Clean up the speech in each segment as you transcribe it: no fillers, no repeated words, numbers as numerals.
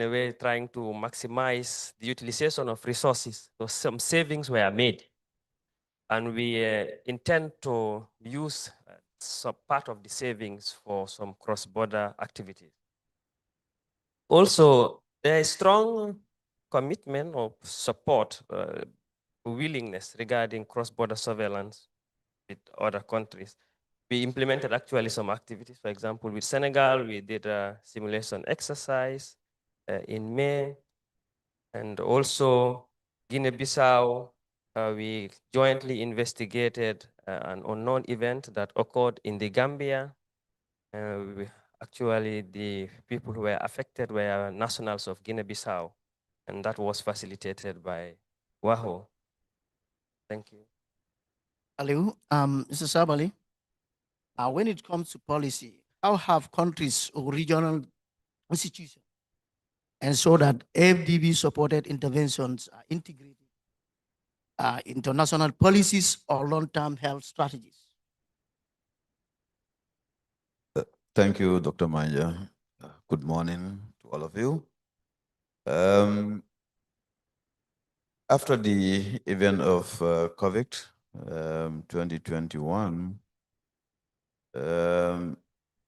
in a way trying to maximize the utilization of resources. So some savings were made, and we intend to use some part of the savings for some cross-border activities. Also, there is strong commitment or support, willingness regarding cross-border surveillance with other countries. We implemented actually some activities. For example, with Senegal, we did a simulation exercise in May, and also Guinea-Bissau, we jointly investigated an unknown event that occurred in the Gambia. Actually, the people who were affected were nationals of Guinea-Bissau, and that was facilitated by WAHO. Thank you. Hello, Mr. Sabali. When it comes to policy, how have countries or regional institutions ensure that FDB-supported interventions are integrated international policies or long-term health strategies? Thank you, Dr. Manja. Good morning to all of you. After the event of COVID 2021, the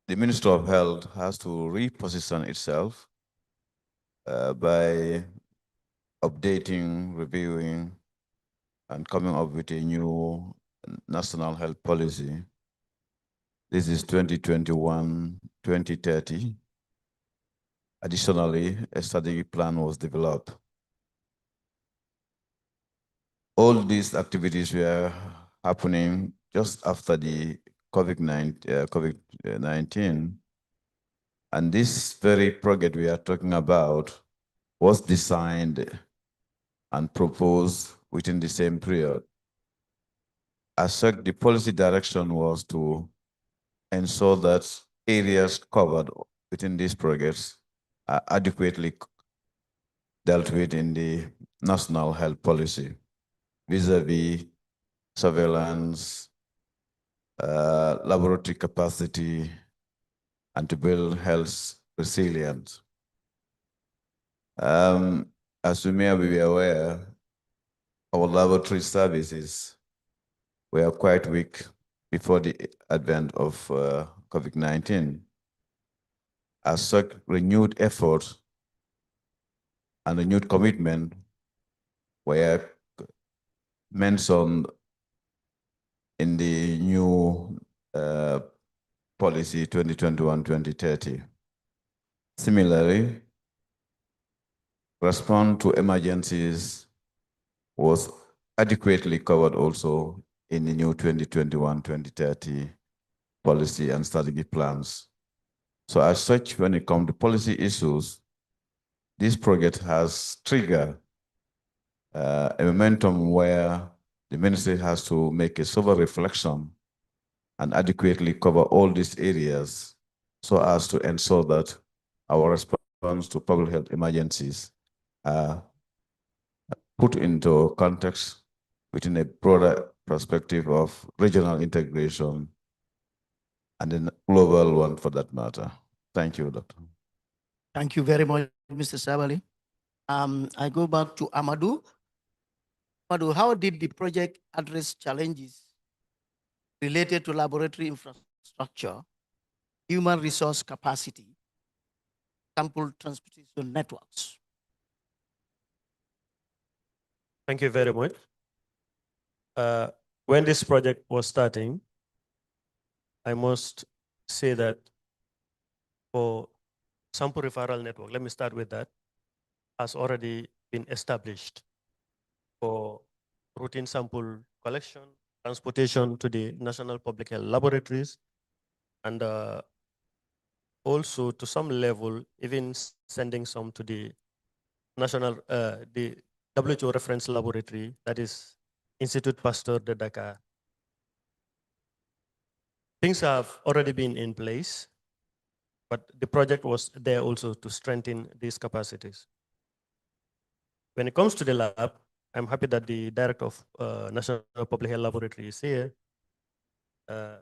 Ministry of Health has to reposition itself by updating, reviewing, and coming up with a new national health policy. This is 2021-2030. Additionally, a strategic plan was developed. All these activities were happening just after the COVID-19. And this very project we are talking about was designed and proposed within the same period. As such, the policy direction was to ensure that areas covered within these projects are adequately dealt with in the national health policy, vis-a-vis surveillance, laboratory capacity, and to build health resilience. As you may be aware, our laboratory services were quite weak before the advent of COVID-19. As such, renewed effort and renewed commitment were mentioned in the new policy 2021-2030. Similarly, response to emergencies was adequately covered also in the new 2021-2030 policy and strategic plans. So as such, when it comes to policy issues, this project has triggered a momentum where the ministry has to make a sober reflection and adequately cover all these areas so as to ensure that our response to public health emergencies are put into context within a broader perspective of regional integration and a global one for that matter. Thank you, Doctor. Thank you very much, Mr. Sabali. I go back to Amadou. Amadou, how did the project address challenges related to laboratory infrastructure, human resource capacity, sample transportation networks? Thank you very much. When this project was starting, I must say that for sample referral network, let me start with that, has already been established for routine sample collection, transportation to the National Public Health Laboratories, and also to some level, even sending some to the national, the WHO reference laboratory, that is Institut Pasteur de Dakar. Things have already been in place, but the project was there also to strengthen these capacities. When it comes to the lab, I'm happy that the director of National Public Health Laboratory is here. A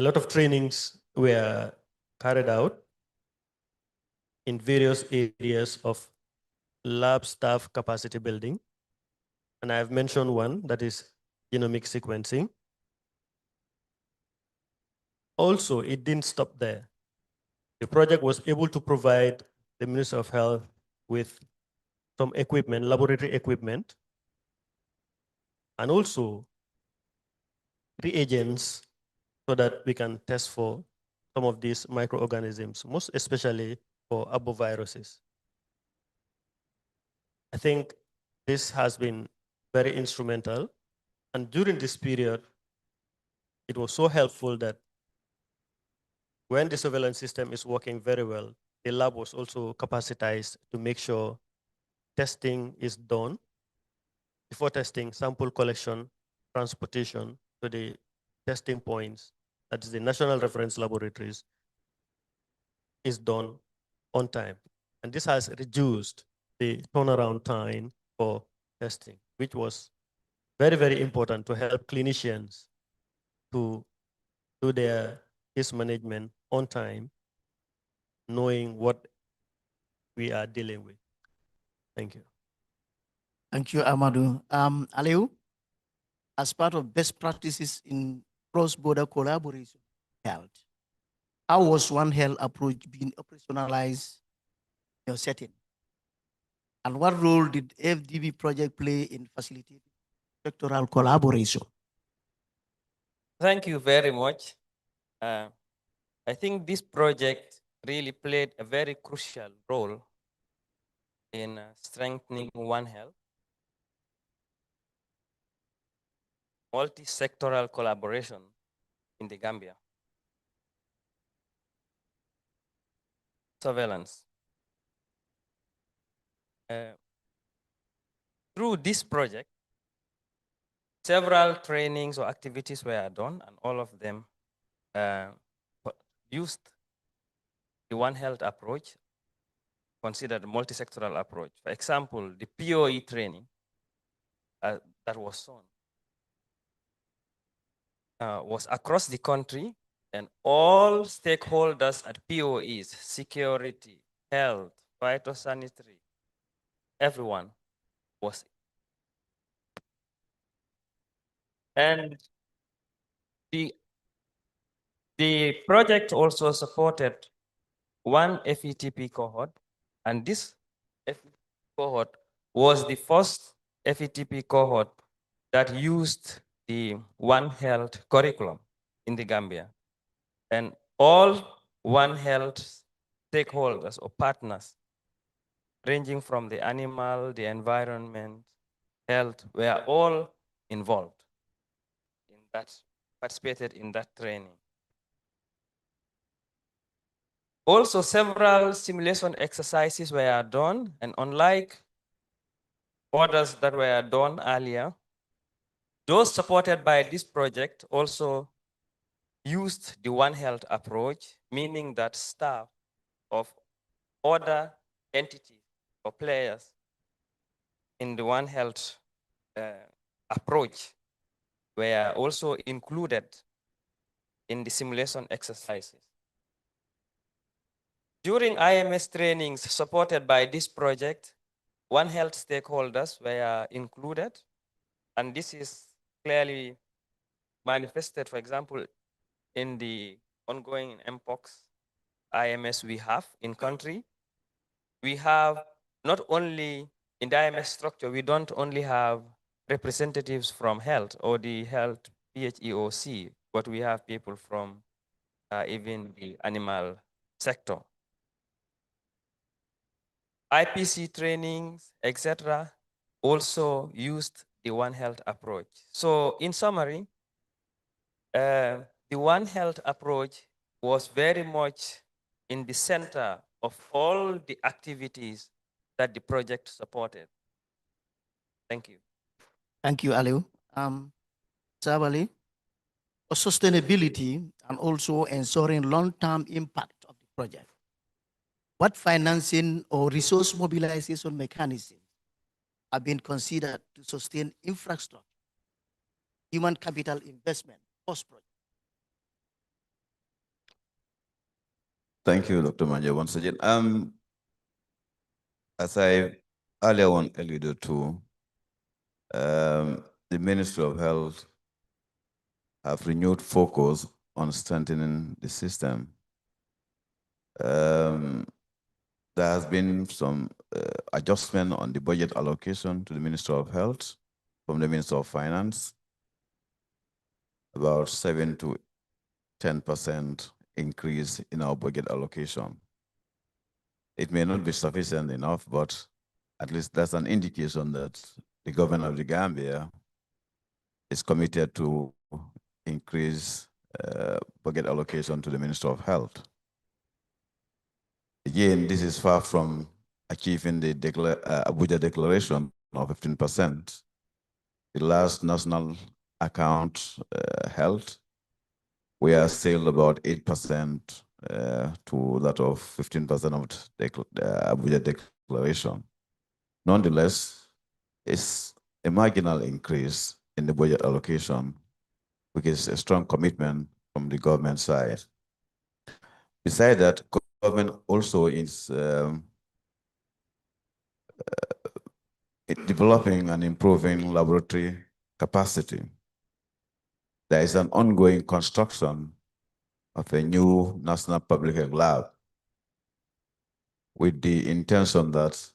lot of trainings were carried out in various areas of lab staff capacity building. And I've mentioned one, that is genomic sequencing. Also, it didn't stop there. The project was able to provide the Minister of Health with some equipment, laboratory equipment, and also reagents so that we can test for some of these microorganisms, most especially for arboviruses. I think this has been very instrumental. And during this period, it was so helpful that when the surveillance system is working very well, the lab was also capacitized to make sure testing is done. Before testing, sample collection, transportation to the testing points, that is the national reference laboratories, is done on time. And this has reduced the turnaround time for testing, which was very, very important to help clinicians to do their case management on time, knowing what we are dealing with. Thank you. Thank you, Amadou. Aliu, as part of best practices in cross-border collaboration health, how was One Health approach being operationalized in your setting? And what role did FDB project play in facilitating sectoral collaboration? Thank you very much. I think this project really played a very crucial role in strengthening One Health, multi-sectoral collaboration in the Gambia. Surveillance. Through this project, several trainings or activities were done, and all of them used the One Health approach, considered a multi-sectoral approach. For example, the POE training that was shown was across the country, and all stakeholders at POEs, security, health, phytosanitary, everyone was. And the project also supported one FETP cohort, and this cohort was the first FETP cohort that used the One Health curriculum in the Gambia. And all One Health stakeholders or partners, ranging from the animal, the environment, health, were all involved in that, participated in that training. Also, several simulation exercises were done, and unlike others that were done earlier, those supported by this project also used the One Health approach, meaning that staff of other entities or players in the One Health approach were also included in the simulation exercises. During IMS trainings supported by this project, One Health stakeholders were included, and this is clearly manifested, for example, in the ongoing MPOX IMS we have in country. We have not only in the IMS structure, we don't only have representatives from health or the health PHEOC, but we have people from even the animal sector. IPC trainings, etc., also used the One Health approach. So in summary, the One Health approach was very much in the center of all the activities that the project supported. Thank you. Thank you, Aliu. Sabali, for sustainability and also ensuring long-term impact of the project, what financing or resource mobilization mechanisms have been considered to sustain infrastructure, human capital investment, post-project? Thank you, Dr. Manja, once again. as I earlier on alluded to, the Ministry of Health have renewed focus on strengthening the system. There has been some adjustment on the budget allocation to the Ministry of Health from the Minister of Finance, about 7 to 10% increase in our budget allocation. It may not be sufficient enough, but at least that's an indication that the government of the Gambia is committed to increase budget allocation to the Minister of Health. Again, this is far from achieving the Abuja Declaration of 15%. The last national account held, we are still about 8% to that of 15% of the Abuja Declaration. Nonetheless, it's a marginal increase in the budget allocation, which is a strong commitment from the government side. Besides that, government also is developing and improving laboratory capacity. There is an ongoing construction of a new National Public Health Lab with the intention that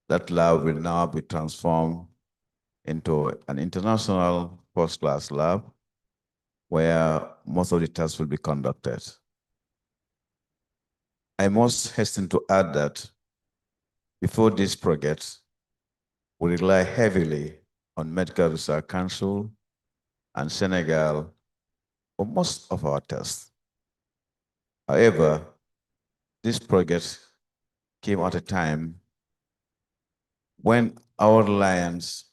that lab will now be transformed into an international first-class lab where most of the tests will be conducted. I must hasten to add that before this project, we rely heavily on Medical Research Council and Senegal for most of our tests. However, this project came at a time when our reliance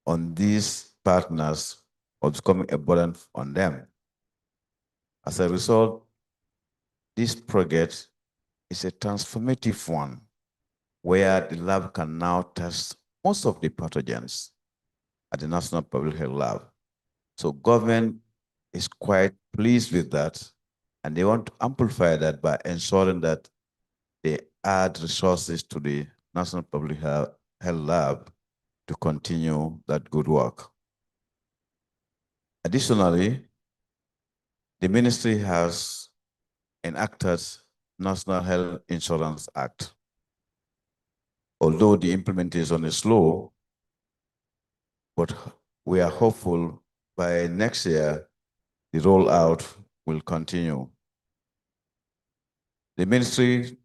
on these partners was becoming a burden on them. As a result, this project is a transformative one where the lab can now test most of the pathogens at the National Public Health Lab. So government is quite pleased with that, and they want to amplify that by ensuring that they add resources to the National Public Health Lab to continue that good work. Additionally, the ministry has enacted National Health Insurance Act. Although the implementation is slow, but we are hopeful by next year, the rollout will continue. The ministry,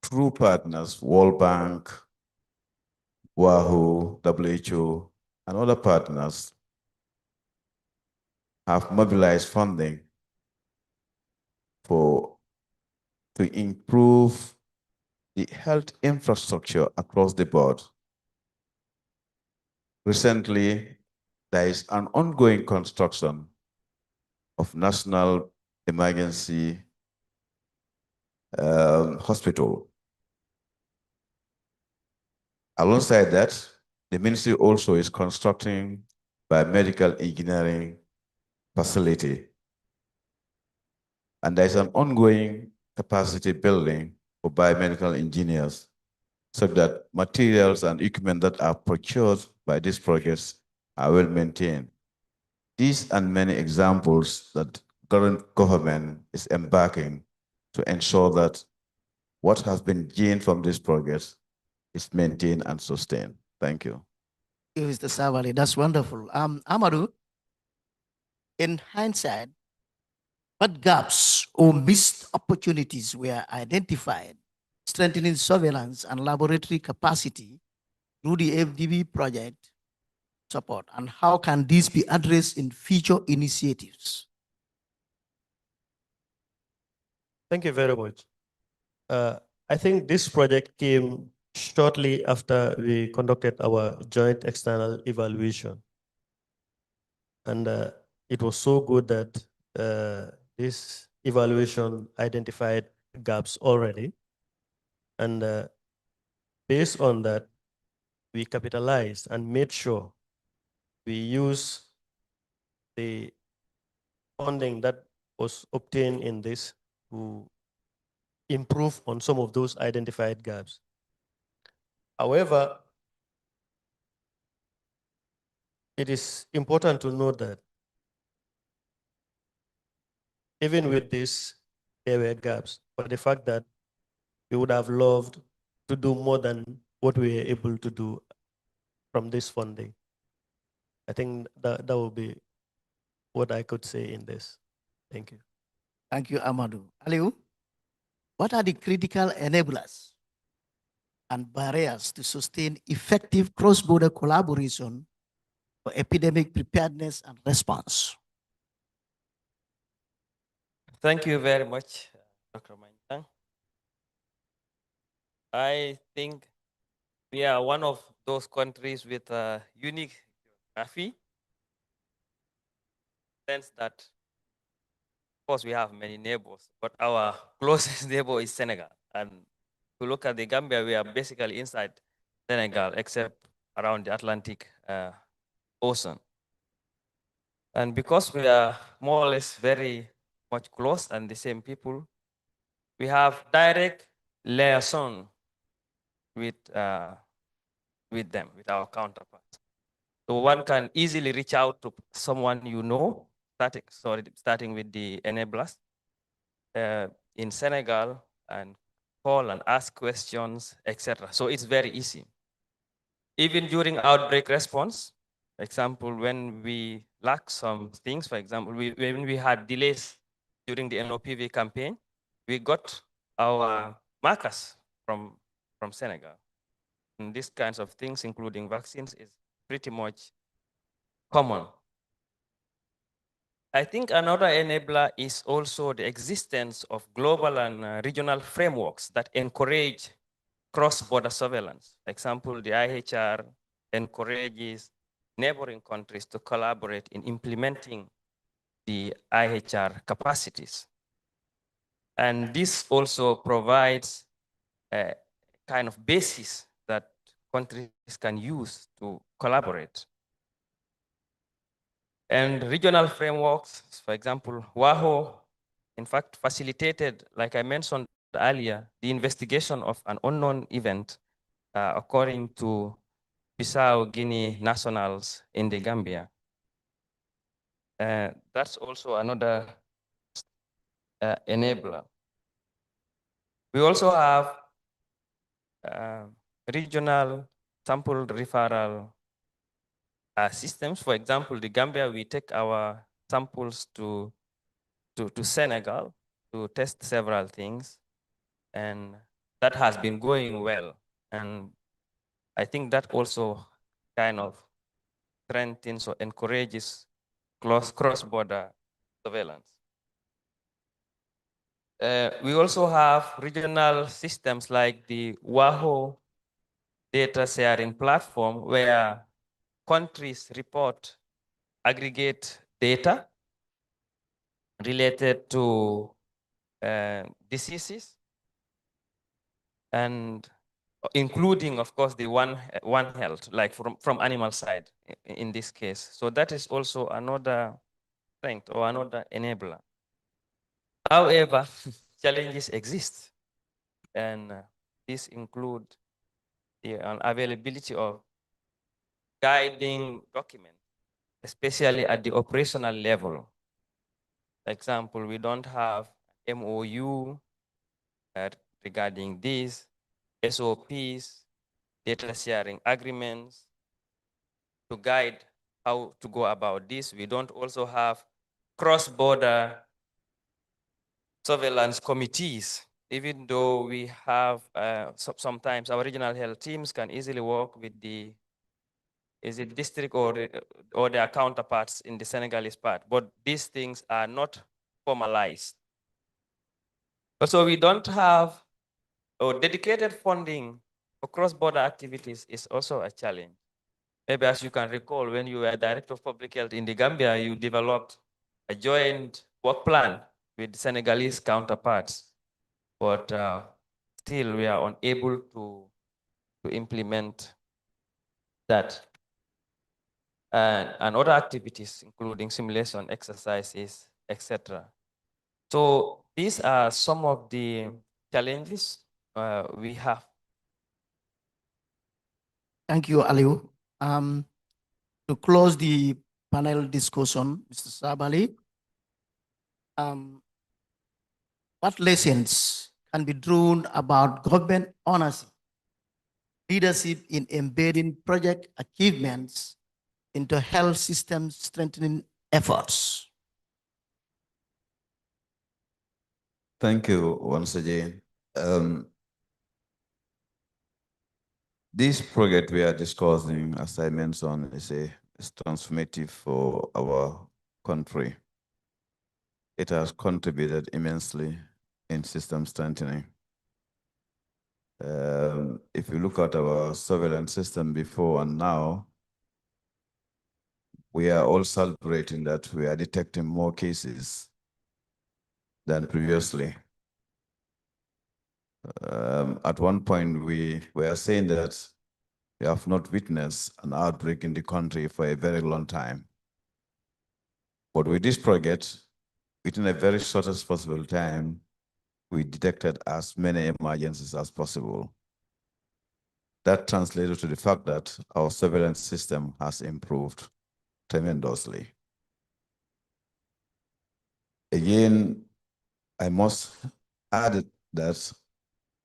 through partners, World Bank, WAHO, WHO, and other partners, have mobilized funding to improve the health infrastructure across the board. Recently, there is an ongoing construction of National Emergency Hospital. Alongside that, the ministry also is constructing biomedical engineering facility. And there's an ongoing capacity building for biomedical engineers so that materials and equipment that are procured by these projects are well maintained. These and many examples that current government is embarking to ensure that what has been gained from these projects is maintained and sustained. Thank you. Thank you, Mr. Savali. That's wonderful. Amadou, in hindsight, what gaps or missed opportunities were identified, strengthening surveillance and laboratory capacity through the FDB project support, and how can these be addressed in future initiatives? Thank you very much. I think this project came shortly after we conducted our joint external evaluation. And it was so good that this evaluation identified gaps already. And based on that, we capitalized and made sure we use the funding that was obtained in this to improve on some of those identified gaps. However, it is important to note that even with this, there were gaps, but the fact that we would have loved to do more than what we were able to do from this funding. I think that would be what I could say in this. Thank you. Thank you, Amadou. Aliu, what are the critical enablers and barriers to sustain effective cross-border collaboration for epidemic preparedness and response? Thank you very much, Dr. Maintang. I think we are one of those countries with a unique geography. Sense that, of course, we have many neighbors, but our closest neighbor is Senegal. And to look at the Gambia, we are basically inside Senegal, except around the Atlantic Ocean. And because we are more or less very much close and the same people, we have direct liaison with them, with our counterparts. So one can easily reach out to someone you know, starting with the enablers in Senegal and call and ask questions, etc. So it's very easy. Even during outbreak response, for example, when we lack some things, for example, when we had delays during the NOPV campaign, we got our markers from Senegal. And these kinds of things, including vaccines, is pretty much common. I think another enabler is also the existence of global and regional frameworks that encourage cross-border surveillance. For example, the IHR encourages neighboring countries to collaborate in implementing the IHR capacities. And this also provides a kind of basis that countries can use to collaborate. And regional frameworks, for example, WAHO, in fact, facilitated, like I mentioned earlier, the investigation of an unknown event occurring to Bissau Guinea nationals in the Gambia. That's also another enabler. We also have regional sample referral systems. For example, the Gambia, we take our samples to Senegal to test several things, and that has been going well. And I think that also kind of strengthens or encourages cross-border surveillance. We also have regional systems like the WAHO data sharing platform, where countries report aggregate data related to diseases, and including, of course, the One Health, like from animal side in this case. So that is also another strength or another enabler. However, challenges exist, and these include the availability of guiding documents, especially at the operational level. For example, we don't have MOU regarding these, SOPs, data sharing agreements to guide how to go about this. We don't also have cross-border surveillance committees, even though we have sometimes our regional health teams can easily work with the district or their counterparts in the Senegalese part, but these things are not formalized. So we don't have dedicated funding for cross-border activities is also a challenge. Maybe as you can recall, when you were Director of Public Health in the Gambia, you developed a joint work plan with Senegalese counterparts, but still we are unable to implement that. And other activities, including simulation exercises, etc. So these are some of the challenges we have. Thank you, Aliu. To close the panel discussion, Mr. Sabali, what lessons can be drawn about government ownership, leadership in embedding project achievements into health system strengthening efforts? Thank you once again. This project we are discussing, as I mentioned, is transformative for our country. It has contributed immensely in system strengthening. If you look at our surveillance system before and now, we are all celebrating that we are detecting more cases than previously. At one point, we were saying that we have not witnessed an outbreak in the country for a very long time. But with this project, within a very shortest possible time, we detected as many emergencies as possible. That translated to the fact that our surveillance system has improved tremendously. Again, I must add that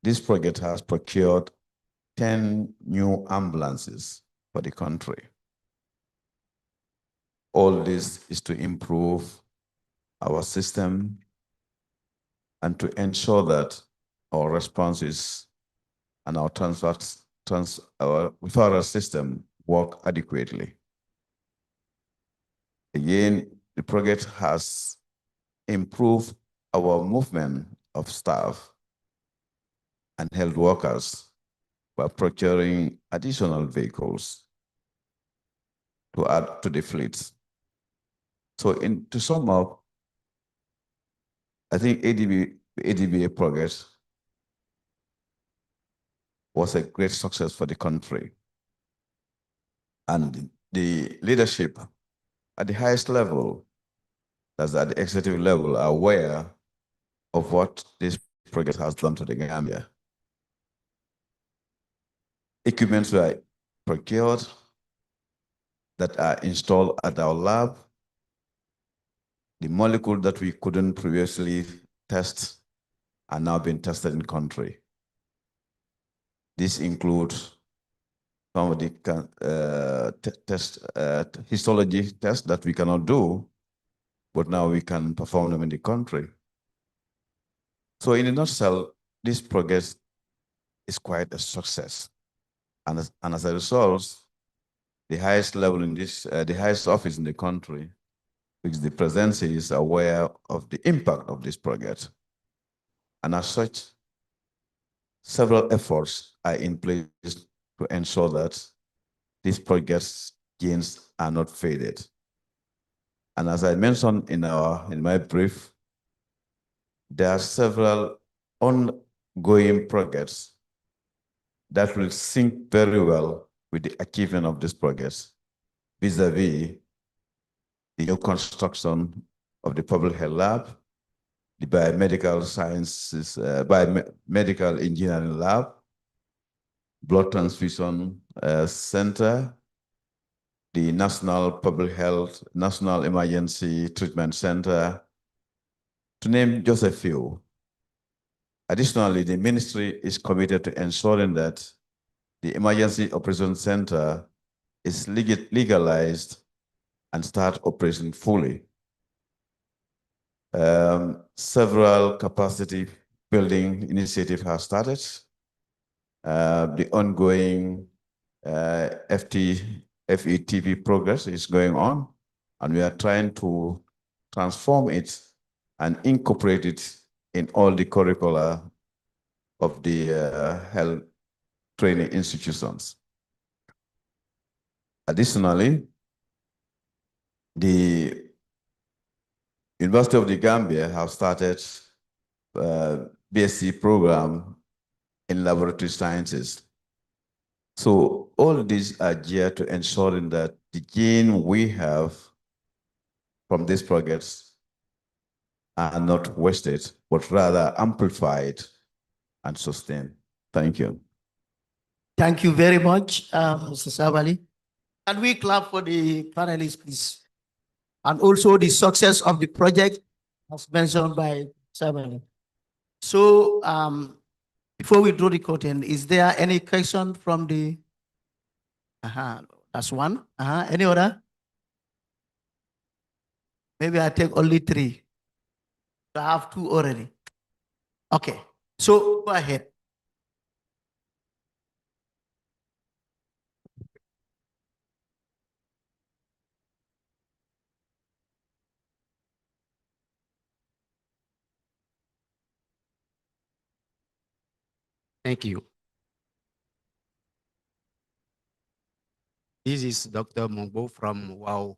this project has procured 10 new ambulances for the country. All this is to improve our system and to ensure that our responses and our referral system work adequately. Again, the project has improved our movement of staff and health workers by procuring additional vehicles to add to the fleet. So to sum up, I think ADBA project was a great success for the country. And the leadership at the highest level, that's at the executive level, are aware of what this project has done to the Gambia. Equipments were procured that are installed at our lab. The molecule that we couldn't previously test are now being tested in country. This includes some of the histology tests that we cannot do, but now we can perform them in the country. So in a nutshell, this progress is quite a success. And as a result, the highest level in this, the highest office in the country, which the presidency is aware of the impact of this project. And as such, several efforts are in place to ensure that these project's gains are not faded. And as I mentioned in my brief, there are several ongoing projects that will sync very well with the achievement of this project, vis-a-vis the new construction of the public health lab, the biomedical sciences, biomedical engineering lab, blood transfusion center, the National Public Health, National Emergency Treatment Center, to name just a few. Additionally, the ministry is committed to ensuring that the Emergency Operations Center is legalized and start operating fully. Several capacity building initiatives have started. The ongoing FETP progress is going on, and we are trying to transform it and incorporate it in all the curricula of the health training institutions. Additionally, the University of the Gambia have started BSc program in laboratory sciences. So all these are geared to ensuring that the gain we have from these projects are not wasted, but rather amplified and sustained. Thank you. Thank you very much, Mr. Sabali. Can we clap for the panelists, please? And also the success of the project, as mentioned by Sabali. So, before we draw the curtain, is there any question from the? That's one. Any other? Maybe I take only three. I have two already. Okay, so go ahead. Thank you. This is Dr. Mungbo from WOW.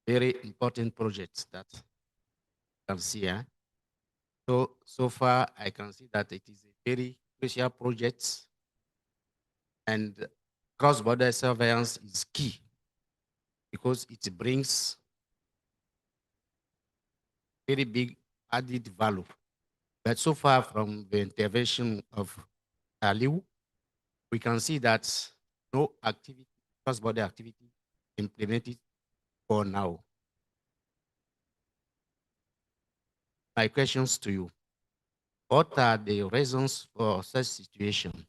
Very important projects that you can see here. So far, I can see that it is a very crucial project, and cross-border surveillance is key because it brings very big added value. But so far from the intervention of Aliu, we can see that no activity, cross-border activity implemented for now. My questions to you: what are the reasons for such situation?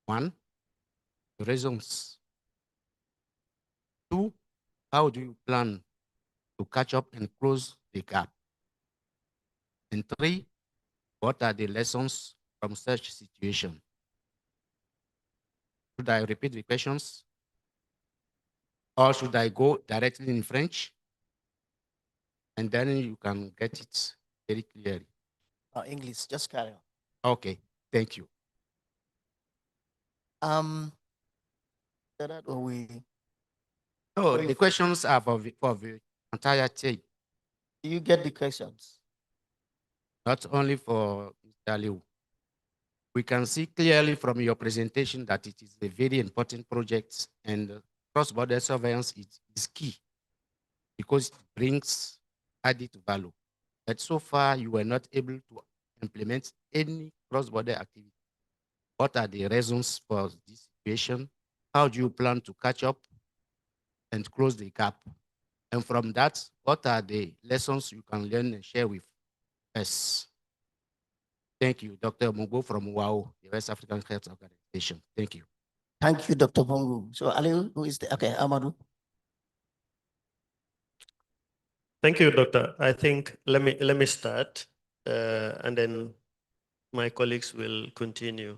One, the reasons. Two, how do you plan to catch up and close the gap? And three, what are the lessons from such situation? Should I repeat the questions? Or should I go directly in French? And then you can get it very clearly. English, just carry on. Okay, thank you. That or we. No, the questions are for the entire team, Do you get the questions? not only for Mr. Liu. We can see clearly from your presentation that it is a very important project, and cross-border surveillance is key because it brings added value. But so far, you were not able to implement any cross-border activity. What are the reasons for this situation? How do you plan to catch up and close the gap? And from that, what are the lessons you can learn and share with us? Thank you, Dr. Mugo from WOW, the West African Health Organization. Thank you. Thank you, Dr. Bongo. So, Ali, who is the, okay, Amadou. Thank you, Doctor. I think let me start, and then my colleagues will continue.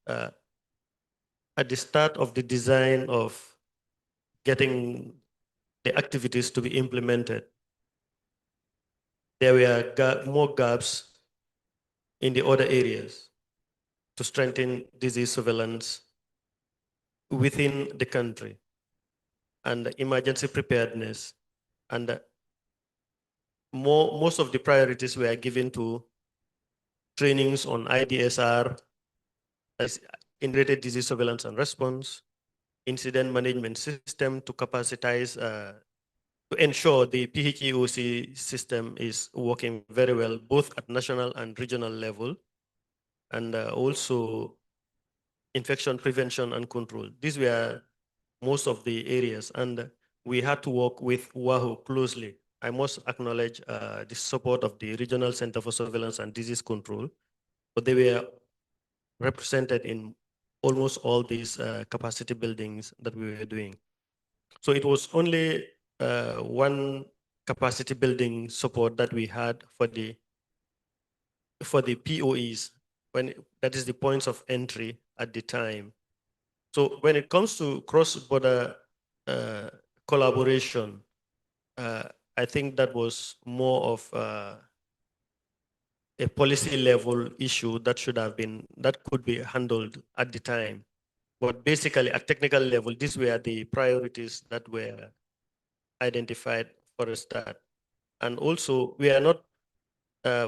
At the start of the design of getting the activities to be implemented, there were more gaps in the other areas to strengthen disease surveillance within the country and emergency preparedness. And most of the priorities were given to trainings on IDSR, integrated disease surveillance and response, incident management system to capacitize, to ensure the PHEOC system is working very well, both at national and regional level, and also infection prevention and control. These were most of the areas, and we had to work with WAHO closely. I must acknowledge the support of the Regional Center for Surveillance and Disease Control, but they were represented in almost all these capacity buildings that we were doing. So it was only one capacity building support that we had for the POEs, that is the points of entry at the time. So when it comes to cross-border collaboration, I think that was more of a policy level issue that could be handled at the time. But basically at technical level, these were the priorities that were identified for a start. And also we are not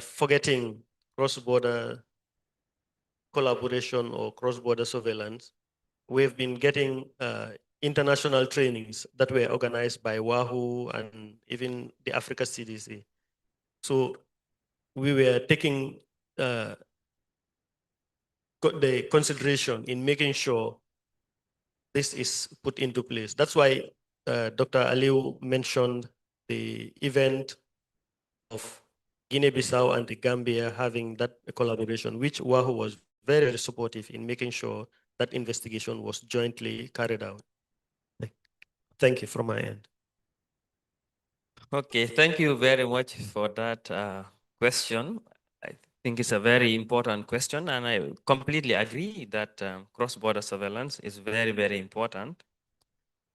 forgetting cross-border collaboration or cross-border surveillance. We've been getting international trainings that were organized by WAHO and even the Africa CDC. So we were taking the consideration in making sure this is put into place. That's why Dr. Aliu mentioned the event of Guinea-Bissau and the Gambia having that collaboration, which WAHU was very, very supportive in making sure that investigation was jointly carried out. Thank you from my end. Okay, thank you very much for that question. I think it's a very important question, and I completely agree that cross-border surveillance is very, very important.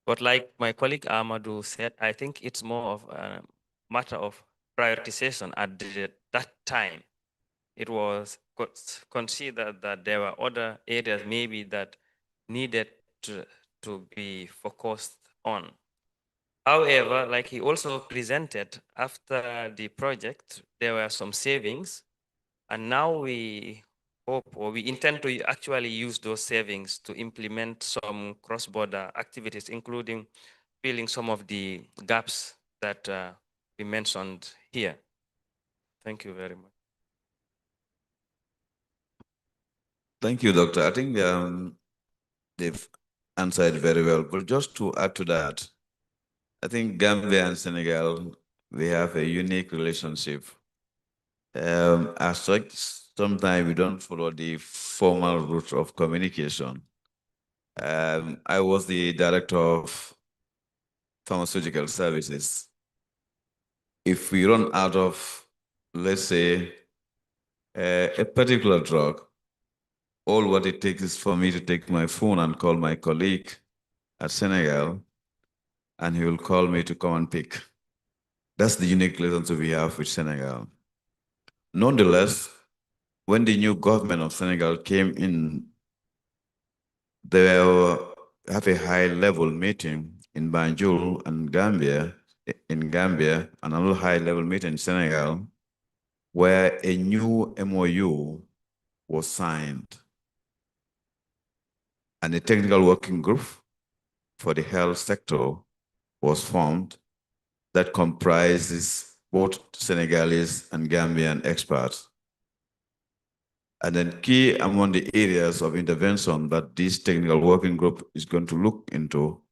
But like my colleague Amadou said, I think it's more of a matter of prioritization at that time. It was considered that there were other areas maybe that needed to be focused on. However, like he also presented, after the project, there were some savings, and now we hope or we intend to actually use those savings to implement some cross-border activities, including filling some of the gaps that we mentioned here. Thank you very much. Thank you, Doctor. I think they've answered very well. But just to add to that, I think Gambia and Senegal, we have a unique relationship. As such, sometimes we don't follow the formal route of communication. I was the director of pharmaceutical services. If we run out of, let's say, a particular drug, all what it takes is for me to take my phone and call my colleague at Senegal, and he will call me to come and pick. That's the unique relationship we have with Senegal. Nonetheless, when the new government of Senegal came in, they have a high-level meeting in Banjul and Gambia, and another high-level meeting in Senegal, where a new MOU was signed, and a technical working group for the health sector was formed that comprises both Senegalese and Gambian experts. And then key among the areas of intervention that this technical working group is going to look into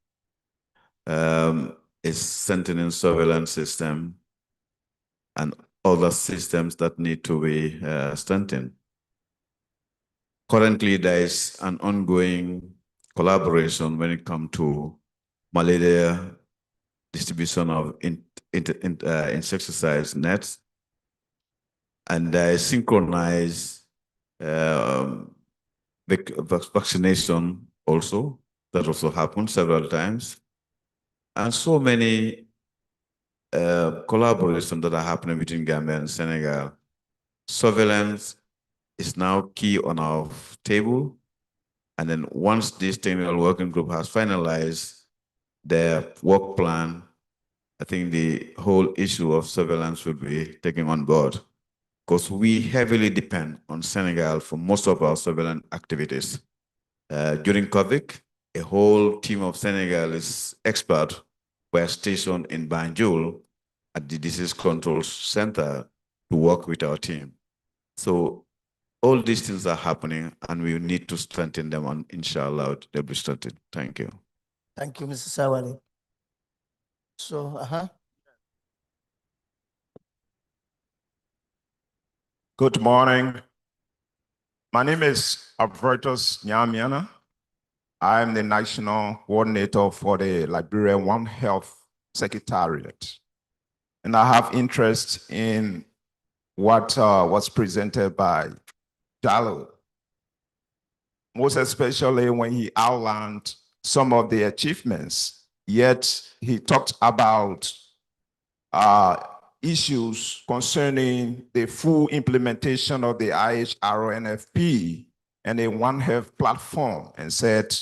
is sentinel surveillance system and other systems that need to be strengthened. Currently, there is an ongoing collaboration when it comes to malaria distribution of insecticide nets, and there is synchronized vaccination also, that also happened several times. And so many collaborations that are happening between Gambia and Senegal. Surveillance is now key on our table. And then once this technical working group has finalized their work plan, I think the whole issue of surveillance will be taken on board, because we heavily depend on Senegal for most of our surveillance activities. During COVID, a whole team of Senegalese experts were stationed in Banjul at the Disease Control Center to work with our team. So all these things are happening, and we need to strengthen them, and inshallah, they'll be strengthened. Thank you. Thank you, Mr. Sawali. So, Good morning. My name is Albertus Nyamiana. I'm the National Coordinator for the Liberian One Health Secretariat. And I have interest in what was presented by Jallo, most especially when he outlined some of the achievements, yet he talked about issues concerning the full implementation of the IHRNFP and a One Health platform, and said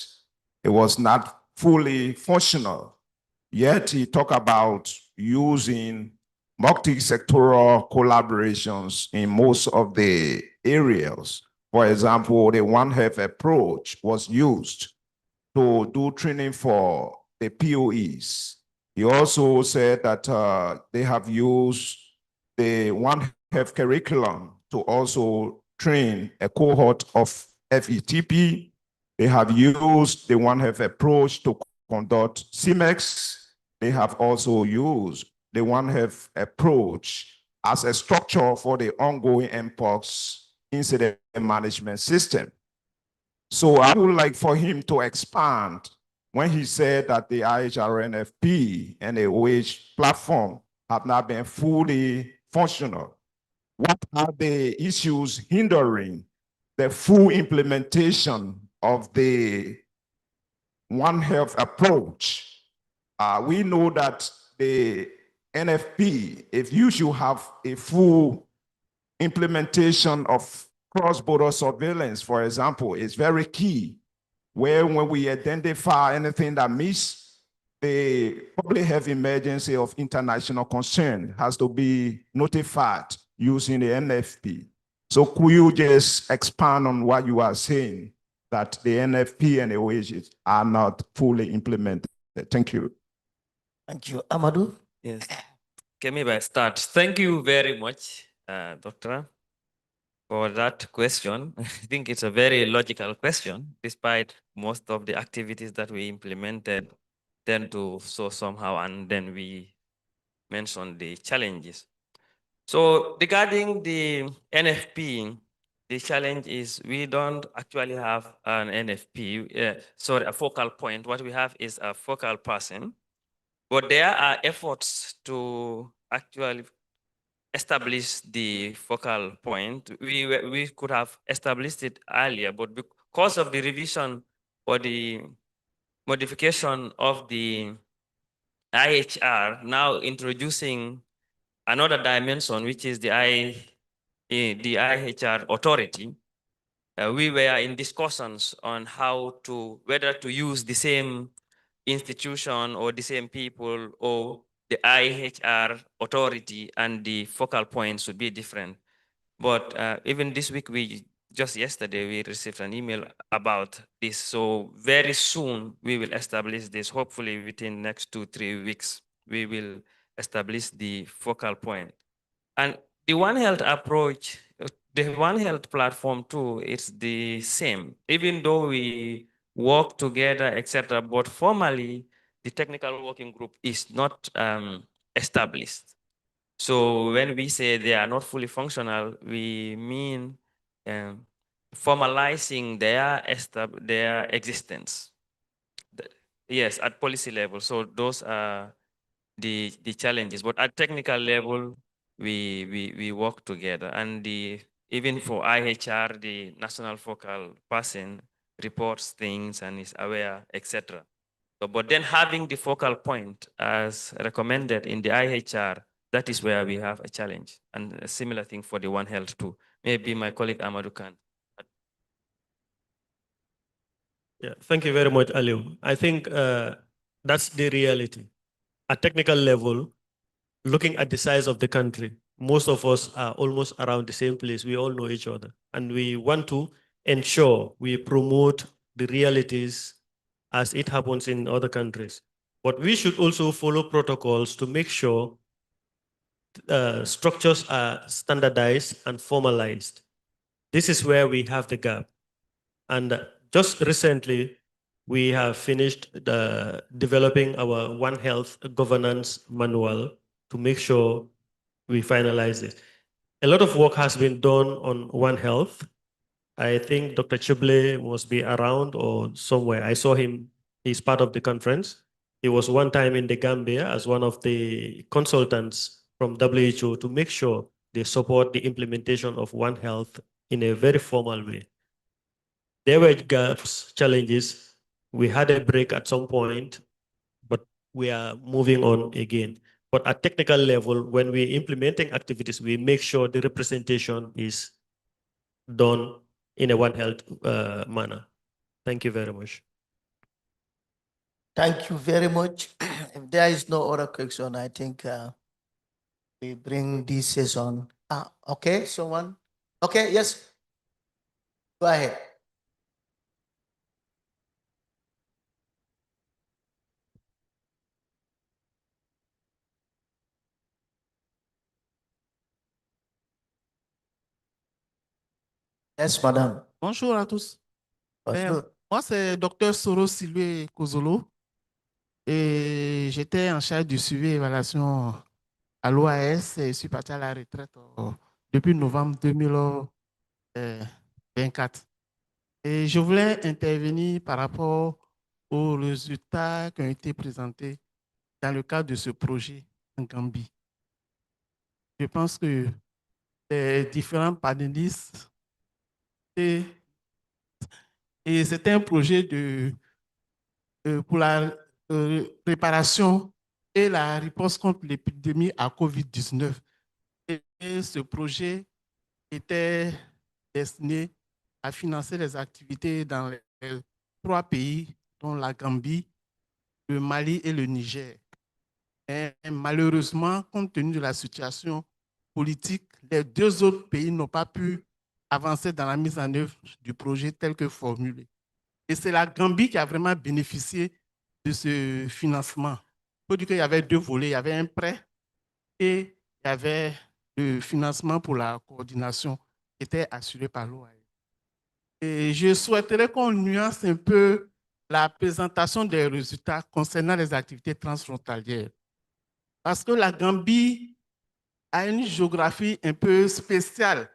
it was not fully functional. Yet he talked about using multi-sectoral collaborations in most of the areas. For example, the One Health approach was used to do training for the POEs. He also said that they have used the One Health curriculum to also train a cohort of FETP. They have used the One Health approach to conduct CMEX. They have also used the One Health approach as a structure for the ongoing mpox incident management system. So I would like for him to expand when he said that the IHRNFP and the OH platform have not been fully functional. What are the issues hindering the full implementation of the One Health approach? We know that the NFP, if you should have a full implementation of cross-border surveillance, for example, is very key, where when we identify anything that meets the public health emergency of international concern has to be notified using the NFP. So could you just expand on what you are saying, that the NFP and the OAGs are not fully implemented? Thank you. Thank you. Amadou? Yes. Okay, maybe I start. Thank you very much, Doctor, for that question. I think it's a very logical question, despite most of the activities that we implemented tend to so somehow, and then we mentioned the challenges. So regarding the NFP, the challenge is we don't actually have an NFP, sorry, a focal point. What we have is a focal person, but there are efforts to actually establish the focal point. We could have established it earlier, but because of the revision or the modification of the IHR, now introducing another dimension, which is the IHR authority, we were in discussions on whether to use the same institution or the same people, or the IHR authority and the focal point should be different. But even this week, just yesterday, we received an email about this. So very soon we will establish this. Hopefully within next 2-3 weeks, we will establish the focal point. And the One Health approach, the One Health platform too, it's the same. Even though we work together, etc., but formally, the technical working group is not established. So when we say they are not fully functional, we mean formalizing their existence. Yes, at policy level. So those are the challenges. But at technical level, we work together. And even for IHR, the national focal person reports things and is aware, etc. So, but then having the focal point as recommended in the IHR, that is where we have a challenge. And a similar thing for the One Health too. Maybe my colleague Amadou can. Yeah, thank you very much, Aliu. I think that's the reality. At technical level, looking at the size of the country, most of us are almost around the same place. We all know each other. And we want to ensure we promote the realities as it happens in other countries. But we should also follow protocols to make sure structures are standardized and formalized. This is where we have the gap. And just recently, we have finished developing our One Health governance manual to make sure we finalize it. A lot of work has been done on One Health. I think Dr. Chible must be around or somewhere. I saw him, he's part of the conference. He was one time in the Gambia as one of the consultants from WHO to make sure they support the implementation of One Health in a very formal way. There were gaps, challenges. We had a break at some point, but we are moving on again. But at technical level, when we're implementing activities, we make sure the representation is done in a One Health manner. Thank you very much. Thank you very much. If there is no other question, I think we bring this session. Okay, someone? Okay, yes. Go ahead. Yes, madam. Bonjour à tous. Moi, c'est Dr Soro Silvé Kozolo et j'étais en charge du suivi et évaluation à l'OAS et je suis parti à la retraite depuis novembre 2024. Et je voulais intervenir par rapport aux résultats qui ont été présentés dans le cadre de ce projet en Gambie. Je pense que les différents panélistes et, et c'est un projet pour la préparation et la réponse contre l'épidémie à COVID-19. Et ce projet était destiné à financer les activités dans les trois pays, dont la Gambie, le Mali et le Niger. Et malheureusement, compte tenu de la situation politique, les deux autres pays n'ont pas pu avancer dans la mise en œuvre du projet tel que formulé. Et c'est la Gambie qui a vraiment bénéficié de ce financement. Il faut dire qu'il y avait deux volets. Il y avait un prêt et il y avait le financement pour la coordination qui était assuré par l'OAE. Et je souhaiterais qu'on nuance un peu la présentation des résultats concernant les activités transfrontalières. Parce que la Gambie a une géographie un peu spéciale.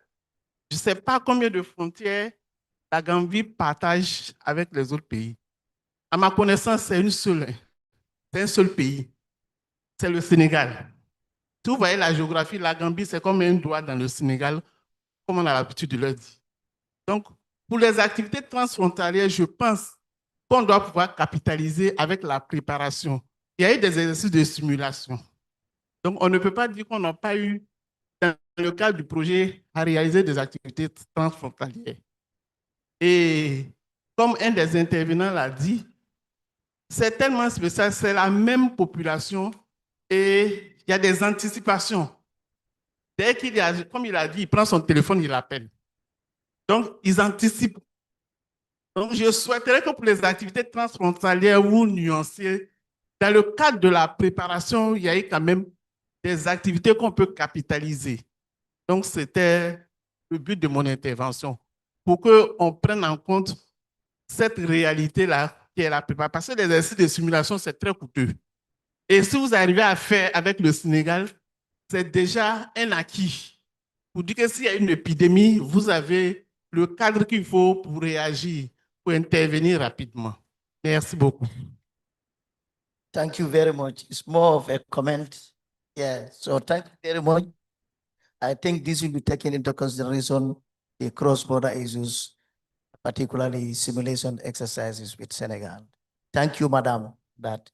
Je ne sais pas combien de frontières la Gambie partage avec les autres pays. À ma connaissance, c'est un seul pays. C'est le Sénégal. Si vous voyez la géographie, la Gambie, c'est comme un doigt dans le Sénégal, comme on a l'habitude de le dire. Donc, pour les activités transfrontalières, je pense qu'on doit pouvoir capitaliser avec la préparation. Il y a eu des exercices de simulation. Donc, on ne peut pas dire qu'on n'a pas eu, dans le cadre du projet, à réaliser des activités transfrontalières. Et comme un des intervenants l'a dit, c'est tellement spécial, c'est la même population et il y a des anticipations. Dès qu'il y a, comme il a dit, il prend son téléphone, il appelle. Donc, ils anticipent. Donc, je souhaiterais que pour les activités transfrontalières, vous nuanciez, dans le cadre de la préparation, il y a eu quand même des activités qu'on peut capitaliser. Donc, c'était le but de mon intervention, pour qu'on prenne en compte cette réalité-là qui est la préparation. Parce que l'exercice de simulation, c'est très coûteux. Et si vous arrivez à faire avec le Sénégal, c'est déjà un acquis. Pour dire que s'il y a une épidémie, vous avez le cadre qu'il faut pour réagir, pour intervenir rapidement. Merci beaucoup. Thank you very much. It's more of a comment. Yeah, so thank you very much. I think this will be taken into consideration, the cross-border issues, particularly simulation exercises with Senegal. Thank you, Madam. That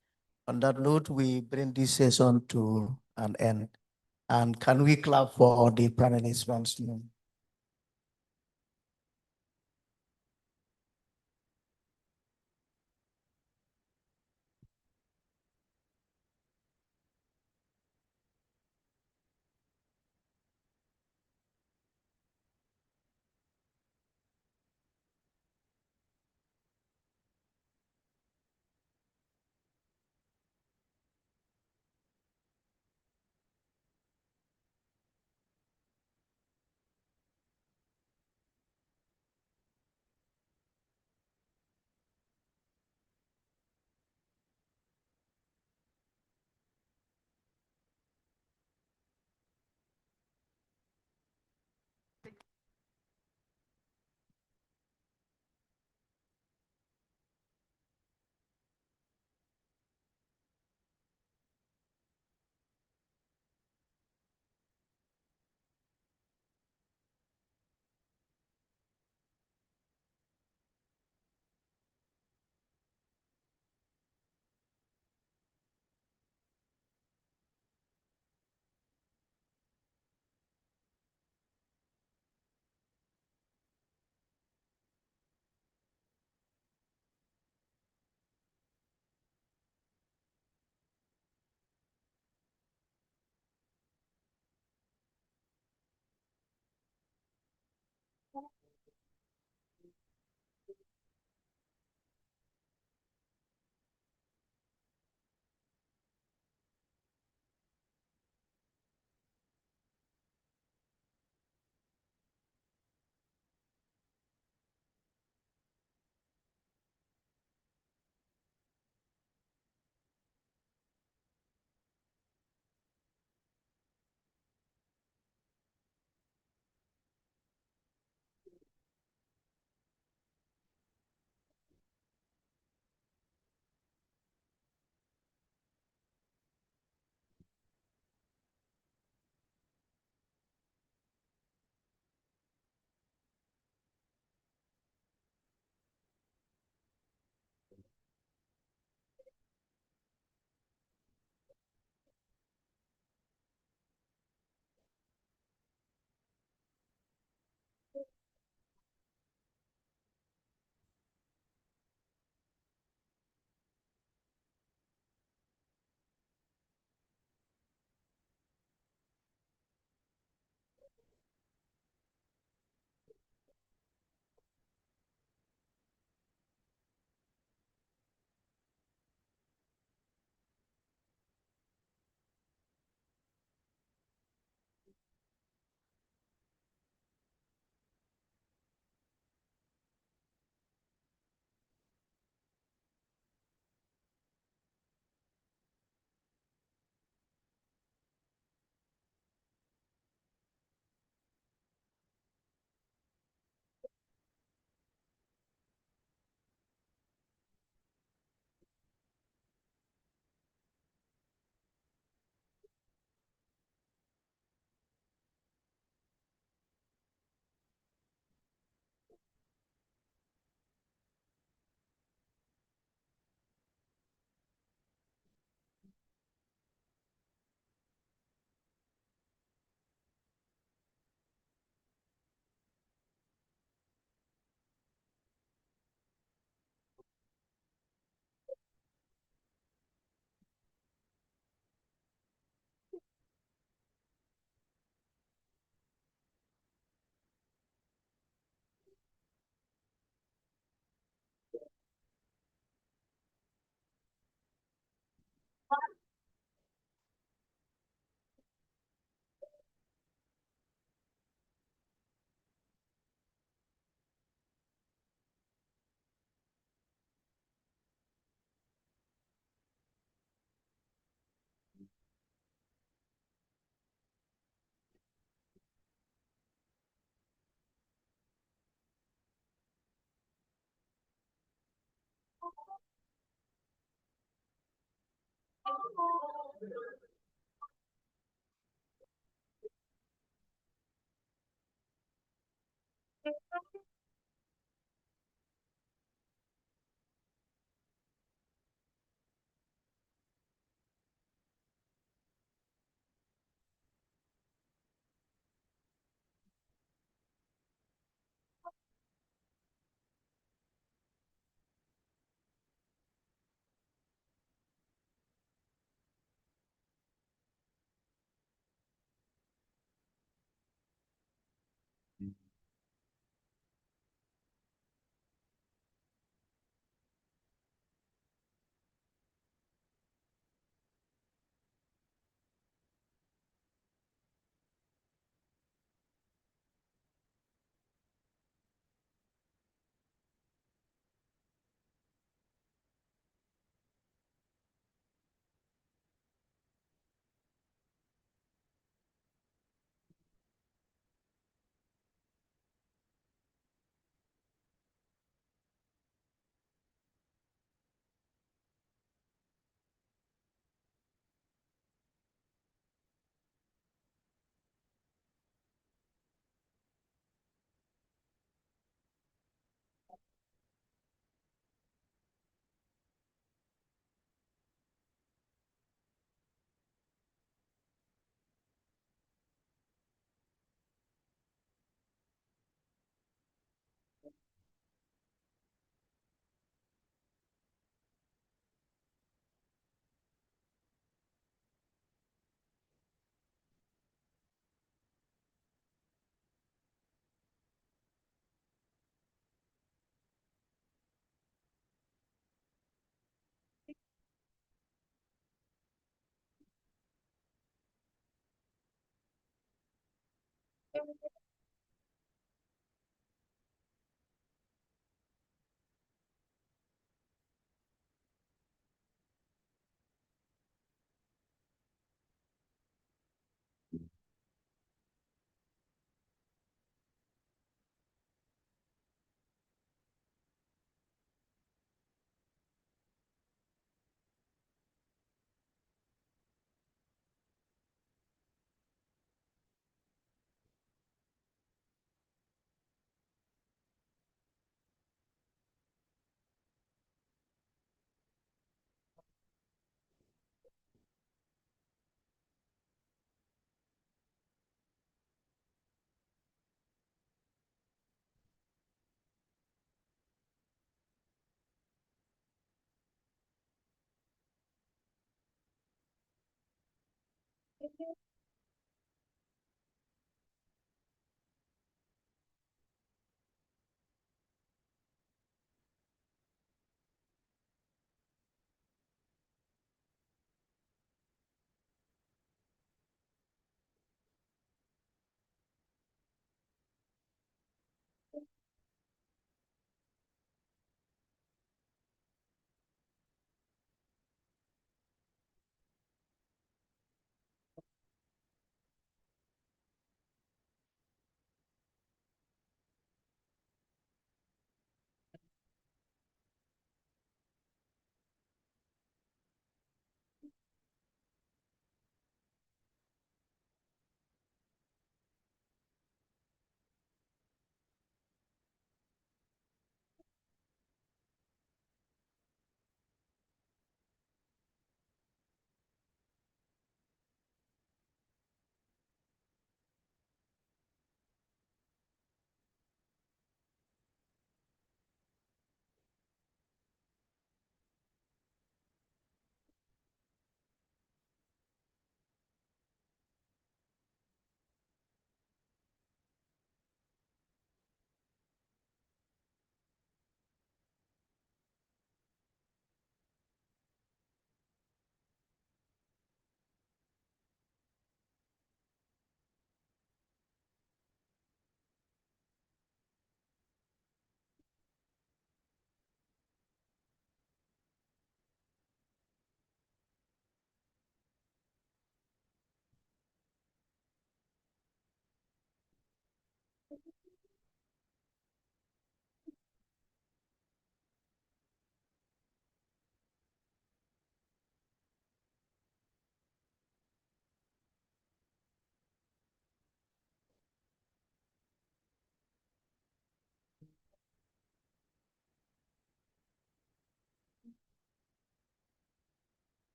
on that note, we bring this session to an end. And can we clap for the panelists once more?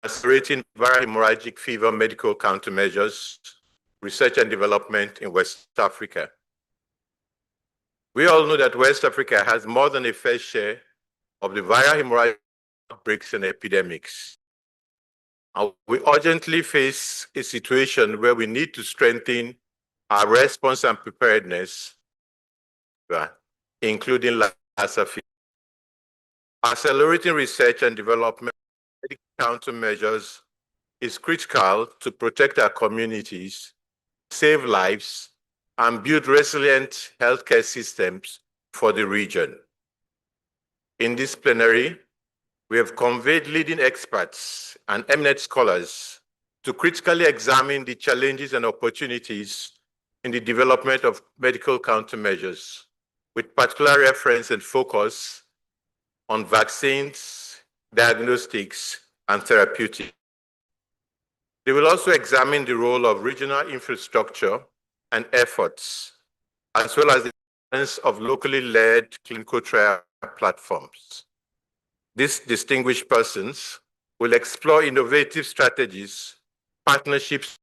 accelerating viral hemorrhagic fever medical countermeasures, research and development in West Africa. We all know that West Africa has more than a fair share of the viral hemorrhagic outbreaks and epidemics. And we urgently face a situation where we need to strengthen our response and preparedness, including Lassa fever. Accelerating research and development of countermeasures is critical to protect our communities, save lives, and build resilient healthcare systems for the region. In this plenary, we have conveyed leading experts and eminent scholars to critically examine the challenges and opportunities in the development of medical countermeasures, with particular reference and focus on vaccines, diagnostics, and therapeutics. They will also examine the role of regional infrastructure and efforts, as well as the importance of locally led clinical trial platforms. These distinguished persons will explore innovative strategies, partnerships,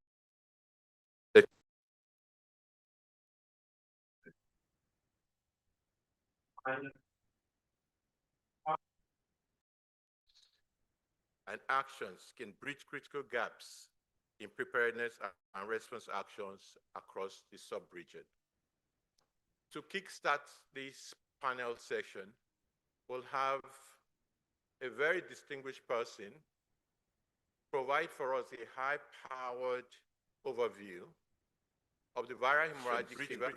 and actions can bridge critical gaps in preparedness and response actions across the sub-region. To kickstart this panel session, we'll have a very distinguished person provide for us a high-powered overview of the viral hemorrhagic fever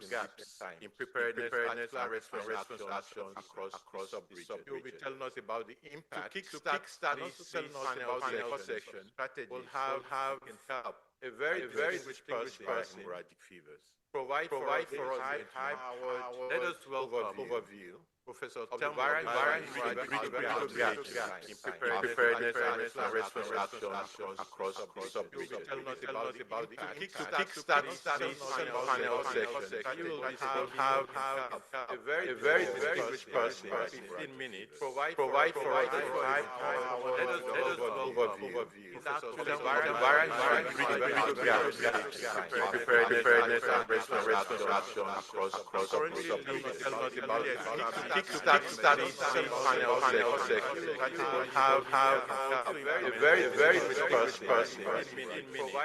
gaps in preparedness and response actions across the sub-region. He will be telling us about the impact. To kickstart this panel session, we'll have help a very distinguished person hemorrhagic fevers. Provide for us a high-powered, let us overview Professor viral gaps in preparedness and response actions across the sub-region. Telling us about the impact. To kickstart this panel session, you will have a very distinguished person, 15 minutes, provide for us a high-powered, let us overview Professor viral gaps in preparedness and response actions across the sub-region. Telling us about the kickstart this panel session, you will have a very distinguished person,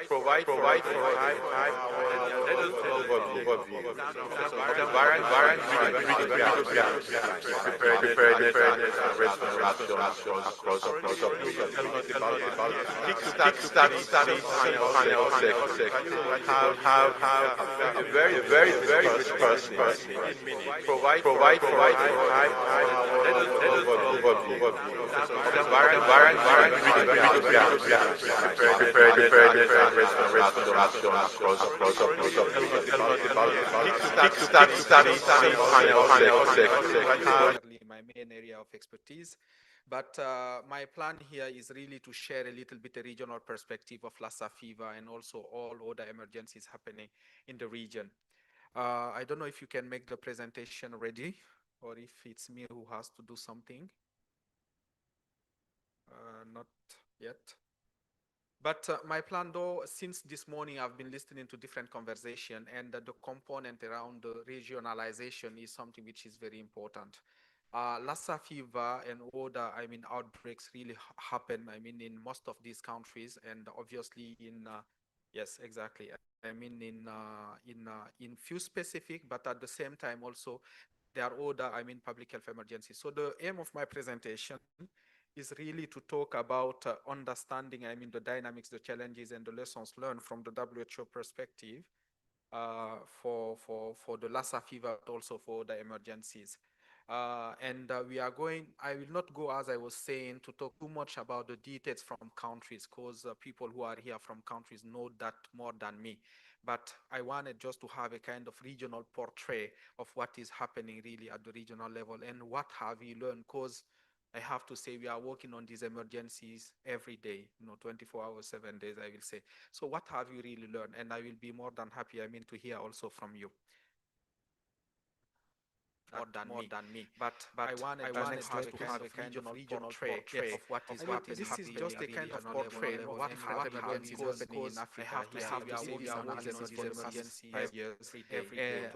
provide for us a high-powered, let us overview viral gaps preparedness and response actions across the sub-region. Tell us about kickstart this panel session, you will have a very distinguished person, provide for us a high-powered, let us overview viral gaps preparedness and response actions across the sub-region. Tell us about kickstart this panel session. My main area of expertise. But my plan here is really to share a little bit a regional perspective of Lassa fever and also all other emergencies happening in the region. I don't know if you can make the presentation ready or if it's me who has to do something. Not yet. But my plan, though, since this morning I've been listening to different conversation, and the component around the regionalization is something which is very important. Lassa fever and other, outbreaks really happen, in most of these countries, and obviously in, yes, exactly. In few specific, but at the same time also, there are other, public health emergencies. So the aim of my presentation is really to talk about understanding, the dynamics, the challenges, and the lessons learned from the WHO perspective for the Lassa fever, but also for the emergencies. I will not go, as I was saying, to talk too much about the details from countries, because people who are here from countries know that more than me. But I wanted just to have a kind of regional portrait of what is happening really at the regional level and what have we learned, because I have to say we are working on these emergencies every day, 24 hours, 7 days, I will say. So what have you really learned? And I will be more than happy, to hear also from you. more than me. But I wanted just to have a kind of regional portrait of what is happening. This is just a kind of portrait of what is happening in Africa. We are moving analysis for the past 5 years,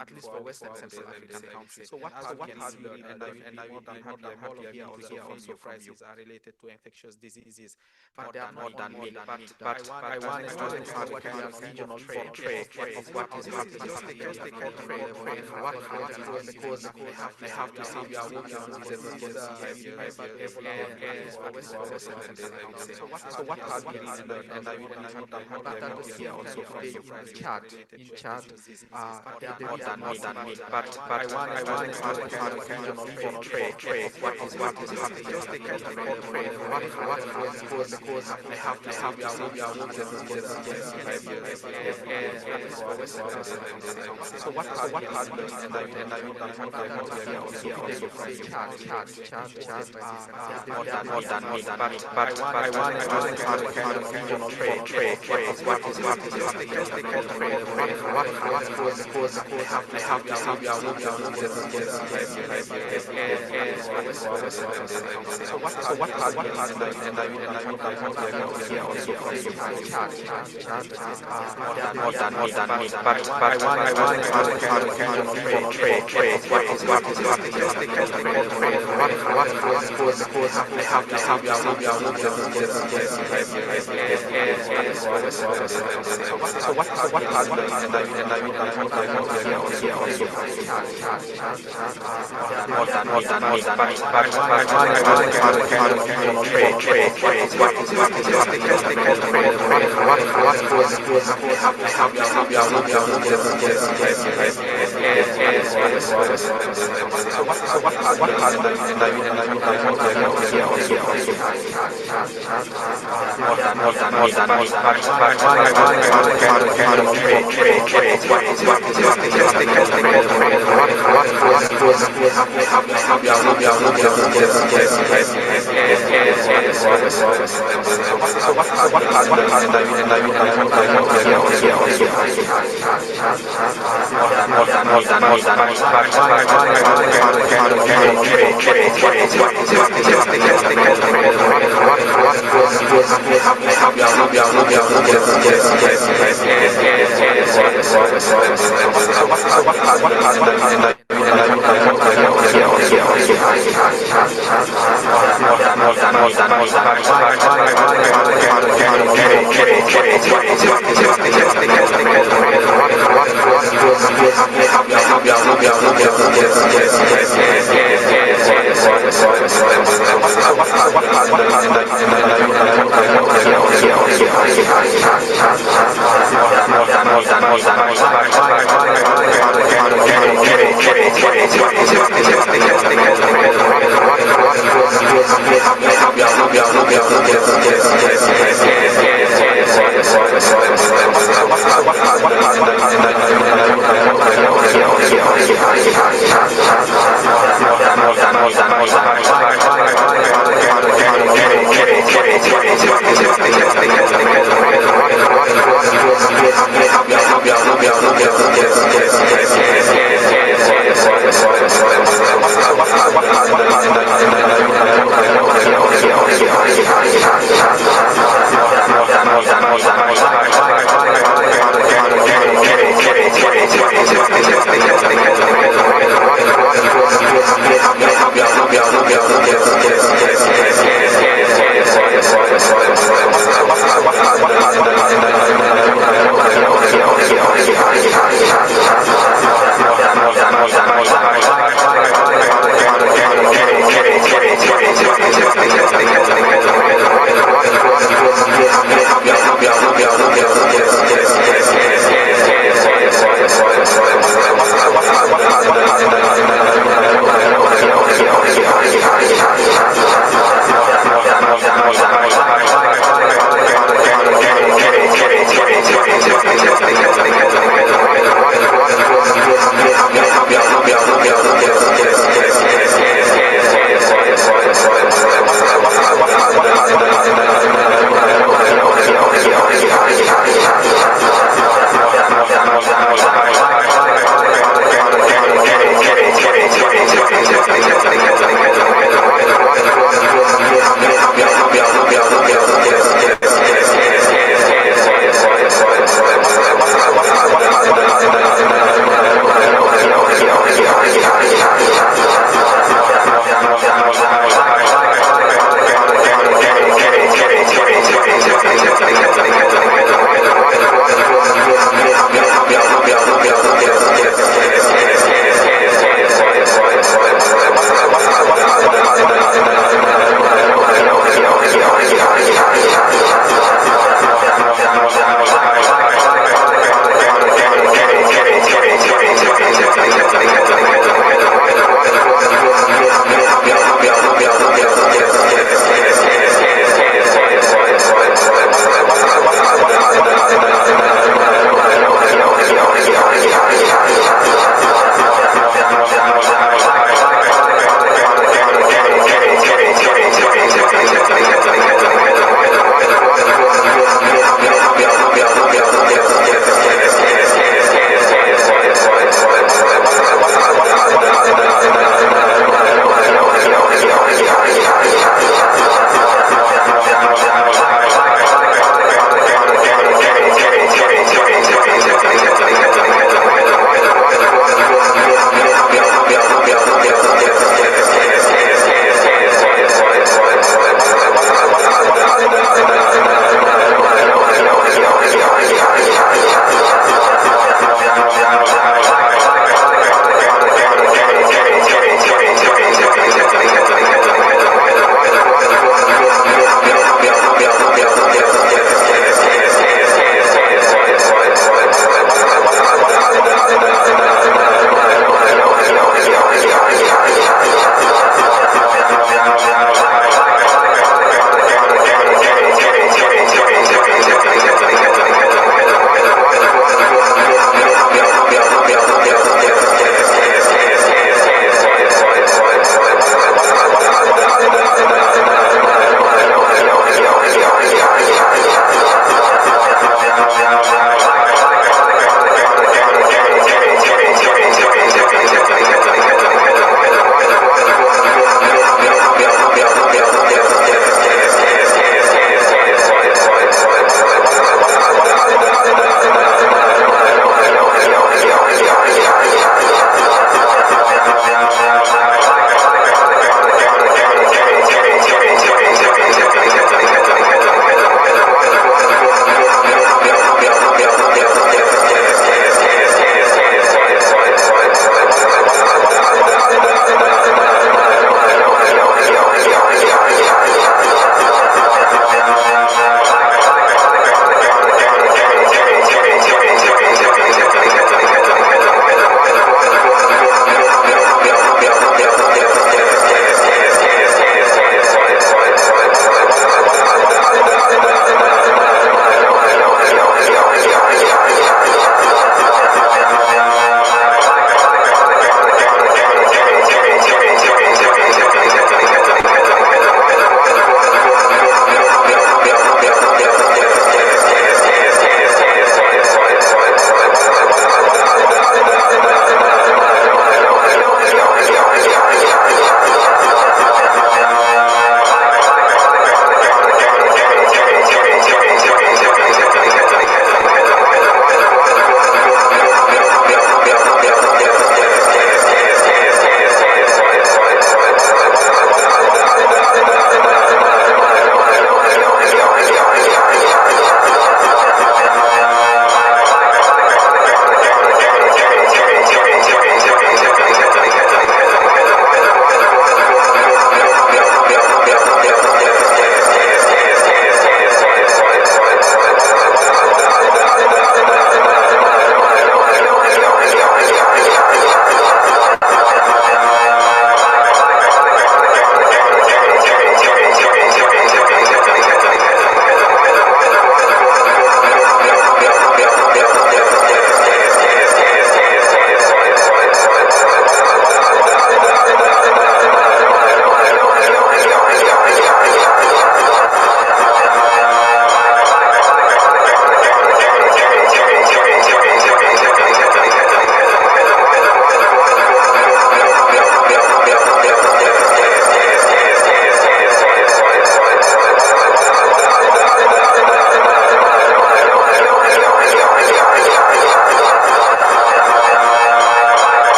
at least for West and Central African countries. So what have we learned? And I will be more than happy here also crises are related to infectious diseases, but they are more than me. But I wanted just to have a kind of regional portrait of what is happening. Just a kind of portrait of what is because I have to say we are moving on so what have we learned? And I will be more than happy here also in Chad, they are more than me. But I want to have a kind of regional portrait of what is happening. Just a kind of portrait of what because I have to say we are so what have we learned? And I will be more than happy here also from Chad, more than me. But I want to have a kind of regional portrait of what is happening. Just a kind of portrait of what because I have to say we are so what has been and I will here also from more than me. But I want to have a kind of portrait of what is happening. Just a kind of portrait of what because I have to say we are so what has been and I will here also more than me. But I want to have a kind of portrait of what is happening. Just a kind of portrait of what because I have to say we are so what has been and I will here also more than me. But I want to have a kind of portrait of what is happening. Just a kind of portrait of what because I have to say we are so what has been and I will here also more than me. But I want to have a kind of portrait of what is happening. Just a kind of portrait of what because I have to say we are so what has been and I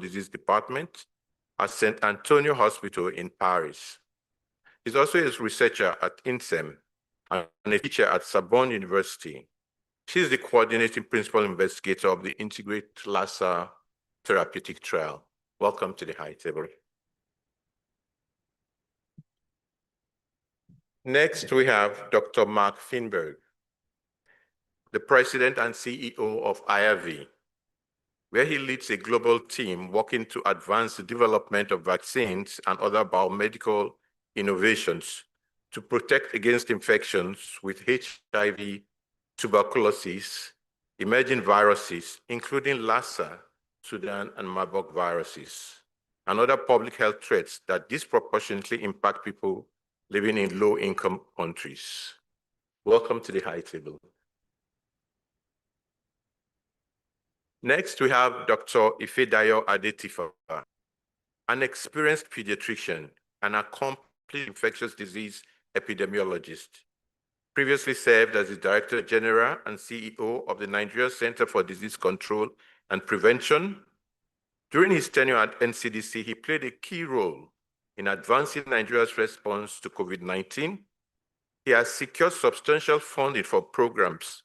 Disease Department at St. Antonio Hospital in Paris. He's also a researcher at INSEM and a teacher at Sorbonne University. She's the coordinating principal investigator of the Integrate Lassa therapeutic trial. Welcome to the high table. Next, we have Dr. Mark Finberg, the president and CEO of IRV, where he leads a global team working to advance the development of vaccines and other biomedical innovations to protect against infections with HIV, tuberculosis, emerging viruses, including Lassa, Sudan, and Marburg viruses, and other public health threats that disproportionately impact people living in low-income countries. Welcome to the high table. Next, we have Dr. Ifedayo Adetifa, an experienced pediatrician and accomplished infectious disease epidemiologist. Previously served as the Director General and CEO of the Nigeria Center for Disease Control and Prevention. During his tenure at NCDC, he played a key role in advancing Nigeria's response to COVID-19. He has secured substantial funding for programs,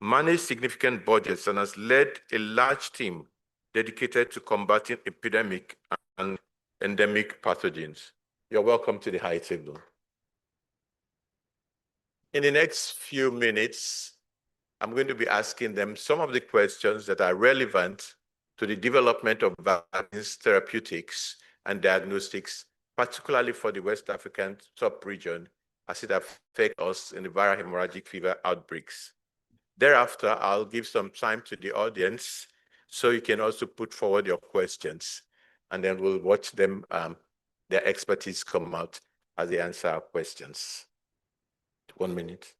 managed significant budgets, and has led a large team dedicated to combating epidemic and endemic pathogens. You're welcome to the high table. In the next few minutes, I'm going to be asking them some of the questions that are relevant to the development of vaccines, therapeutics, and diagnostics, particularly for the West African sub-region, as it affects us in the viral hemorrhagic fever outbreaks. Thereafter, I'll give some time to the audience so you can also put forward your questions, and then we'll watch them, their expertise come out as they answer our questions. 1 minute.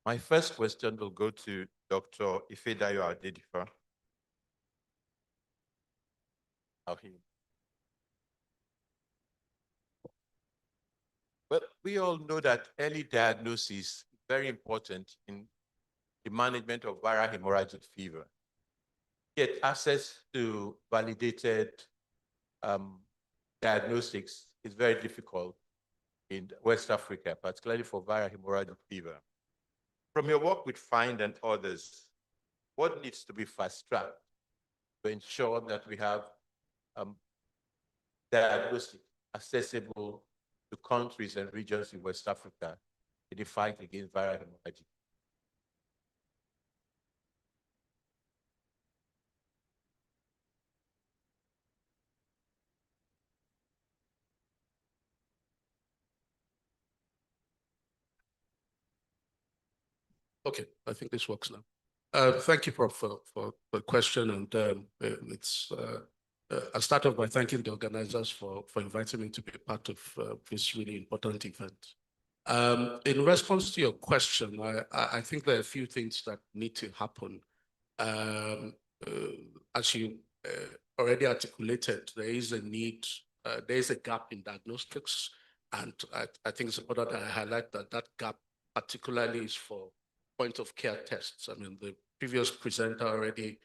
My first question will go to Dr. Ifedayo Adedifa. Well, we all know that early diagnosis is very important in the management of viral hemorrhagic fever. Yet access to validated diagnostics is very difficult in West Africa, particularly for viral hemorrhagic fever. From your work with FIND and others, what needs to be fast-tracked to ensure that we have diagnostic accessible to countries and regions in West Africa in the fight against viral hemorrhagic? Okay, I think this works now. Thank you, Prof, for the question. And I'll start off by thanking the organizers for inviting me to be a part of this really important event. In response to your question, I think there are a few things that need to happen. As you already articulated, there is a need, there is a gap in diagnostics. And I think it's important that I highlight that gap particularly is for point of care tests. I mean, the previous presenter already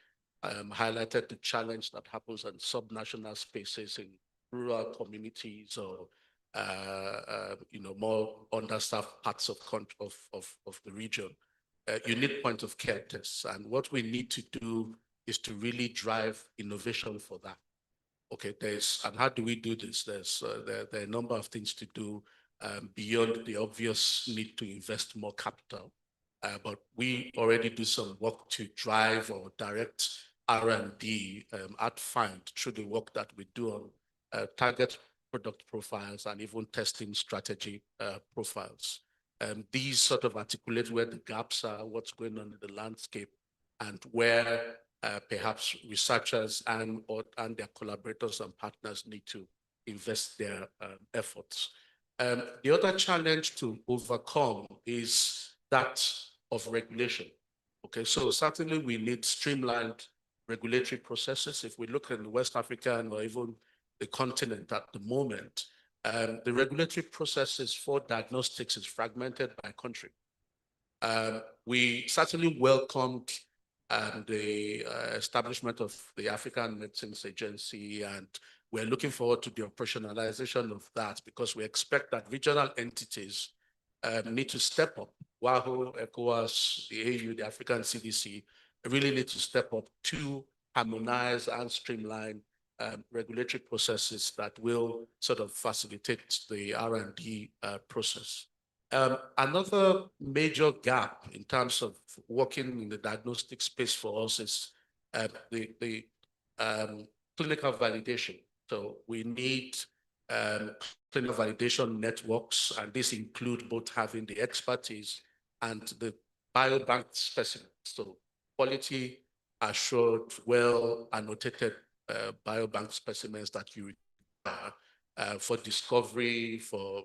highlighted the challenge that happens in subnational spaces in rural communities or more understaffed parts of the region. You need point of care tests, and what we need to do is to really drive innovation for that. Okay, and how do we do this? There are a number of things to do beyond the obvious need to invest more capital. But we already do some work to drive or direct R&D at FIND through the work that we do on target product profiles and even testing strategy profiles. These sort of articulate where the gaps are, what's going on in the landscape, and where perhaps researchers and their collaborators and partners need to invest their efforts. The other challenge to overcome is that of regulation. Okay, so certainly we need streamlined regulatory processes. If we look at West Africa or even the continent at the moment, the regulatory processes for diagnostics is fragmented by country. We certainly welcomed the establishment of the African Medicines Agency, and we're looking forward to the operationalization of that because we expect that regional entities need to step up. WAHO, ECOWAS, the AU, the African CDC really need to step up to harmonize and streamline regulatory processes that will sort of facilitate the R&D process. Another major gap in terms of working in the diagnostic space for us is the clinical validation. So we need clinical validation networks, and this includes both having the expertise and the biobank specimens. So quality assured, well annotated biobank specimens that you require for discovery, for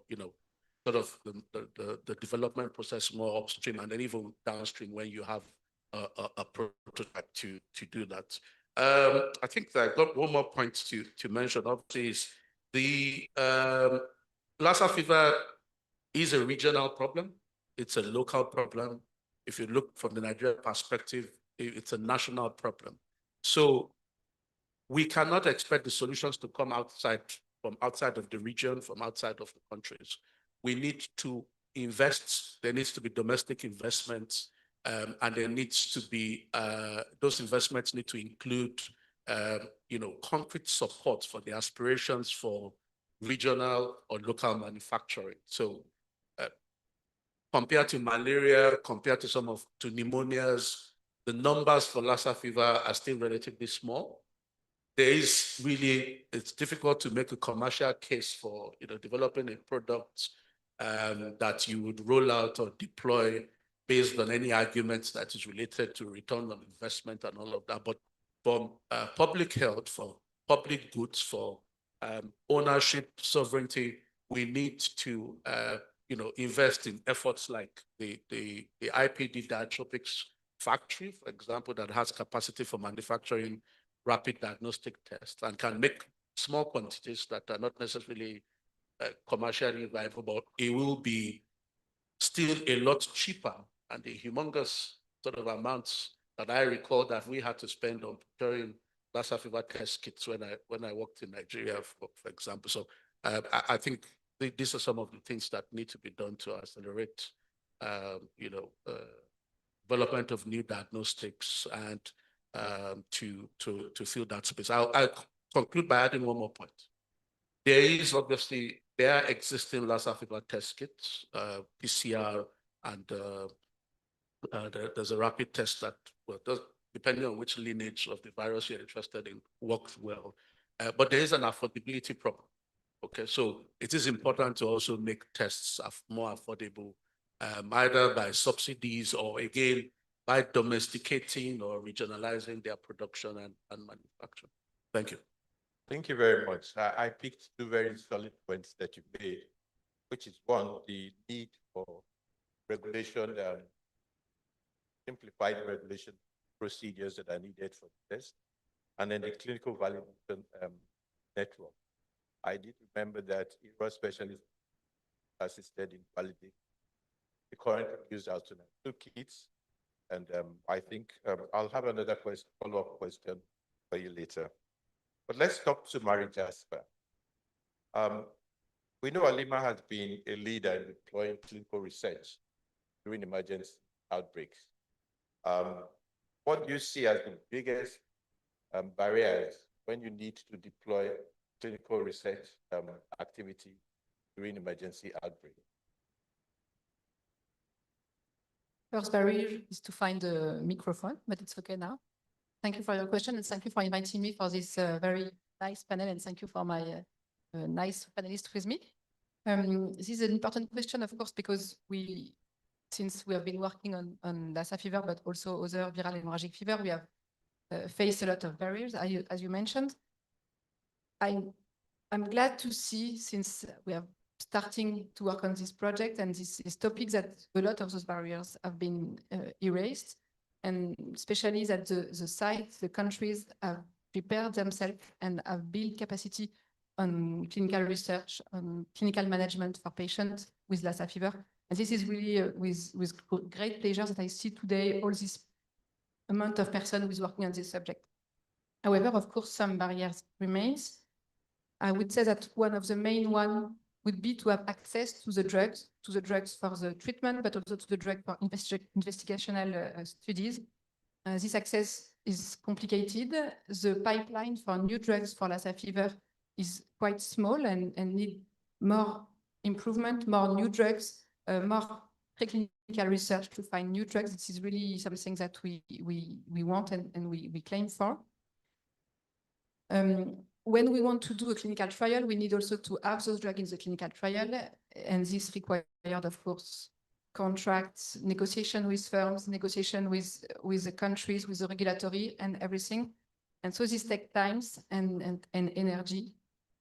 sort of the development process more upstream and then even downstream when you have a prototype to do that. I think that I've got one more point to mention. Obviously, is the Lassa fever is a regional problem. It's a local problem. If you look from the Nigerian perspective, it's a national problem. So we cannot expect the solutions to come from outside of the region, from outside of the countries. We need to invest. There needs to be domestic investments, and there needs to be those investments need to include, concrete support for the aspirations for regional or local manufacturing. So, compared to malaria, compared to to pneumonias, the numbers for Lassa fever are still relatively small. There is really, it's difficult to make a commercial case for developing a product that you would roll out or deploy based on any arguments that is related to return on investment and all of that. But for public health, for public goods, for ownership, sovereignty, we need to invest in efforts like the IPD Diatropics factory, for example, that has capacity for manufacturing rapid diagnostic tests and can make small quantities that are not necessarily commercially viable, but it will be still a lot cheaper, and the humongous sort of amounts that I recall that we had to spend on procuring Lassa fever test kits when I worked in Nigeria, for example. So I think these are some of the things that need to be done to accelerate, development of new diagnostics and to fill that space. I'll conclude by adding one more point. There are existing Lassa fever test kits, PCR, and there's a rapid test that, depending on which lineage of the virus you're interested in, works well. But there is an affordability problem. Okay, so it is important to also make tests more affordable, either by subsidies or, again, by domesticating or regionalizing their production and manufacture. Thank you. Thank you very much. I picked two very solid points that you made, which is one, the need for regulation, simplified regulation procedures that are needed for the test, and then the clinical validation network. I did remember that Ecowas specialists assisted in validating the current used out to 2 kits, and I think I'll have another follow-up question for you later. But let's talk to Mary Jasper. We know Alima has been a leader in deploying clinical research during emergency outbreaks. What do you see as the biggest barriers when you need to deploy clinical research activity during emergency outbreak? First barrier is to find a microphone, but it's okay now. Thank you for your question, and thank you for inviting me for this very nice panel, and thank you for my nice panelists with me. This is an important question, of course, because since we have been working on Lassa fever, but also other viral hemorrhagic fever, we have faced a lot of barriers, as you mentioned. I'm glad to see, since we have starting to work on this project, and this is topic that a lot of those barriers have been erased, and especially that the sites, the countries have prepared themselves and have built capacity on clinical research, on clinical management for patients with Lassa fever. And this is really with great pleasure that I see today all this amount of persons who is working on this subject. However, of course, some barriers remains. I would say that one of the main one would be to have access to the drugs for the treatment, but also to the drug for investigational studies. This access is complicated. The pipeline for new drugs for Lassa fever is quite small and need more improvement, more new drugs, more preclinical research to find new drugs. This is really something that we want and we claim for. When we want to do a clinical trial, we need also to have those drugs in the clinical trial, and this required, of course, contracts, negotiation with firms, negotiation with the countries, with the regulatory and everything. And so this takes time and energy.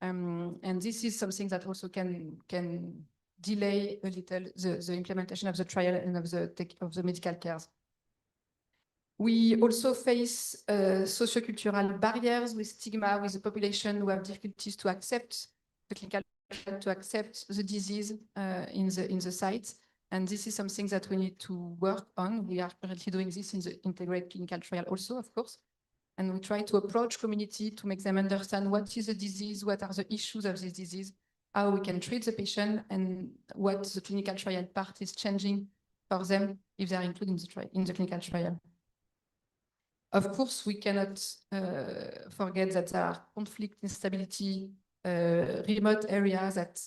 And this is something that also can delay a little the implementation of the trial and of the medical care. We also face sociocultural barriers with stigma, with the population who have difficulties to accept the clinical trial, to accept the disease in the site. And this is something that we need to work on. We are currently doing this in the integrated clinical trial also, of course. And we try to approach community to make them understand what is the disease, what are the issues of this disease, how we can treat the patient, and what the clinical trial part is changing for them if they are included in the clinical trial. Of course, we cannot forget that there are conflict, instability, remote areas that,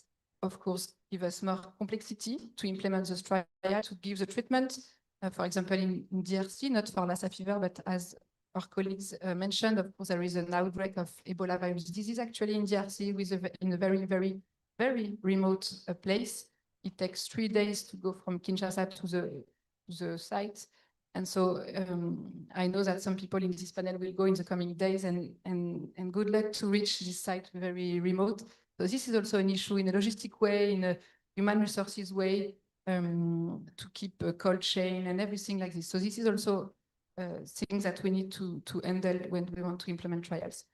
of course, give us more complexity to implement the trial, to give the treatment. For example, in DRC, not for Lassa fever, but as our colleagues mentioned, of course, there is an outbreak of Ebola virus disease actually in DRC in a very, very, very remote place. It takes 3 days to go from Kinshasa to the site. And so I know that some people in this panel will go in the coming days, and good luck to reach this site very remote. So this is also an issue in a logistic way, in a human resources way, to keep a cold chain and everything like this. So this is also things that we need to handle when we want to implement trials.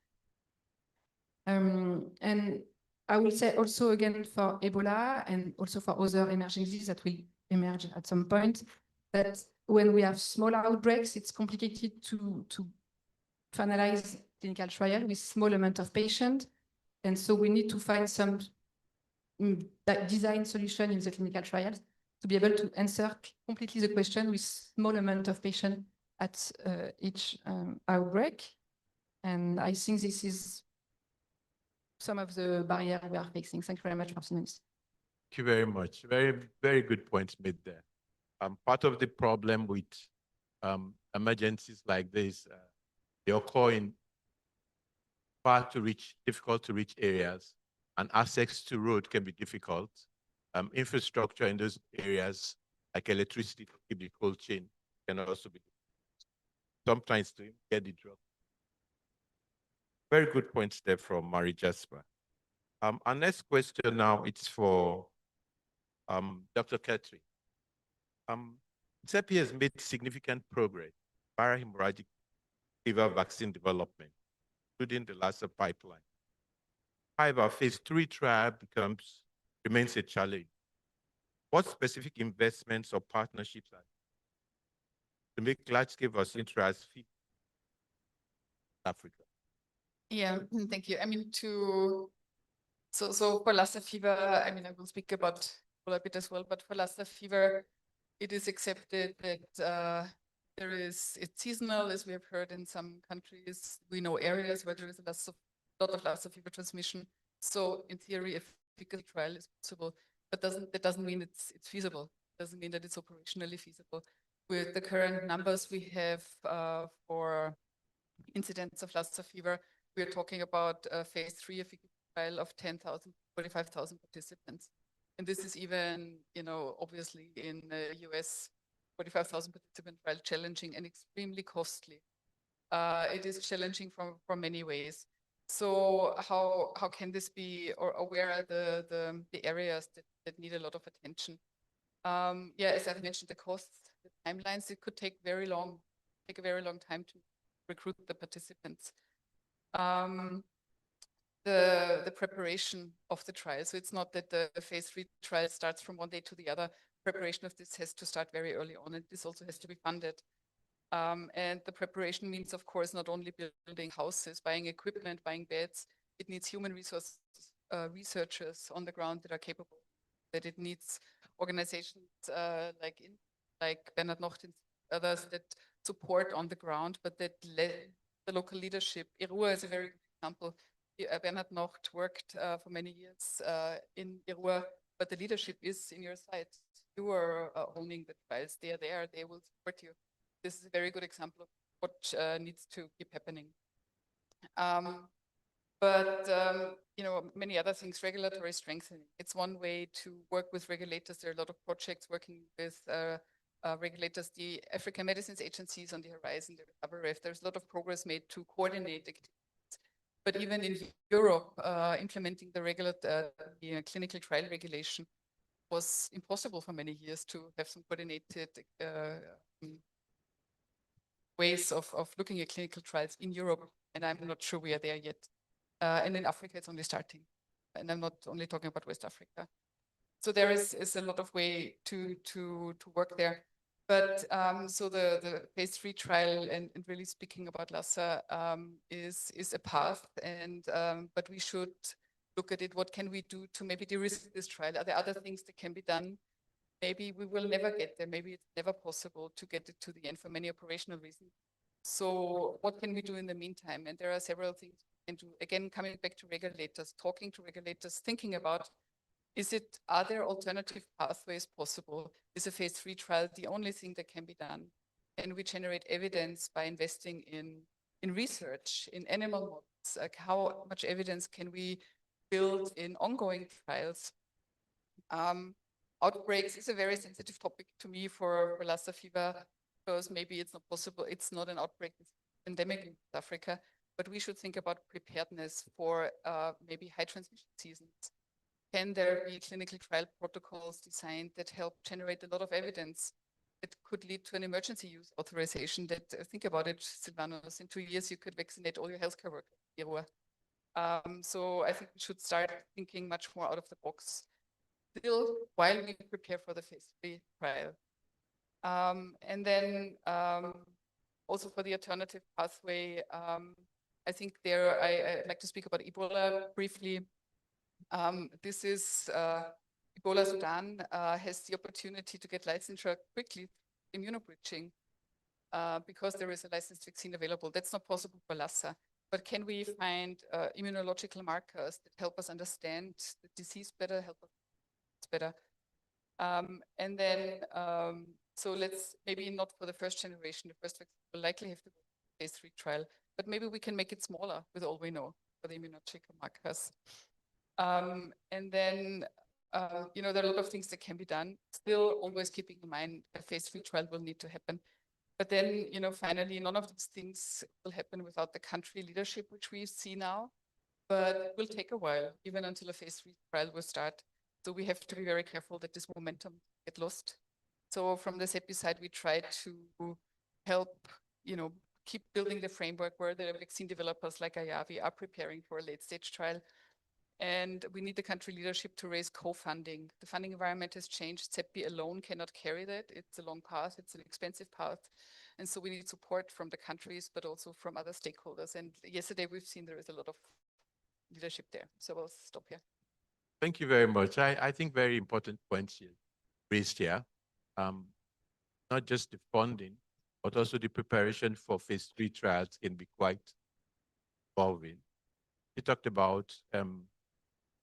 And I will say also again for Ebola and also for other emerging diseases that will emerge at some point, that when we have small outbreaks, it's complicated to finalize clinical trial with small amount of patients. And so we need to find some design solution in the clinical trials to be able to answer completely the question with small amount of patients at each outbreak. And I think this is some of the barriers we are facing. Thank you very much for listening. Thank you very much. Very, very good points made there. Part of the problem with emergencies like this, they occur in difficult to reach areas, and access to road can be difficult. Infrastructure in those areas, like electricity to keep the cold chain, can also be difficult. Sometimes to get the drug. Very good points there from Marie Jasper. Our next question now, it's for Dr. Ketri. CEPI has made significant progress in hemorrhagic fever vaccine development, including the Lassa pipeline. However, phase 3 trial remains a challenge. What specific investments or partnerships are to make large-scale vaccine trials fit Africa? Yeah, thank you. I mean, so for Lassa fever, I mean, I will speak about a bit as well, but for Lassa fever, it is accepted that it's seasonal, as we have heard in some countries. We know areas where there is a lot of Lassa fever transmission. So in theory, efficacy trial is possible, but that doesn't mean it's feasible. It doesn't mean that it's operationally feasible. With the current numbers we have for incidence of Lassa fever, we are talking about a phase 3 efficacy trial of 10,000, 45,000 participants. And this is even, obviously in the US, 45,000 participant trial, challenging and extremely costly. It is challenging from many ways. So how can this be, or where are the areas that need a lot of attention? Yeah, as I've mentioned, the costs, the timelines, it could take a very long time to recruit the participants. The preparation of the trial. So it's not that the phase 3 trial starts from one day to the other. Preparation of this has to start very early on, and this also has to be funded. And the preparation means, of course, not only building houses, buying equipment, buying beds. It needs human resources, researchers on the ground that are capable. That it needs organizations like Bernhard Nocht and others that support on the ground, but that the local leadership. Irua is a very good example. Bernhard Nocht worked for many years in Irua, but the leadership is in your side. You are owning the trials. They are there. They will support you. This is a very good example of what needs to keep happening. You know, many other things, regulatory strengthening. It's one way to work with regulators. There are a lot of projects working with regulators. The African Medicines Agency is on the horizon, the WRF. There's a lot of progress made to coordinate activities. But even in Europe, implementing the clinical trial regulation was impossible for many years to have some coordinated ways of looking at clinical trials in Europe, and I'm not sure we are there yet. And in Africa, it's only starting. And I'm not only talking about West Africa. So there is a lot of way to work there. But so the phase 3 trial, and really speaking about Lassa, is a path, and but we should look at it. What can we do to maybe de-risk this trial? Are there other things that can be done? Maybe we will never get there. Maybe it's never possible to get it to the end for many operational reasons. So what can we do in the meantime? And there are several things we can do. Again, coming back to regulators, talking to regulators, thinking about, are there alternative pathways possible? Is a phase 3 trial the only thing that can be done? Can we generate evidence by investing in research, in animal models? Like how much evidence can we build in ongoing trials? Outbreaks is a very sensitive topic to me for Lassa fever, because maybe it's not possible. It's not an outbreak, it's endemic in South Africa, but we should think about preparedness for maybe high transmission seasons. Can there be clinical trial protocols designed that help generate a lot of evidence that could lead to an emergency use authorization? That think about it, Silvanos, in 2 years you could vaccinate all your healthcare workers. So I think we should start thinking much more out of the box still while we prepare for the phase 3 trial. And then also for the alternative pathway, I think I'd like to speak about Ebola briefly. This is Ebola Sudan has the opportunity to get licensure quickly, immunobridging, because there is a licensed vaccine available. That's not possible for Lassa. But can we find immunological markers that help us understand the disease better, help us better? And then, so let's maybe not for the first generation, the first vaccine will likely have to go to phase 3 trial, but maybe we can make it smaller with all we know for the immunological markers. And then, you know, there are a lot of things that can be done, still always keeping in mind a phase 3 trial will need to happen. But then, you know, finally, none of these things will happen without the country leadership, which we see now, but it will take a while, even until a phase 3 trial will start. So we have to be very careful that this momentum get lost. So from the CEPI side, we try to help, you know, keep building the framework where the vaccine developers like Ayavi are preparing for a late stage trial. And we need the country leadership to raise co-funding. The funding environment has changed. CEPI alone cannot carry that. It's a long path. It's an expensive path. And so we need support from the countries, but also from other stakeholders. And yesterday we've seen there is a lot of leadership there. So I'll stop here. Thank you very much. I think very important points here raised here. Not just the funding, but also the preparation for phase 3 trials can be quite involving. You talked about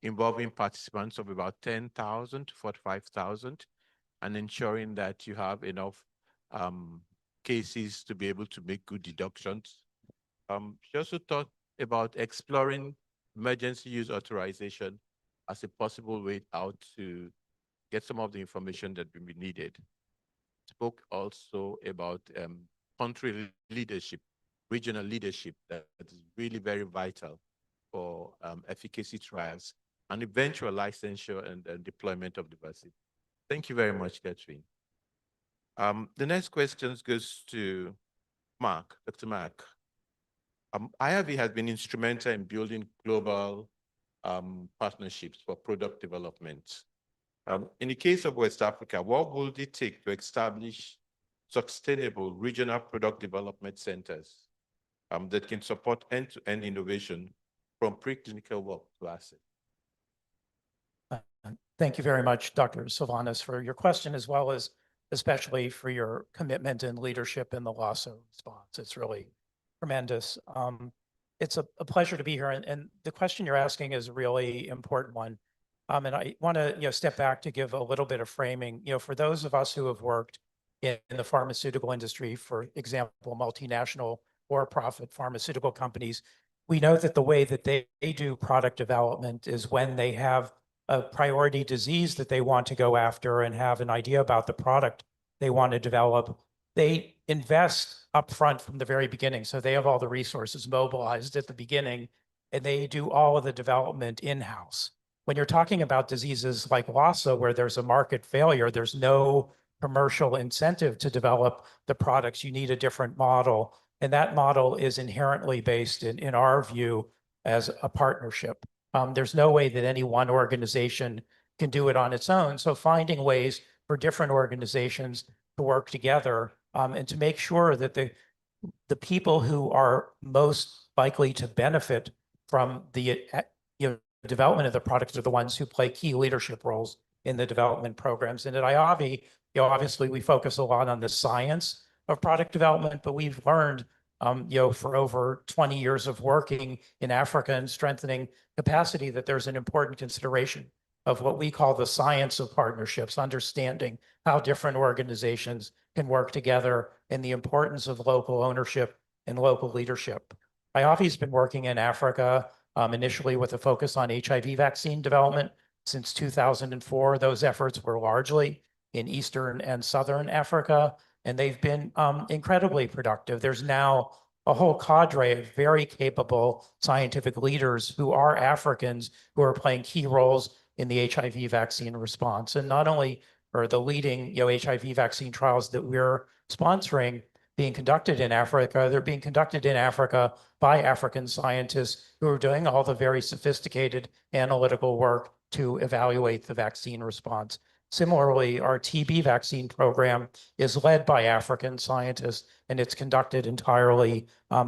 involving participants of about 10,000 to 45,000 and ensuring that you have enough cases to be able to make good deductions. She also talked about exploring emergency use authorization as a possible way out to get some of the information that will be needed. Spoke also about country leadership, regional leadership that is really very vital for efficacy trials and eventual licensure and deployment of the vaccine. Thank you very much, Catherine. The next question goes to Mark, Dr. Mark. IRV has been instrumental in building global partnerships for product development. In the case of West Africa, what would it take to establish sustainable regional product development centers that can support end-to-end innovation from preclinical work to asset? Thank you very much, Dr. Sylvanas, for your question, as well as especially for your commitment and leadership in the Lassa response. It's really tremendous. It's a pleasure to be here, and the question you're asking is a really important one. And I want to step back to give a little bit of framing. For those of us who have worked in the pharmaceutical industry, for example, multinational for-profit pharmaceutical companies, we know that the way that they do product development is when they have a priority disease that they want to go after and have an idea about the product they want to develop, they invest upfront from the very beginning. So they have all the resources mobilized at the beginning, and they do all of the development in-house. When you're talking about diseases like Lassa, where there's a market failure, there's no commercial incentive to develop the products. You need a different model. And that model is inherently based in our view, as a partnership. There's no way that any one organization can do it on its own. So finding ways for different organizations to work together and to make sure that the people who are most likely to benefit from the development of the products are the ones who play key leadership roles in the development programs. And at IAVI, obviously we focus a lot on the science of product development, but we've learned for over 20 years of working in Africa and strengthening capacity that there's an important consideration of what we call the science of partnerships, understanding how different organizations can work together and the importance of local ownership and local leadership. IAVI has been working in Africa initially with a focus on HIV vaccine development since 2004. Those efforts were largely in Eastern and Southern Africa, and they've been incredibly productive. There's now a whole cadre of very capable scientific leaders who are Africans who are playing key roles in the HIV vaccine response. And not only are the leading HIV vaccine trials that we're sponsoring being conducted in Africa, they're being conducted in Africa by African scientists who are doing all the very sophisticated analytical work to evaluate the vaccine response. Similarly, our TB vaccine program is led by African scientists, and it's conducted entirely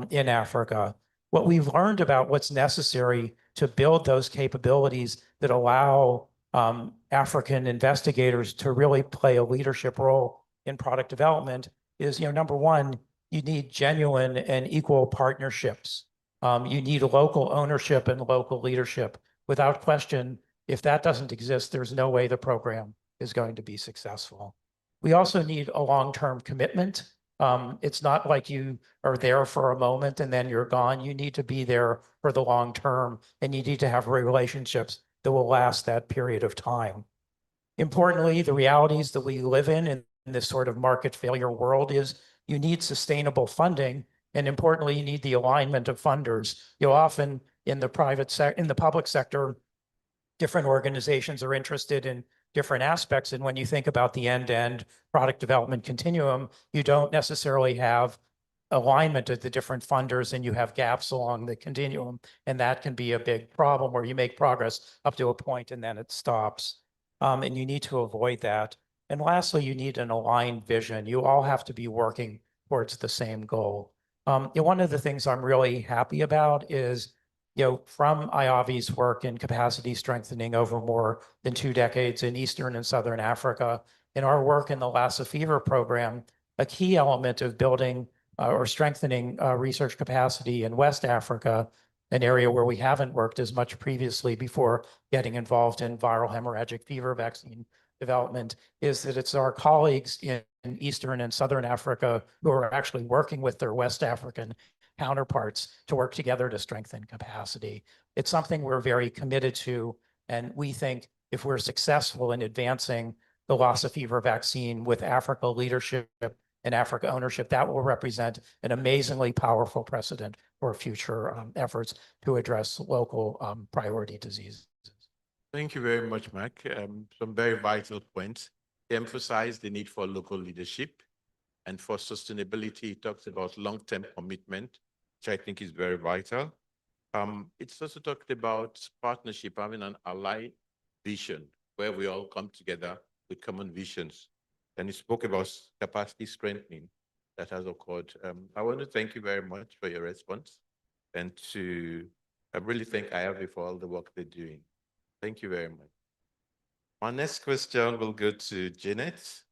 in Africa. What we've learned about what's necessary to build those capabilities that allow African investigators to really play a leadership role in product development is, number one, you need genuine and equal partnerships. You need local ownership and local leadership. Without question, if that doesn't exist, there's no way the program is going to be successful. We also need a long-term commitment. It's not like you are there for a moment and then you're gone. You need to be there for the long term, and you need to have relationships that will last that period of time. Importantly, the realities that we live in this sort of market failure world is you need sustainable funding, and importantly, you need the alignment of funders. Often in the public sector, different organizations are interested in different aspects. And when you think about the end-to-end product development continuum, you don't necessarily have alignment of the different funders, and you have gaps along the continuum. And that can be a big problem where you make progress up to a point and then it stops. And you need to avoid that. And lastly, you need an aligned vision. You all have to be working towards the same goal. One of the things I'm really happy about is from IAVI's work in capacity strengthening over more than 2 decades in Eastern and Southern Africa, in our work in the Lassa fever program, a key element of building or strengthening research capacity in West Africa, an area where we haven't worked as much previously before getting involved in viral hemorrhagic fever vaccine development, is that it's our colleagues in Eastern and Southern Africa who are actually working with their West African counterparts to work together to strengthen capacity. It's something we're very committed to, and we think if we're successful in advancing the Lassa fever vaccine with Africa leadership in Africa ownership, that will represent an amazingly powerful precedent for future efforts to address local priority diseases. Thank you very much, Mark. Some very vital points. He emphasized the need for local leadership, and for sustainability, he talks about long-term commitment, which I think is very vital. It's also talked about partnership, having an ally vision where we all come together with common visions. And he spoke about capacity strengthening that has occurred. I want to thank you very much for your response, and I really thank IAVI for all the work they're doing. Thank you very much. My next question will go to Janet.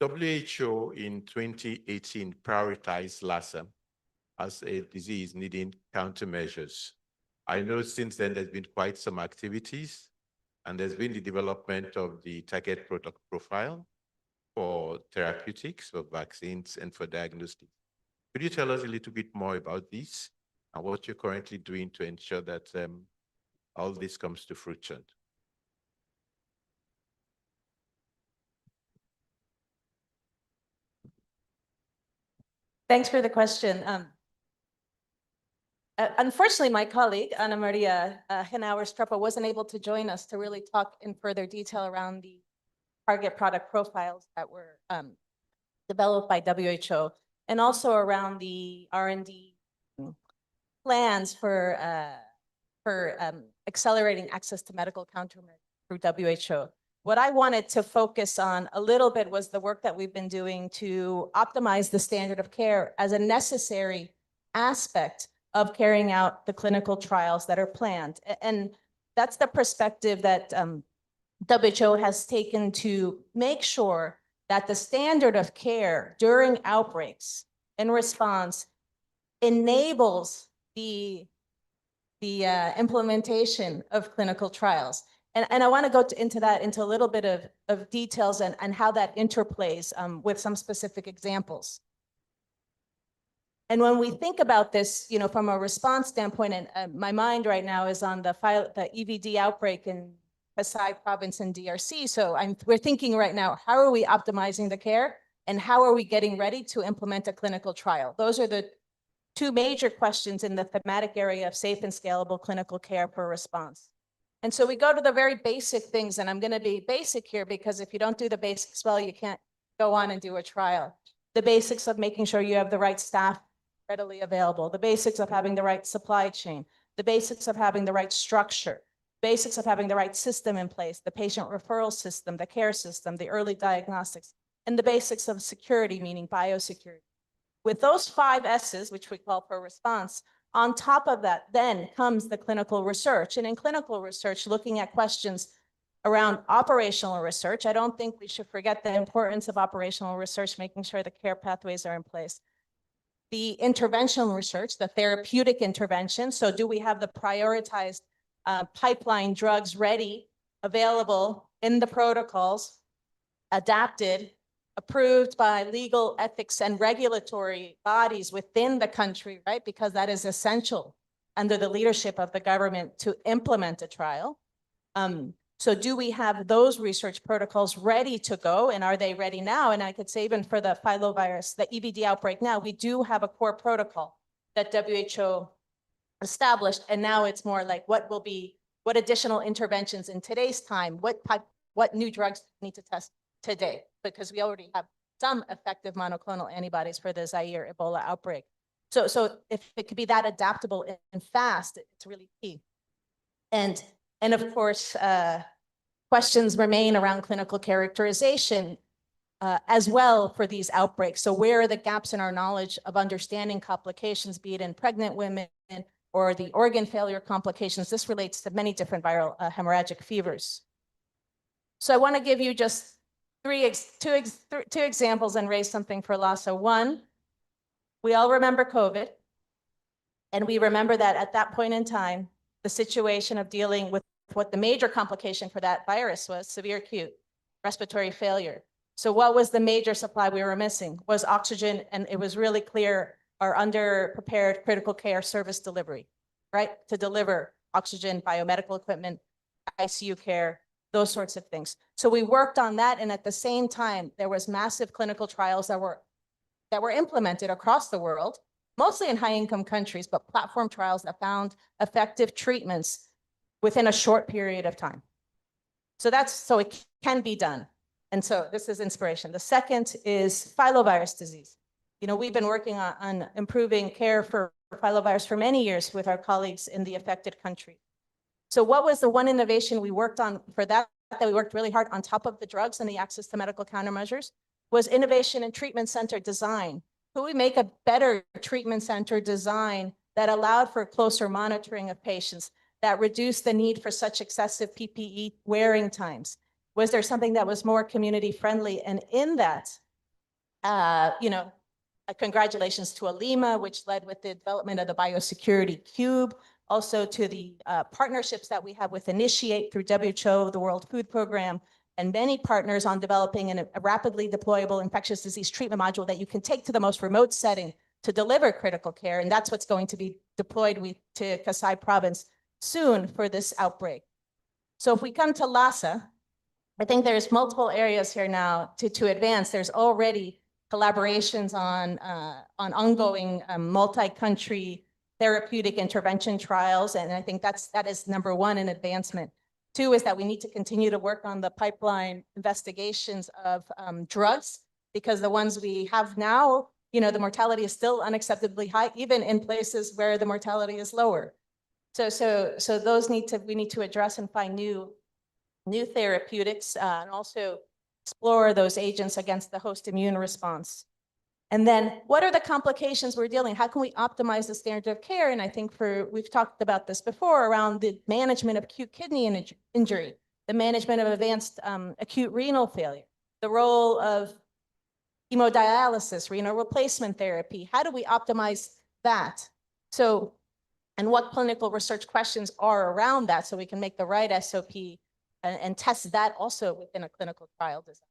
WHO in 2018 prioritized Lassa as a disease needing countermeasures. I know since then there's been quite some activities, and there's been the development of the target product profile for therapeutics, for vaccines, and for diagnostics. Could you tell us a little bit more about this and what you're currently doing to ensure that all this comes to fruition? Thanks for the question. Unfortunately, my colleague, Ana Maria Henauer-Strepa, wasn't able to join us to really talk in further detail around the target product profiles that were developed by WHO, and also around the R&D plans for accelerating access to medical countermeasures through WHO. What I wanted to focus on a little bit was the work that we've been doing to optimize the standard of care as a necessary aspect of carrying out the clinical trials that are planned. And that's the perspective that WHO has taken to make sure that the standard of care during outbreaks in response enables the implementation of clinical trials. And I want to go into a little bit of details and how that interplays with some specific examples. And when we think about this, from a response standpoint, and my mind right now is on the EVD outbreak in Kasai province in DRC. So we're thinking right now, how are we optimizing the care, and how are we getting ready to implement a clinical trial? Those are the two major questions in the thematic area of safe and scalable clinical care for response. And so we go to the very basic things, and I'm going to be basic here because if you don't do the basics well, you can't go on and do a trial. The basics of making sure you have the right staff readily available, the basics of having the right supply chain, the basics of having the right structure, basics of having the right system in place, the patient referral system, the care system, the early diagnostics, and the basics of security, meaning biosecurity. With those 5 S's, which we call for response, on top of that then comes the clinical research. And in clinical research, looking at questions around operational research, I don't think we should forget the importance of operational research, making sure the care pathways are in place. The interventional research, the therapeutic intervention. So do we have the prioritized pipeline drugs ready, available in the protocols, adapted, approved by legal, ethics, and regulatory bodies within the country, right? Because that is essential under the leadership of the government to implement a trial. So do we have those research protocols ready to go, and are they ready now? And I could say even for the filovirus, the EVD outbreak now, we do have a core protocol that WHO established, and now it's more like what additional interventions in today's time, what new drugs need to test today, because we already have some effective monoclonal antibodies for the Zaire Ebola outbreak. So if it could be that adaptable and fast, it's really key. And of course, questions remain around clinical characterization as well for these outbreaks. So where are the gaps in our knowledge of understanding complications, be it in pregnant women or the organ failure complications? This relates to many different viral hemorrhagic fevers. So I want to give you just two examples and raise something for Lassa. One, we all remember COVID, and we remember that at that point in time, the situation of dealing with what the major complication for that virus was, severe acute respiratory failure. So what was the major supply we were missing? Was oxygen, and it was really clear our underprepared critical care service delivery, right? To deliver oxygen, biomedical equipment, ICU care, those sorts of things. So we worked on that, and at the same time, there was massive clinical trials that were implemented across the world, mostly in high-income countries, but platform trials that found effective treatments within a short period of time. So it can be done. And so this is inspiration. The second is filovirus disease. You know, we've been working on improving care for filovirus for many years with our colleagues in the affected country. So what was the one innovation we worked on for that we worked really hard on top of the drugs and the access to medical countermeasures was innovation in treatment center design. Could we make a better treatment center design that allowed for closer monitoring of patients, that reduced the need for such excessive PPE wearing times? Was there something that was more community friendly? And in that, congratulations to Alima, which led with the development of the biosecurity cube, also to the partnerships that we have with Initiate through WHO, the World Food Program, and many partners on developing a rapidly deployable infectious disease treatment module that you can take to the most remote setting to deliver critical care. And that's what's going to be deployed to Kasai province soon for this outbreak. So if we come to Lassa, I think there's multiple areas here now to advance. There's already collaborations on ongoing multi-country therapeutic intervention trials. And I think that is number one in advancement. Two is that we need to continue to work on the pipeline investigations of drugs, because the ones we have now, the mortality is still unacceptably high, even in places where the mortality is lower. So those we need to address and find new therapeutics and also explore those agents against the host immune response. And then what are the complications we're dealing? How can we optimize the standard of care? And I think we've talked about this before around the management of acute kidney injury, the management of advanced acute renal failure, the role of hemodialysis, renal replacement therapy. How do we optimize that? So, and what clinical research questions are around that so we can make the right SOP and test that also within a clinical trial design.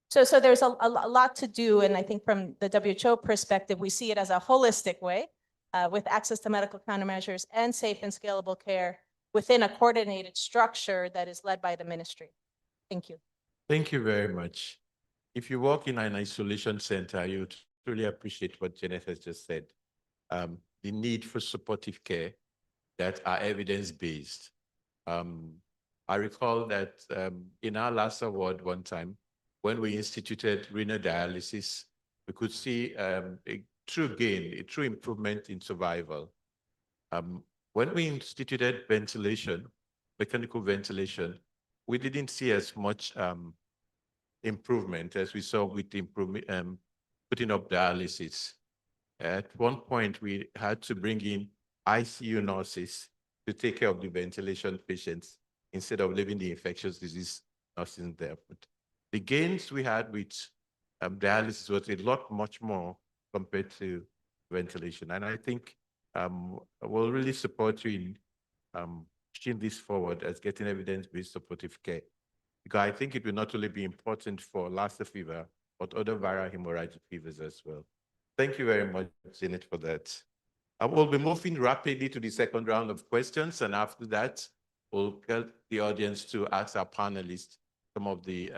So there's a lot to do, and I think from the WHO perspective, we see it as a holistic way with access to medical countermeasures and safe and scalable care within a coordinated structure that is led by the ministry. Thank you. Thank you very much. If you work in an isolation center, you truly appreciate what Janet has just said. The need for supportive care that are evidence-based. I recall that in our Lassa ward one time, when we instituted renal dialysis, we could see a true gain, a true improvement in survival. When we instituted ventilation, mechanical ventilation, we didn't see as much improvement as we saw with putting up dialysis. At one point, we had to bring in ICU nurses to take care of the ventilation patients instead of leaving the infectious disease nurses there. But the gains we had with dialysis was a lot much more compared to ventilation. And I think we'll really support you in pushing this forward as getting evidence-based supportive care. Because I think it will not only be important for Lassa fever, but other viral hemorrhagic fevers as well. Thank you very much, Janet, for that. I will be moving rapidly to the second round of questions, and after that, we'll get the audience to ask our panelists some of the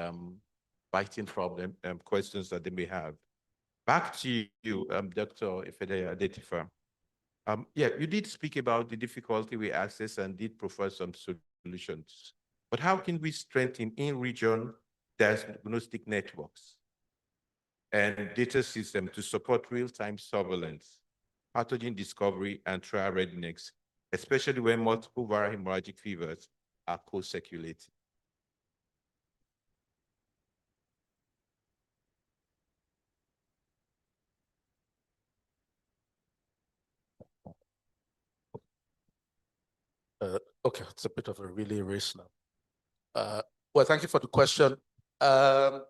biting problem questions that they may have. Back to you, Dr. Ifede Adetifa. Yeah, you did speak about the difficulty we access and did prefer some solutions. But how can we strengthen in-region diagnostic networks and data systems to support real-time surveillance, pathogen discovery, and trial readiness, especially when multiple viral hemorrhagic fevers are co-circulating? Okay, it's a bit of a relay race now. Well, thank you for the question. I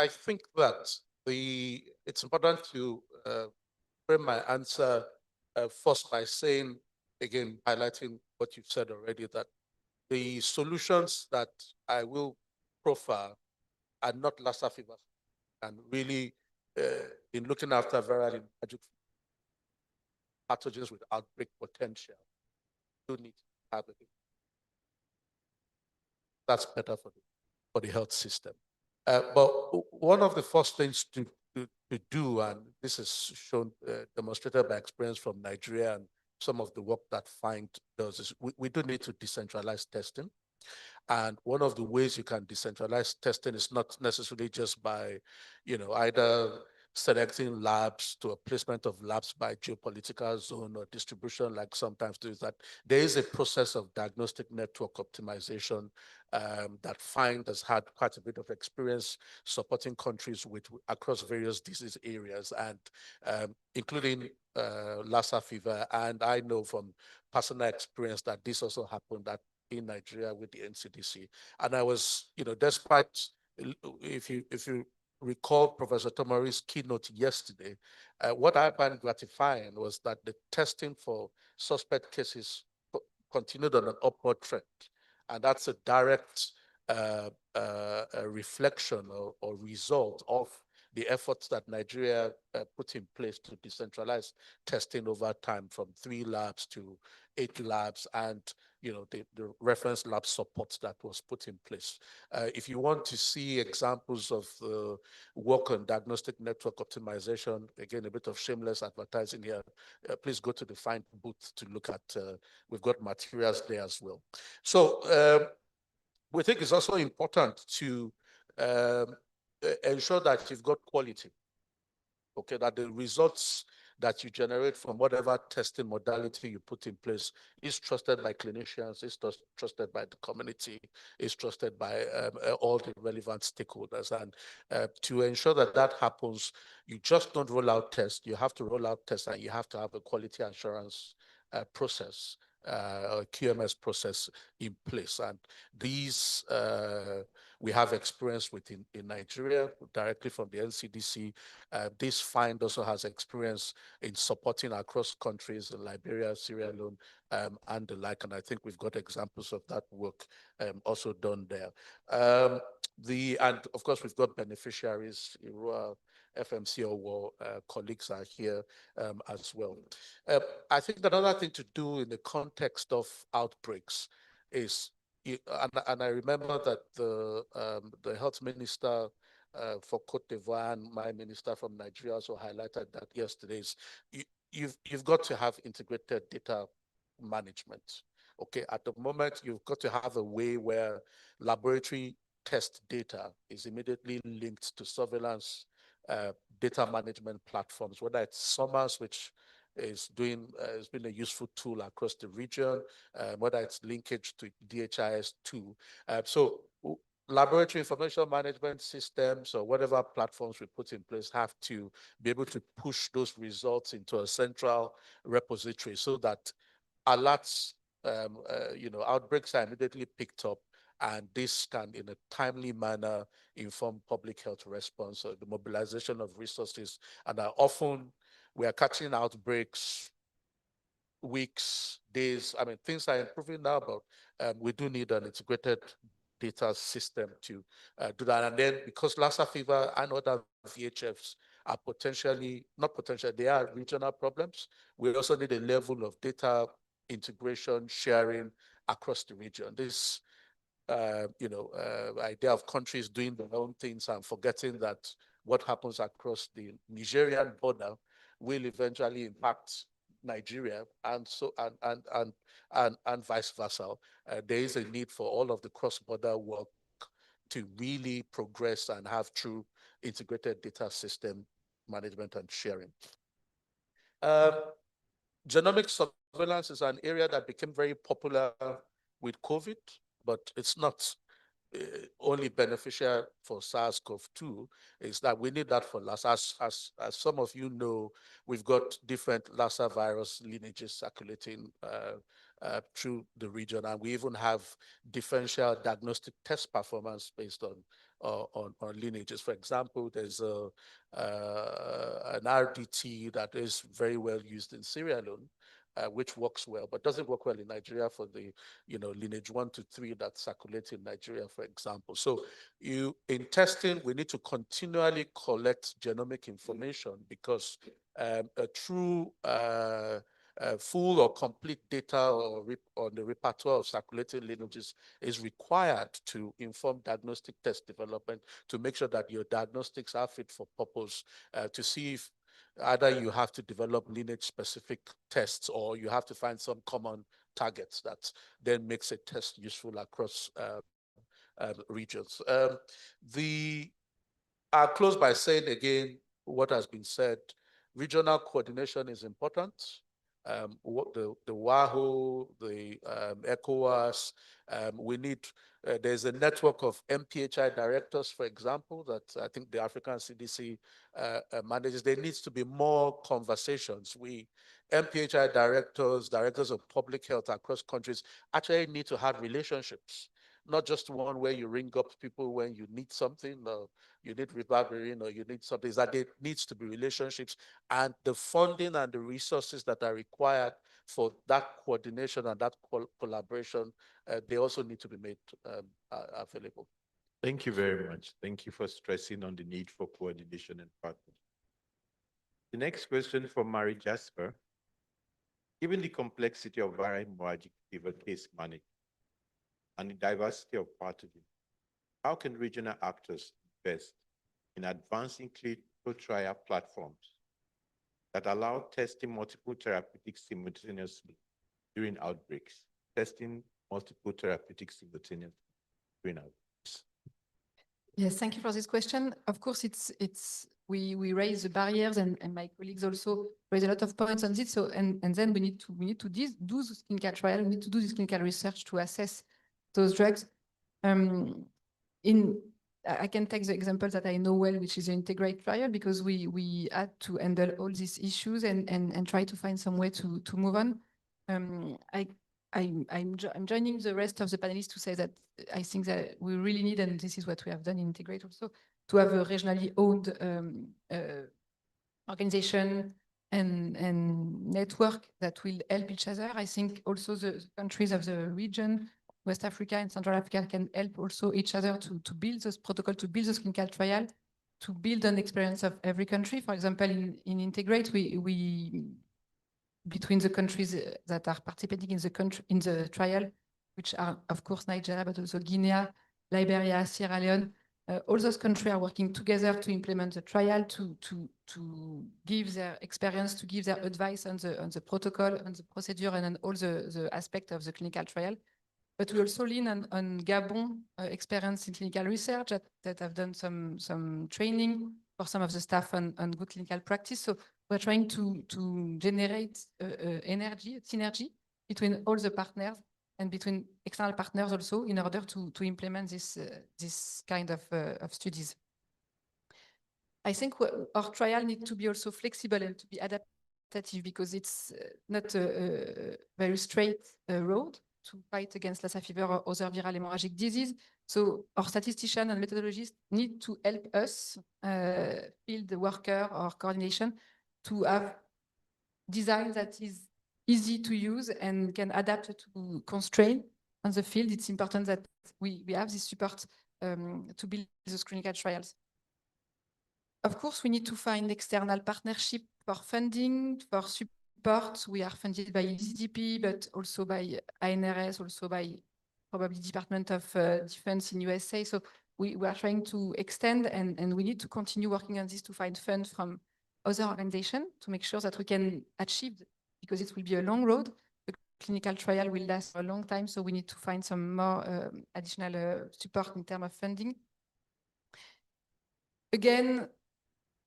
think that it's important to frame my answer first by saying, again, highlighting what you've said already, that the solutions that I will profile are not Lassa fever, and really in looking after viral pathogens with outbreak potential, do need to have it. That's better for the health system. But one of the first things to do, and this is shown, demonstrated by experience from Nigeria and some of the work that FIND does, is we do need to decentralize testing. And one of the ways you can decentralize testing is not necessarily just by, either selecting labs to a placement of labs by geopolitical zone or distribution, like sometimes do, is that there is a process of diagnostic network optimization that FIND has had quite a bit of experience supporting countries with across various disease areas, and including Lassa fever. And I know from personal experience that this also happened in Nigeria with the NCDC. And I was, despite, if you recall Professor Tomori's keynote yesterday, what I found gratifying was that the testing for suspect cases continued on an upward trend. And that's a direct a reflection or result of the efforts that Nigeria put in place to decentralize testing over time from 3 labs to 8 labs, and the reference lab support that was put in place. If you want to see examples of work on diagnostic network optimization, again, a bit of shameless advertising here, please go to the FIND booth to look at, we've got materials there as well. So we think it's also important to ensure that you've got quality, okay, that the results that you generate from whatever testing modality you put in place is trusted by clinicians, is trusted by the community, is trusted by all the relevant stakeholders. And to ensure that that happens, you just don't roll out tests. You have to roll out tests, and you have to have a quality assurance process, a QMS process in place. And these we have experience with in Nigeria directly from the NCDC. This FIND also has experience in supporting across countries in Liberia, Sierra Leone, and the like. And I think we've got examples of that work also done there. And of course, we've got beneficiaries, FMC or colleagues are here as well. I think another thing to do in the context of outbreaks is, and I remember that the health minister for Cote d'Ivoire and my minister from Nigeria also highlighted that yesterday, is you've got to have integrated data management. Okay, at the moment, you've got to have a way where laboratory test data is immediately linked to surveillance data management platforms, whether it's SOMAS, which is has been a useful tool across the region, whether it's linkage to DHIS2. So laboratory information management systems or whatever platforms we put in place have to be able to push those results into a central repository so that alerts, outbreaks are immediately picked up, and this can, in a timely manner, inform public health response, so the mobilization of resources. And often we are catching outbreaks weeks, days. I mean, things are improving now, but we do need an integrated data system to do that. And then, because Lassa fever and other VHFs are they are regional problems, we also need a level of data integration, sharing across the region. This idea of countries doing their own things and forgetting that what happens across the Nigerian border will eventually impact Nigeria, and so and vice versa. There is a need for all of the cross-border work to really progress and have true integrated data system management and sharing. Genomic surveillance is an area that became very popular with COVID, but it's not only beneficial for SARS-CoV-2, is that we need that for Lassa. As some of you know, we've got different Lassa virus lineages circulating through the region, and we even have differential diagnostic test performance based on lineages. For example, there's an RDT that is very well used in Sierra Leone, which works well, but doesn't work well in Nigeria for the lineage 1 to 3 that circulate in Nigeria, for example. So in testing, we need to continually collect genomic information, because a true full or complete data on the repertoire of circulating lineages is required to inform diagnostic test development to make sure that your diagnostics are fit for purpose, to see if either you have to develop lineage-specific tests or you have to find some common targets that then makes a test useful across regions. I'll close by saying again what has been said. Regional coordination is important. What the WAHO, the Ecowas, we need, there's a network of MPHI directors, for example, that I think the African CDC manages. There needs to be more conversations. MPHI directors, directors of public health across countries actually need to have relationships, not just one where you ring up people when you need something, or you need ribavirin, or you need something. Is that there needs to be relationships, and the funding and the resources that are required for that coordination and that collaboration, they also need to be made available. Thank you very much. Thank you for stressing on the need for coordination and partnership. The next question from Mary Jasper. Given the complexity of viral hemorrhagic fever case management and the diversity of pathogens, how can regional actors invest in advancing clinical trial platforms that allow testing multiple therapeutics simultaneously during outbreaks? Testing multiple therapeutics simultaneously during outbreaks. Yes, thank you for this question. Of course, we raise the barriers, and my colleagues also raise a lot of points on this. So and then we need to do this clinical trial. We need to do this clinical research to assess those drugs. I can take the example that I know well, which is the Integrate trial, because we had to handle all these issues and try to find some way to move on. I'm joining the rest of the panelists to say that I think that we really need, and this is what we have done in Integrate also, to have a regionally owned organization and network that will help each other. I think also the countries of the region, West Africa and Central Africa, can help also each other to build this protocol, to build this clinical trial, to build an experience of every country. For example, in Integrate, we between the countries that are participating in the trial, which are of course Nigeria, but also Guinea, Liberia, Sierra Leone. All those countries are working together to implement the trial, to give their experience, to give their advice on the protocol, on the procedure, and on all the aspects of the clinical trial. But we also lean on Gabon experience in clinical research that have done some training for some of the staff on good clinical practice. So we're trying to generate synergy between all the partners and between external partners also in order to implement this kind of studies. I think our trial needs to be also flexible and to be adaptative, because it's not a very straight road to fight against Lassa fever or other viral hemorrhagic disease. So our statisticians and methodologists need to help us, field worker or coordination, to have design that is easy to use and can adapt to constraint on the field. It's important that we have this support to build those clinical trials. Of course, we need to find external partnership for funding, for support. We are funded by ECDP, but also by INRS, also by probably Department of Defense in USA. So we are trying to extend, and we need to continue working on this to find funds from other organizations to make sure that we can achieve, because it will be a long road. The clinical trial will last for a long time, so we need to find some more additional support in terms of funding. Again,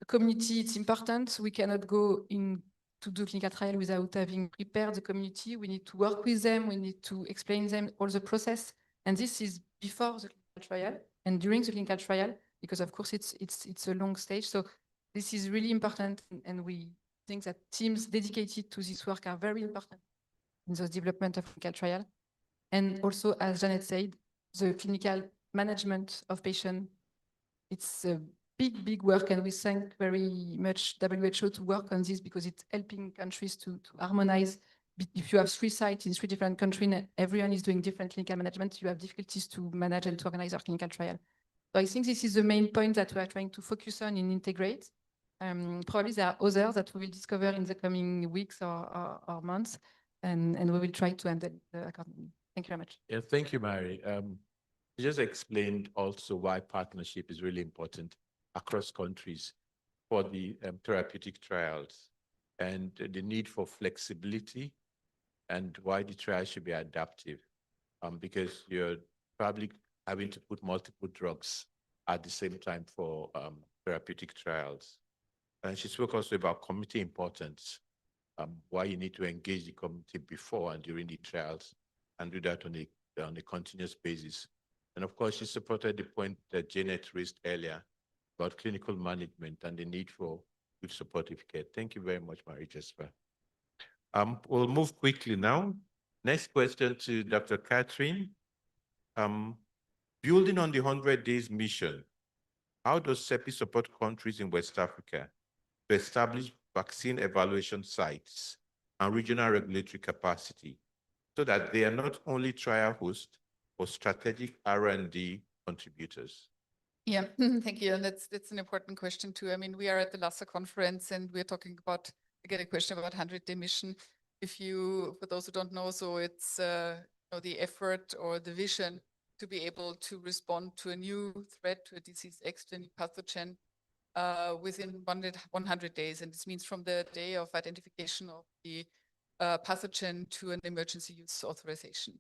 the community, it's important. We cannot go in to do clinical trial without having prepared the community. We need to work with them. We need to explain them all the process. And this is before the clinical trial and during the clinical trial, because of course it's a long stage. So this is really important. And we think that teams dedicated to this work are very important in the development of clinical trial. And also, as Janet said, the clinical management of patients, it's a big work, and we thank very much WHO to work on this, because it's helping countries to harmonize. If you have 3 sites in 3 different countries and everyone is doing different clinical management, you have difficulties to manage and to organize our clinical trial. So I think this is the main point that we are trying to focus on in Integrate. Probably there are others that we will discover in the coming weeks or months, and we will try to handle it accordingly. Thank you very much. Yeah, thank you, Mary. You just explained also why partnership is really important across countries for the therapeutic trials and the need for flexibility and why the trial should be adaptive, because you're probably having to put multiple drugs at the same time for therapeutic trials. And she spoke also about community importance, why you need to engage the community before and during the trials and do that on a continuous basis. And of course, she supported the point that Janet raised earlier about clinical management and the need for good supportive care. Thank you very much, Marie Jesper. We'll move quickly now. Next question to Dr. Catherine. Building on the 100 days mission, how does CEPI support countries in West Africa to establish vaccine evaluation sites and regional regulatory capacity so that they are not only trial hosts, but strategic R&D contributors? Yeah, thank you. And that's an important question too. I mean, we are at the Lassa conference and we're talking about, I get a question about 100-day mission. If you, for those who don't know, so it's the effort or the vision to be able to respond to a new threat, to a disease X, to a new pathogen within 100 days. And this means from the day of identification of the pathogen to an emergency use authorization.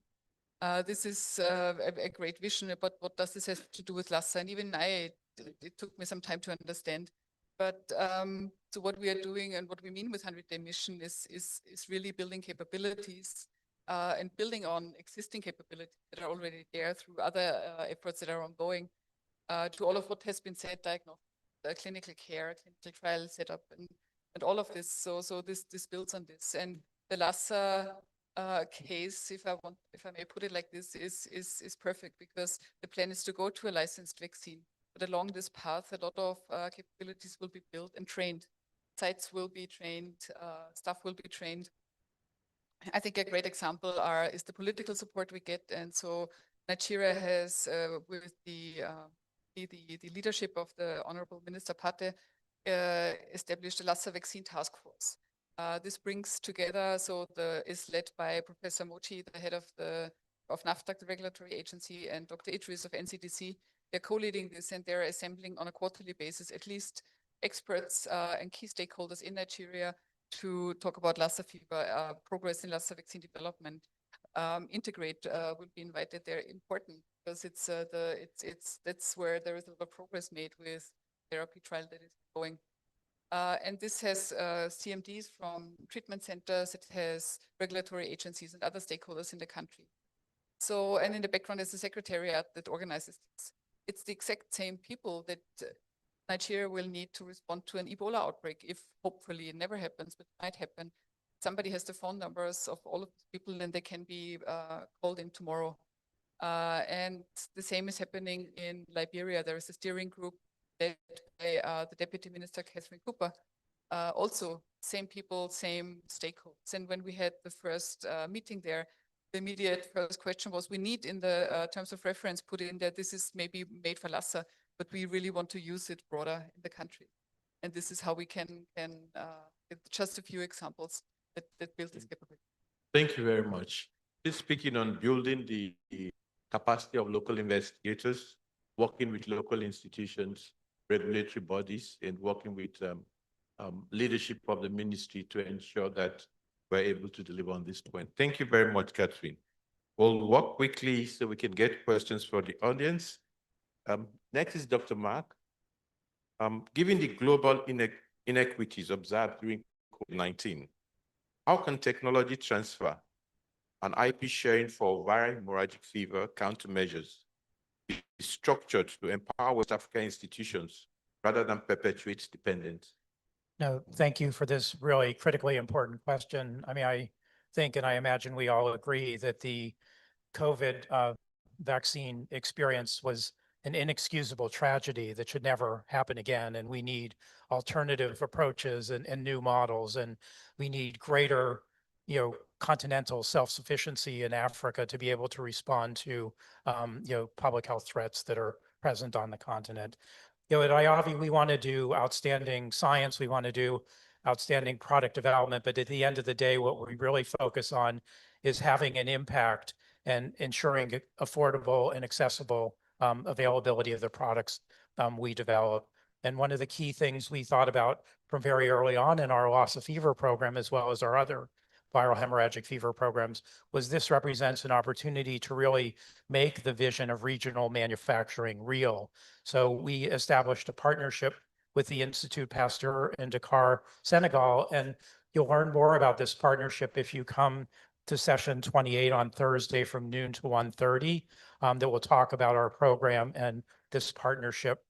This is a great vision, but what does this have to do with Lassa? And even it took me some time to understand. But so what we are doing and what we mean with 100-day mission is really building capabilities and building on existing capabilities that are already there through other efforts that are ongoing to all of what has been said, diagnostic, clinical care, clinical trial setup, and all of this. So this builds on this. And the Lassa case, if I may put it like this, is perfect because the plan is to go to a licensed vaccine. But along this path, a lot of capabilities will be built and trained. Sites will be trained, staff will be trained. I think a great example is the political support we get. And so Nigeria has, with the leadership of the Honorable Minister Pate, established a Lassa vaccine task force. This brings together, is led by Professor Mochi, the head of NAFDAC, the regulatory agency, and Dr. Idris of NCDC. They're co-leading this and they're assembling on a quarterly basis at least experts and key stakeholders in Nigeria to talk about Lassa fever, progress in Lassa vaccine development. Integrate will be invited. They're important because that's where there is a lot of progress made with therapy trial that is going. And this has CMDs from treatment centers, it has regulatory agencies and other stakeholders in the country. So, and in the background is the secretariat that organizes this. It's the exact same people that Nigeria will need to respond to an Ebola outbreak if hopefully it never happens, but it might happen. Somebody has the phone numbers of all of these people and they can be called in tomorrow. And the same is happening in Liberia. There is a steering group led by the Deputy Minister, Catherine Cooper. Also, same people, same stakeholders. And when we had the first meeting there, the immediate first question was, we need in the terms of reference put in that this is maybe made for Lassa, but we really want to use it broader in the country. And this is how we can just a few examples that build this capability. Thank you very much. Just speaking on building the capacity of local investigators, working with local institutions, regulatory bodies, and working with leadership of the ministry to ensure that we're able to deliver on this point. Thank you very much, Catherine. We'll work quickly so we can get questions for the audience. Next is Dr. Mark. Given the global inequities observed during COVID-19, how can technology transfer and IP sharing for viral hemorrhagic fever countermeasures be structured to empower West African institutions rather than perpetuate dependence? No, thank you for this really critically important question. I mean, I think, and I imagine we all agree that the COVID vaccine experience was an inexcusable tragedy that should never happen again. And we need alternative approaches and new models, and we need greater, continental self-sufficiency in Africa to be able to respond to, public health threats that are present on the continent. You know, at IAVI, we want to do outstanding science. We want to do outstanding product development. But at the end of the day, what we really focus on is having an impact and ensuring affordable and accessible availability of the products we develop. And one of the key things we thought about from very early on in our Lassa fever program, as well as our other viral hemorrhagic fever programs, was this represents an opportunity to really make the vision of regional manufacturing real. So we established a partnership with the Institut Pasteur in Dakar, Senegal, and you'll learn more about this partnership if you come to session 28 on Thursday from noon to 1:30, that will talk about our program and this partnership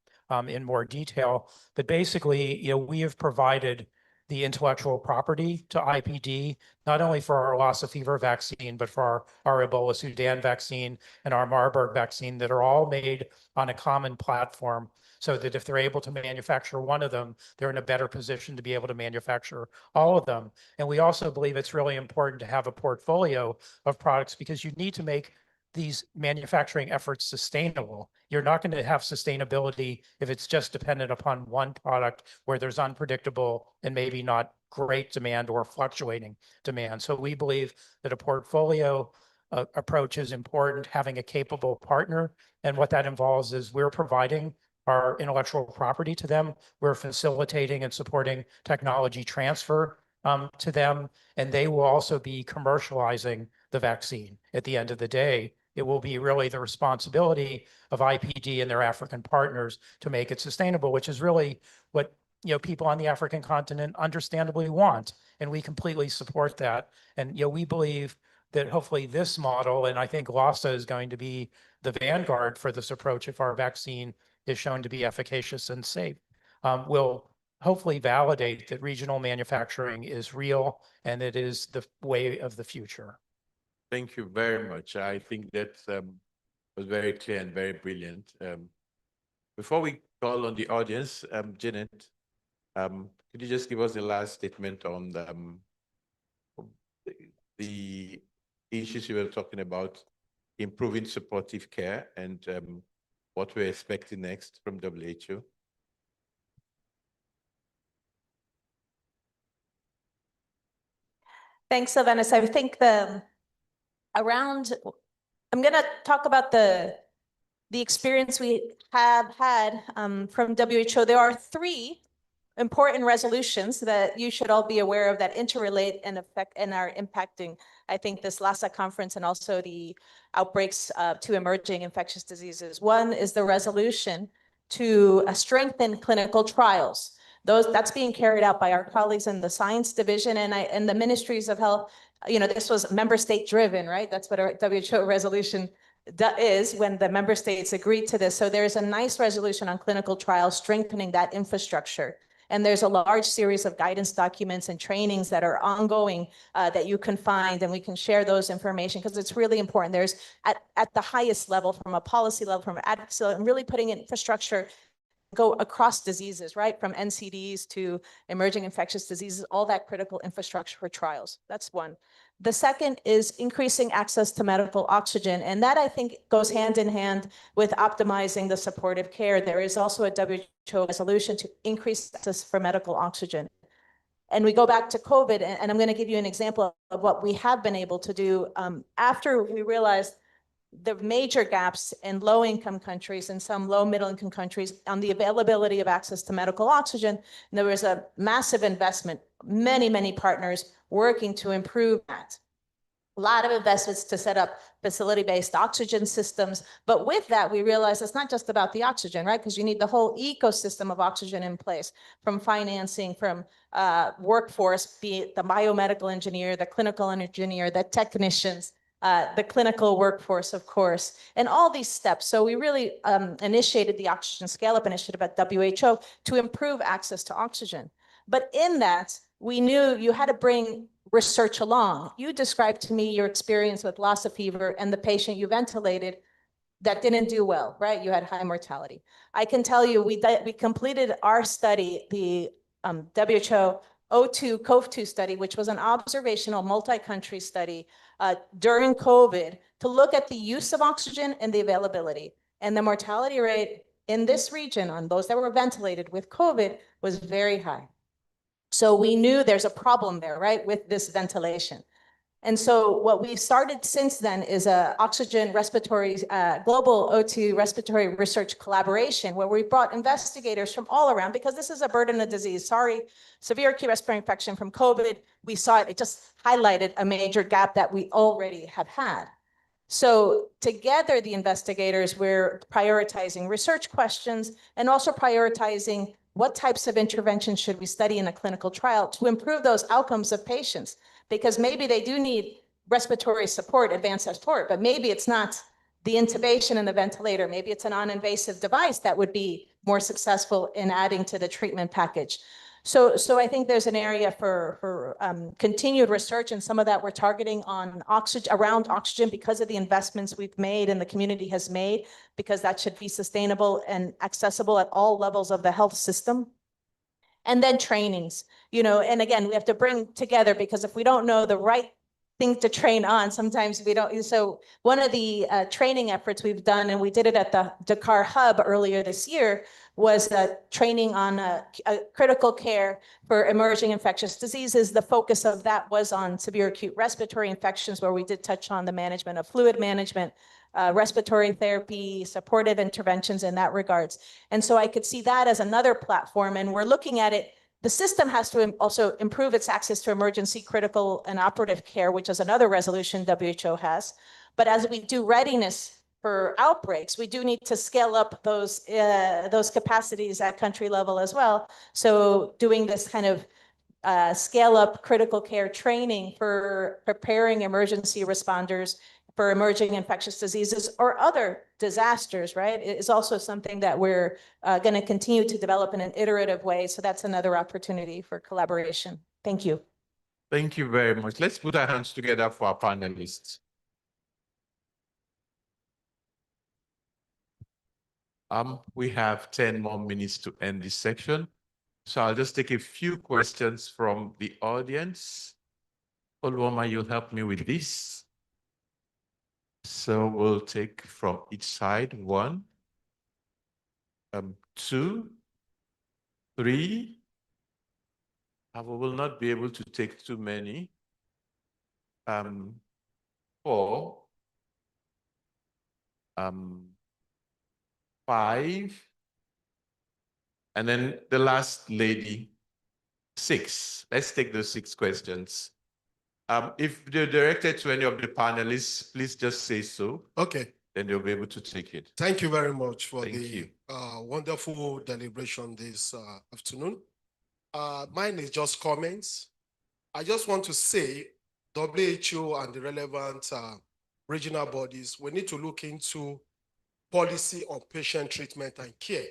in more detail. But basically, you know, we have provided the intellectual property to IPD, not only for our Lassa fever vaccine, but for our Ebola Sudan vaccine and our Marburg vaccine, that are all made on a common platform, so that if they're able to manufacture one of them, they're in a better position to be able to manufacture all of them. And we also believe it's really important to have a portfolio of products, because you need to make these manufacturing efforts sustainable. You're not going to have sustainability if it's just dependent upon one product where there's unpredictable and maybe not great demand or fluctuating demand. So we believe that a portfolio approach is important, having a capable partner. And what that involves is we're providing our intellectual property to them. We're facilitating and supporting technology transfer to them, and they will also be commercializing the vaccine. At the end of the day, it will be really the responsibility of IPD and their African partners to make it sustainable, which is really what, you know, people on the African continent understandably want, and we completely support that. And, you know, we believe that hopefully this model, and I think Lassa is going to be the vanguard for this approach if our vaccine is shown to be efficacious and safe, will hopefully validate that regional manufacturing is real and it is the way of the future. Thank you very much. I think that was very clear and very brilliant. Before we call on the audience, Janet, could you just give us the last statement on the issues you were talking about, improving supportive care, and what we're expecting next from WHO? Thanks, Sylvanus. I think I'm going to talk about the experience we have had from WHO. There are 3 important resolutions that you should all be aware of that interrelate and affect and are impacting, I think, this Lassa conference and also the outbreaks to emerging infectious diseases. One is the resolution to strengthen clinical trials. That's being carried out by our colleagues in the science division and the ministries of health. You know, this was member state driven, right? That's what our WHO resolution is, when the member states agreed to this. So there's a nice resolution on clinical trials, strengthening that infrastructure. And there's a large series of guidance documents and trainings that are ongoing that you can find, and we can share those information because it's really important. There's at the highest level, from a policy level, from advocacy level, and really putting infrastructure go across diseases, right? From NCDs to emerging infectious diseases, all that critical infrastructure for trials. That's one. The second is increasing access to medical oxygen. And that, I think, goes hand in hand with optimizing the supportive care. There is also a WHO resolution to increase access for medical oxygen. And we go back to COVID, and I'm going to give you an example of what we have been able to do after we realized the major gaps in low-income countries and some low-middle-income countries on the availability of access to medical oxygen. And there was a massive investment, many partners working to improve that. A lot of investments to set up facility-based oxygen systems. But with that, we realized it's not just about the oxygen, right? Because you need the whole ecosystem of oxygen in place, from financing, from workforce, be it the biomedical engineer, the clinical engineer, the technicians, the clinical workforce, of course, and all these steps. So we really initiated the Oxygen Scale-Up Initiative at WHO to improve access to oxygen. But in that, we knew you had to bring research along. You described to me your experience with Lassa fever and the patient you ventilated that didn't do well, right? You had high mortality. I can tell you, we completed our study, the WHO O2 COV2 study, which was an observational multi-country study during COVID to look at the use of oxygen and the availability. And the mortality rate in this region on those that were ventilated with COVID was very high. So we knew there's a problem there, right, with this ventilation. And so what we've started since then is a oxygen respiratory, global O2 respiratory research collaboration, where we brought investigators from all around, because this is a burden of disease. Sorry, severe acute respiratory infection from COVID. We saw it just highlighted a major gap that we already have had. So together, the investigators, we're prioritizing research questions and also prioritizing what types of interventions should we study in a clinical trial to improve those outcomes of patients, because maybe they do need respiratory support, advanced support, but maybe it's not the intubation and the ventilator. Maybe it's a non-invasive device that would be more successful in adding to the treatment package. So I think there's an area for continued research, and some of that we're targeting on oxygen, around oxygen, because of the investments we've made and the community has made, because that should be sustainable and accessible at all levels of the health system. And then trainings, you know, and again, we have to bring together, because if we don't know the right thing to train on, sometimes we don't. So one of the training efforts we've done, and we did it at the Dakar Hub earlier this year, was training on critical care for emerging infectious diseases. The focus of that was on severe acute respiratory infections, where we did touch on the management of fluid management, respiratory therapy, supportive interventions in that regards. And so I could see that as another platform, and we're looking at it. The system has to also improve its access to emergency, critical, and operative care, which is another resolution WHO has. But as we do readiness for outbreaks, we do need to scale up those capacities at country level as well. So doing this kind of scale up critical care training for preparing emergency responders for emerging infectious diseases or other disasters, right, is also something that we're going to continue to develop in an iterative way. So that's another opportunity for collaboration. Thank you. Thank you very much. Let's put our hands together for our panelists. We have 10 more minutes to end this section. So I'll just take a few questions from the audience. Olwoma, you'll help me with this. So we'll take from each side, 1, 2, 3. We will not be able to take too many. 4, 5, and then the last lady, 6. Let's take those 6 questions. If they're directed to any of the panelists, please just say so. Okay. Then they'll be able to take it. Thank you very much for Thank you. Wonderful deliberation this afternoon. Mine is just comments. I just want to say WHO and the relevant regional bodies, we need to look into policy on patient treatment and care,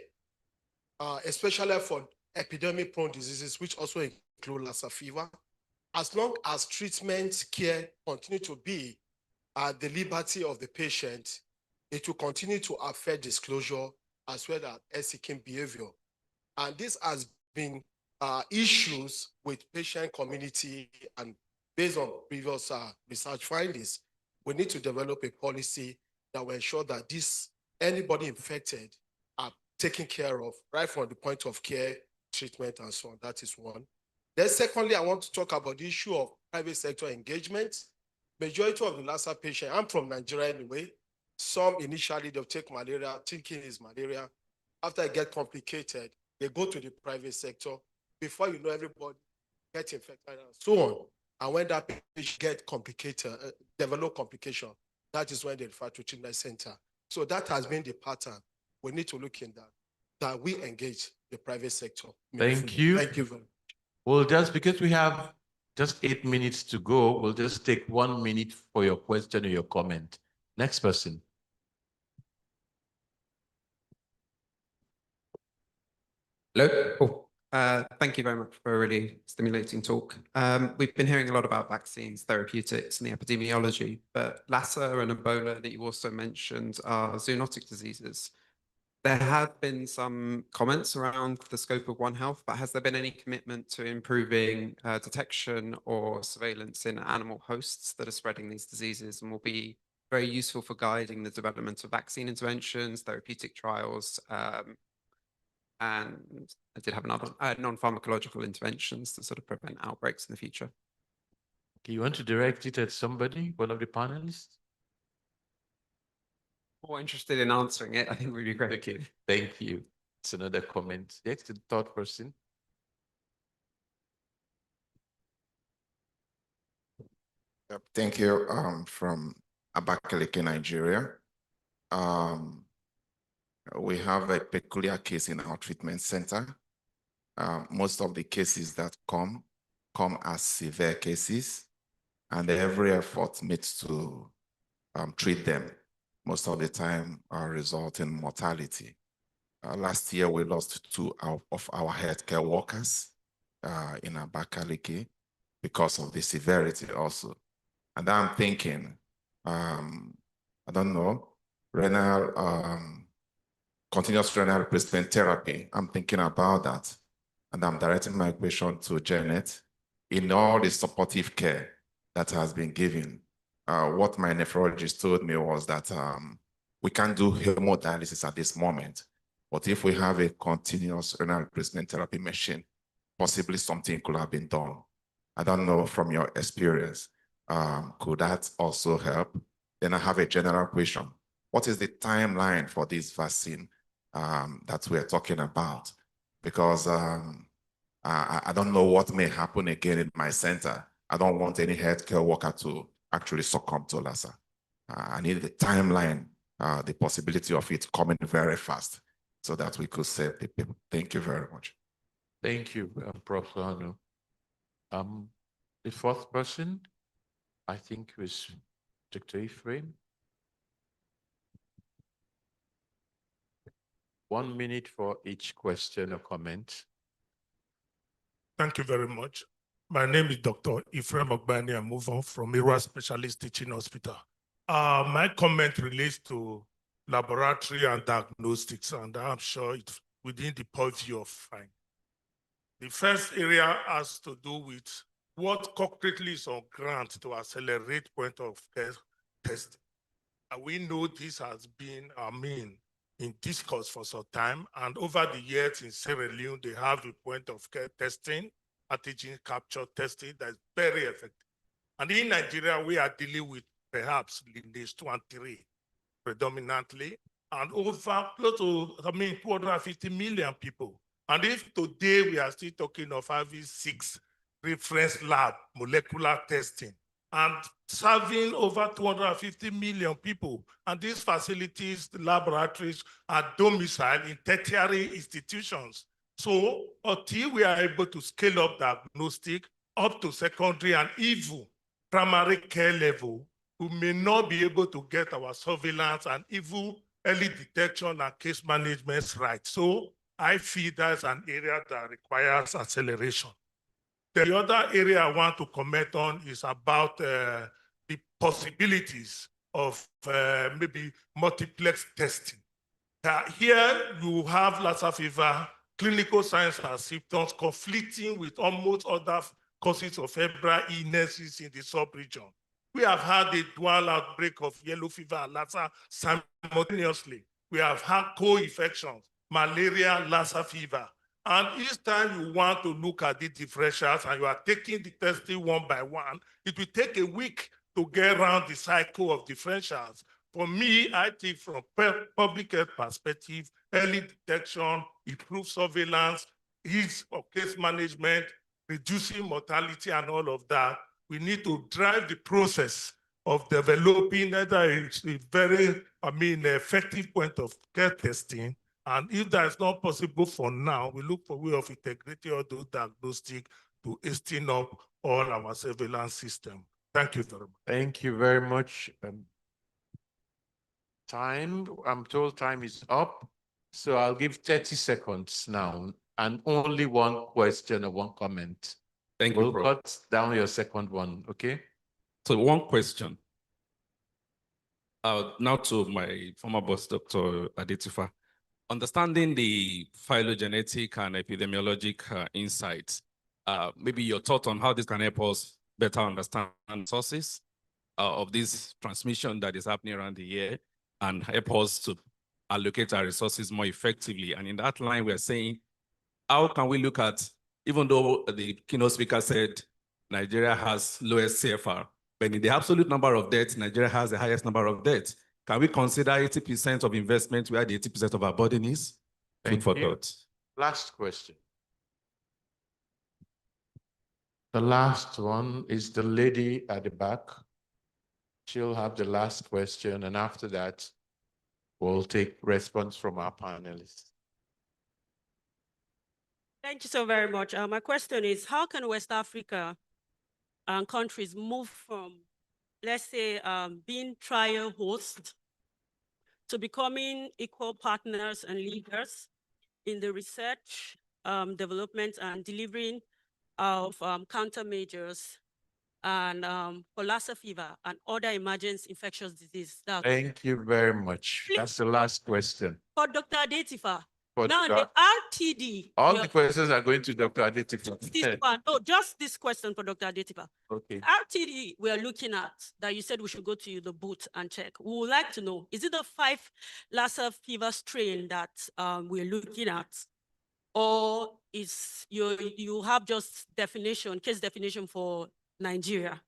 especially for epidemic-prone diseases, which also include Lassa fever. As long as treatment care continue to be at the liberty of the patient, it will continue to affect disclosure as well as seeking behavior. And this has been issues with patient community, and based on previous research findings, we need to develop a policy that will ensure that anybody infected are taken care of right from the point of care, treatment, and so on. That is one. Then secondly, I want to talk about the issue of private sector engagement. Majority of the Lassa patients, I'm from Nigeria anyway, some initially they'll take malaria, thinking it's malaria. After it gets complicated, they go to the private sector. Before you know, everybody gets infected and so on. And when that patient gets complicated, develop complication, that is when they refer to treatment center. So that has been the pattern. We need to look in that we engage the private sector. Thank you. Thank you very much. Well, just because we have just 8 minutes to go, we'll just take 1 minute for your question or your comment. Next person. Hello. Thank you very much for a really stimulating talk. We've been hearing a lot about vaccines, therapeutics, and the epidemiology, but Lassa and Ebola that you also mentioned are zoonotic diseases. There have been some comments around the scope of One Health, but has there been any commitment to improving detection or surveillance in animal hosts that are spreading these diseases and will be very useful for guiding the development of vaccine interventions, therapeutic trials, and I did have another non-pharmacological interventions to sort of prevent outbreaks in the future. Okay, you want to direct it at somebody, one of the panelists? More interested in answering it, I think would be great. Okay, thank you. It's another comment. Next, the third person. Thank you. From Abakaliki, Nigeria. We have a peculiar case in our treatment center. Most of the cases that come as severe cases, and every effort made to treat them, most of the time result in mortality. Last year, we lost two of our healthcare workers in Abakaliki because of the severity also. And I'm thinking, I don't know, continuous renal replacement therapy. I'm thinking about that. And I'm directing my question to Janet. In all the supportive care that has been given, what my nephrologist told me was that we can't do hemodialysis at this moment. But if we have a continuous renal replacement therapy machine, possibly something could have been done. I don't know from your experience, could that also help? Then I have a general question. What is the timeline for this vaccine that we're talking about? Because I don't know what may happen again in my center. I don't want any healthcare worker to actually succumb to Lassa. I need the timeline, the possibility of it coming very fast so that we could save the people. Thank you very much. Thank you, Prof. Hano. The fourth person, I think, was Dr. Ephraim. 1 minute for each question or comment. Thank you very much. My name is Dr. Ephraim Ogbani. I move on from Irwa Specialist Teaching Hospital. My comment relates to laboratory and diagnostics, and I'm sure it's within the purview of fine. The first area has to do with what concretely is on ground to accelerate point of care testing. And we know this has been, in discourse for some time, and over the years in Sierra Leone, they have the point of care testing, antigen capture testing that is very effective. And in Nigeria, we are dealing with perhaps lineage 2 and 3 predominantly, and over close to, 250 million people. And if today we are still talking of having 6 reference lab molecular testing and serving over 250 million people, and these facilities, the laboratories are domiciled in tertiary institutions. So until we are able to scale up diagnostic up to secondary and even primary care level, we may not be able to get our surveillance and even early detection and case management right. So I feel that's an area that requires acceleration. The other area I want to comment on is about the possibilities of maybe multiplex testing. Here you have Lassa fever, clinical signs and symptoms conflicting with almost other causes of febrile illnesses in the sub-region. We have had a dual outbreak of yellow fever and Lassa simultaneously. We have had co-infections, malaria, Lassa fever. And each time you want to look at the differentials and you are taking the testing one by one, it will take a week to get around the cycle of differentials. For me, I think from public health perspective, early detection, improved surveillance, ease of case management, reducing mortality and all of that, we need to drive the process of developing either a very, effective point of care testing. And if that is not possible for now, we look for a way of integrating all those diagnostic to hasten up all our surveillance system. Thank you very much. Thank you very much. I'm told time is up. So I'll give 30 seconds now and only one question or one comment. Thank you, We'll Prof. cut down your second one, okay? So one question. Now to my former boss, Dr. Adetifa. Understanding the phylogenetic and epidemiologic insights, maybe your thought on how this can help us better understand sources of this transmission that is happening around the year and help us to allocate our resources more effectively. And in that line, we're saying, how can we look at, even though the keynote speaker said Nigeria has lowest CFR, but in the absolute number of debts, Nigeria has the highest number of debts. Can we consider 80% of investment where the 80% of our burden is? Food for thought. Last question. The last one is the lady at the back. She'll have the last question, and after that, we'll take response from our panelists. Thank you so very much. My question is, how can West Africa and countries move from, let's say, being trial hosts to becoming equal partners and leaders in the research, development, and delivering of countermeasures and for Lassa fever and other emerging infectious diseases? Thank you very much. That's the last question. For Dr. Adetifa, For now the RTD. all the questions are going to Dr. Adetifa. This one, no, just this question for Dr. Adetifa. Okay. RTD we are looking at that you said we should go to the booth and check. We would like to know, is it the 5 Lassa fever strain that we're looking at? Or is you have just case definition for Nigeria?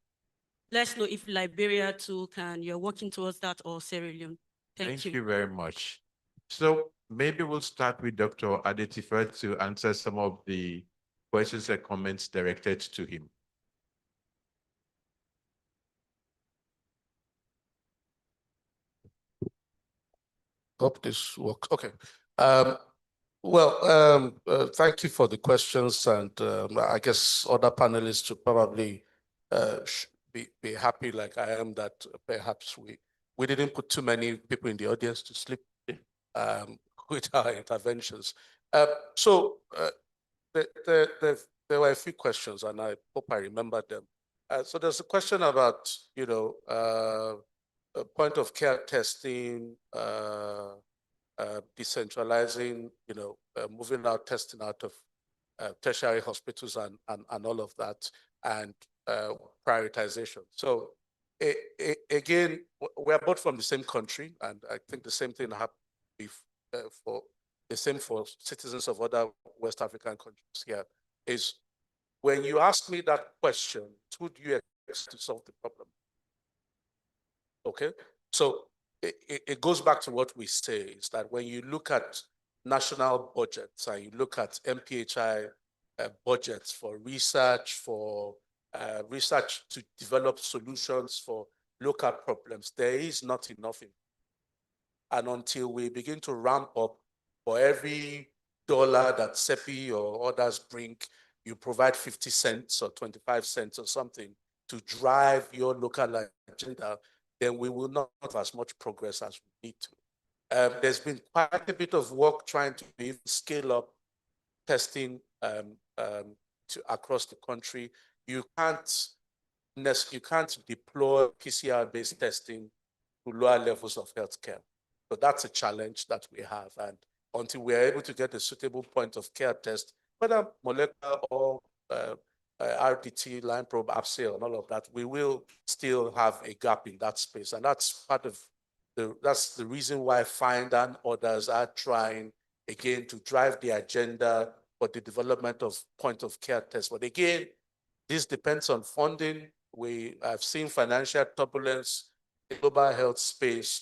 Let's know if Liberia too you're working towards that, or Sierra Leone. Thank you. Thank you very much. So maybe we'll start with Dr. Adetifa to answer some of the questions and comments directed to him. Hope this works. Okay. Thank you for the questions, and I guess other panelists should probably be happy like I am that perhaps we didn't put too many people in the audience to sleep with our interventions. There were a few questions, and I hope I remember them. So there's a question about, point of care testing, decentralizing, moving out testing out of tertiary hospitals and all of that, and prioritization. So again, we're both from the same country, and I think the same thing happened for citizens of other West African countries here. Is when you ask me that question, who do you expect to solve the problem? Okay, so it goes back to what we say, is that when you look at national budgets and you look at MPHI budgets for research to develop solutions for local problems, there is not enough. And until we begin to ramp up, for every dollar that CEPI or others bring, you provide 50 cents or 25 cents or something to drive your local agenda, then we will not have as much progress as we need to. There's been quite a bit of work trying to even scale up testing across the country. You can't deploy PCR-based testing to lower levels of healthcare. So that's a challenge that we have. And until we are able to get a suitable point of care test, whether molecular or RDT, line probe, APSA, and all of that, we will still have a gap in that space. And that's part of that's the reason why FIND and others are trying again to drive the agenda for the development of point of care tests. But again, this depends on funding. We have seen financial turbulence in the global health space.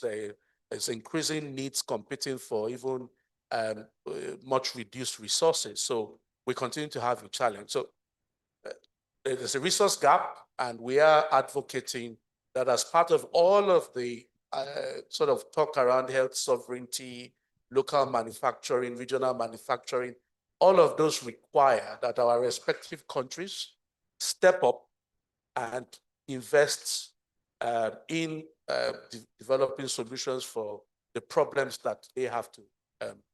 There's increasing needs competing for even much reduced resources. So we continue to have a challenge. So there's a resource gap, and we are advocating that as part of all of the sort of talk around health sovereignty, local manufacturing, regional manufacturing, all of those require that our respective countries step up and invest in developing solutions for the problems that they have to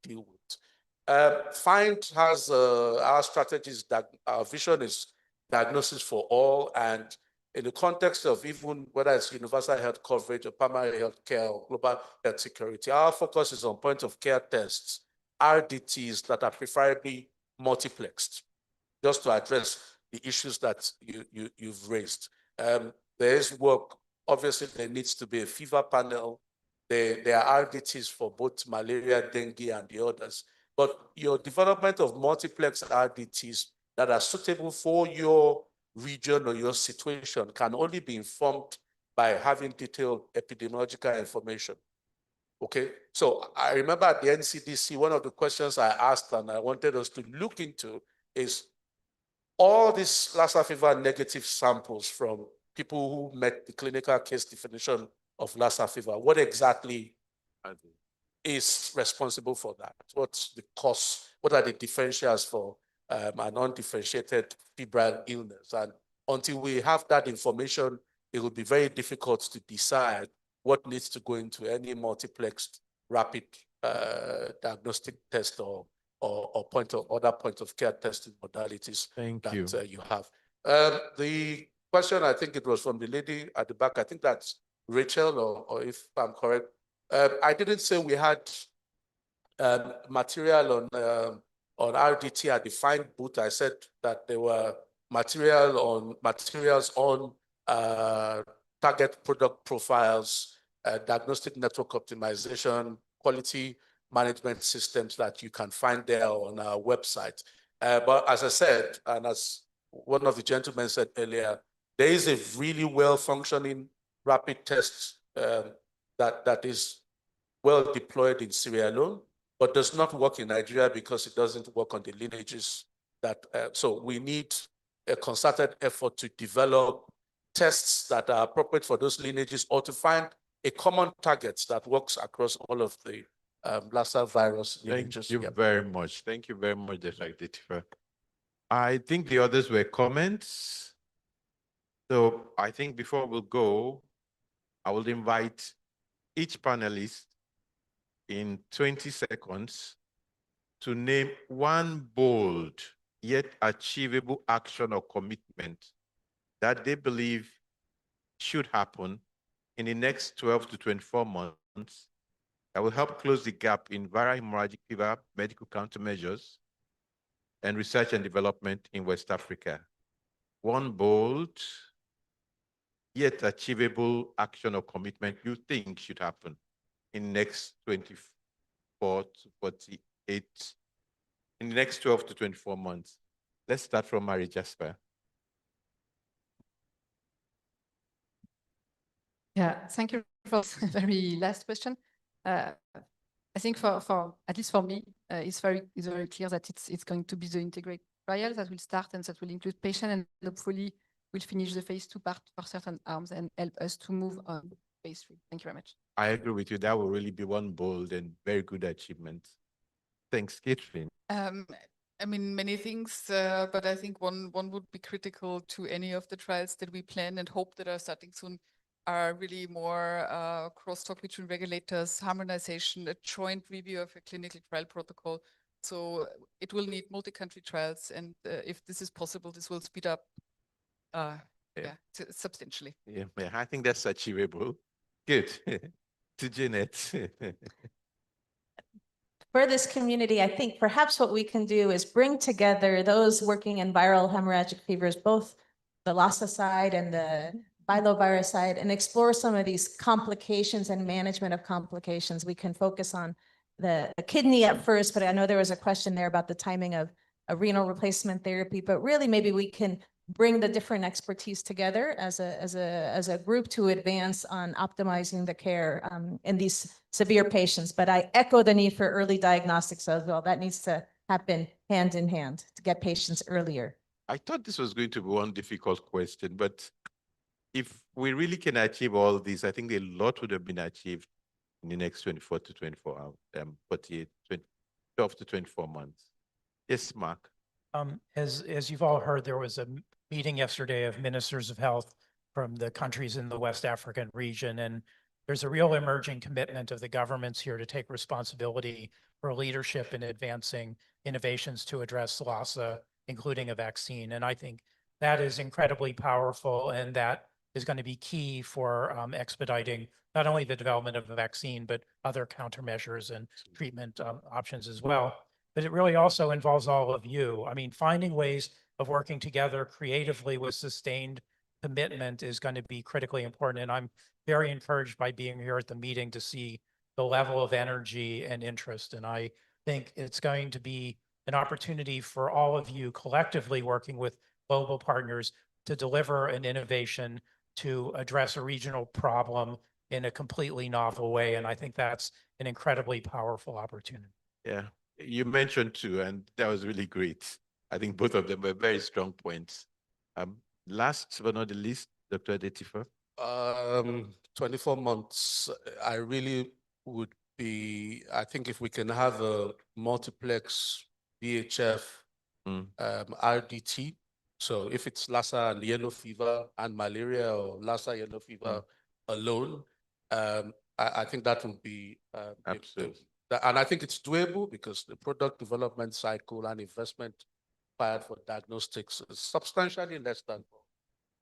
deal with. FIND has our strategies, that our vision is diagnosis for all, and in the context of even whether it's universal health coverage or primary health care or global health security, our focus is on point of care tests, RDTs that are preferably multiplexed, just to address the issues that you've raised. There is work Obviously, there needs to be a fever panel. There are RDTs for both malaria, dengue, and the others. But your development of multiplex RDTs that are suitable for your region or your situation can only be informed by having detailed epidemiological information. Okay, so I remember at the NCDC, one of the questions I asked and I wanted us to look into is all these Lassa fever negative samples from people who met the clinical case definition of Lassa fever, what exactly is responsible for that? What's the cause? What are the differentials for an undifferentiated febrile illness? And until we have that information, it will be very difficult to decide what needs to go into any multiplexed rapid diagnostic test or other point of care testing modalities that you have. The question, I think it was from the lady at the back. I think that's Rachel, or if I'm correct. I didn't say we had material on RDT at the fine booth. I said that there were materials on target product profiles, diagnostic network optimization, quality management systems that you can find there on our website. But as I said, and as one of the gentlemen said earlier, there is a really well-functioning rapid test that is well deployed in Sierra Leone, but does not work in Nigeria because it doesn't work on the lineages that, so we need a concerted effort to develop tests that are appropriate for those lineages or to find a common target that works across all of the Lassa virus lineages. Thank you very much. Thank you very much, Dr. Tifa. I think the others were comments. So I think before we go, I will invite each panelist in 20 seconds to name one bold yet achievable action or commitment that they believe should happen in the next 12 to 24 months that will help close the gap in viral hemorrhagic fever medical countermeasures and research and development in West Africa. One bold yet achievable action or commitment you think should happen in the next 24 to 48, in the next 12 to 24 months. Let's start from Mary Jasper. Yeah, thank you for the very last question. I think for at least for me, it's very clear that it's going to be the integrated trial that will start and that will include patients, and hopefully we'll finish the phase 2 part for certain arms and help us to move on phase 3. Thank you very much. I agree with you. That will really be one bold and very good achievement. Thanks, Catherine. I mean, many things, but I think one would be critical to any of the trials that we plan and hope that are starting soon are really more crosstalk between regulators, harmonization, a joint review of a clinical trial protocol. So it will need multi-country trials, and if this is possible, this will speed up substantially. Yeah, I think that's achievable. Good. To Jeanette. For this community, I think perhaps what we can do is bring together those working in viral hemorrhagic fevers, both the Lassa side and the bilovirus side, and explore some of these complications and management of complications. We can focus on the kidney at first, but I know there was a question there about the timing of a renal replacement therapy, but really maybe we can bring the different expertise together as a group to advance on optimizing the care in these severe patients. But I echo the need for early diagnostics as well. That needs to happen hand in hand to get patients earlier. I thought this was going to be one difficult question, but if we really can achieve all this, I think a lot would have been achieved in the next 24 to 24 hours, 48, 12 to 24 months. Yes, Mark. As you've all heard, there was a meeting yesterday of ministers of health from the countries in the West African region, and there's a real emerging commitment of the governments here to take responsibility for leadership in advancing innovations to address Lassa, including a vaccine. And I think that is incredibly powerful, and that is going to be key for expediting not only the development of a vaccine, but other countermeasures and treatment options as well. But it really also involves all of you. I mean, finding ways of working together creatively with sustained commitment is going to be critically important. And I'm very encouraged by being here at the meeting to see the level of energy and interest. And I think it's going to be an opportunity for all of you collectively working with global partners to deliver an innovation to address a regional problem in a completely novel way. And I think that's an incredibly powerful opportunity. Yeah, you mentioned two, and that was really great. I think both of them were very strong points. Last but not the least, Dr. Adetifa. 24 months, I really would be, I think if we can have a multiplex VHF RDT, so if it's Lassa and yellow fever and malaria or Lassa yellow fever alone, I think that would be absolutely. And I think it's doable because the product development cycle and investment required for diagnostics is substantially less than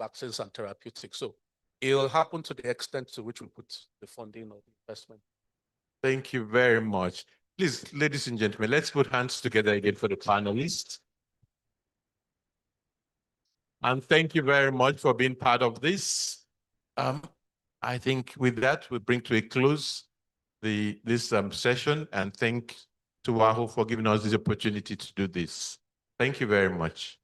vaccines and therapeutics. So it'll happen to the extent to which we put the funding or the investment. Thank you very much. Please, ladies and gentlemen, let's put hands together again for the panelists. And thank you very much for being part of this. I think with that, we bring to a close this session, and thank to Wahoo for giving us this opportunity to do this. Thank you very much.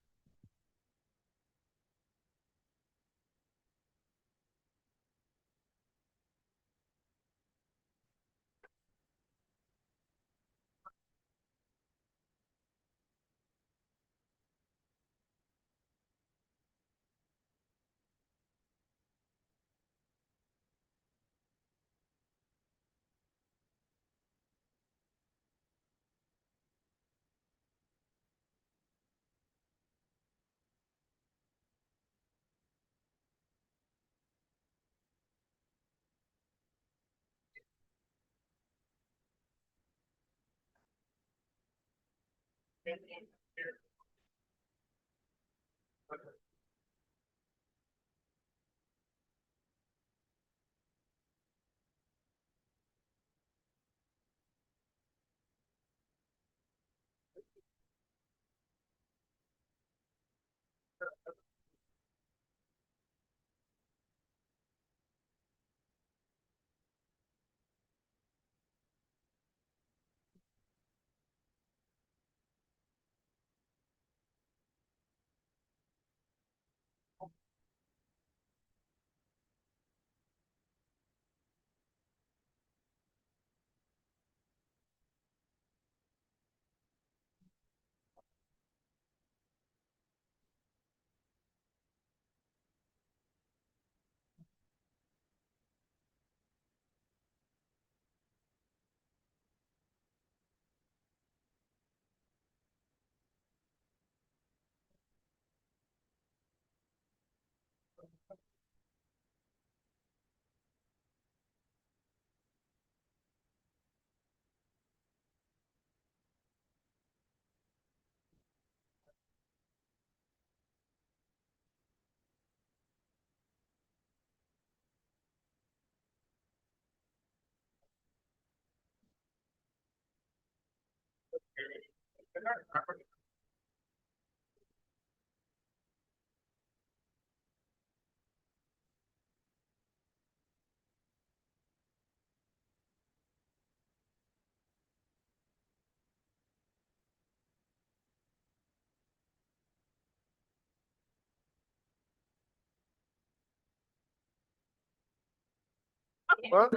Well,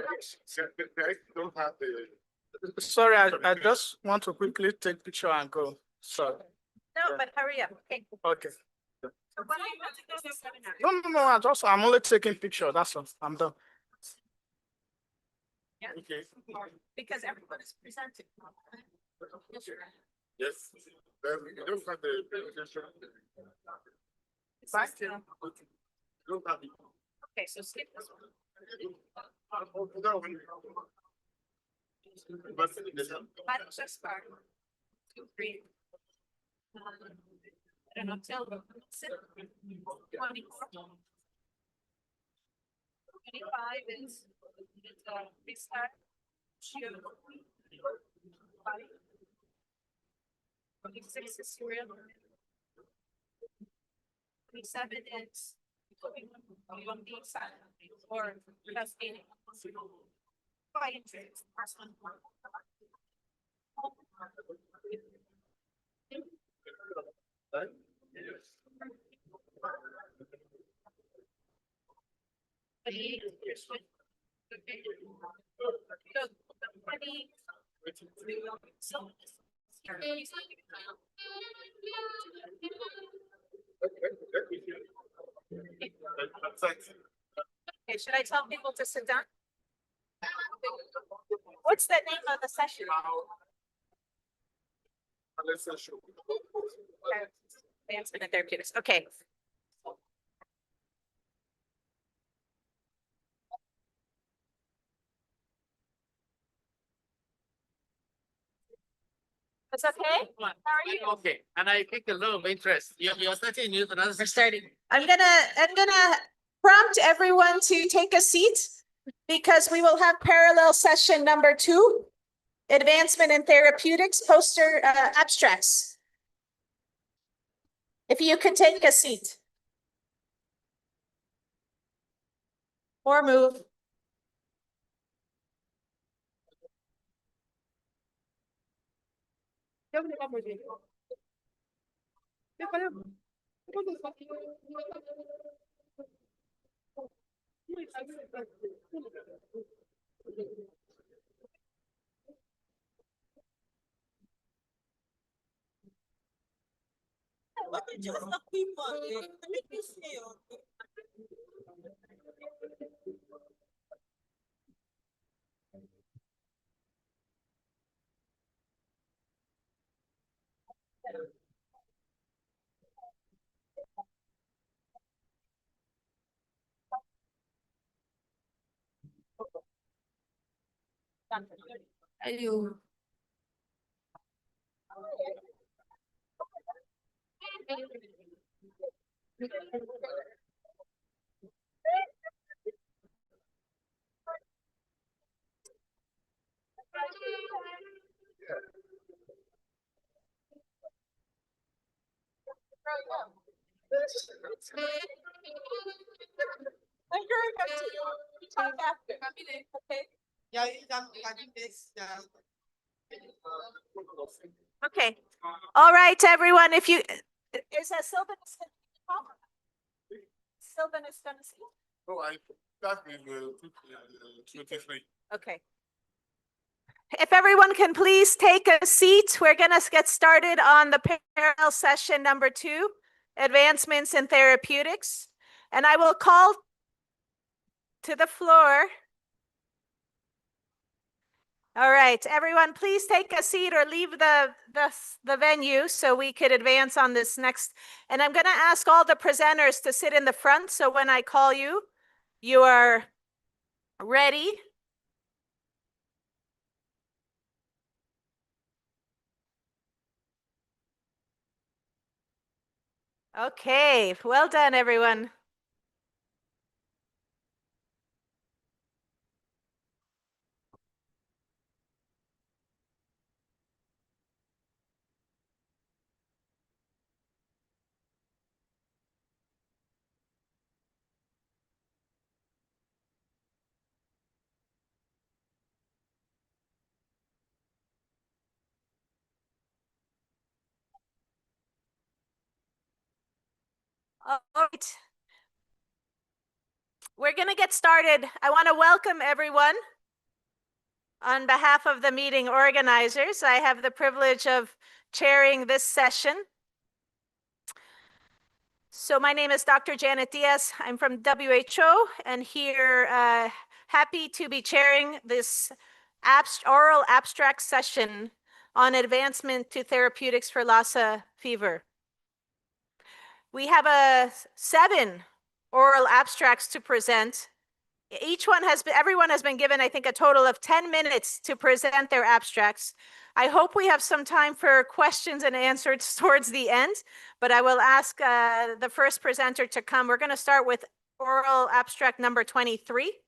don't have the. Sorry, I just want to quickly take picture and go. Sorry. No, but hurry up. Okay. Okay. No, I'm only taking picture. That's all. I'm done. Yeah. Okay. Because everyone is presenting. Yes. You don't have the. Don't have it. Okay, so skip this one. Just start. 2, 3. I don't know, tell them. 24. 25 is restart. 26 is serial. 27 is Or just any. Okay, should I tell people to sit down? What's the name of the session? Advancement in therapeutics. Okay. It's okay? How are you? Okay, and I take a little interest. You're starting new. We're starting. I'm gonna prompt everyone to take a seat because we will have parallel session number 2, advancement in therapeutics, poster abstracts. If you could take a seat. Or move. Hello. I'm going back to you. We talk after. Okay. Yeah, I think this. Okay. All right, everyone. If you is that Sylvanus gonna talk? Sylvanus gonna speak? Oh, I that is 23. Okay. If everyone can please take a seat, we're gonna get started on the parallel session number 2, advancements in therapeutics. And I will call to the floor. All right, everyone, please take a seat or leave the venue so we could advance on this next. And I'm going to ask all the presenters to sit in the front. So when I call you, you are ready. Okay, well done, everyone. All right. We're going to get started. I want to welcome everyone. On behalf of the meeting organizers, I have the privilege of chairing this session. So my name is Dr. Janet Diaz. I'm from WHO and here happy to be chairing this oral abstract session on advancement to therapeutics for Lassa fever. We have 7 oral abstracts to present. Everyone has been given, I think, a total of 10 minutes to present their abstracts. I hope we have some time for questions and answers towards the end, but I will ask the first presenter to come. We're going to start with oral abstract number 23.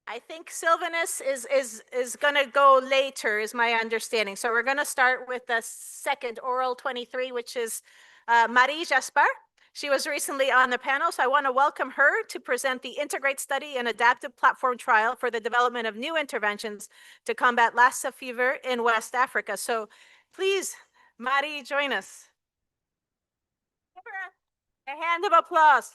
I think Sylvanus is going to go later, is my understanding. So we're going to start with the second oral 23, which is Marie Jasper. She was recently on the panel, so I want to welcome her to present the Integrate Study and Adaptive Platform Trial for the development of new interventions to combat Lassa fever in West Africa. So please, Marie, join us. Give her a hand of applause.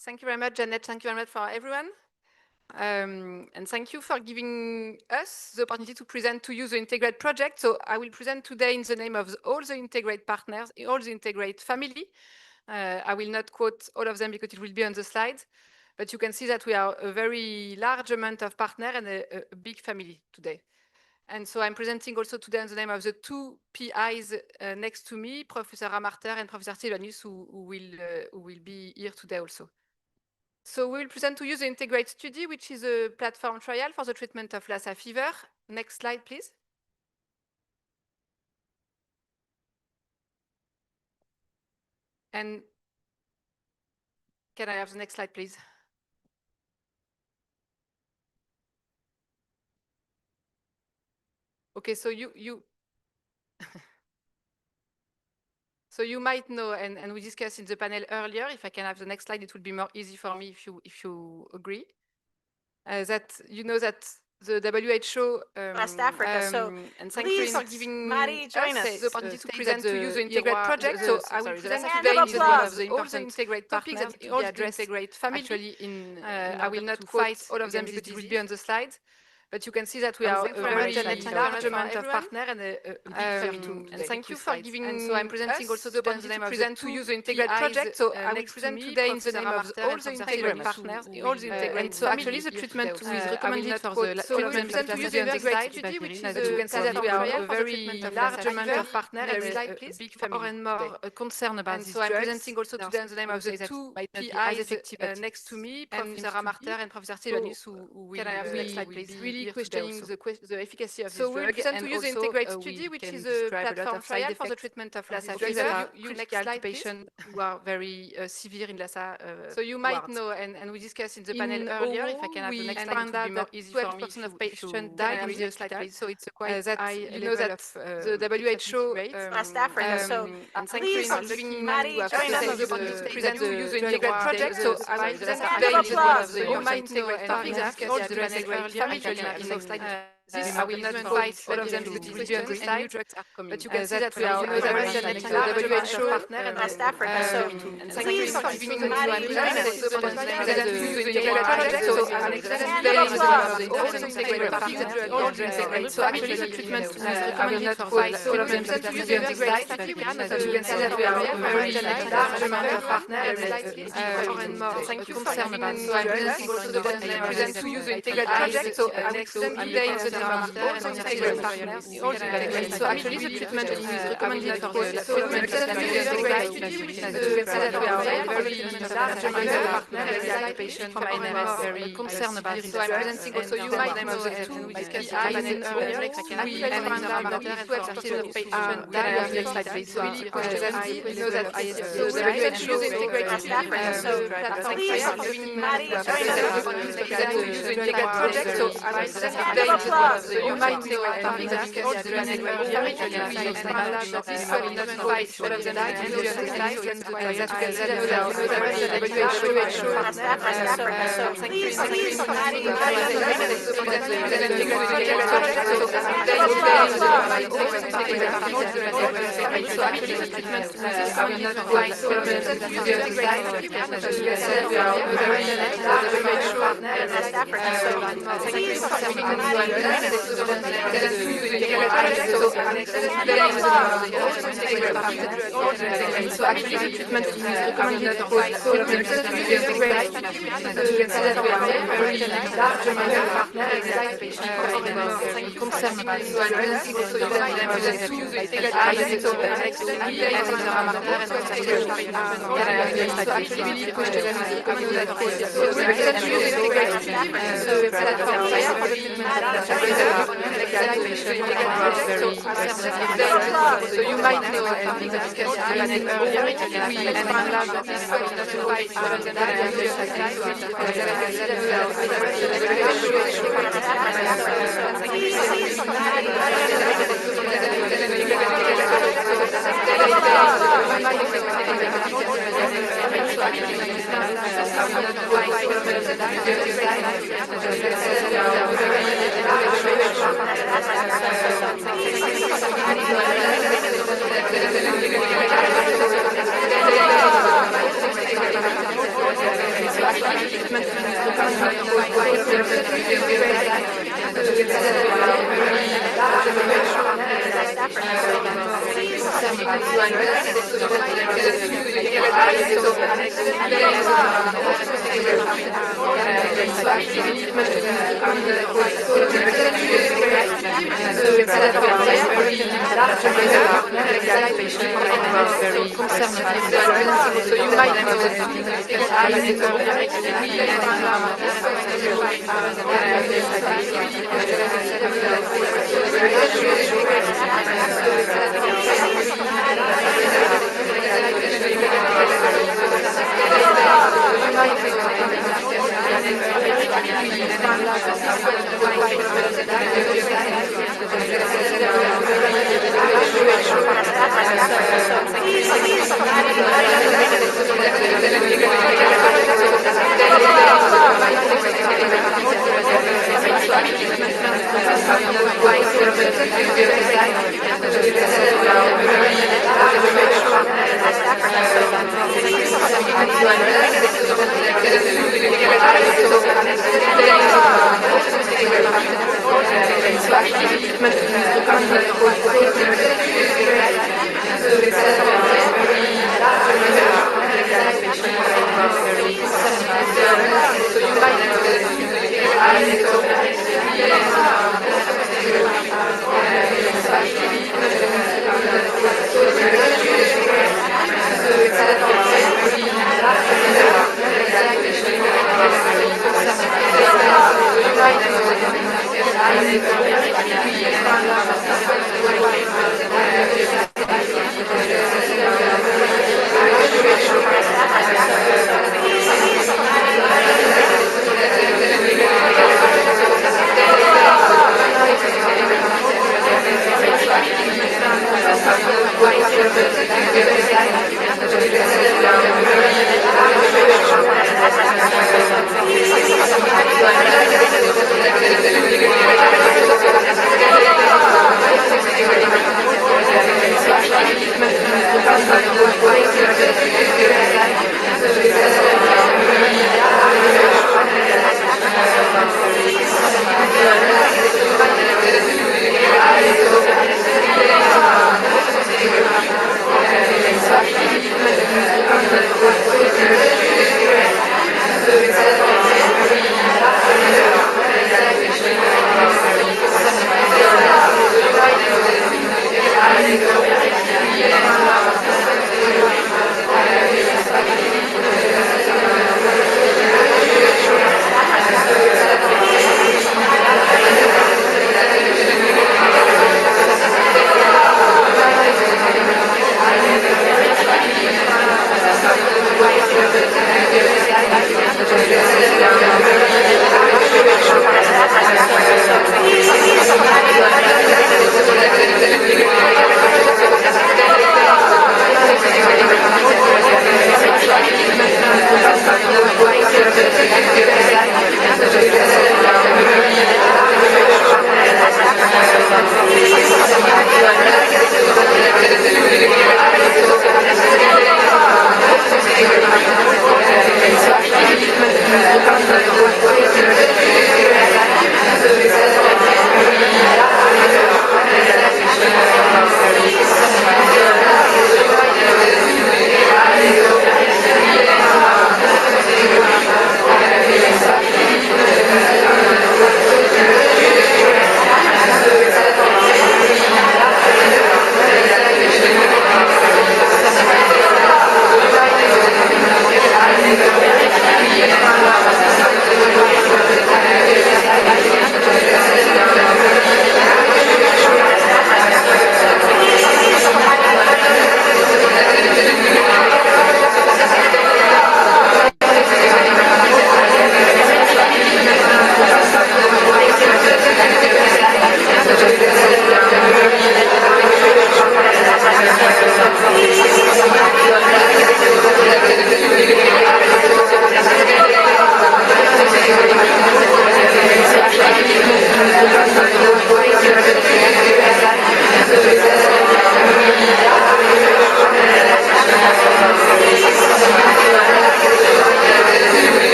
Thank you very much, Janet. Thank you very much for everyone. And thank you for giving us the opportunity to present to you the Integrate project. So I will present today in the name of all the Integrate partners, all the Integrate family. I will not quote all of them because it will be on the slides, but you can see that we are a very large amount of partners and a big family today. And so I'm presenting also today in the name of the two PIs next to me, Professor Amarter and Professor Silvanus, who will be here today also. So we will present to you the Integrate study, which is a platform trial for the treatment of Lassa fever. Next slide, please. And can I have the next slide, please? Okay, so so you might know, and we discussed in the panel earlier, if I can have the next slide, it would be more easy for me if you agree, that you know that the WHO West Africa. So and thank you for giving Marie, join us. the opportunity to present to you the Integrate project. So I will present today in in the name of all the Integrate topics that all the Integrate family. Actually, I will not quote all of them because it will be on the slides. But you can see that we are a very large amount of partners and a big family. And thank you for giving. And so I'm presenting also the opportunity to present to you the Integrate project. So I will present today in the name of all the Integrate partners, all the Integrate. And so actually the treatment who is recommended for the so we will present to you the Integrate study, which is you can see that we are a very large amount of partners and a big family. More and more concerned about this. So I'm presenting also today in the name of the two PIs next to me, Professor Amarter and Professor Silvanus, who will really questioning the efficacy of this drug. So we'll present to you the Integrate study, which is a platform trial for the treatment of Lassa fever. You next slide, patients who are very severe in Lassa. So you might know, and we discussed in the panel earlier, if I can have the next slide, it would be more easy for me. 12% of patients died in the hospital, so it's a quite high level of the WHO West Africa. So please, Marie, join us. To present to you the Integrate project. So I will present today in the name of you might know, and topics that all the Integrate family. This I will not fight all of them because it will be on the side, but you can see that we are a very large WHO partner and West Africa. So please for giving me I'm present to you the Integrate project. So I will present today in the name of all the Integrate partners, all the Integrate. So actually the treatment I will not fight all of them because it will be on the side, but you can see that we are a very large amount of partners and more concerned about. So I'm presenting also the present to you the Integrate project. So I will present today in the all the Integrate partners, all the Integrate. So actually the treatment is recommended for the so we present to you the Integrate study, which is you can see that we are a very large amount of partners and patients from NMS very concerned about. So I'm presenting also you might know, and we discussed earlier, we and Amarter and 12% of patients die of next slide, please. So really we know that so the WHO the Integrate study, so please Marie, join us to use the Integrate project. So I will present today in the so you might know topics that all the family and this will not fight all of them and you can see that we are the WHO partner. So please Marie, so actually the treatment is recommended for so you can see that we are very large amount of partners and patients concerned about. So I'm presenting also the use the Integrate project. So actually really questioning so we present to use the Integrate study, which is a platform trial for the treatment of So you might know, I think that discussed earlier, we found out that this was so you might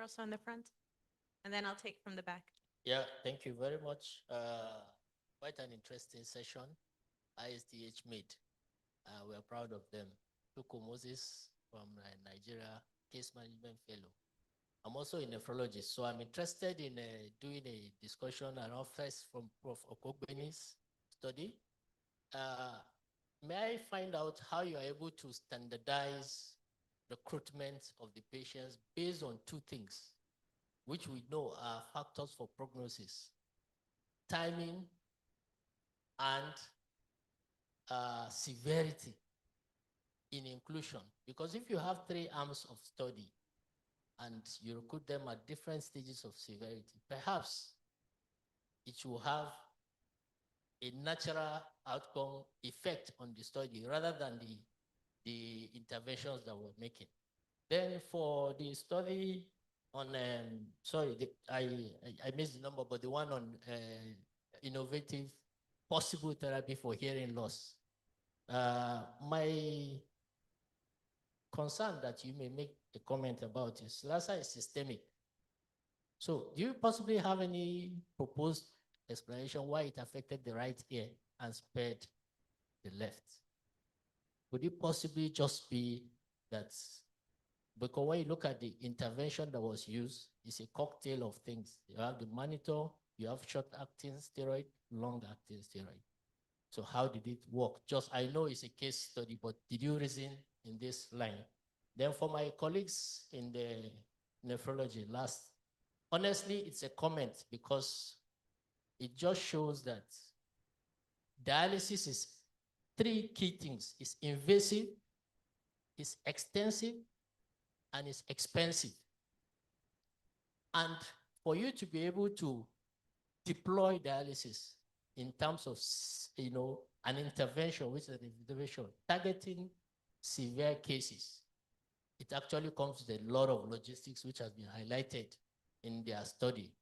also in the front. And then I'll take from the back. Yeah, thank you very much. Quite an interesting session. ISTH made. We're proud of them. Tuko Moses from Nigeria, Case Management Fellow. I'm also a nephrologist, so I'm interested in doing a discussion around first from Prof. Okogbeni's study. May I find out how you are able to standardize recruitment of the patients based on two things, which we know are factors for prognosis: timing and severity in inclusion? Because if you have 3 arms of study and you recruit them at different stages of severity, perhaps it will have a natural outcome effect on the study rather than the interventions that we're making. Then for the study on, I missed the number, but the one on innovative possible therapy for hearing loss. My concern that you may make a comment about is Lassa is systemic. So do you possibly have any proposed explanation why it affected the right ear and spared the left? Could it possibly just be that, because when you look at the intervention that was used, it's a cocktail of things. You have the monitor, you have short-acting steroid, long-acting steroid. So how did it work? Just, I know it's a case study, but did you reason in this line? Then for my colleagues in the nephrology, honestly, it's a comment because it just shows that dialysis is 3 key things. It's invasive, it's extensive, and it's expensive. And for you to be able to deploy dialysis in terms of, an intervention, which is an intervention targeting severe cases, it actually comes with a lot of logistics, which has been highlighted in their study.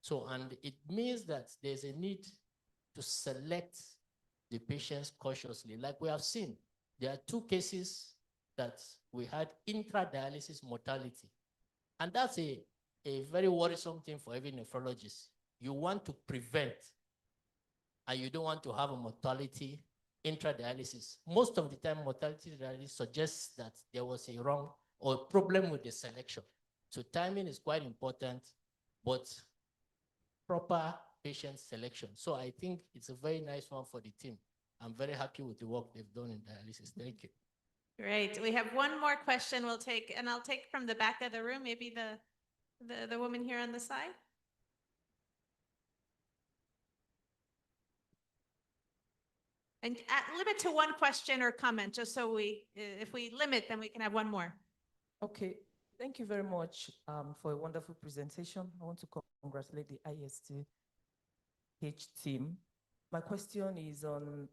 So, and it means that there's a need to select the patients cautiously. Like we have seen, there are 2 cases that we had intradialysis mortality. And that's a very worrisome thing for every nephrologist. You want to prevent, and you don't want to have a mortality intradialysis. Most of the time, mortality dialysis suggests that there was a wrong or problem with the selection. So timing is quite important, but proper patient selection. So I think it's a very nice one for the team. I'm very happy with the work they've done in dialysis. Thank you. Great. We have one more question we'll take, and I'll take from the back of the room, maybe the woman here on the side. And limit to 1 question or comment, just so if we limit, then we can have 1 more. Okay, thank you very much for a wonderful presentation. I want to congratulate the ISTH team. My question is on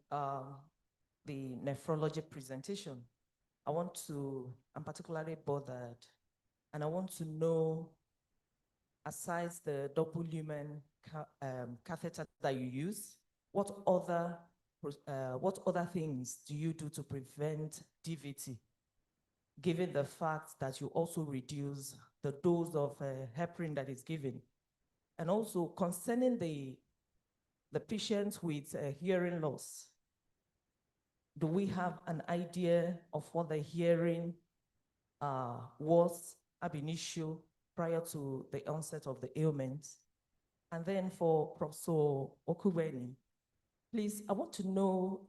the nephrology presentation. I'm particularly bothered, and I want to know, aside the double lumen catheter that you use, what other things do you do to prevent DVT, given the fact that you also reduce the dose of heparin that is given? And also concerning the patients with hearing loss, do we have an idea of what the hearing was ab initio prior to the onset of the ailment? And then for Professor Okubeni, please, I want to know,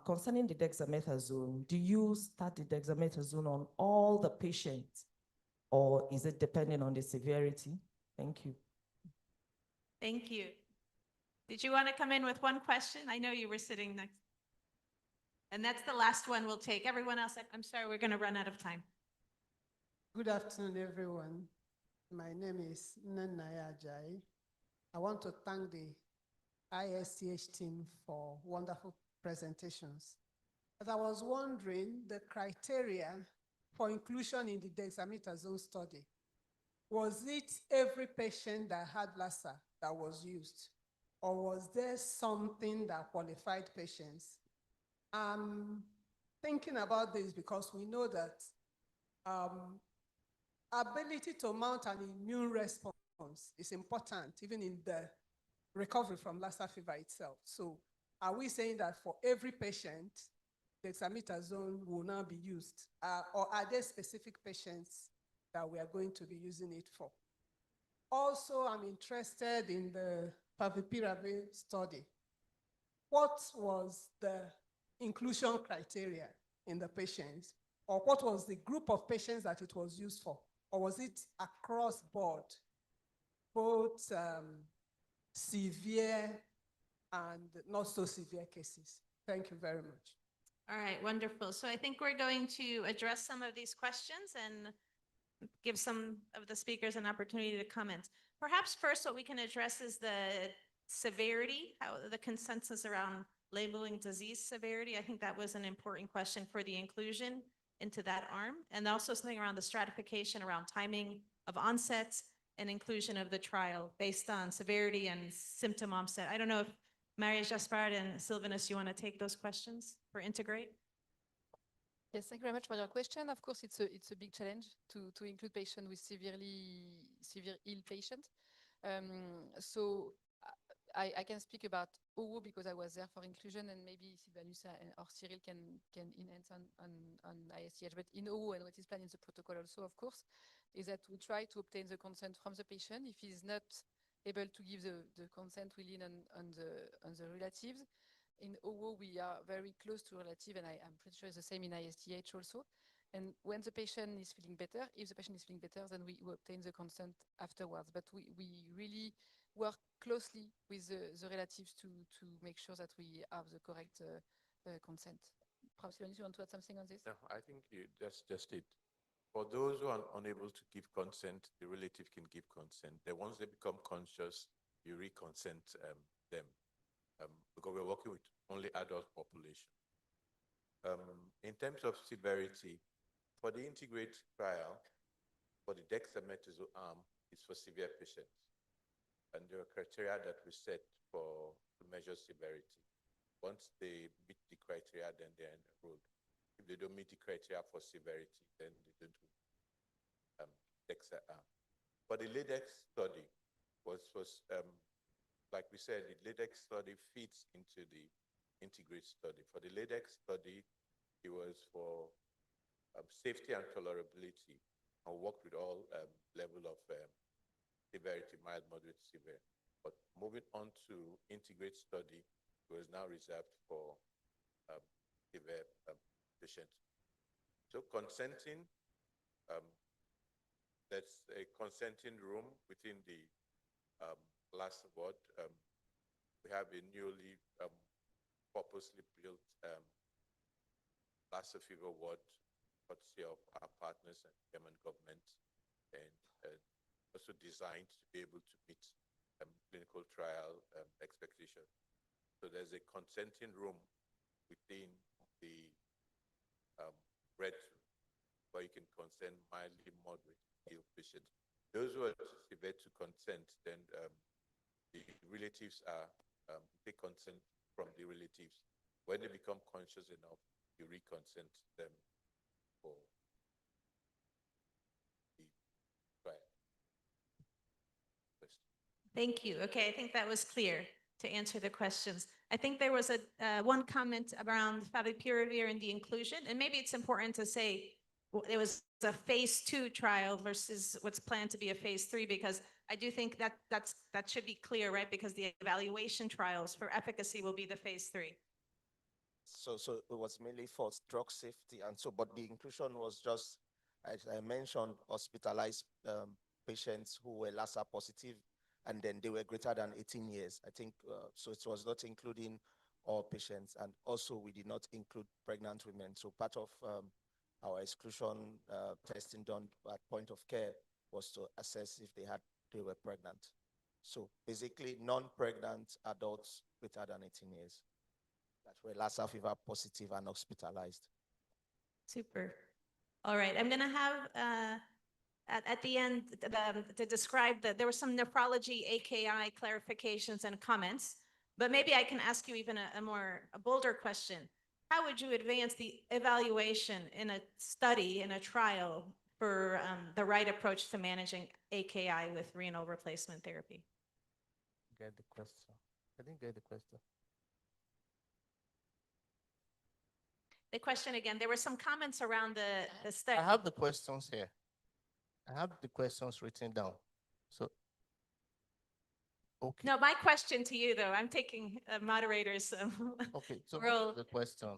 concerning the dexamethasone, do you start the dexamethasone on all the patients, or is it depending on the severity? Thank you. Thank you. Did you want to come in with 1 question? I know you were sitting next. And that's the last one we'll take. Everyone else, I'm sorry, we're going to run out of time. Good afternoon, everyone. My name is Nanaya Ajayi. I want to thank the ISTH team for wonderful presentations. But I was wondering the criteria for inclusion in the dexamethasone study. Was it every patient that had Lassa that was used? Or was there something that qualified patients? Thinking about this because we know that ability to mount an immune response is important even in the recovery from Lassa fever itself. So are we saying that for every patient, dexamethasone will now be used? Or are there specific patients that we are going to be using it for? Also, I'm interested in the favipiravir study. What was the inclusion criteria in the patients? Or what was the group of patients that it was used for? Or was it across board, both severe and not so severe cases? Thank you very much. All right, wonderful. So I think we're going to address some of these questions and give some of the speakers an opportunity to comment. Perhaps first what we can address is the severity, how the consensus around labeling disease severity. I think that was an important question for the inclusion into that arm, and also something around the stratification around timing of onset and inclusion of the trial based on severity and symptom onset. I don't know if Maria Jaspard and Sylvanus, you want to take those questions for integrate? Yes, thank you very much for your question. Of course, it's a big challenge to include patients with severe ill patients. So I can speak about OO because I was there for inclusion, and maybe Sylvanus or Cyril can enhance on ISTH. But in OO, and what is planned in the protocol also, of course, is that we try to obtain the consent from the patient. If he's not able to give the consent, we lean on the relatives. In OO, we are very close to relative, and I'm pretty sure it's the same in ISTH also. And when the patient is feeling better, if the patient is feeling better, then we obtain the consent afterwards. But we really work closely with the relatives to make sure that we have the correct consent. Perhaps you want to add something on this? No, I think that's just it. For those who are unable to give consent, the relative can give consent. Then once they become conscious, you reconsent them. Because we're working with only adult population. In terms of severity, for the integrate trial, for the dexamethasone arm, is for severe patients. And there are criteria that we set to measure severity. Once they meet the criteria, then they're enrolled. If they don't meet the criteria for severity, then they don't do DEXA arm. For the LADEX study, was like we said, the LADEX study fits into the integrate study. For the LADEX study, it was for safety and tolerability, and worked with all level of severity, mild, moderate, severe. But moving on to integrate study, it was now reserved for severe patients. So consenting, there's a consenting room within the last ward. We have a newly purposely built Lassa fever ward, courtesy of our partners and German government, and also designed to be able to meet clinical trial expectations. So there's a consenting room within the red room where you can consent mildly, moderate, ill patients. Those who are severe to consent, then the relatives take consent from the relatives. When they become conscious enough, you reconsent them for the trial. Thank you. Okay, I think that was clear to answer the questions. I think there was one comment around favipiravir and the inclusion, and maybe it's important to say it was a phase 2 trial versus what's planned to be a phase 3, because I do think that should be clear, right? Because the evaluation trials for efficacy will be the phase 3. So it was mainly for drug safety, and so, but the inclusion was just, as I mentioned, hospitalized patients who were Lassa positive, and then they were greater than 18 years. I think, so it was not including all patients, and also we did not include pregnant women. So part of our exclusion testing done at point of care was to assess if they were pregnant. So basically non-pregnant adults greater than 18 years that were Lassa fever positive and hospitalized. Super. All right, I'm gonna have at the end to describe that there were some nephrology AKI clarifications and comments, but maybe I can ask you even a bolder question. How would you advance the evaluation in a study, in a trial for the right approach to managing AKI with renal replacement therapy? Get the question. I didn't get the question. The question again, there were some comments around the study. I have the questions here. I have the questions written down. So, okay. No, my question to you, though, I'm taking moderator's Okay, so role. what's the question?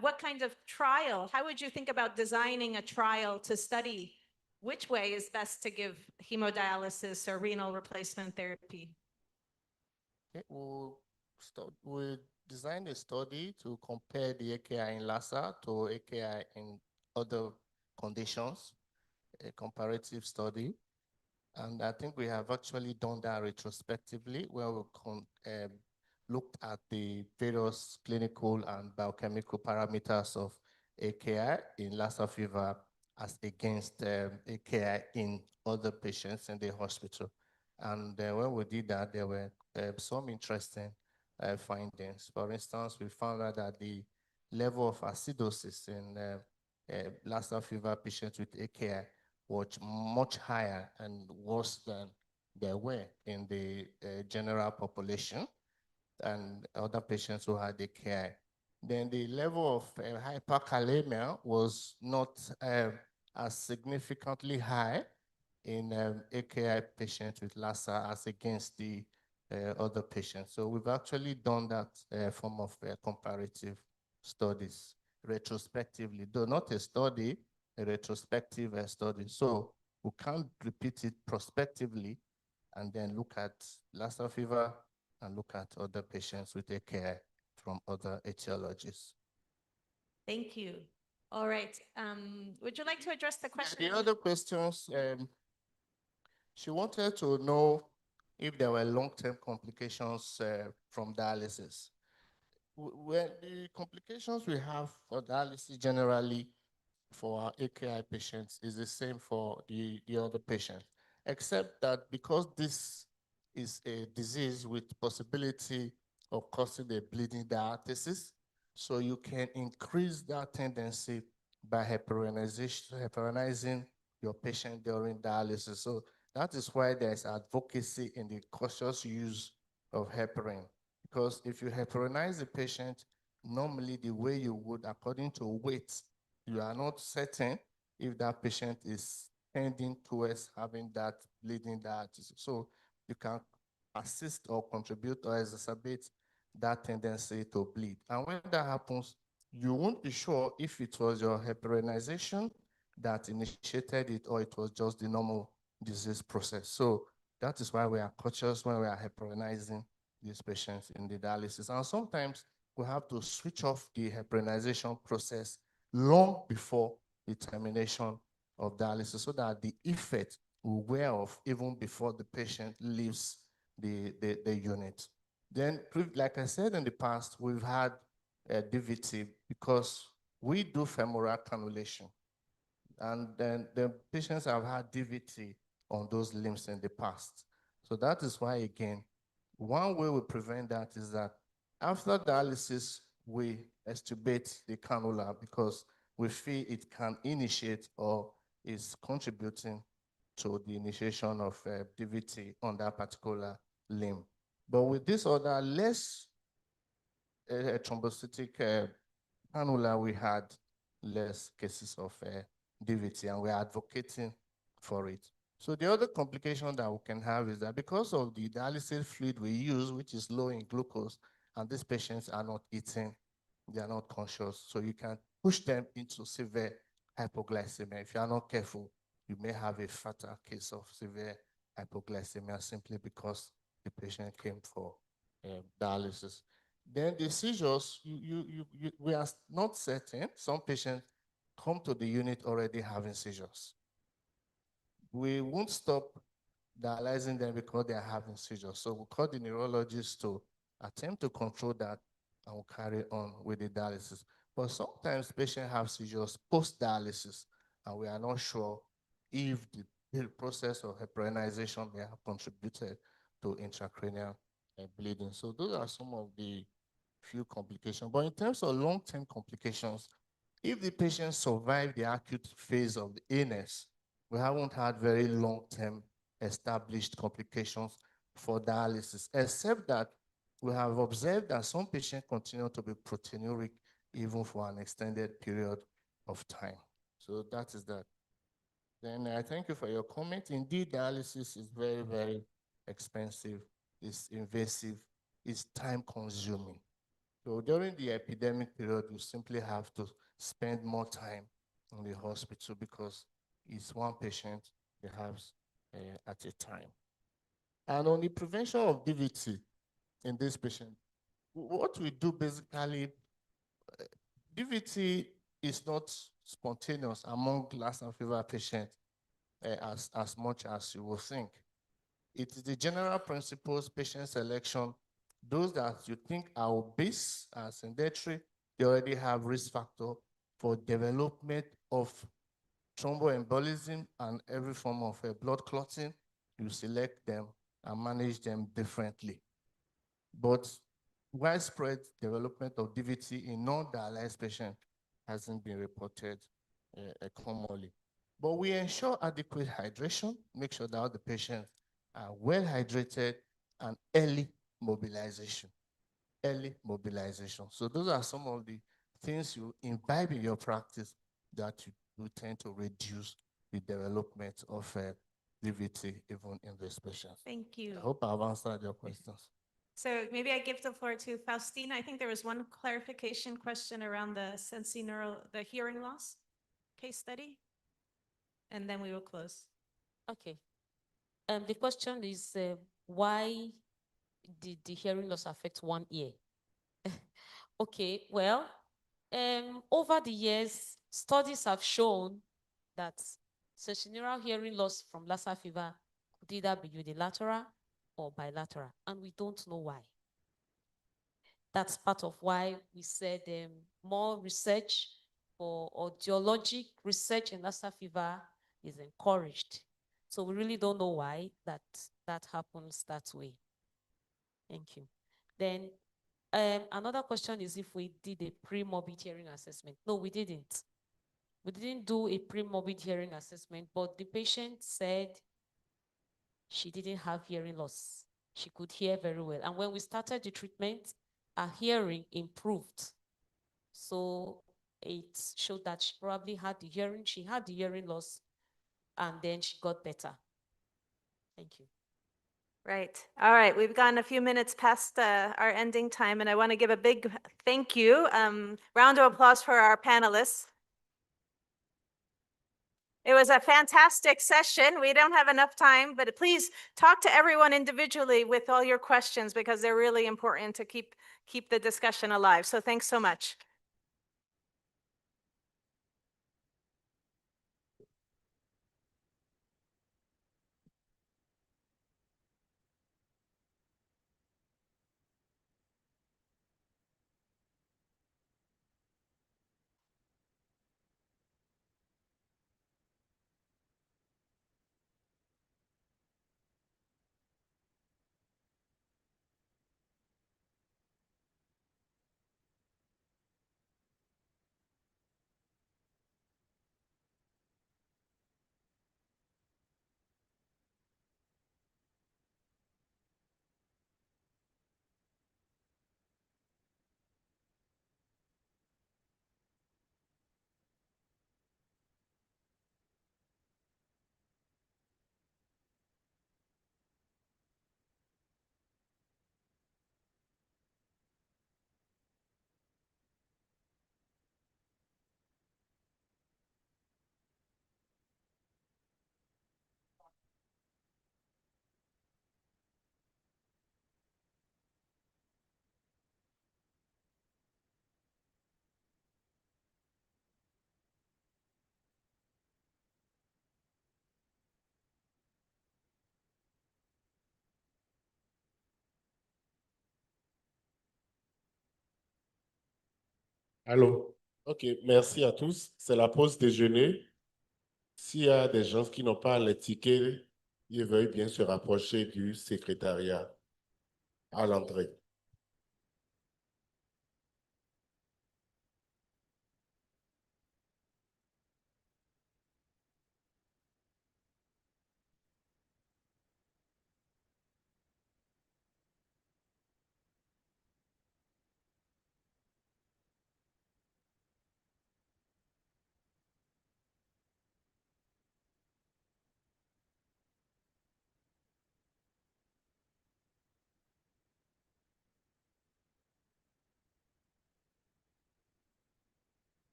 What kind of trial? How would you think about designing a trial to study which way is best to give hemodialysis or renal replacement therapy? Okay, we designed a study to compare the AKI in Lassa to AKI in other conditions, a comparative study. And I think we have actually done that retrospectively, where we looked at the various clinical and biochemical parameters of AKI in Lassa fever as against AKI in other patients in the hospital. And when we did that, there were some interesting findings. For instance, we found out that the level of acidosis in Lassa fever patients with AKI was much higher and worse than they were in the general population and other patients who had AKI. Then the level of hyperkalemia was not as significantly high in AKI patients with Lassa as against the other patients. So we've actually done that form of comparative studies retrospectively, though not a study, a retrospective study. So we can't repeat it prospectively and then look at Lassa fever and look at other patients with AKI from other etiologies. Thank you. All right. Would you like to address the question? The other questions, she wanted to know if there were long-term complications from dialysis. Well, the complications we have for dialysis generally for our AKI patients is the same for the other patients, except that because this is a disease with possibility of causing a bleeding diathesis, so you can increase that tendency by heparinizing your patient during dialysis. So that is why there's advocacy in the cautious use of heparin. Because if you heparinize the patient, normally the way you would, according to weight, you are not certain if that patient is tending towards having that bleeding diathesis. So you can assist or contribute or exacerbate that tendency to bleed. And when that happens, you won't be sure if it was your heparinization that initiated it or it was just the normal disease process. So that is why we are cautious when we are heparinizing these patients in the dialysis. And sometimes we have to switch off the heparinization process long before the termination of dialysis so that the effect will wear off even before the patient leaves the unit. Then, like I said in the past, we've had DVT because we do femoral cannulation. And then the patients have had DVT on those limbs in the past. So that is why, again, one way we prevent that is that after dialysis, we extubate the cannula because we feel it can initiate or is contributing to the initiation of DVT on that particular limb. But with this other less thrombocytic cannula, we had less cases of DVT, and we're advocating for it. So the other complication that we can have is that because of the dialysis fluid we use, which is low in glucose, and these patients are not eating, they are not conscious, so you can push them into severe hypoglycemia. If you are not careful, you may have a fatal case of severe hypoglycemia simply because the patient came for dialysis. Then the seizures, we are not certain. Some patients come to the unit already having seizures. We won't stop dialyzing them because they are having seizures. So we'll call the neurologist to attempt to control that and we'll carry on with the dialysis. But sometimes patients have seizures post-dialysis and we are not sure if the process of heparinization may have contributed to intracranial bleeding. So those are some of the few complications. But in terms of long-term complications, if the patient survived the acute phase of the illness, we haven't had very long-term established complications for dialysis, except that we have observed that some patients continue to be proteinuric even for an extended period of time. So that is that. Then I thank you for your comment. Indeed, dialysis is very, very expensive, it's invasive, it's time consuming. So during the epidemic period, you simply have to spend more time in the hospital because it's one patient perhaps at a time. And on the prevention of DVT in this patient, what we do basically, DVT is not spontaneous among Lassa fever patients as much as you will think. It is the general principles, patient selection. Those that you think are obese and sedentary, they already have risk factor for development of thromboembolism and every form of blood clotting. You select them and manage them differently. But widespread development of DVT in non-dialyzed patients hasn't been reported commonly. But we ensure adequate hydration, make sure that all the patients are well hydrated, and early mobilization. Early mobilization. So those are some of the things you imbibe in your practice that you tend to reduce the development of DVT even in these patients. Thank you. I hope I've answered your questions. So maybe I give the floor to Faustina. I think there was one clarification question around the the hearing loss case study. And then we will close. Okay. The question is, why did the hearing loss affect one ear? Okay, well, over the years, studies have shown that sensorineural hearing loss from Lassa fever could either be unilateral or bilateral, and we don't know why. That's part of why we said more research or audiologic research in Lassa fever is encouraged. So we really don't know why that happens that way. Thank you. Then another question is if we did a pre-morbid hearing assessment. No, we didn't. We didn't do a pre-morbid hearing assessment, but the patient said she didn't have hearing loss. She could hear very well. And when we started the treatment, her hearing improved. So it showed that she probably had the hearing loss, and then she got better. Thank you. Right. All right. We've gone a few minutes past our ending time, and I want to give a big thank you. Round of applause for our panelists. It was a fantastic session. We don't have enough time, but please talk to everyone individually with all your questions because they're really important to keep the discussion alive. So thanks so much. Allô? OK, merci à tous. C'est la pause déjeuner. S'il y a des gens qui n'ont pas les tickets, ils veuillent bien se rapprocher du secrétariat à l'entrée.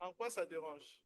En quoi ça dérange?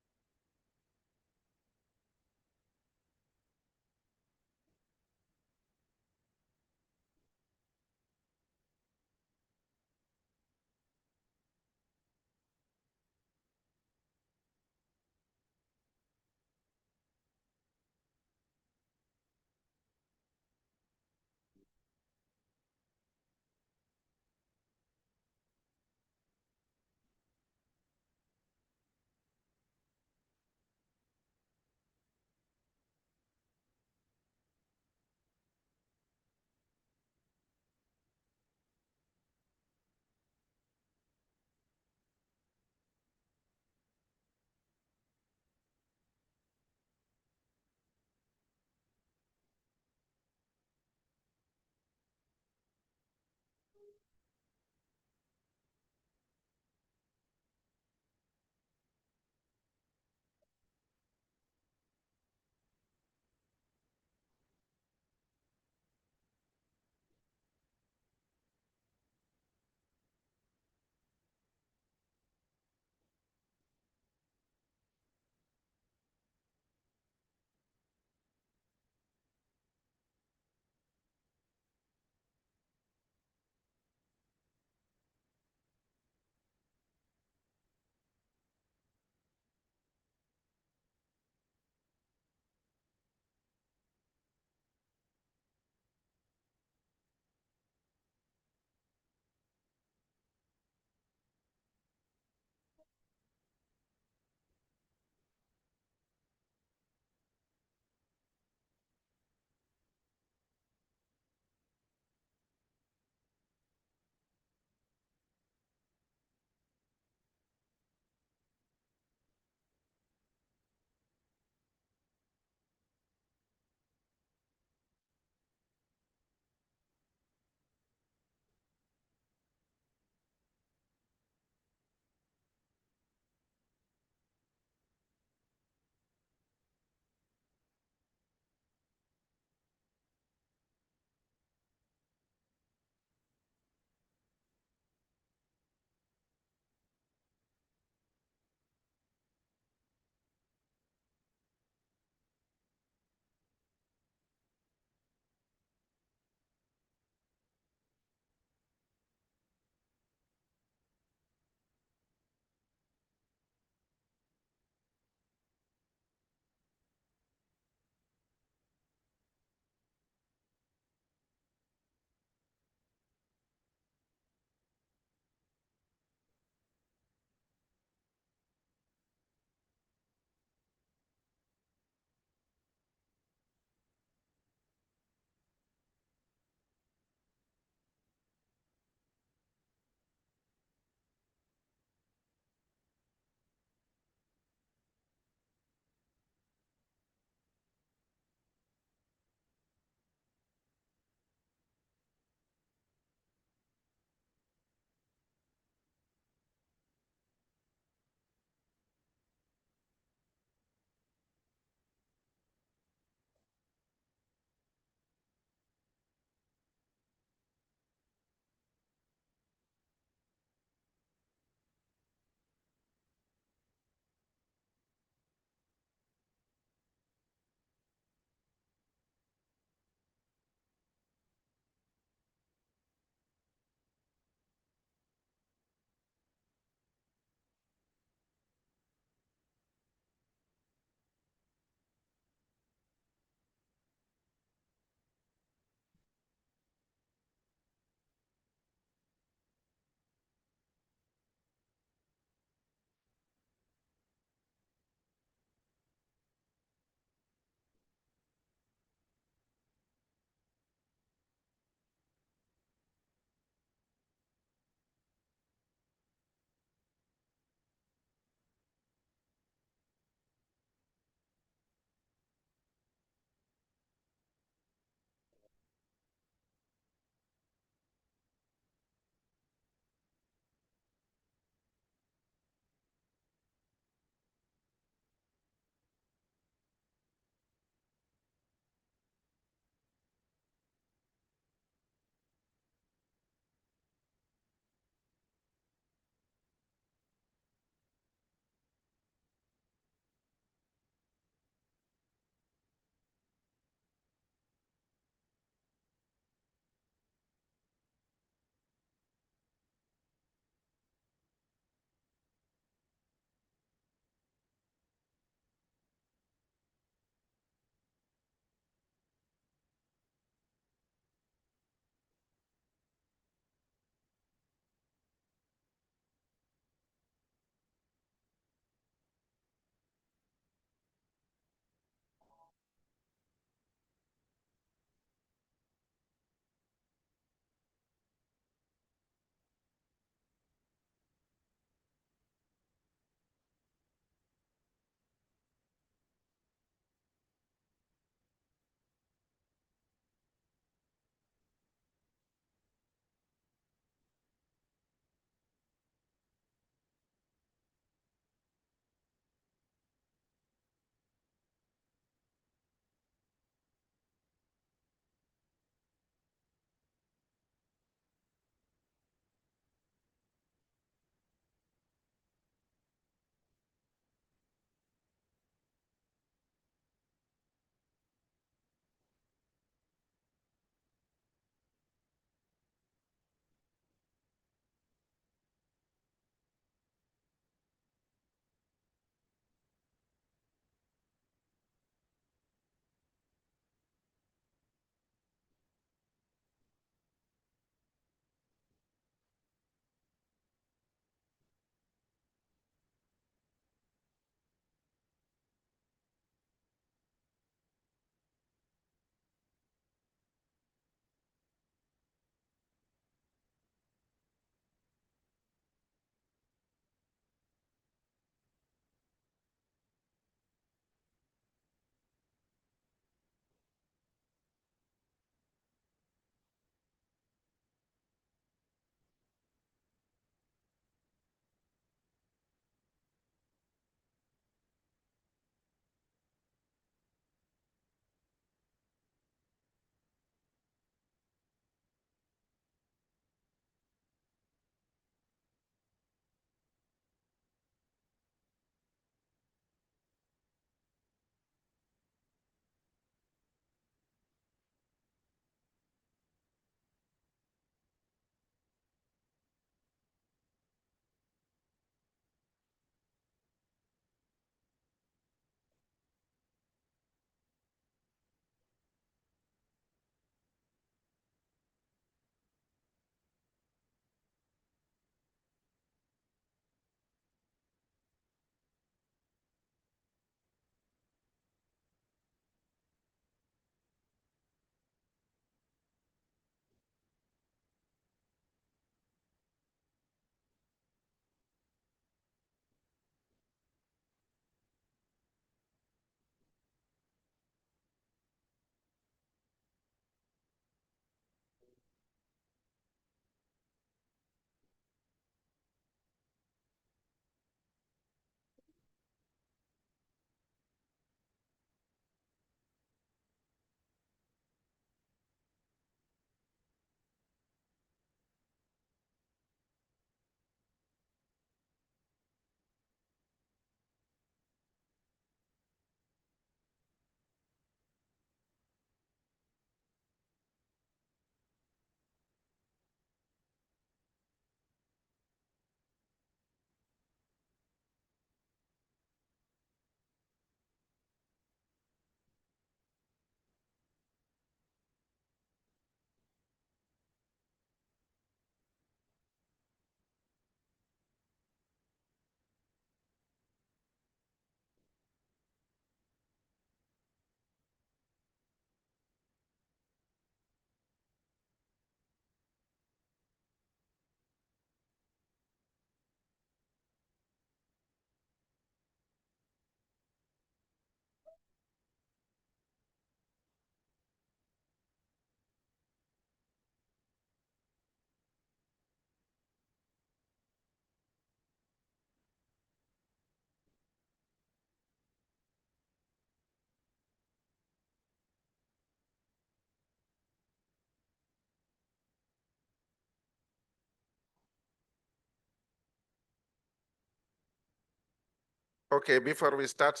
Okay, before we start,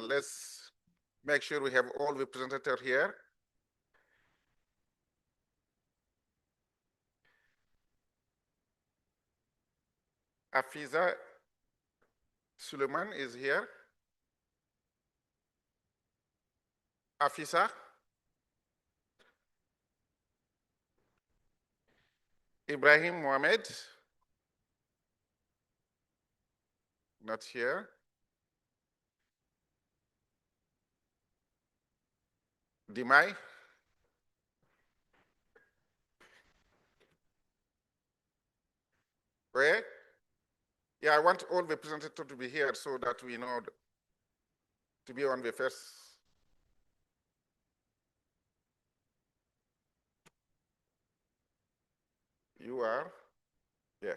let's make sure we have all representatives here. Afiza Suleiman is here. Afisa. Ibrahim Mohamed. Not here. Dimai. Where? Yeah, I want all representatives to be here so that we know to be on the first. You are? Yeah.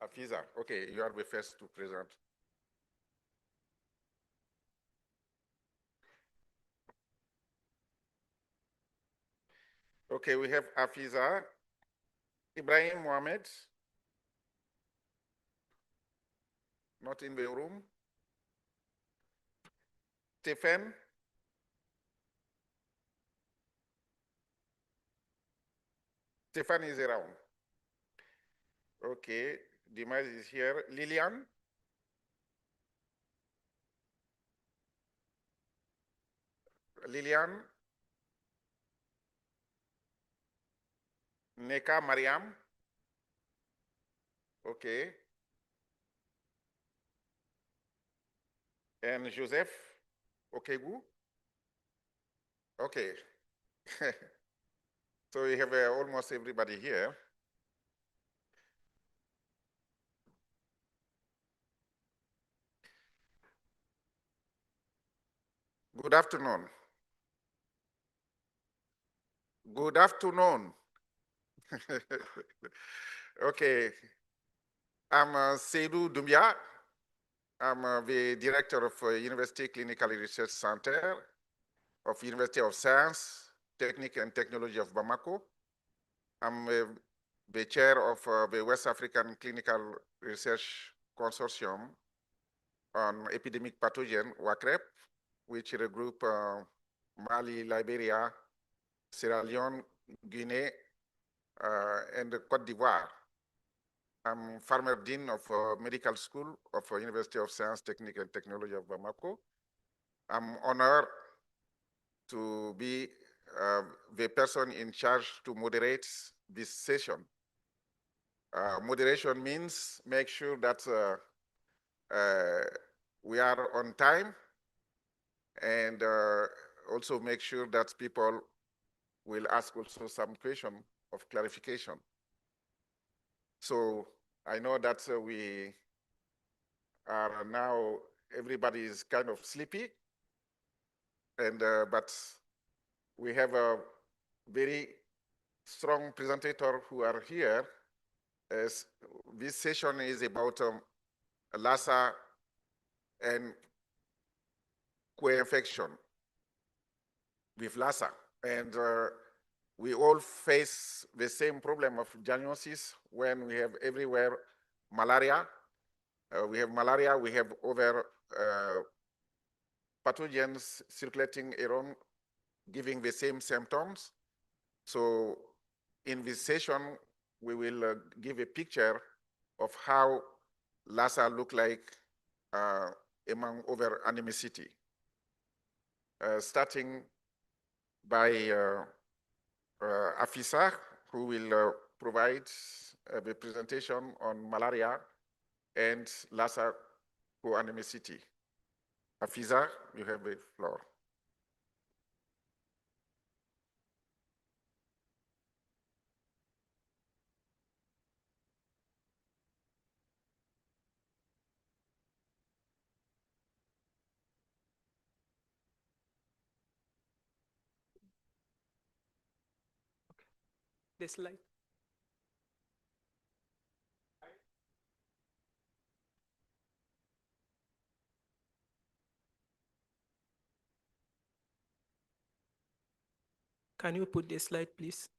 Afiza, okay, you are the first to present. Okay, we have Afiza, Ibrahim Mohamed, not in the room. Stephen. Stefan is around. Okay, Dimas is here. Lilian. Lilian. Neka Mariam. Okay. And Joseph Okegu. Okay. So we have almost everybody here. Good afternoon. Good afternoon. Okay. I'm Seydou Doumbia. I'm the director of University Clinical Research Center of University of Science, Technique and Technology of Bamako. I'm the chair of the West African Clinical Research Consortium on Epidemic Pathogen, WACREP, which regroup Mali, Liberia, Sierra Leone, Guinea, and Cote d'Ivoire. I'm former dean of medical school of University of Science, Technique and Technology of Bamako. I'm honored to be the person in charge to moderate this session. Moderation means make sure that we are on time and also make sure that people will ask also some question of clarification. So I know that we are now, everybody is kind of sleepy, and but we have a very strong presenter who are here. As this session is about Lassa and co-infection with Lassa. And we all face the same problem of diagnosis when we have everywhere malaria. We have malaria, we have other pathogens circulating around giving the same symptoms. So in this session, we will give a picture of how Lassa look like among other anemicity. Starting by Afisa, who will provide the presentation on malaria and Lassa co-anemicity. Afisa, you have the floor. This slide. Can you put this slide, please?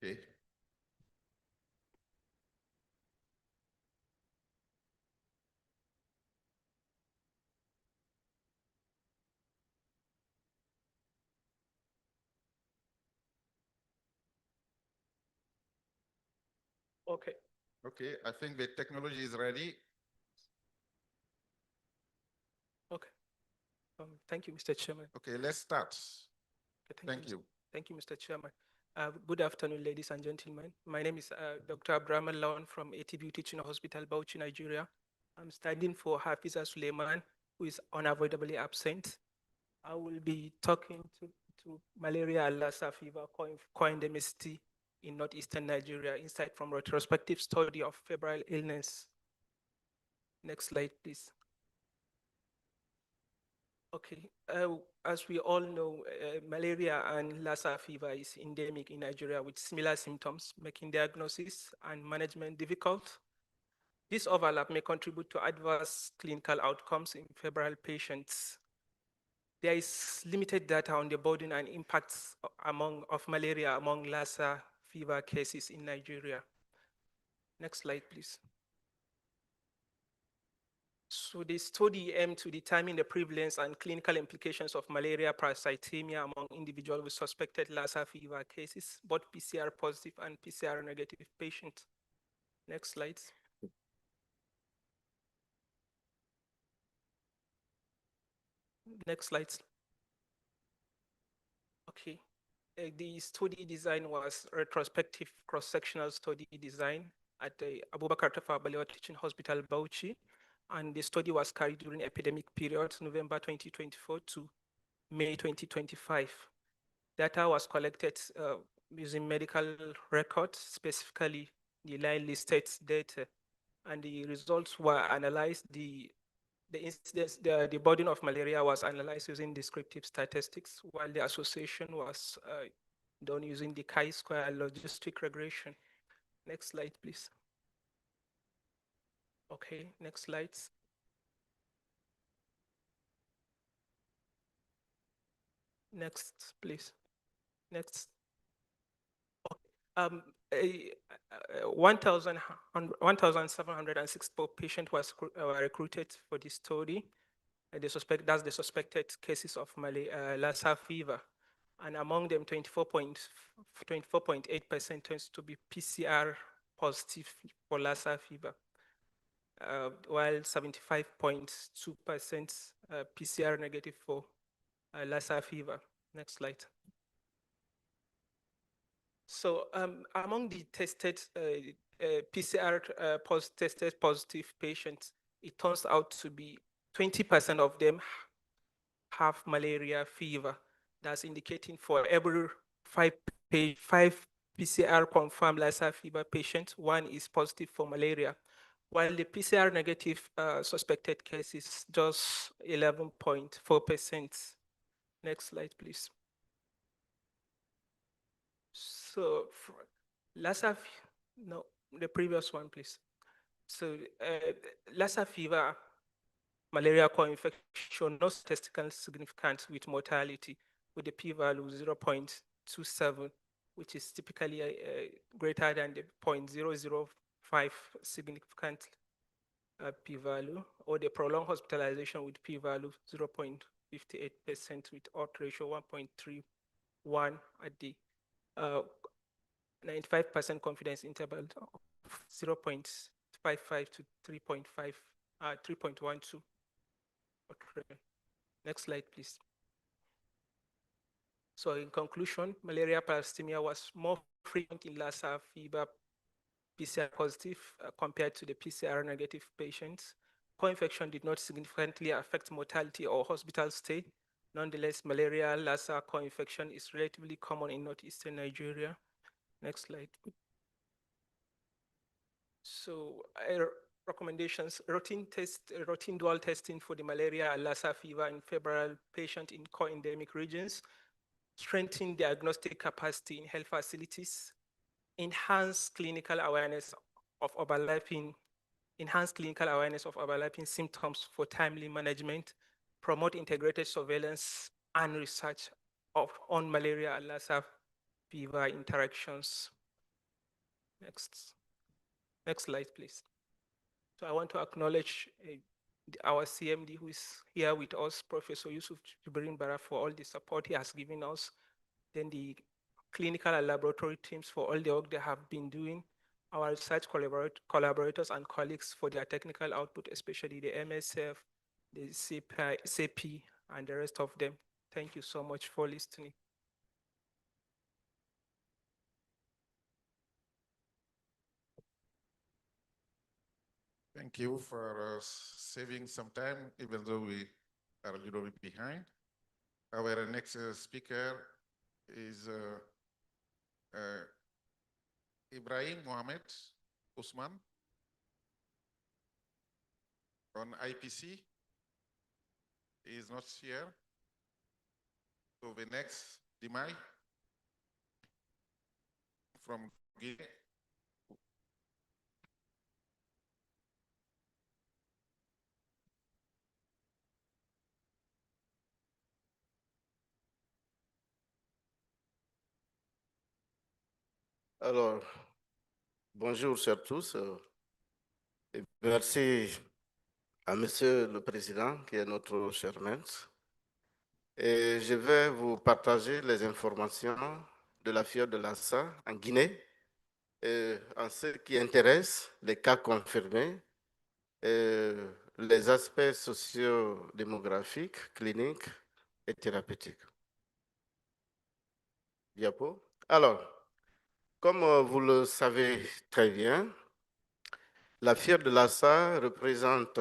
Okay. Okay. Okay, I think the technology is ready. Okay. Thank you, Mr. Chairman. Okay, let's start. Okay, Thank Mr. you. Thank you, Mr. Chairman. Good afternoon, ladies and gentlemen. My name is Dr. Abraham Lawan from ATB Teaching Hospital, Bauchi, Nigeria. I'm standing for Hafiza Suleiman, who is unavoidably absent. I will be talking to malaria and Lassa fever co-endemicity in northeastern Nigeria, insight from retrospective study of febrile illness. Next slide, please. Okay, as we all know, malaria and Lassa fever is endemic in Nigeria with similar symptoms, making diagnosis and management difficult. This overlap may contribute to adverse clinical outcomes in febrile patients. There is limited data on the burden and impacts of malaria among Lassa fever cases in Nigeria. Next slide, please. So the study aimed to determine the prevalence and clinical implications of malaria parasitemia among individuals with suspected Lassa fever cases, both PCR positive and PCR negative patients. Next slide. Next slide. Okay. The study design was retrospective cross-sectional study design at the Abubakar Tafawa Balewa Teaching Hospital, Bauchi. And the study was carried during epidemic period, November 2024 to May 2025. Data was collected using medical records, specifically the line listed data, and the results were analyzed. The incidence, the burden of malaria was analyzed using descriptive statistics, while the association was done using the chi-square logistic regression. Next slide, please. Okay, next slides. Next, please. Next. 1,764 patients were recruited for this study. That's the suspected cases of Lassa fever. And among them, 24.8% tends to be PCR positive for Lassa fever, while 75.2% PCR negative for Lassa fever. Next slide. So among the tested PCR tested positive patients, it turns out to be 20% of them have malaria fever. That's indicating for every five PCR confirmed Lassa fever patients, one is positive for malaria, while the PCR negative suspected case is just 11.4%. Next slide, please. So Lassa, no, the previous one, please. So Lassa fever, malaria co-infection, no statistical significance with mortality, with the p-value 0.27, which is typically greater than the 0.005 significant p-value, or the prolonged hospitalization with p-value 0.58% with odds ratio 1.31 at the 95% confidence interval of 0.55 to 3.12. Next slide, please. So in conclusion, malaria parasitemia was more frequent in Lassa fever PCR positive compared to the PCR negative patients. Co-infection did not significantly affect mortality or hospital stay. Nonetheless, malaria Lassa co-infection is relatively common in northeastern Nigeria. Next slide. So recommendations, routine dual testing for the malaria and Lassa fever in febrile patients in co-endemic regions, strengthen diagnostic capacity in health facilities, enhance clinical awareness of overlapping symptoms for timely management, promote integrated surveillance and research on malaria and Lassa fever interactions. Next slide, please. So I want to acknowledge our CMD who is here with us, Professor Yusuf Jibrin Bara, for all the support he has given us. Then the clinical and laboratory teams for all the work they have been doing, our research collaborators and colleagues for their technical output, especially the MSF, the CP, and the rest of them. Thank you so much for listening. Thank you for saving some time, even though we are a little bit behind. Our next speaker is Ibrahim Mohamed Usman on IPC. He is not here. So the next, Dimai from Guinea. Alors, bonjour à tous et merci à Monsieur le Président qui est notre cher maître. Et je vais vous partager les informations de la fièvre de Lassa en Guinée en ce qui intéresse les cas confirmés, les aspects socio-démographiques, cliniques et thérapeutiques. Diapo. Alors, comme vous le savez très bien, la fièvre de Lassa représente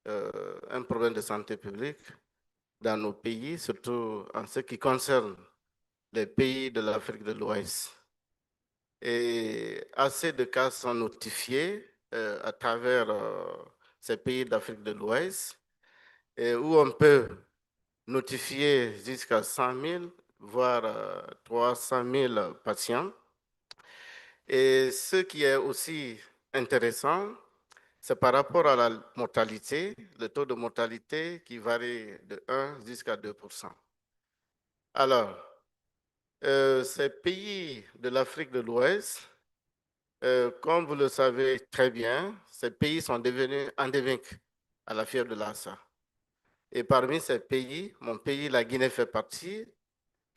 un problème de santé publique dans nos pays, surtout en ce qui concerne les pays de l'Afrique de l'Ouest. Et assez de cas sont notifiés à travers ces pays d'Afrique de l'Ouest, où on peut notifier jusqu'à 100 000, voire 300 000 patients. Et ce qui est aussi intéressant, c'est par rapport à la mortalité, le taux de mortalité qui varie de 1 jusqu'à 2%. Alors, ces pays de l'Afrique de l'Ouest, comme vous le savez très bien, ces pays sont devenus endémiques à la fièvre de Lassa. Et parmi ces pays, mon pays, la Guinée, fait partie,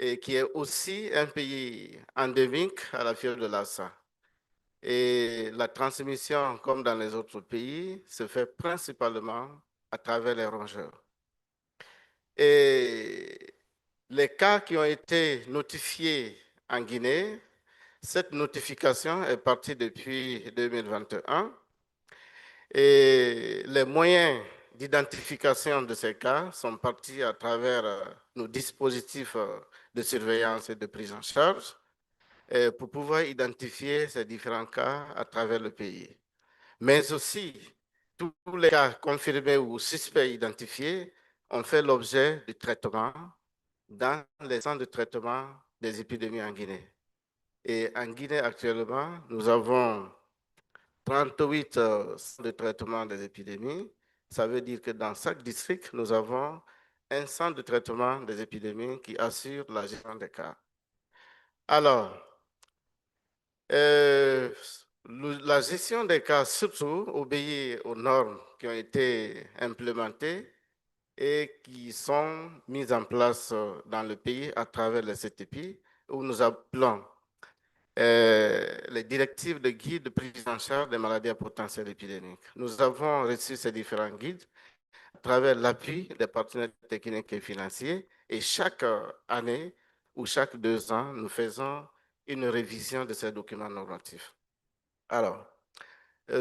et qui est aussi un pays endémique à la fièvre de Lassa. Et la transmission, comme dans les autres pays, se fait principalement à travers les rongeurs. Et les cas qui ont été notifiés en Guinée, cette notification est partie depuis 2021 et les moyens d'identification de ces cas sont partis à travers nos dispositifs de surveillance et de prise en charge pour pouvoir identifier ces différents cas à travers le pays. Mais aussi, tous les cas confirmés ou suspects identifiés ont fait l'objet de traitement dans les centres de traitement des épidémies en Guinée. Et en Guinée, actuellement, nous avons 38 centres de traitement des épidémies. Ça veut dire que dans chaque district, nous avons un centre de traitement des épidémies qui assure la gestion des cas. Alors, la gestion des cas, surtout, obéit aux normes qui ont été implémentées et qui sont mises en place dans le pays à travers les CTP, où nous appelons les directives de guide de prise en charge des maladies à potentiel épidémique. Nous avons reçu ces différents guides à travers l'appui des partenaires techniques et financiers et chaque année ou chaque 2 ans, nous faisons une révision de ces documents normatifs. Alors,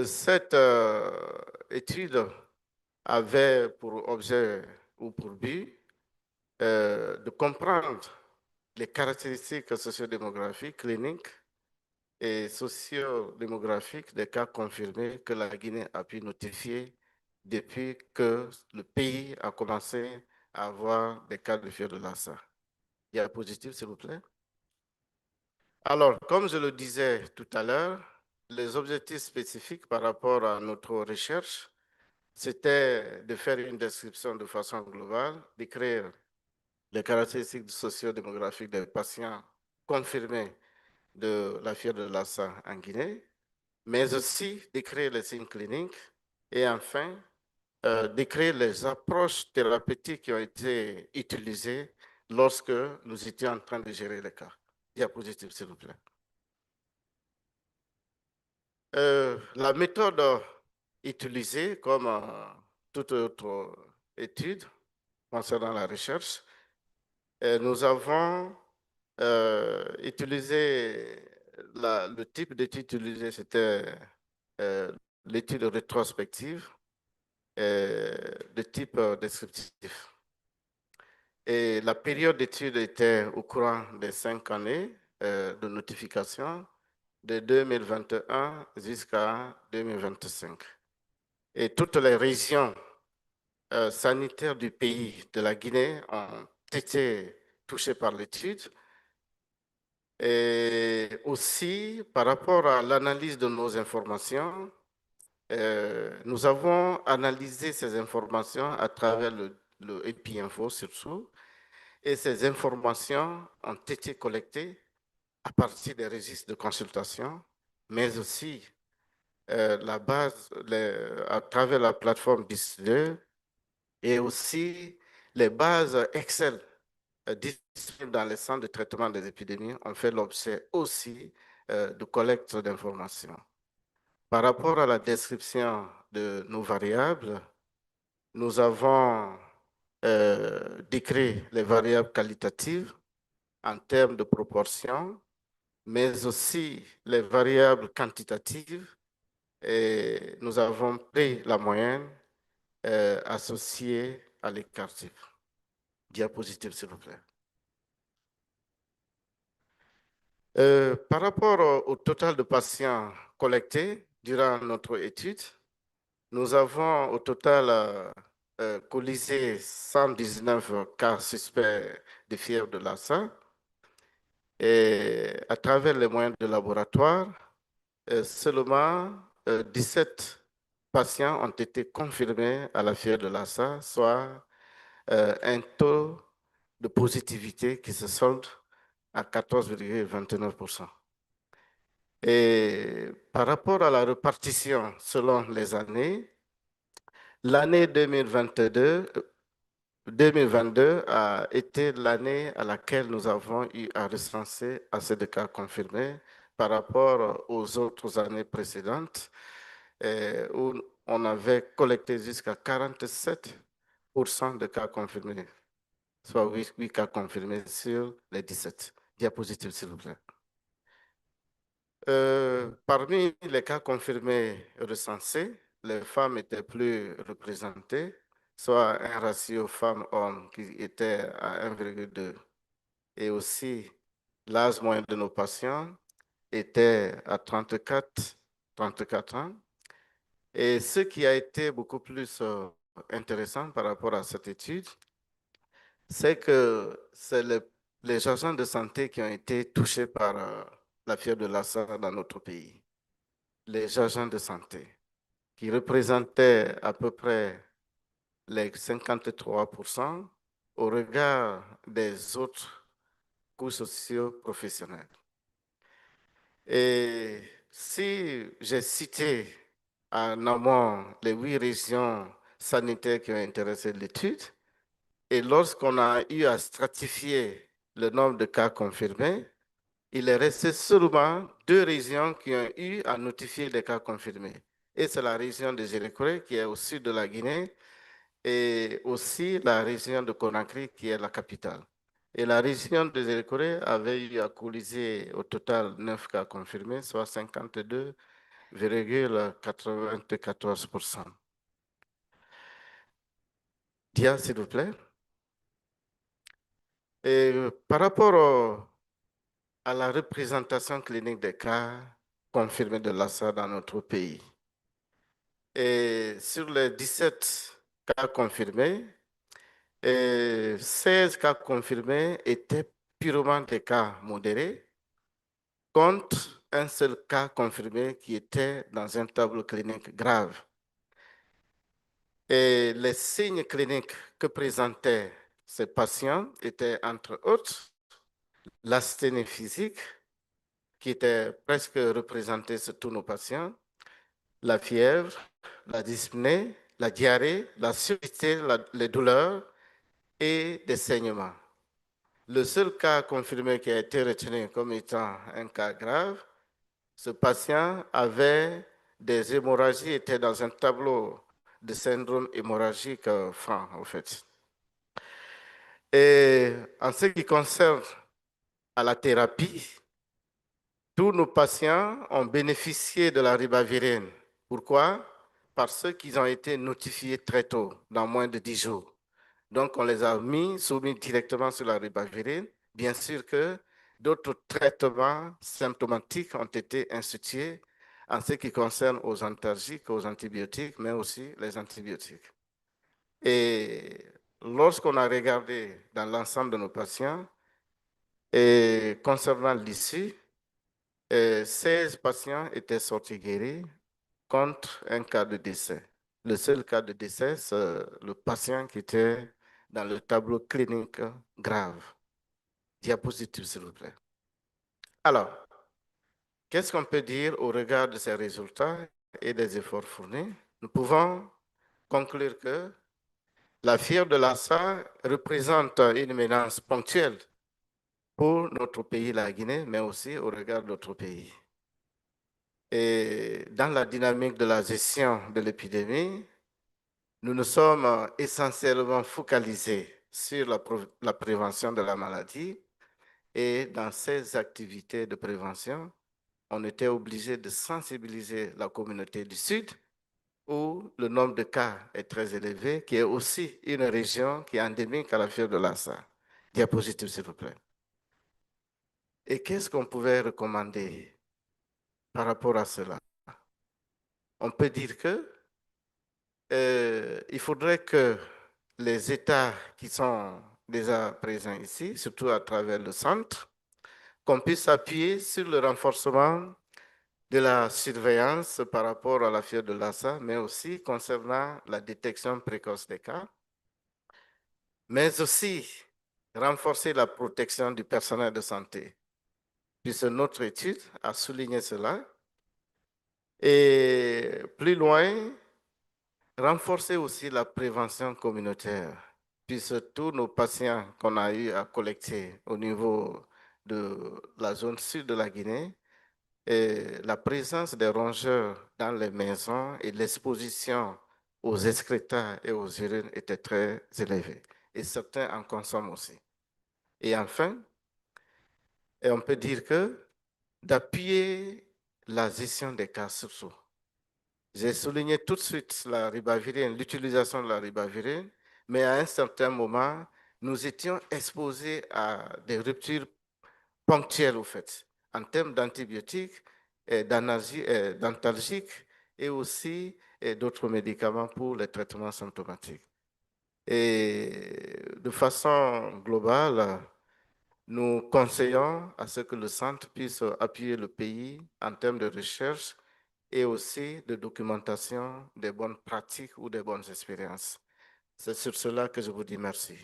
cette étude avait pour objet ou pour but de comprendre les caractéristiques sociodémographiques, cliniques et sociodémographiques des cas confirmés que la Guinée a pu notifier depuis que le pays a commencé à avoir des cas de fièvre de Lassa. Diapositive, s'il vous plaît. Alors, comme je le disais tout à l'heure, les objectifs spécifiques par rapport à notre recherche, c'était de faire une description de façon globale, d'écrire les caractéristiques sociodémographiques des patients confirmés de la fièvre de Lassa en Guinée, mais aussi décrire les signes cliniques et enfin décrire les approches thérapeutiques qui ont été utilisées lorsque nous étions en train de gérer les cas. Diapositive, s'il vous plaît. La méthode utilisée, comme toute autre étude concernant la recherche, nous avons utilisé, le type d'étude utilisée, c'était l'étude rétrospective de type descriptif. Et la période d'étude était au courant des 5 années de notification de 2021 jusqu'à 2025. Et toutes les régions sanitaires du pays de la Guinée ont été touchées par l'étude. Et aussi, par rapport à l'analyse de nos informations, nous avons analysé ces informations à travers le EpiInfo surtout, et ces informations ont été collectées à partir des registres de consultation, mais aussi la base, à travers la plateforme DAY2 et aussi les bases Excel disponibles dans les centres de traitement des épidémies ont fait l'objet aussi de collecte d'informations. Par rapport à la description de nos variables, nous avons décrit les variables qualitatives en termes de proportion, mais aussi les variables quantitatives. Et nous avons pris la moyenne associée à l'écart type. Diapositive, s'il vous plaît. Par rapport au total de patients collectés durant notre étude, nous avons au total colisé 119 cas suspects de fièvre de Lassa. Et à travers les moyens de laboratoire, seulement 17 patients ont été confirmés à la fièvre de Lassa, soit un taux de positivité qui se solde à 14,29%. Et par rapport à la répartition selon les années, l'année 2022 a été l'année à laquelle nous avons eu à recenser assez de cas confirmés par rapport aux autres années précédentes où on avait collecté jusqu'à 47% de cas confirmés, soit 8 cas confirmés sur les 17. Diapositive, s'il vous plaît. Parmi les cas confirmés recensés, les femmes étaient plus représentées, soit un ratio femmes-hommes qui était à 1,2. Et aussi, l'âge moyen de nos patients était à 34 ans. Et ce qui a été beaucoup plus intéressant par rapport à cette étude, c'est que c'est les agents de santé qui ont été touchés par la fièvre de Lassa dans notre pays. Les agents de santé, qui représentaient à peu près les 53% au regard des autres coûts sociaux professionnels. Et si j'ai cité en amont les 8 régions sanitaires qui ont intéressé l'étude, et lorsqu'on a eu à stratifier le nombre de cas confirmés, il est resté seulement 2 régions qui ont eu à notifier les cas confirmés. Et c'est la région de Jéricuré qui est au sud de la Guinée et aussi la région de Conakry qui est la capitale. Et la région de Jéricuré avait eu à coaliser au total 9 cas confirmés, soit 52,94%. Dia, s'il vous plaît. Et par rapport à la représentation clinique des cas confirmés de Lassa dans notre pays, et sur les 17 cas confirmés, 16 cas confirmés étaient purement des cas modérés, contre un seul cas confirmé qui était dans un tableau clinique grave. Et les signes cliniques que présentaient ces patients étaient, entre autres, l'asthénie physique, qui étaient presque représentés sur tous nos patients, la fièvre, la dyspnée, la diarrhée, la surdité, les douleurs et des saignements. Le seul cas confirmé qui a été retenu comme étant un cas grave, ce patient avait des hémorragies, était dans un tableau de syndrome hémorragique franc, en fait. Et en ce qui concerne à la thérapie, tous nos patients ont bénéficié de la ribavirine. Pourquoi? Parce qu'ils ont été notifiés très tôt, dans moins de 10 jours. Donc, on les a soumis directement sur la ribavirine. Bien sûr que d'autres traitements symptomatiques ont été institués en ce qui concerne aux antalgiques, aux antibiotiques, mais aussi les antibiotiques. Et lorsqu'on a regardé dans l'ensemble de nos patients, et concernant l'issue, 16 patients étaient sortis guéris contre un cas de décès. Le seul cas de décès, c'est le patient qui était dans le tableau clinique grave. Diapositive, s'il vous plaît. Alors, qu'est-ce qu'on peut dire au regard de ces résultats et des efforts fournis? Nous pouvons conclure que la fièvre de Lassa représente une menace ponctuelle pour notre pays, la Guinée, mais aussi au regard d'autres pays. Et dans la dynamique de la gestion de l'épidémie, nous nous sommes essentiellement focalisés sur la prévention de la maladie et dans ces activités de prévention, on était obligé de sensibiliser la communauté du Sud où le nombre de cas est très élevé, qui est aussi une région qui est endémique à la fièvre de Lassa. Diapositive, s'il vous plaît. Et qu'est-ce qu'on pouvait recommander par rapport à cela? On peut dire que il faudrait que les États qui sont déjà présents ici, surtout à travers le centre, qu'on puisse appuyer sur le renforcement de la surveillance par rapport à la fièvre de Lassa, mais aussi concernant la détection précoce des cas, mais aussi renforcer la protection du personnel de santé. Puisque notre étude a souligné cela. Et plus loin, renforcer aussi la prévention communautaire, puisque tous nos patients qu'on a eu à collecter au niveau de la zone sud de la Guinée, et la présence des rongeurs dans les maisons et l'exposition aux excrétants et aux urines était très élevée. Et certains en consomment aussi. Et enfin, on peut dire que d'appuyer la gestion des cas surtout. J'ai souligné tout de suite la ribavirine, l'utilisation de la ribavirine, mais à un certain moment, nous étions exposés à des ruptures ponctuelles, au fait, en termes d'antibiotiques, d'antalgiques et aussi d'autres médicaments pour les traitements symptomatiques. Et de façon globale, nous conseillons à ce que le centre puisse appuyer le pays en termes de recherche et aussi de documentation des bonnes pratiques ou des bonnes expériences. C'est sur cela que je vous dis merci.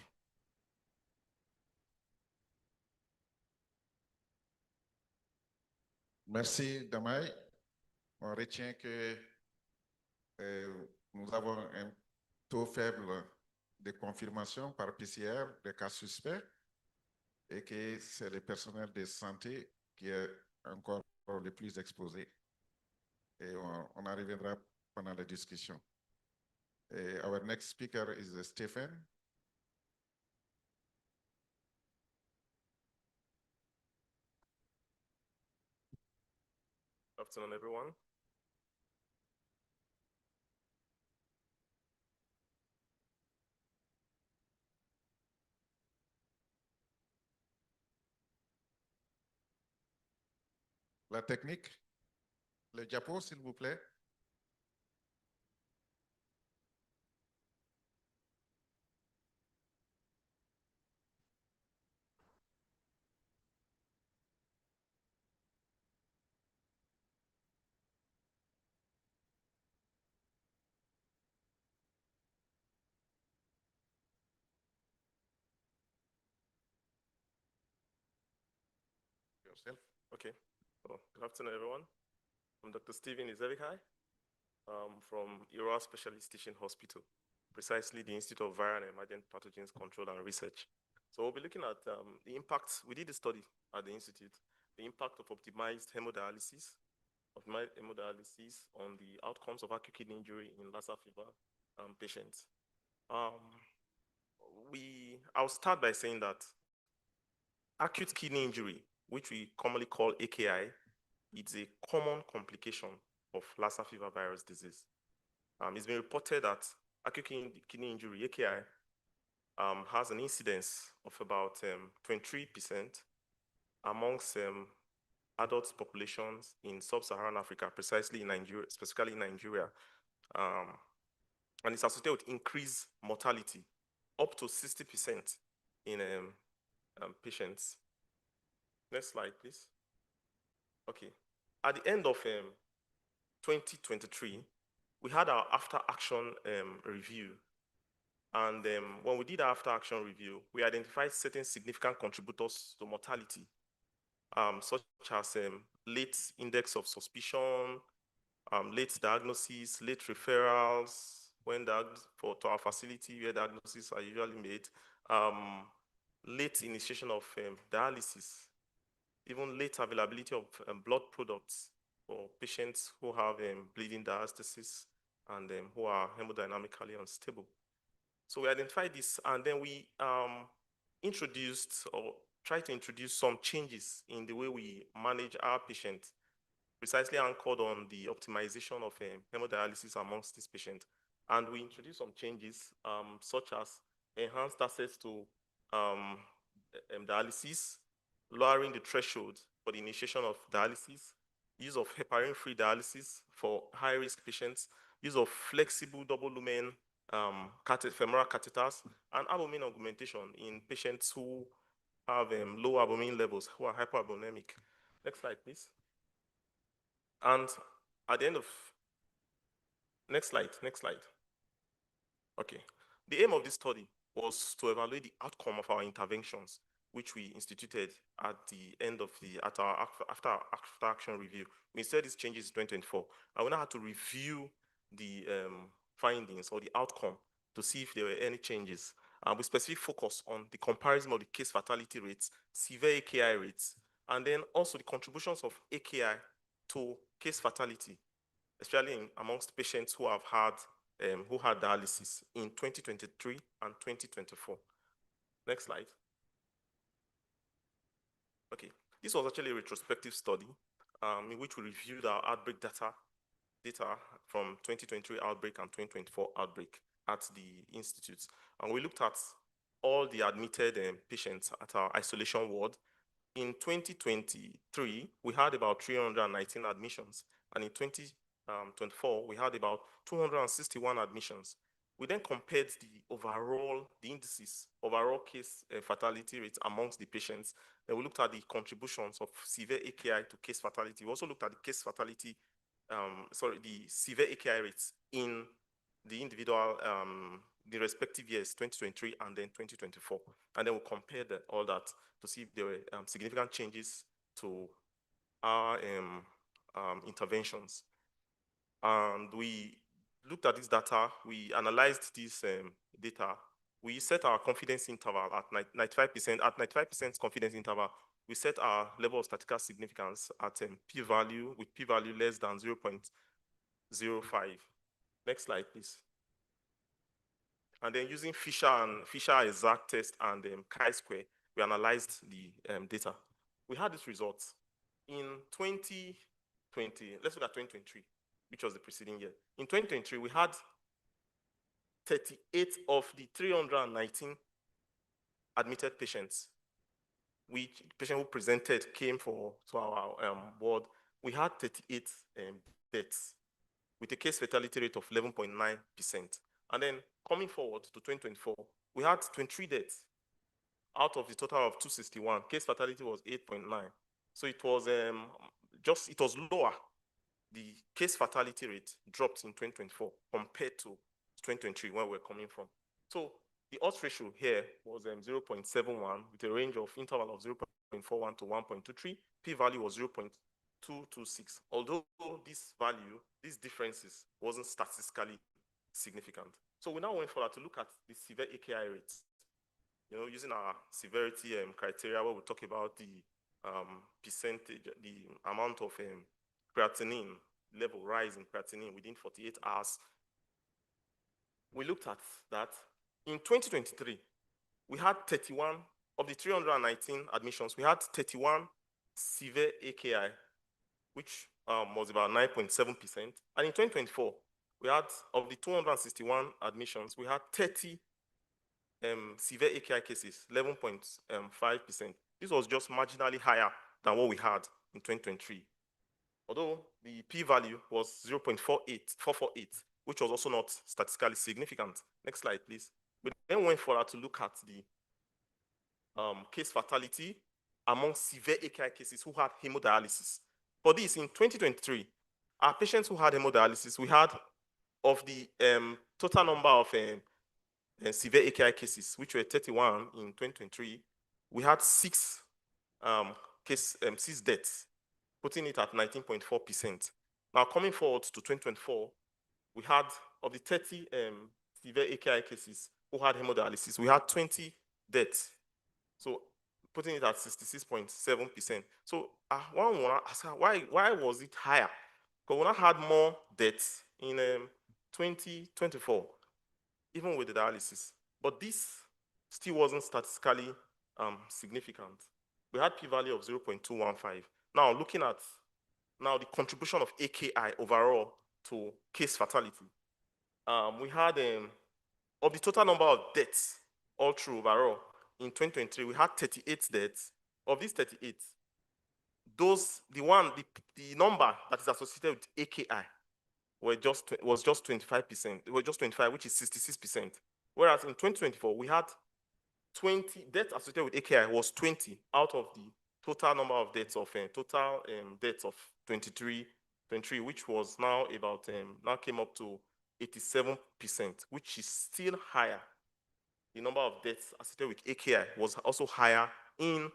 Merci, Damay. On retient que nous avons un taux faible de confirmation par PCR des cas suspects et que c'est le personnel de santé qui est encore le plus exposé. Et on en reviendra pendant la discussion. Our next speaker is Stephen. Afternoon, everyone. La technique, le diapo, s'il vous plaît. Yourself. Okay. Good afternoon, everyone. I'm Dr. Stephen Izevikai from Ecowas Specialist Teaching Hospital, precisely the Institute of Viral and Emergent Pathogens Control and Research. So we'll be looking at the impact. We did a study at the Institute, the impact of optimized hemodialysis on the outcomes of acute kidney injury in Lassa fever patients. I'll start by saying that acute kidney injury, which we commonly call AKI, it's a common complication of Lassa fever virus disease. It's been reported that acute kidney injury, AKI, has an incidence of about 23% amongst adult populations in sub-Saharan Africa, precisely in Nigeria, specifically in Nigeria. And it's associated with increased mortality, up to 60% in patients. Next slide, please. Okay. At the end of 2023, we had our after-action review. And when we did our after-action review, we identified certain significant contributors to mortality, such as late index of suspicion, late diagnosis, late referrals, when to our facility where diagnoses are usually made, late initiation of dialysis, even late availability of blood products for patients who have bleeding diastasis and who are hemodynamically unstable. So we identified this, and then we introduced or tried to introduce some changes in the way we manage our patients, precisely anchored on the optimization of hemodialysis amongst these patients. And we introduced some changes such as enhanced access to dialysis, lowering the threshold for the initiation of dialysis, use of heparin-free dialysis for high-risk patients, use of flexible double-lumen femoral catheters, and albumin augmentation in patients who have low albumin levels, who are hypoalbuminemic. Next slide, please. And at the end of, next slide. Okay. The aim of this study was to evaluate the outcome of our interventions, which we instituted at the end of our after action review. We said these changes in 2024, and we now had to review the findings or the outcome to see if there were any changes. With specific focus on the comparison of the case fatality rates, severe AKI rates, and then also the contributions of AKI to case fatality, especially amongst patients who have had who had dialysis in 2023 and 2024. Next slide. Okay, this was actually a retrospective study in which we reviewed our outbreak data from 2023 outbreak and 2024 outbreak at the institutes. And we looked at all the admitted patients at our isolation ward. In 2023, we had about 319 admissions. And in 2024, we had about 261 admissions. We then compared the indices, overall case fatality rates amongst the patients. Then we looked at the contributions of severe AKI to case fatality. We also looked at the case fatality, the severe AKI rates in the individual, the respective years, 2023 and then 2024. And then we compared all that to see if there were significant changes to our interventions. And we looked at this data, we analyzed this data. We set our confidence interval at 95%. At 95% confidence interval, we set our level of statistical significance at p-value, with p-value less than 0.05. Next slide, please. And then using Fisher exact test and chi-square, we analyzed the data. We had these results. In 2020, let's look at 2023, which was the preceding year. In 2023, we had 38 of the 319 admitted patients, which patient who presented came to our ward. We had 38 deaths with a case fatality rate of 11.9%. And then coming forward to 2024, we had 23 deaths out of the total of 261. Case fatality was 8.9. So it was it was lower. The case fatality rate dropped in 2024 compared to 2023 where we're coming from. So the odds ratio here was 0.71 with a range of interval of 0.41 to 1.23. P-value was 226. Although this value, these differences wasn't statistically significant. So we now went further to look at the severe AKI rates. Using our severity criteria, where we talk about the percentage, the amount of creatinine level rise in creatinine within 48 hours. We looked at that. In 2023, we had 31 of the 319 admissions. We had 31 severe AKI, which was about 9.7%. And in 2024, we had, of the 261 admissions, we had 30 severe AKI cases, 11.5%. This was just marginally higher than what we had in 2023. Although the p-value was 0.448, which was also not statistically significant. Next slide, please. We then went further to look at the case fatality among severe AKI cases who had hemodialysis. For this, in 2023, our patients who had hemodialysis, we had, of the total number of severe AKI cases, which were 31 in 2023, we had six deaths, putting it at 19.4%. Now, coming forward to 2024, we had, of the 30 severe AKI cases who had hemodialysis, we had 20 deaths. So putting it at 66.7%. So one wanna ask, why was it higher? Because we now had more deaths in 2024, even with the dialysis. But this still wasn't statistically significant. We had p-value of 0.215. Now, looking at the contribution of AKI overall to case fatality, we had, of the total number of deaths all through overall, in 2023, we had 38 deaths. Of these 38, the number that is associated with AKI was just 25%. It was just 25, which is 66%. Whereas in 2024, we had 20 deaths associated with AKI was 20 out of the total number of deaths of deaths of 23, which was now about now came up to 87%, which is still higher. The number of deaths associated with AKI was also higher in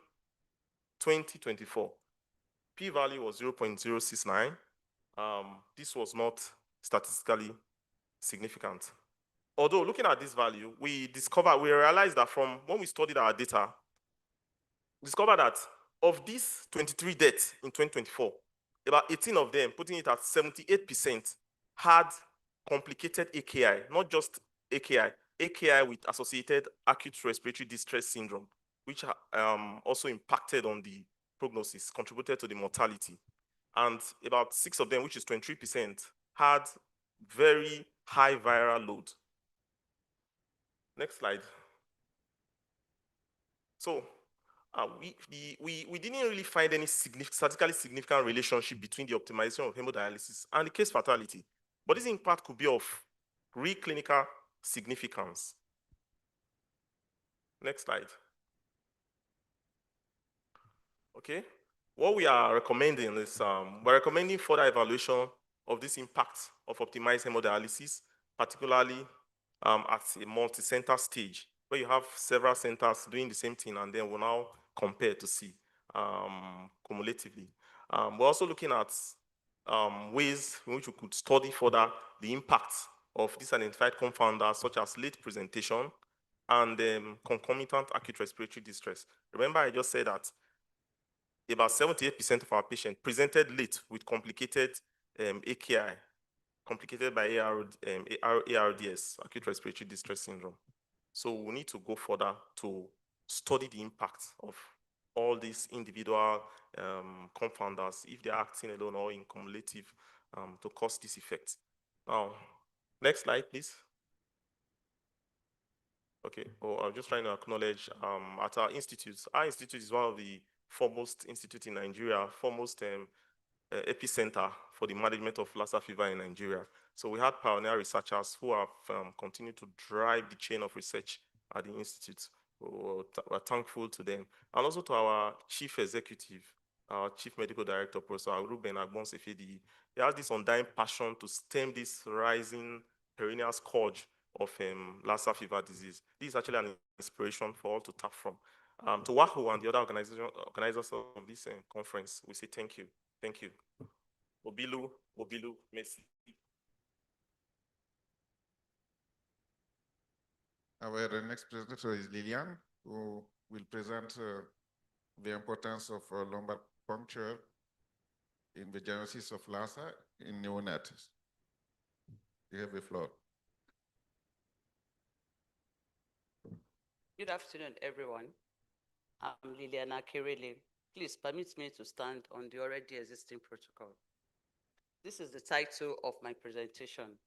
2024. P-value was 0.069. This was not statistically significant. Although looking at this value, we realized that from when we studied our data, we discovered that of these 23 deaths in 2024, about 18 of them, putting it at 78%, had complicated AKI, not just AKI with associated acute respiratory distress syndrome, which also impacted on the prognosis, contributed to the mortality. And about 6 of them, which is 23%, had very high viral load. Next slide. So we didn't really find any statistically significant relationship between the optimization of hemodialysis and the case fatality. But this impact could be of real clinical significance. Next slide. Okay. What we are recommending is we're recommending further evaluation of this impact of optimized hemodialysis, particularly at a multi-center stage, where you have several centers doing the same thing, and then we'll now compare to see cumulatively. We're also looking at ways in which we could study further the impact of disidentified confounders, such as late presentation and concomitant acute respiratory distress. Remember, I just said that about 78% of our patients presented late with complicated AKI, complicated by ARDS, acute respiratory distress syndrome. So we need to go further to study the impact of all these individual confounders, if they're acting alone or in cumulative, to cause this effect. Now, next slide, please. Okay, I'm just trying to acknowledge at our institute is one of the foremost institutes in Nigeria, foremost epicenter for the management of Lassa fever in Nigeria. So we had pioneer researchers who have continued to drive the chain of research at the institute. We're thankful to them. And also to our chief executive, our chief medical director, Professor Ruben Agbonsefedi. He has this undying passion to stem this rising perennial scourge of Lassa fever disease. This is actually an inspiration for all to tap from. To WAHO and the other organizers of this conference, we say thank you. Thank you. Obilu, merci. Our next presenter is Lilian, who will present the importance of lumbar puncture in the genesis of Lassa in neonates. You have the floor. Good afternoon, everyone. I'm Liliana Kirele. Please permit me to stand on the already existing protocol. This is the title of my presentation,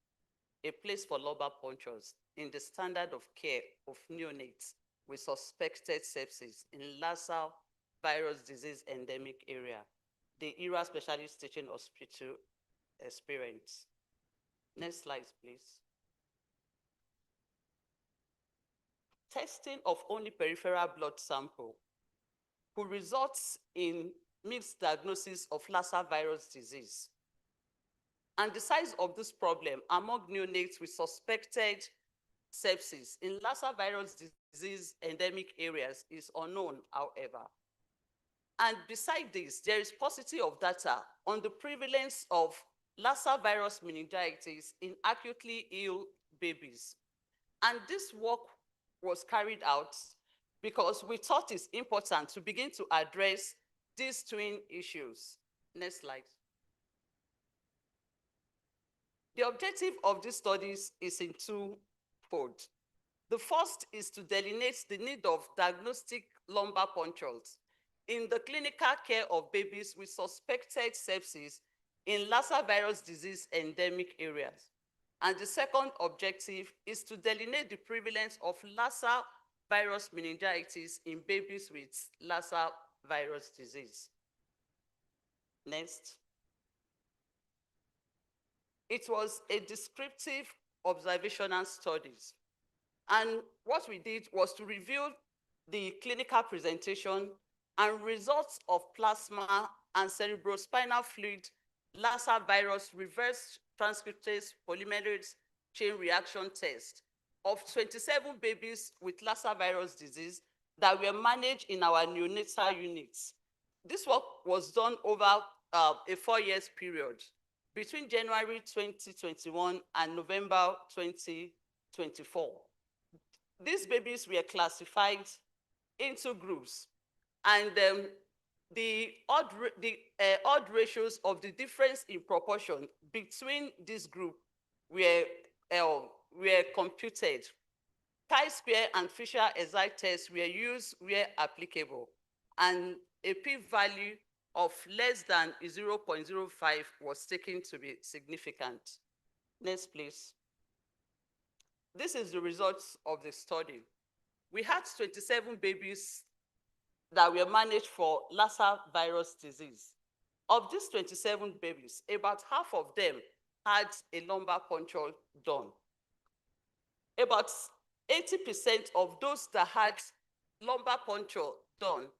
A Place for Lumbar Punctures in the Standard of Care of Neonates with Suspected Sepsis in Lassa Virus Disease Endemic Area, the ERA Specialist Teaching Hospital Experience. Next slide, please. Testing of only peripheral blood sample could result in misdiagnosis of Lassa virus disease. And the size of this problem among neonates with suspected sepsis in Lassa virus disease endemic areas is unknown, however. And beside this, there is paucity of data on the prevalence of Lassa virus meningitis in acutely ill babies. And this work was carried out because we thought it's important to begin to address these twin issues. Next slide. The objective of these studies is in twofold. The first is to delineate the need of diagnostic lumbar punctures in the clinical care of babies with suspected sepsis in Lassa virus disease endemic areas. And the second objective is to delineate the prevalence of Lassa virus meningitis in babies with Lassa virus disease. Next. It was a descriptive observational studies. And what we did was to review the clinical presentation and results of plasma and cerebrospinal fluid Lassa virus reverse transcriptase polymerase chain reaction test of 27 babies with Lassa virus disease that were managed in our neonatal units. This work was done over a 4-year period between January 2021 and November 2024. These babies were classified into groups, and the odd ratios of the difference in proportion between this group were computed. Chi-square and Fisher-Ezai tests were used where applicable, and a p-value of less than 0.05 was taken to be significant. Next, please. This is the results of the study. We had 27 babies that were managed for Lassa virus disease. Of these 27 babies, about half of them had a lumbar puncture done. About 80% of those that had lumbar puncture done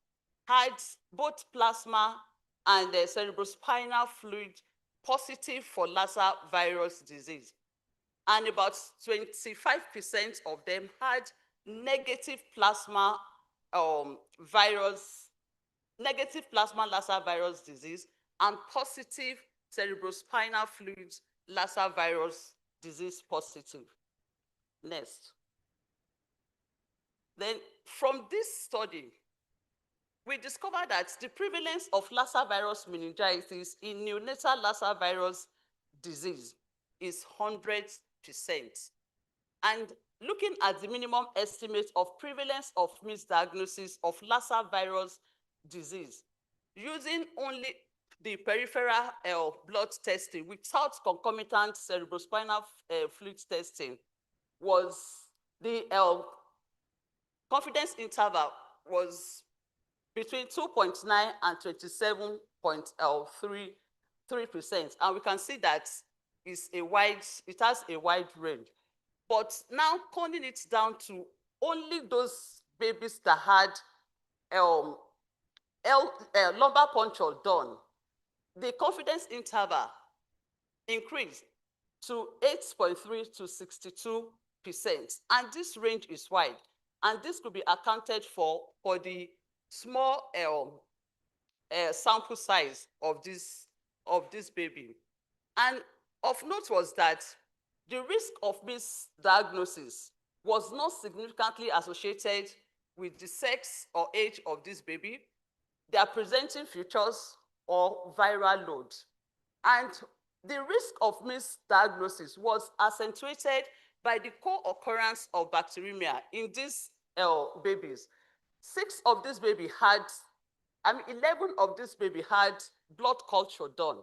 had both plasma and cerebrospinal fluid positive for Lassa virus disease. And about 25% of them had negative plasma Lassa virus disease and positive cerebrospinal fluid Lassa virus disease positive. Next. Then from this study, we discovered that the prevalence of Lassa virus meningitis in neonatal Lassa virus disease is 100%. And looking at the minimum estimate of prevalence of misdiagnosis of Lassa virus disease, using only the peripheral blood testing without concomitant cerebrospinal fluid testing, was the confidence interval was between 2.9 and 27.33%. And we can see that it has a wide range. But now turning it down to only those babies that had lumbar puncture done, the confidence interval increased to 8.3 to 62%. And this range is wide. And this could be accounted for the small sample size of this baby. And of note was that the risk of misdiagnosis was not significantly associated with the sex or age of this baby, their presenting features, or viral load. And the risk of misdiagnosis was accentuated by the co-occurrence of bacteremia in these babies. 6 of these babies had, 11 of these babies had blood culture done.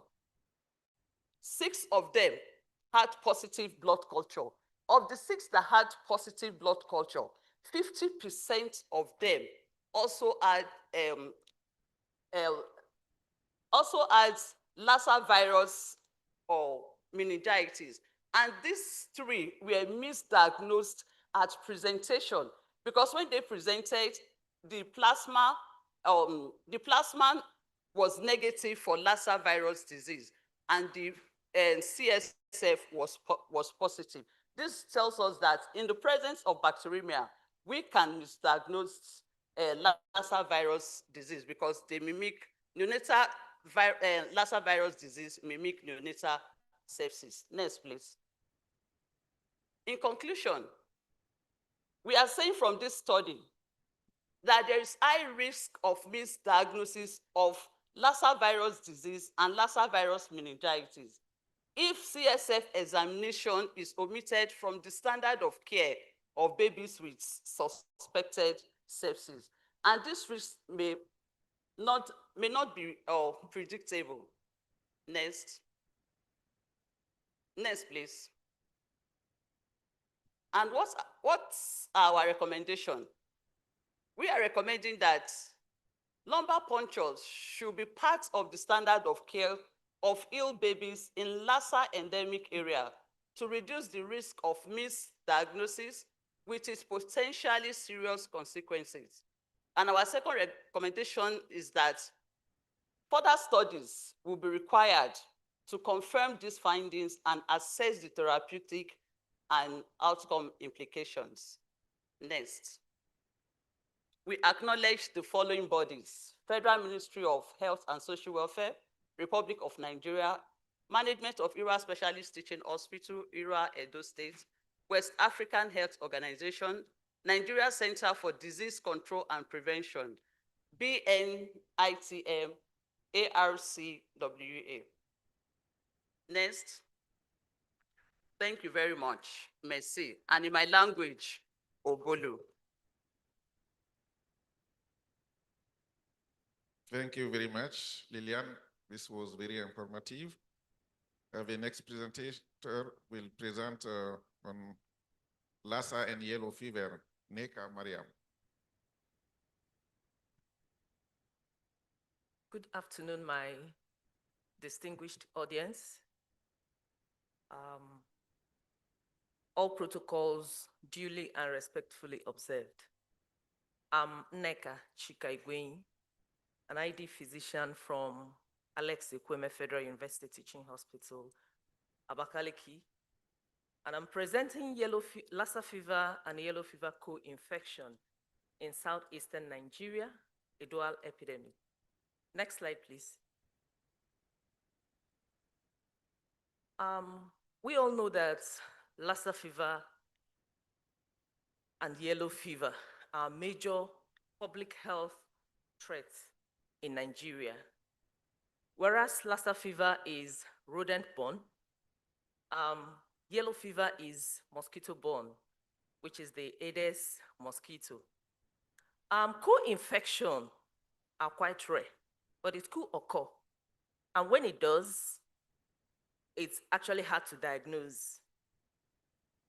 6 of them had positive blood culture. Of the 6 that had positive blood culture, 50% of them also had Lassa virus or meningitis. And these 3 were misdiagnosed at presentation because when they presented, the plasma was negative for Lassa virus disease, and the CSF was positive. This tells us that in the presence of bacteremia, we can misdiagnose Lassa virus disease because they mimic neonatal Lassa virus disease mimic neonatal sepsis. Next, please. In conclusion, we are saying from this study that there is high risk of misdiagnosis of Lassa virus disease and Lassa virus meningitis if CSF examination is omitted from the standard of care of babies with suspected sepsis. And this risk may not be predictable. Next. Next, please. And what's our recommendation? We are recommending that lumbar punctures should be part of the standard of care of ill babies in Lassa endemic area to reduce the risk of misdiagnosis with its potentially serious consequences. And our second recommendation is that further studies will be required to confirm these findings and assess the therapeutic and outcome implications. Next. We acknowledge the following bodies: Federal Ministry of Health and Social Welfare, Republic of Nigeria, Management of IRA Specialist Teaching Hospital, IRA, Edo State, West African Health Organization, Nigeria Center for Disease Control and Prevention, BNITM, ARCWA. Next. Thank you very much. Merci. And in my language, Obolu. Thank you very much, Lillian. This was very informative. The next presenter will present on Lassa and yellow fever. Neka Mariam. Good afternoon, my distinguished audience. All protocols duly and respectfully observed. I'm Neka Chikaigweni, an ID physician from Alex Ekweme Federal University Teaching Hospital, Abakaliki, and I'm presenting Lassa fever and yellow fever co-infection in southeastern Nigeria, a dual epidemic. Next slide, please. We all know that Lassa fever and yellow fever are major public health threats in Nigeria. Whereas Lassa fever is rodent-borne, yellow fever is mosquito-borne, which is the Aedes mosquito. Co-infection are quite rare, but it could occur. And when it does, it's actually hard to diagnose.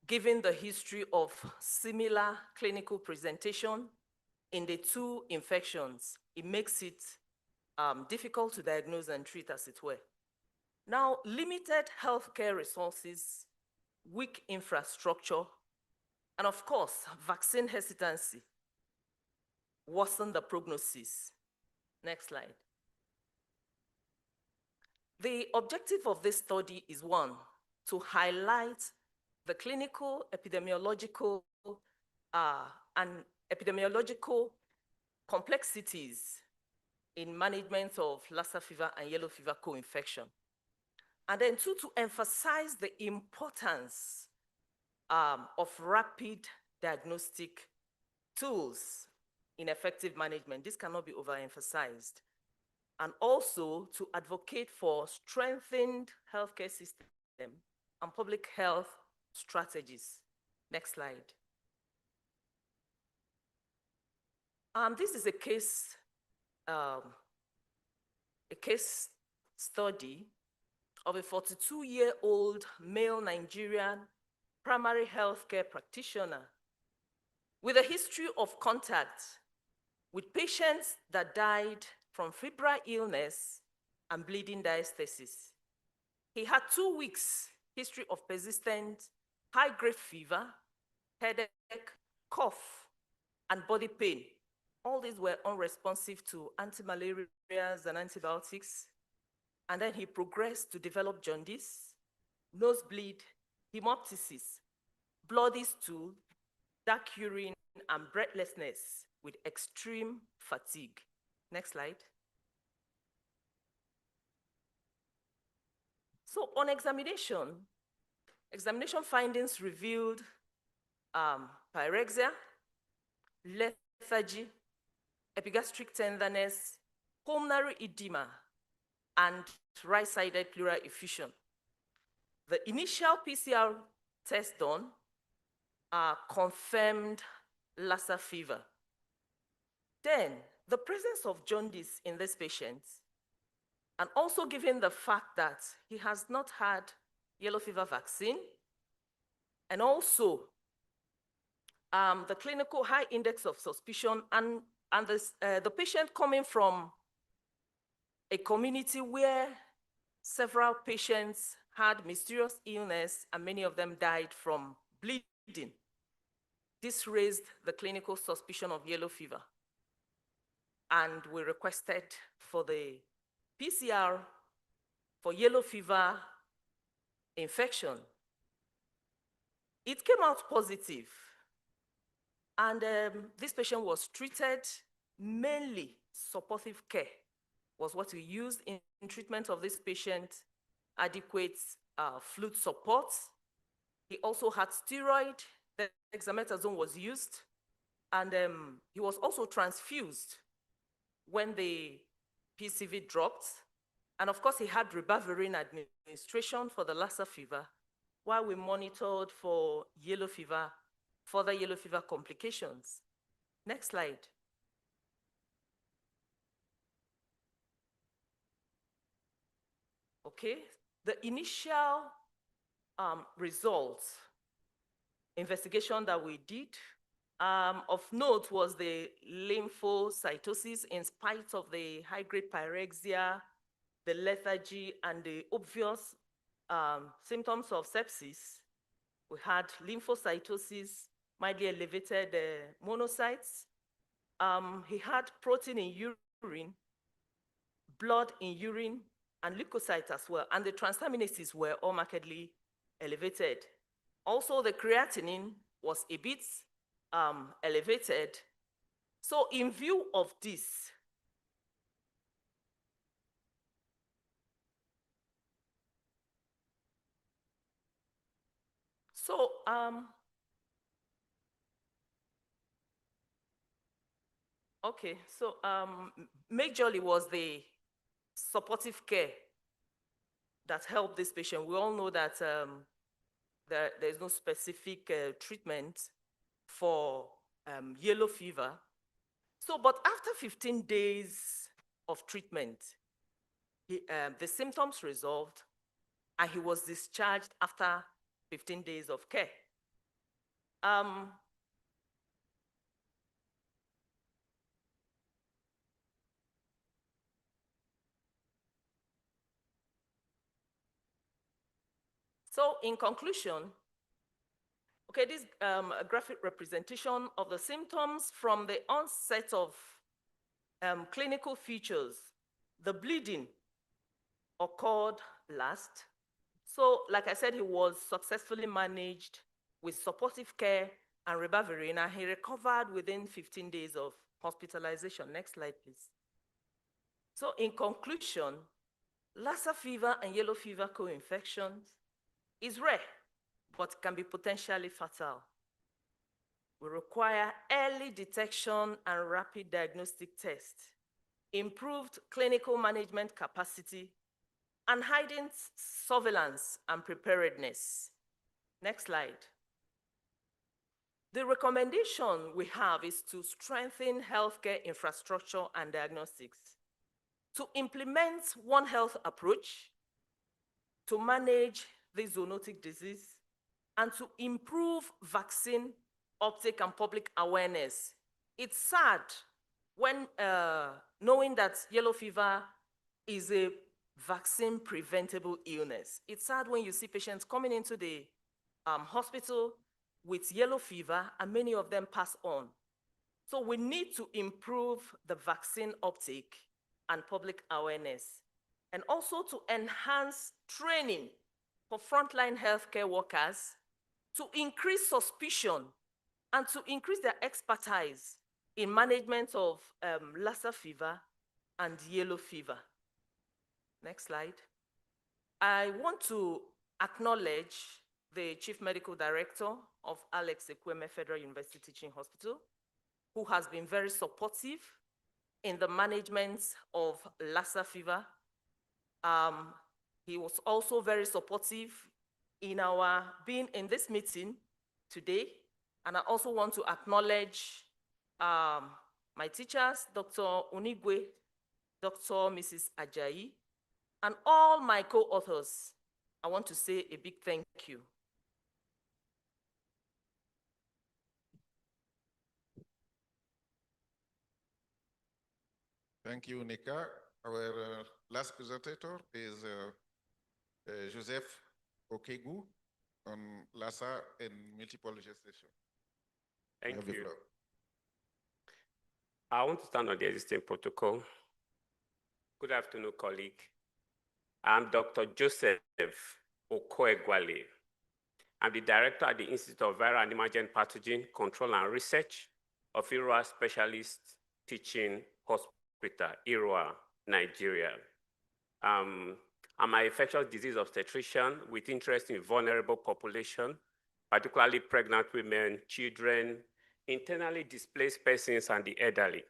Given the history of similar clinical presentation in the 2 infections, it makes it difficult to diagnose and treat, as it were. Now, limited healthcare resources, weak infrastructure, and of course, vaccine hesitancy worsen the prognosis. Next slide. The objective of this study is, 1, to highlight the clinical, epidemiological, and epidemiological complexities in management of Lassa fever and yellow fever co-infection. And then two, to emphasize the importance of rapid diagnostic tools in effective management. This cannot be overemphasized. And also to advocate for strengthened healthcare system and public health strategies. Next slide. This is a case study of a 42-year-old male Nigerian primary healthcare practitioner with a history of contact with patients that died from febrile illness and bleeding diastasis. He had 2 weeks history of persistent high-grade fever, headache, cough, and body pain. All these were unresponsive to anti-malarials and antibiotics. And then he progressed to develop jaundice, nosebleed, hemoptysis, bloody stool, dark urine, and breathlessness with extreme fatigue. Next slide. So on examination findings revealed pyrexia, lethargy, epigastric tenderness, pulmonary edema, and right-sided pleural effusion. The initial PCR test done confirmed Lassa fever. Then, the presence of jaundice in this patient, and also given the fact that he has not had yellow fever vaccine, and also the clinical high index of suspicion, and the patient coming from a community where several patients had mysterious illness and many of them died from bleeding. This raised the clinical suspicion of yellow fever. And we requested for the PCR for yellow fever infection. It came out positive. And this patient was treated, mainly supportive care was what we used in treatment of this patient, adequate fluid support. He also had steroid, the dexamethasone was used, and he was also transfused when the PCV dropped. And of course, he had ribavirin administration for the Lassa fever, while we monitored for yellow fever, further yellow fever complications. Next slide. Okay, the initial results, investigation that we did, of note was the lymphocytosis in spite of the high-grade pyrexia, the lethargy, and the obvious symptoms of sepsis. We had lymphocytosis, mildly elevated monocytes. He had protein in urine, blood in urine, and leukocytes as well, and the transaminases were all markedly elevated. Also, the creatinine was a bit elevated. So in view of this, majorly was the supportive care that helped this patient. We all know that there's no specific treatment for yellow fever. So, but after 15 days of treatment, the symptoms resolved and he was discharged after 15 days of care. So in conclusion, okay, this a graphic representation of the symptoms from the onset of clinical features. The bleeding occurred last. So like I said, he was successfully managed with supportive care and ribavirin, and he recovered within 15 days of hospitalization. Next slide, please. So in conclusion, Lassa fever and yellow fever co-infection is rare, but can be potentially fatal. We require early detection and rapid diagnostic tests, improved clinical management capacity, and heightened surveillance and preparedness. Next slide. The recommendation we have is to strengthen healthcare infrastructure and diagnostics, to implement One Health approach, to manage this zoonotic disease, and to improve vaccine uptake and public awareness. It's sad when knowing that yellow fever is a vaccine preventable illness. It's sad when you see patients coming into the hospital with yellow fever and many of them pass on. So we need to improve the vaccine uptake and public awareness, and also to enhance training for frontline healthcare workers to increase suspicion and to increase their expertise in management of Lassa fever and yellow fever. Next slide. I want to acknowledge the Chief Medical Director of Alex Ekweme Federal University Teaching Hospital, who has been very supportive in the management of Lassa fever. He was also very supportive in our being in this meeting today. And I also want to acknowledge my teachers, Dr. Unigwe, Dr. Mrs. Ajayi, and all my co-authors. I want to say a big thank you. Thank you, Nika. Our last presenter is Joseph Okegu on Lassa and multiple gestation. Thank you. I want to stand on the existing protocol. Good afternoon, colleague. I'm Dr. Joseph Okoegwale. I'm the director at the Institute of Viral and Emergent Pathogen Control and Research of IROA Specialist Teaching Hospital, IROA, Nigeria. I'm an infectious disease obstetrician with interest in vulnerable population, particularly pregnant women, children, internally displaced persons, and the elderly.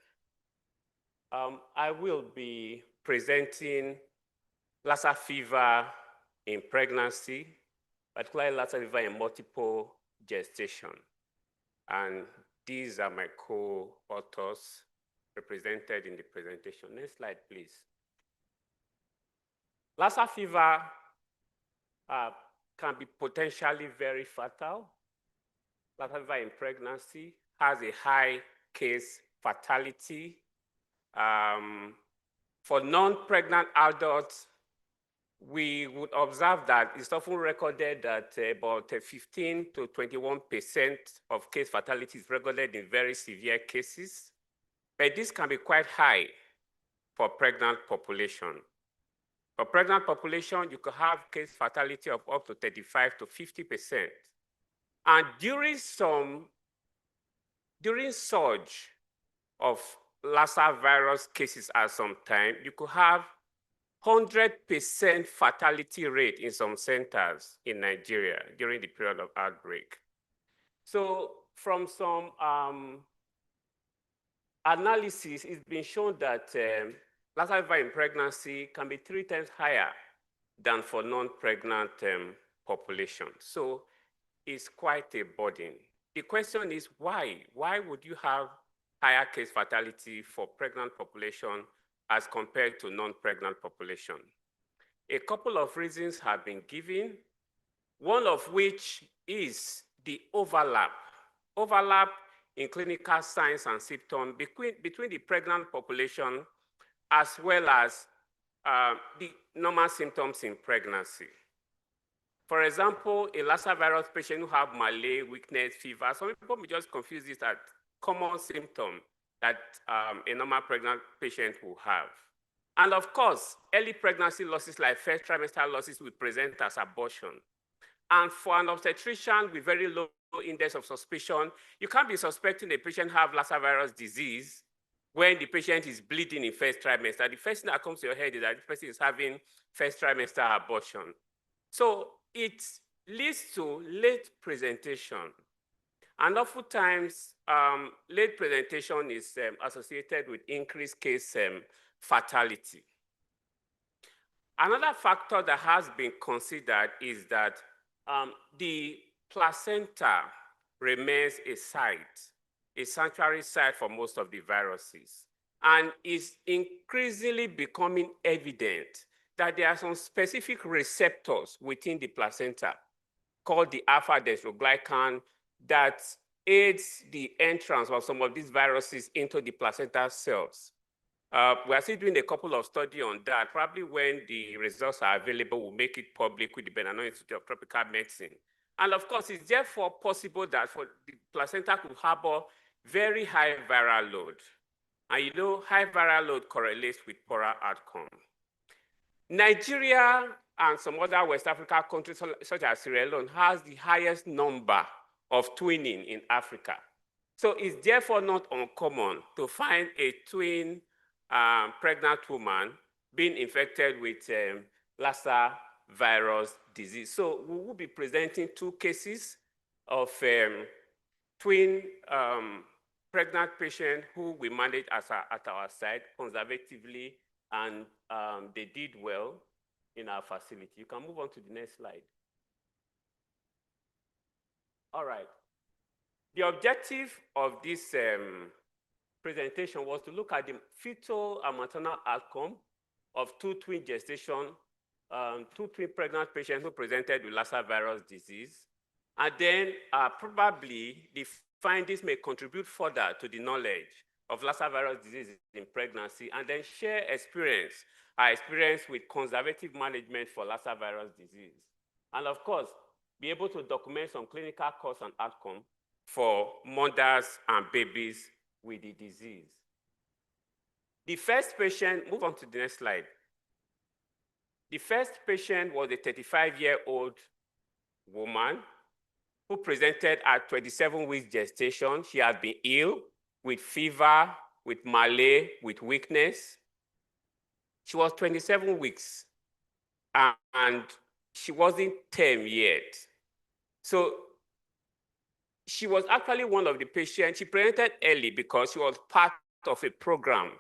I will be presenting Lassa fever in pregnancy, particularly Lassa fever in multiple gestation. And these are my co-authors represented in the presentation. Next slide, please. Lassa fever can be potentially very fatal. Lassa fever in pregnancy has a high case fatality. For non-pregnant adults, we would observe that it's often recorded that about 15 to 21% of case fatality is recorded in very severe cases. But this can be quite high for pregnant population. For pregnant population, you could have case fatality of up to 35 to 50%. And during surge of Lassa virus cases at some time, you could have 100% fatality rate in some centers in Nigeria during the period of outbreak. So from some analysis, it's been shown that Lassa fever in pregnancy can be 3 times higher than for non-pregnant population. So it's quite a burden. The question is why? Why would you have higher case fatality for pregnant population as compared to non-pregnant population? A couple of reasons have been given, one of which is the overlap in clinical signs and symptoms between the pregnant population as well as the normal symptoms in pregnancy. For example, a Lassa virus patient who have malaise, weakness, fever, some people may just confuse this as common symptom that a normal pregnant patient will have. And of course, early pregnancy losses like first trimester losses will present as abortion. And for an obstetrician with very low index of suspicion, you can't be suspecting a patient have Lassa virus disease when the patient is bleeding in first trimester, the first thing that comes to your head is that the person is having first trimester abortion. So it leads to late presentation. And oftentimes, late presentation is associated with increased case fatality. Another factor that has been considered is that the placenta remains a sanctuary site for most of the viruses, and is increasingly becoming evident that there are some specific receptors within the placenta called the alpha-dystroglycan that aids the entrance of some of these viruses into the placental cells. We are still doing a couple of studies on that. Probably when the results are available, we'll make it public with the Benano Institute of Tropical Medicine. And of course, it's therefore possible that for the placenta could harbor very high viral load. And you know, high viral load correlates with poorer outcome. Nigeria and some other West African countries, such as Sierra Leone, has the highest number of twinning in Africa. So it's therefore not uncommon to find a twin pregnant woman being infected with Lassa virus disease. So we will be presenting 2 cases of twin pregnant patients who we managed at our site conservatively, and they did well in our facility. You can move on to the next slide. All right. The objective of this presentation was to look at the fetal and maternal outcome of 2 twin gestation, 2 twin pregnant patients who presented with Lassa virus disease. And then probably the findings may contribute further to the knowledge of Lassa virus disease in pregnancy, and then share our experience with conservative management for Lassa virus disease. And of course, be able to document some clinical cause and outcome for mothers and babies with the disease. The first patient, move on to the next slide. The first patient was a 35-year-old woman who presented at 27 weeks gestation. She had been ill with fever, with malaise, with weakness. She was 27 weeks and she wasn't term yet. So she was actually one of the patients. She presented early because she was part of a program,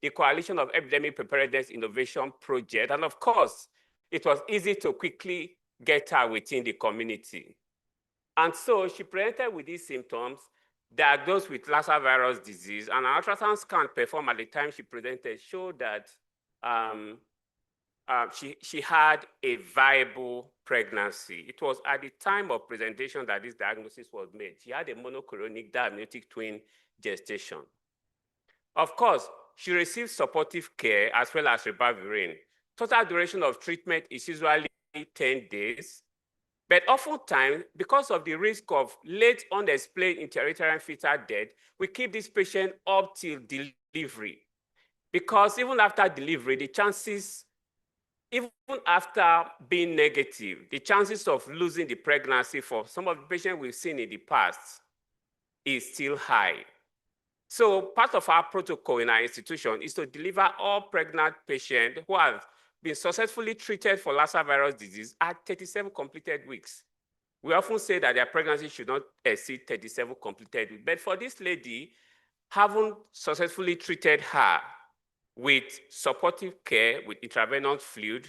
the Coalition of Epidemic Preparedness Innovation Project. And of course, it was easy to quickly get her within the community. And so she presented with these symptoms, diagnosed with Lassa virus disease, and an ultrasound scan performed at the time she presented showed that she had a viable pregnancy. It was at the time of presentation that this diagnosis was made. She had a monochorionic diamniotic twin gestation. Of course, she received supportive care as well as ribavirin. Total duration of treatment is usually 10 days. But oftentimes, because of the risk of late unexplained intrauterine fetal death, we keep this patient up till delivery. Because even after delivery, the chances, even after being negative, the chances of losing the pregnancy for some of the patients we've seen in the past is still high. So part of our protocol in our institution is to deliver all pregnant patients who have been successfully treated for Lassa virus disease at 37 completed weeks. We often say that their pregnancy should not exceed 37 completed weeks. But for this lady, having successfully treated her with supportive care, with intravenous fluid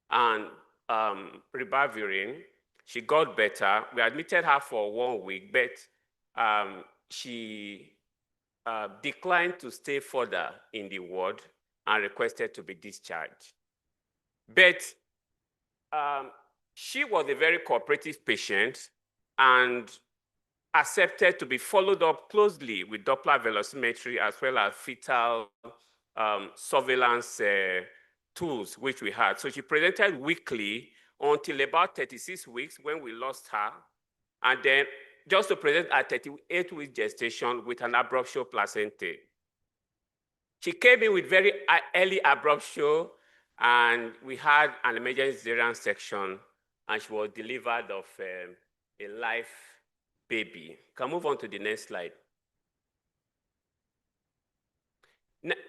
and ribavirin, she got better. We admitted her for 1 week, but she declined to stay further in the ward and requested to be discharged. But she was a very cooperative patient and accepted to be followed up closely with Doppler velocimetry as well as fetal surveillance tools, which we had. So she presented weekly until about 36 weeks when we lost her, and then just to present at 38 weeks gestation with an abruptio placentae. She came in with very early abruptio, and we had an emergency cesarean section, and she was delivered of a live baby. Can move on to the next slide.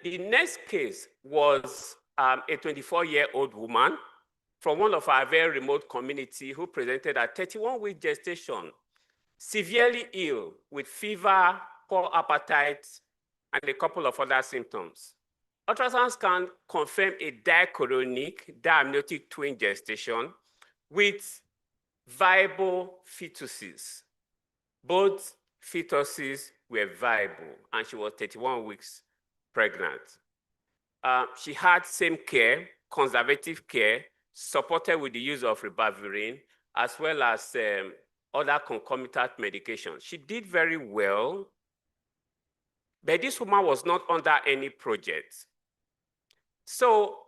The next case was a 24-year-old woman from one of our very remote community who presented at 31-week gestation, severely ill with fever, poor appetite, and a couple of other symptoms. Ultrasound scan confirmed a dichorionic diamniotic twin gestation with viable fetuses. Both fetuses were viable, and she was 31 weeks pregnant. She had same care, conservative care, supported with the use of ribavirin, as well as other concomitant medications. She did very well, but this woman was not under any project. So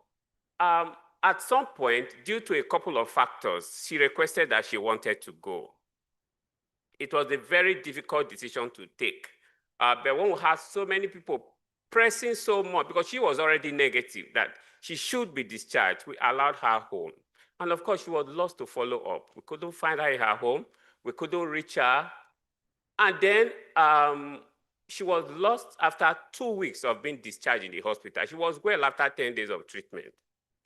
at some point, due to a couple of factors, she requested that she wanted to go. It was a very difficult decision to take. But when we had so many people pressing so much, because she was already negative that she should be discharged, we allowed her home. And of course, she was lost to follow up. We couldn't find her in her home. We couldn't reach her. And then she was lost after 2 weeks of being discharged in the hospital. She was well after 10 days of treatment.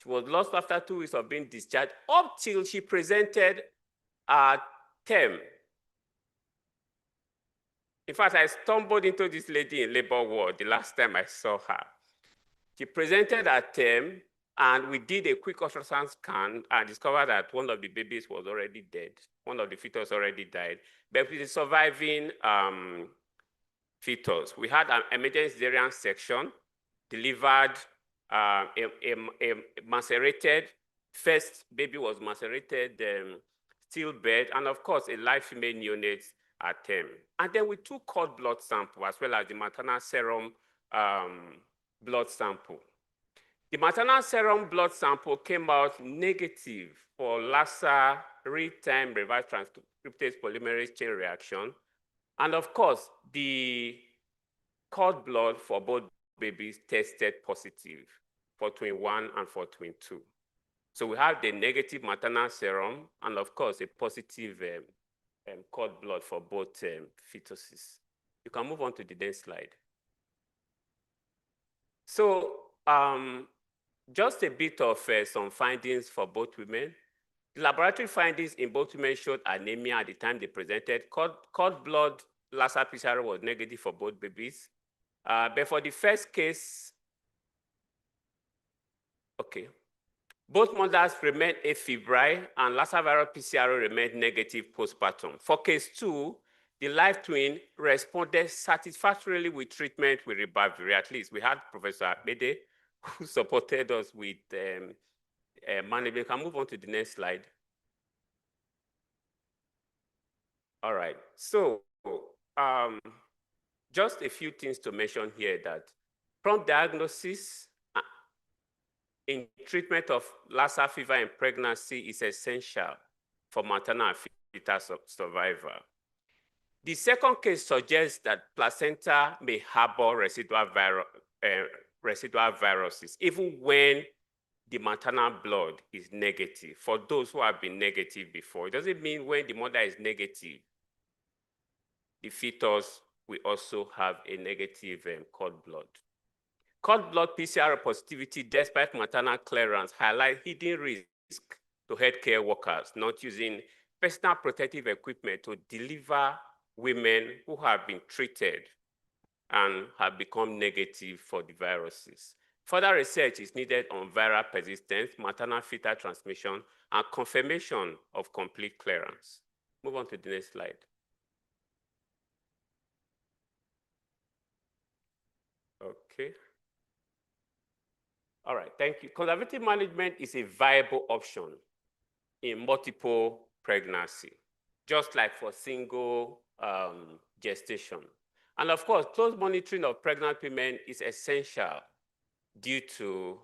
She was lost after 2 weeks of being discharged up till she presented a term. In fact, I stumbled into this lady in labor ward the last time I saw her. She presented her term, and we did a quick ultrasound scan and discovered that one of the babies was already dead. One of the fetus already died, but with a surviving fetus. We had an emergency cesarean section, delivered a macerated, first baby was macerated, stillbirth, and of course, a live female neonate at term. And then we took cord blood sample as well as the maternal serum blood sample. The maternal serum blood sample came out negative for Lassa real-time reverse transcriptase polymerase chain reaction. And of course, the cord blood for both babies tested positive for twin 1 and for twin 2. So we have the negative maternal serum and of course a positive cord blood for both fetuses. You can move on to the next slide. So just a bit of some findings for both women. The laboratory findings in both women showed anemia at the time they presented. Cord blood Lassa PCR was negative for both babies. But for the first case, okay, both mothers remained afebrile and Lassa viral PCR remained negative postpartum. For case 2, the live twin responded satisfactorily with treatment with ribavirin. At least we had Professor Akbede who supported us with management. We can move on to the next slide. All right, so just a few things to mention here that prompt diagnosis in treatment of Lassa fever in pregnancy is essential for maternal and fetal survival. The second case suggests that placenta may harbor residual viruses, even when the maternal blood is negative. For those who have been negative before, it doesn't mean when the mother is negative, the fetus will also have a negative cord blood. Cord blood PCR positivity, despite maternal clearance, highlight hidden risk to healthcare workers not using personal protective equipment to deliver women who have been treated and have become negative for the viruses. Further research is needed on viral persistence, maternal fetal transmission, and confirmation of complete clearance. Move on to the next slide. Okay. All right, thank you. Conservative management is a viable option in multiple pregnancy, just like for single gestation. And of course, close monitoring of pregnant women is essential due to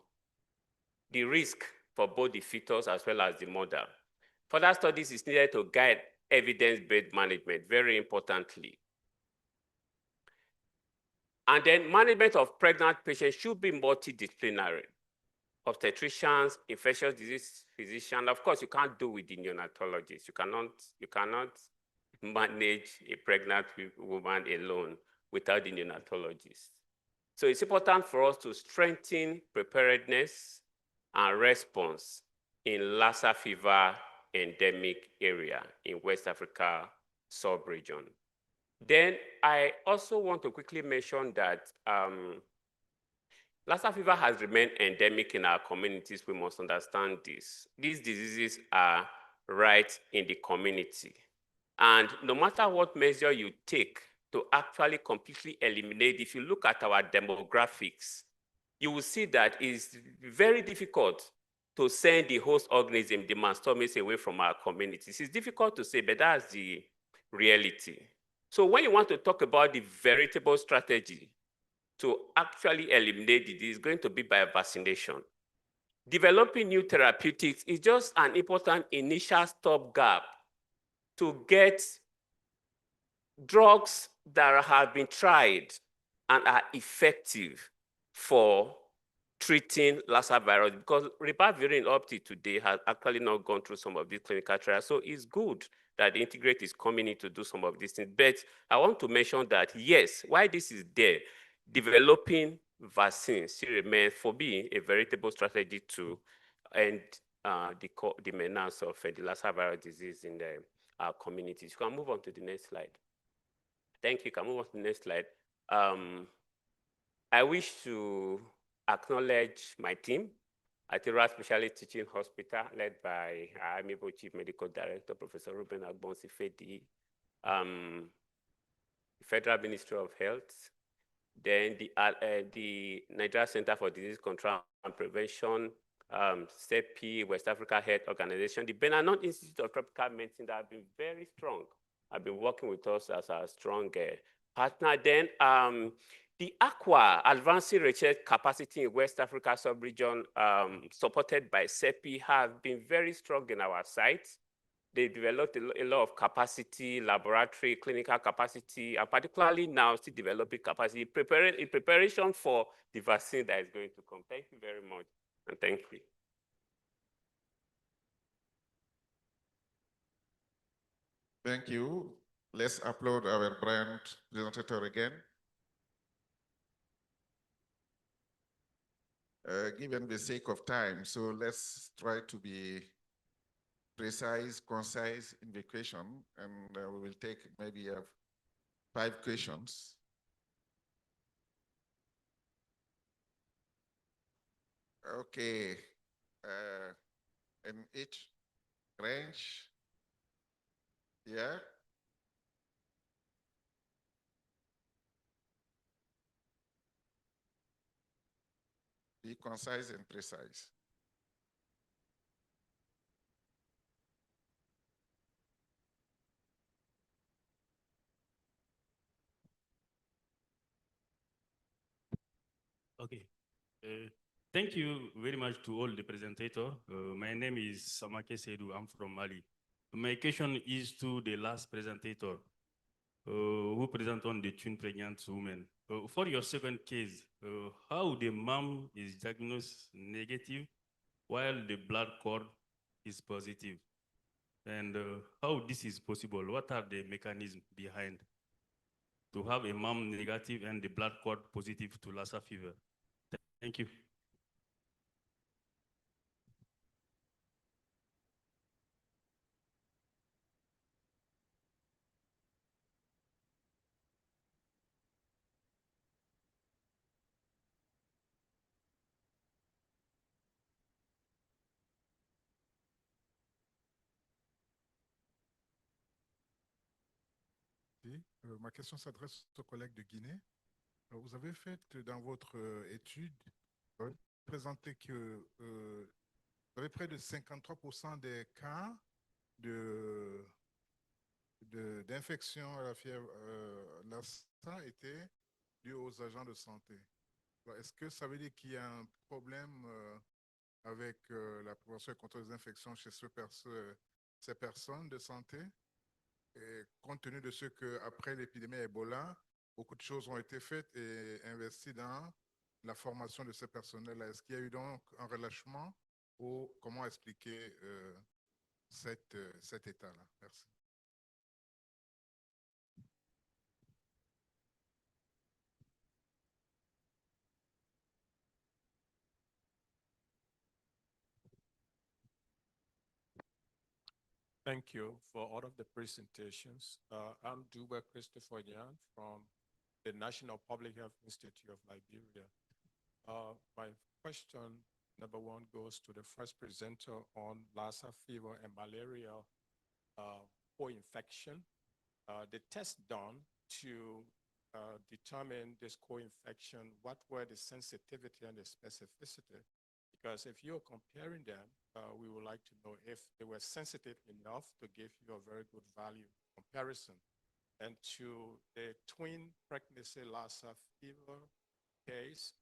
the risk for both the fetus as well as the mother. Further studies is needed to guide evidence-based management, very importantly. And then management of pregnant patients should be multidisciplinary. Obstetricians, infectious disease physician. Of course, you can't do with the neonatologist. You cannot manage a pregnant woman alone without the neonatologist. So it's important for us to strengthen preparedness and response in Lassa fever endemic area in West Africa sub-region. Then I also want to quickly mention that Lassa fever has remained endemic in our communities. We must understand this. These diseases are right in the community. And no matter what measure you take to actually completely eliminate, if you look at our demographics, you will see that it's very difficult to send the host organism, the mastomys, away from our communities. It's difficult to say, but that's the reality. So when you want to talk about the veritable strategy to actually eliminate it, is going to be by vaccination. Developing new therapeutics is just an important initial stopgap to get drugs that have been tried and are effective for treating Lassa virus, because ribavirin up to today has actually not gone through some of these clinical trials. So it's good that the Integrate is coming in to do some of these things. But I want to mention that, yes, while this is there, developing vaccines still remains for me a veritable strategy to end the menace of the Lassa virus disease in our communities. You can move on to the next slide. Thank you. Can move on to the next slide. I wish to acknowledge my team at the Rural Specialist Teaching Hospital, led by our amiable Chief Medical Director, Professor Ruben Agbonsifedi, Federal Ministry of Health, then the Nigeria Center for Disease Control and Prevention, CEPI, West Africa Health Organization, the Benanon Institute of Tropical Medicine that have been very strong. Have been working with us as a strong partner. Then the AQUA, Advancing Research Capacity in West Africa Sub-Region, supported by CEPI, have been very strong in our sites. They developed a lot of capacity, laboratory, clinical capacity, and particularly now still developing capacity, in preparation for the vaccine that is going to come. Thank you very much, and thank you. Thank you. Let's upload our brand presenter again. Given the sake of time, so let's try to be precise, concise in the question, and we will take maybe 5 questions. Okay, in each range, yeah. Be concise and precise. Okay. Thank you very much to all the presenters. My name is Samake Seydou. I'm from Mali. My question is to the last presenter who present on the twin pregnant women. For your second case, how the mom is diagnosed negative while the blood cord is positive? And how this is possible? What are the mechanisms behind to have a mom negative and the blood cord positive to Lassa fever? Thank you. Ma question s'adresse aux collègues de Guinée. Vous avez fait dans votre étude, présenté que vous avez près de 53% des cas d'infection à la fièvre Lassa étaient dus aux agents de santé. Est-ce que ça veut dire qu'il y a un problème avec la prévention et le contrôle des infections chez ces personnes de santé? Et compte tenu de ce qu'après l'épidémie Ebola, beaucoup de choses ont été faites et investies dans la formation de ces personnels-là. Est-ce qu'il y a eu donc un relâchement ou comment expliquer cet état-là? Merci. Thank you for all of the presentations. I'm Duba Christopher Yan from the National Public Health Institute of Liberia. My question, number one, goes to the first presenter on Lassa fever and malaria co-infection. The test done to determine this co-infection, what were the sensitivity and the specificity? Because if you're comparing them, we would like to know if they were sensitive enough to give you a very good value comparison. And to the twin pregnancy Lassa fever case,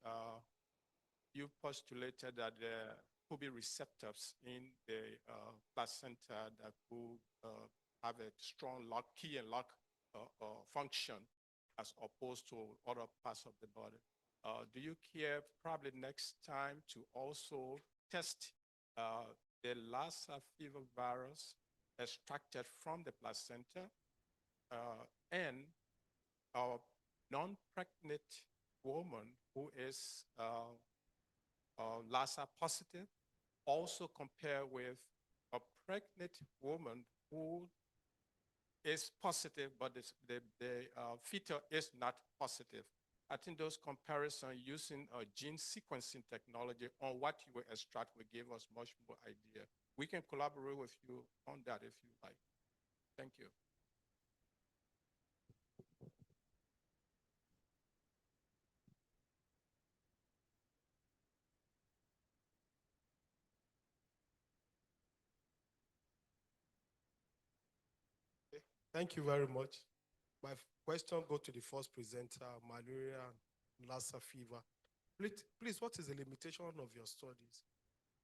you postulated that there could be receptors in the placenta that could have a strong lock, key and lock function as opposed to other parts of the body. Do you care probably next time to also test the Lassa fever virus extracted from the placenta and a non-pregnant woman who is Lassa positive, also compare with a pregnant woman who is positive, but the fetal is not positive. I think those comparisons using gene sequencing technology on what you will extract will give us much more idea. We can collaborate with you on that if you like. Thank you. Thank you very much. My question goes to the first presenter, malaria and Lassa fever. Please, what is the limitation of your studies?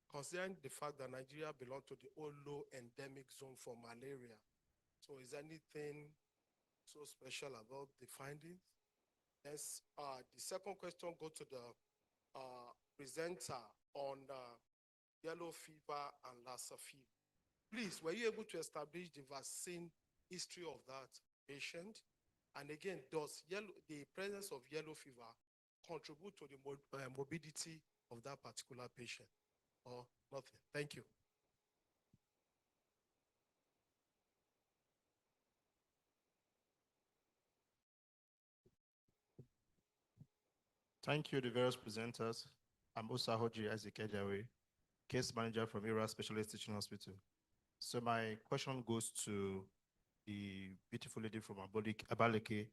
Considering the fact that Nigeria belongs to the low endemic zone for malaria. So is anything so special about the findings? Yes. The second question goes to the presenter on yellow fever and Lassa fever. Please, were you able to establish the vaccine history of that patient? And again, does the presence of yellow fever contribute to the morbidity of that particular patient or nothing? Thank you. Thank you, the various presenters. I'm Osahoji Ezekediawe, case manager from Ira Specialist Teaching Hospital. So my question goes to the beautiful lady from Abaleke.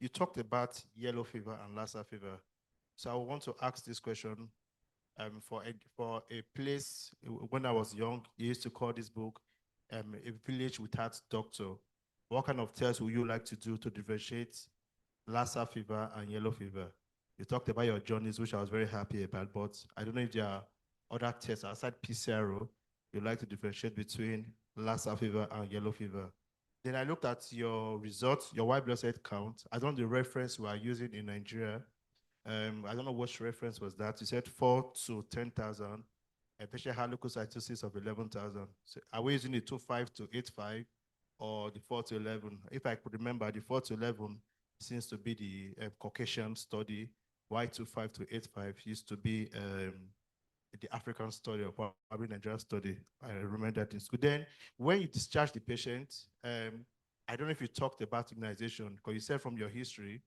You talked about yellow fever and Lassa fever. So I want to ask this question for a place. When I was young, you used to call this book A Village Without Doctor. What kind of tests would you like to do to differentiate Lassa fever and yellow fever? You talked about your journeys, which I was very happy about, but I don't know if there are other tests outside PCRO you'd like to differentiate between Lassa fever and yellow fever. Then I looked at your results, your white blood cell count. I don't know the reference we are using in Nigeria. I don't know which reference was that. You said 4 to 10,000. A patient had leukocytosis of 11,000. So are we using the 2.5 to 8.5 or the 4 to 11? If I could remember, the 4 to 11 seems to be the Caucasian study. Y25 to 8.5 used to be the African study or probably Nigerian study. I remember that in school. Then when you discharge the patient, I don't know if you talked about immunization, because you said from your history,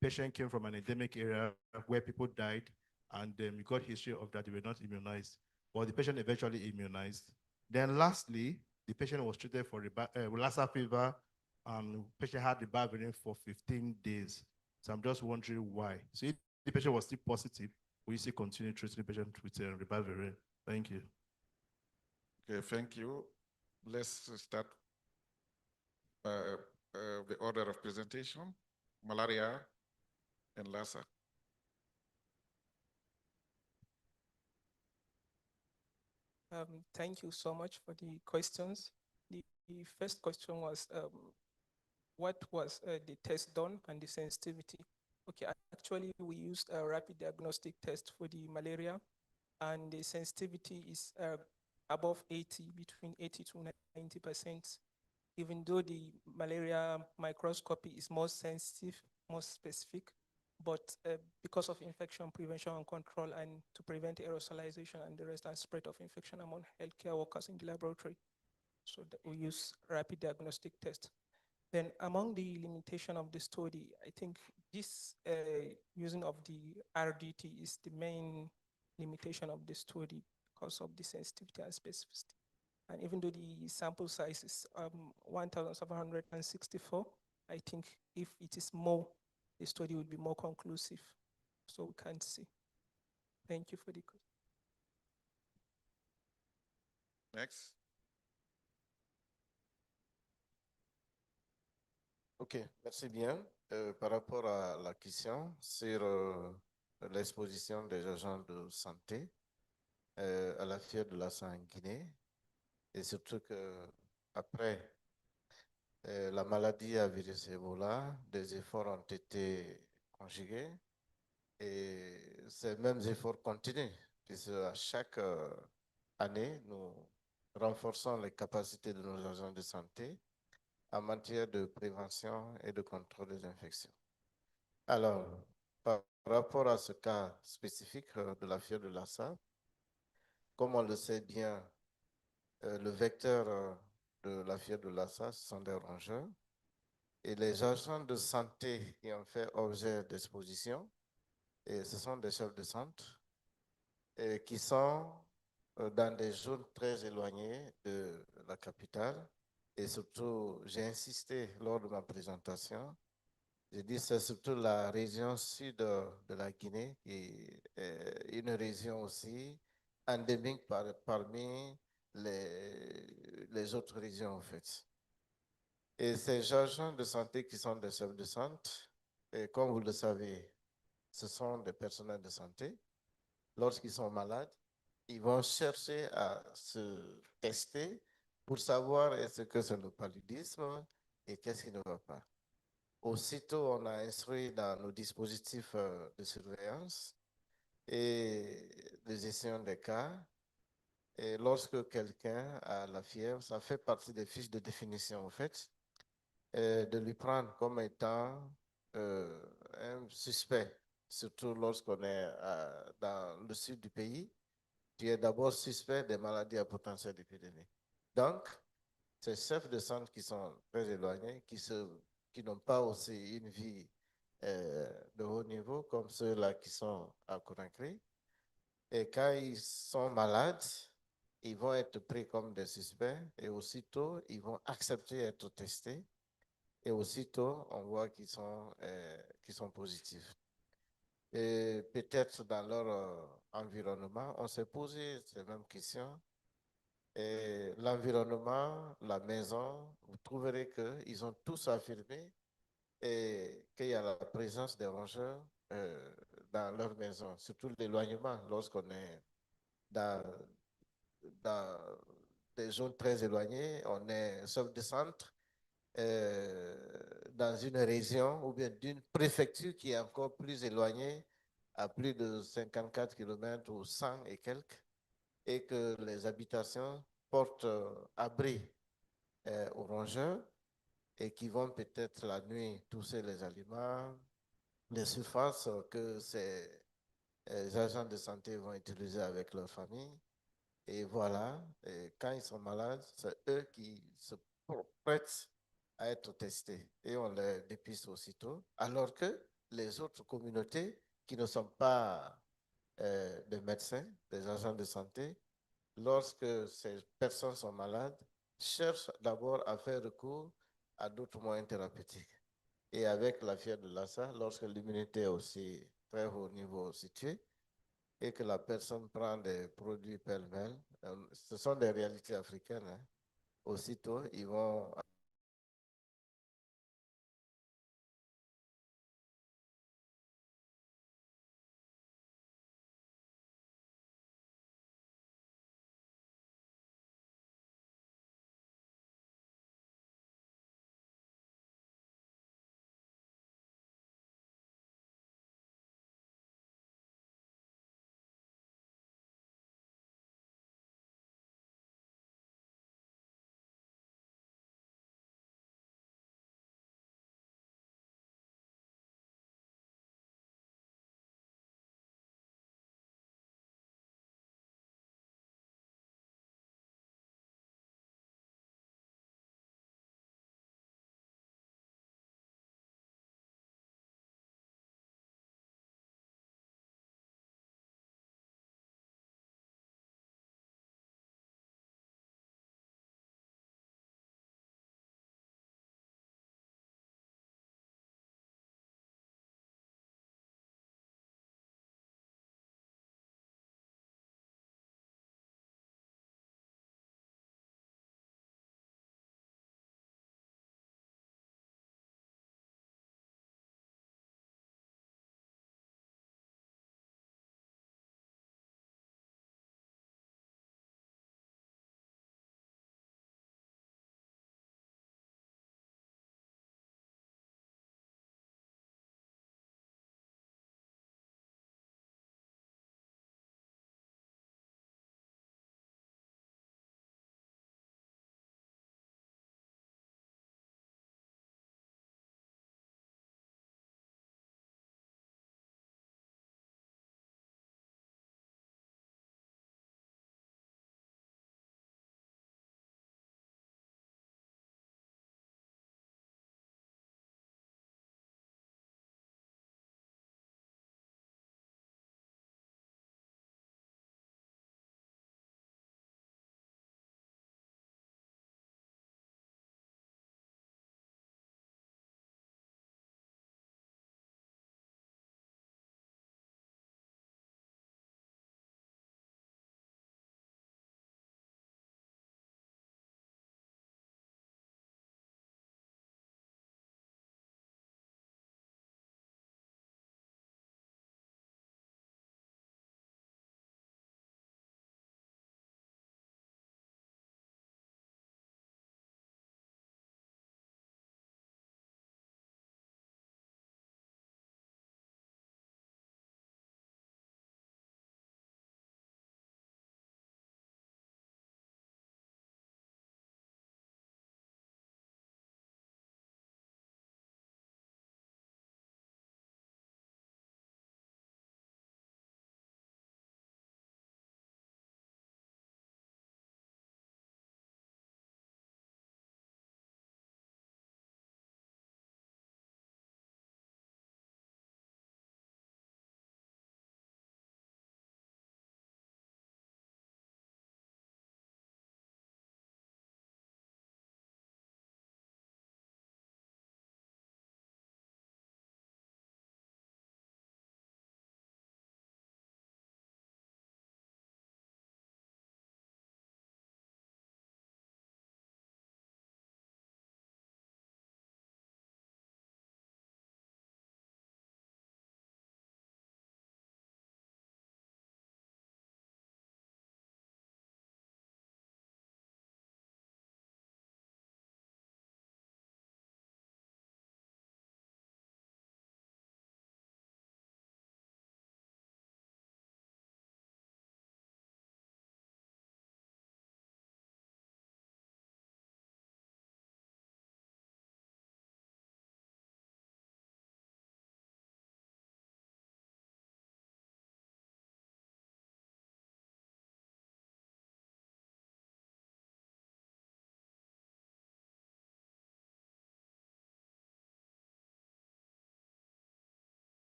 patient came from an endemic area where people died, and you got history of that they were not immunized. But the patient eventually immunized. Then lastly, the patient was treated for Lassa fever, and patient had the ribavirin for 15 days. So I'm just wondering why. So if the patient was still positive, will you still continue treating the patient with ribavirin? Thank you. Okay, thank you. Let's start the order of presentation. Malaria and Lassa. Thank you so much for the questions. The first question was, what was the test done and the sensitivity? Okay, actually we used a rapid diagnostic test for the malaria, and the sensitivity is above 80, between 80 to 90%, even though the malaria microscopy is more sensitive, more specific, but because of infection prevention and control and to prevent aerosolization and the rest and spread of infection among healthcare workers in the laboratory, So that we use rapid diagnostic test. Then among the limitation of the study, I think this using of the RDT is the main limitation of the study because of the sensitivity and specificity. And even though the sample size is 1,764, I think if it is more, the study would be more conclusive. So we can't see. Thank you for the question. Next. OK, merci bien. Par rapport à la question sur l'exposition des agents de santé à la fièvre de Lassa en Guinée, et surtout que après la maladie à virus Ebola, des efforts ont été conjugués et ces mêmes efforts continuent, puisque à chaque année, nous renforçons les capacités de nos agents de santé en matière de prévention et de contrôle des infections. Alors, par rapport à ce cas spécifique de la fièvre de Lassa, comme on le sait bien, le vecteur de la fièvre de Lassa, ce sont des rongeurs. Et les agents de santé qui ont fait objet d'exposition, et ce sont des chefs de centre et qui sont dans des zones très éloignées de la capitale. Et surtout, j'ai insisté lors de ma présentation, j'ai dit c'est surtout la région sud de la Guinée qui est une région aussi endémique parmi les autres régions en fait. Et ces agents de santé qui sont des chefs de centre, et comme vous le savez, ce sont des personnels de santé. Lorsqu'ils sont malades, ils vont chercher à se tester pour savoir est-ce que c'est le paludisme et qu'est-ce qui ne va pas. Aussitôt, on a instruit dans nos dispositifs de surveillance et de gestion des cas. Et lorsque quelqu'un a la fièvre, ça fait partie des fiches de définition en fait, de lui prendre comme étant un suspect, surtout lorsqu'on est dans le sud du pays. Tu es d'abord suspect des maladies à potentiel épidémique. Donc, ces chefs de centre qui sont très éloignés, qui n'ont pas aussi une vie de haut niveau comme ceux-là qui sont à Conakry. Et quand ils sont malades, ils vont être pris comme des suspects et aussitôt, ils vont accepter d'être testés et aussitôt, on voit qu'ils sont positifs. Et peut-être dans leur environnement, on s'est posé ces mêmes questions. Et l'environnement, la maison, vous trouverez qu'ils ont tous affirmé et qu'il y a la présence des rongeurs dans leur maison, surtout l'éloignement lorsqu'on est dans des zones très éloignées, on est sauf de centre, dans une région ou bien d'une préfecture qui est encore plus éloignée, à plus de 54 km ou 100 et quelques, et que les habitations portent abri aux rongeurs et qui vont peut-être la nuit tousser les aliments, les surfaces que ces agents de santé vont utiliser avec leur famille. Et voilà, et quand ils sont malades, c'est eux qui se prêtent à être testés et on les dépiste aussitôt, alors que les autres communautés qui ne sont pas des médecins, des agents de santé, lorsque ces personnes sont malades, cherchent d'abord à faire recours à d'autres moyens thérapeutiques. Et avec la fièvre de Lassa, lorsque l'immunité est aussi très haut niveau située, et que la personne prend des produits pêle-mêle, ce sont des réalités africaines, hein. Aussitôt, ils vont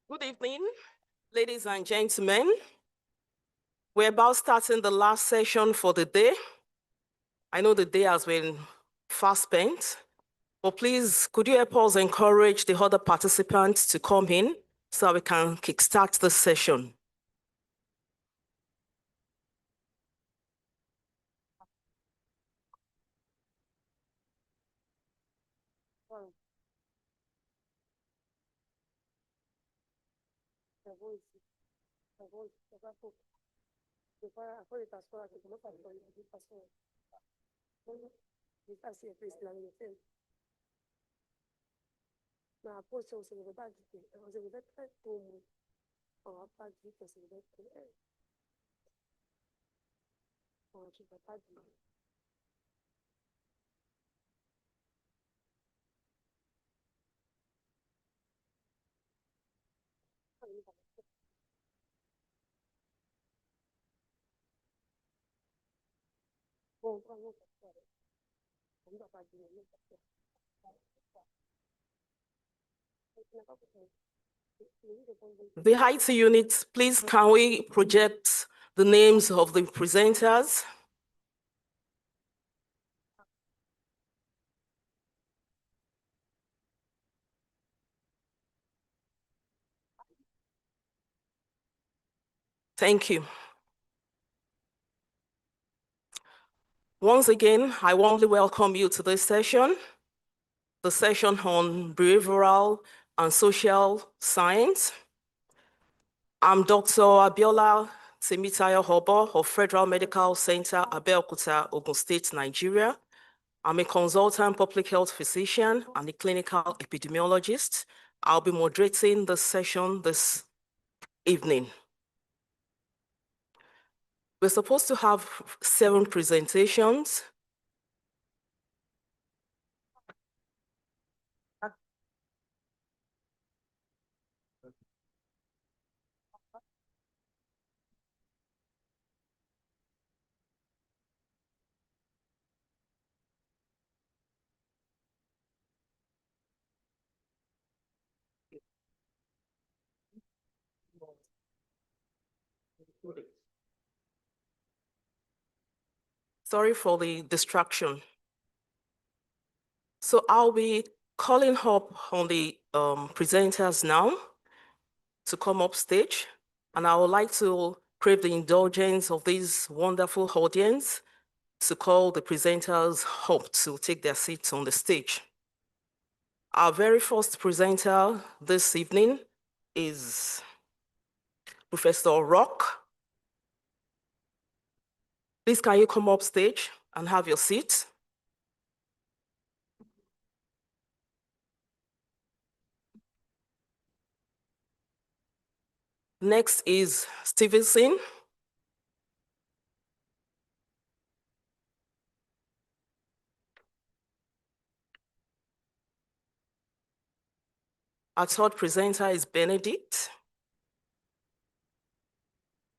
Good evening, ladies and gentlemen. We're about starting the last session for the day. I know the day has been fast spent, but please, could you help us encourage the other participants to come in so we can kickstart the session? The IT unit, please can we project the names of the presenters? Thank you. Once again, I warmly welcome you to this session, the session on behavioral and social science. I'm Dr. Abiola Temitayo Hobo of Federal Medical Center, Abeokuta, Ogun State, Nigeria. I'm a consultant public health physician and a clinical epidemiologist. I'll be moderating the session this evening. We're supposed to have 7 presentations. Sorry for the distraction. So I'll be calling up on the presenters now to come up stage, and I would like to crave the indulgence of this wonderful audience to call the presenters up to take their seats on the stage. Our very first presenter this evening is Professor Rock. Please, can you come up stage and have your seat? Next is Stevenson. Our third presenter is Benedict.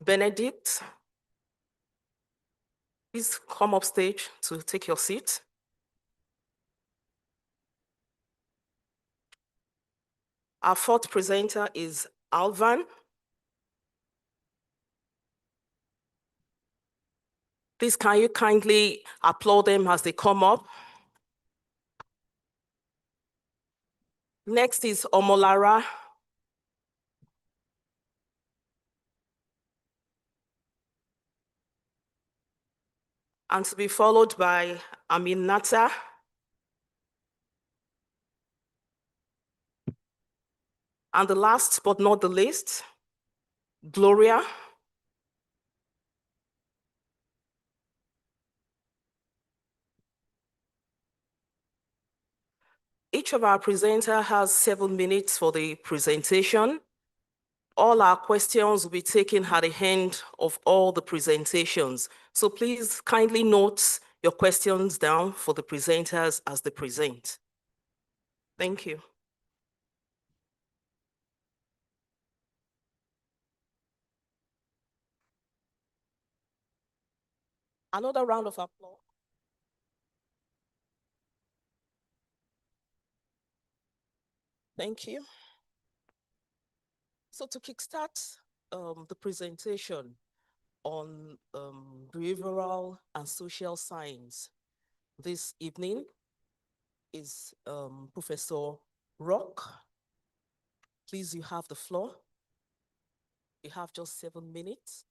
Benedict, please come up stage to take your seat. Our fourth presenter is Alvan. Please, can you kindly applaud them as they come up? Next is Omolara. And to be followed by Aminata. And the last but not the least, Gloria. Each of our presenters has 7 minutes for the presentation. All our questions will be taken at the end of all the presentations. So please kindly note your questions down for the presenters as they present. Thank you. Another round of applause. Thank you. So to kickstart the presentation on behavioral and social science this evening is Professor Rock. Please, you have the floor. You have just 7 minutes.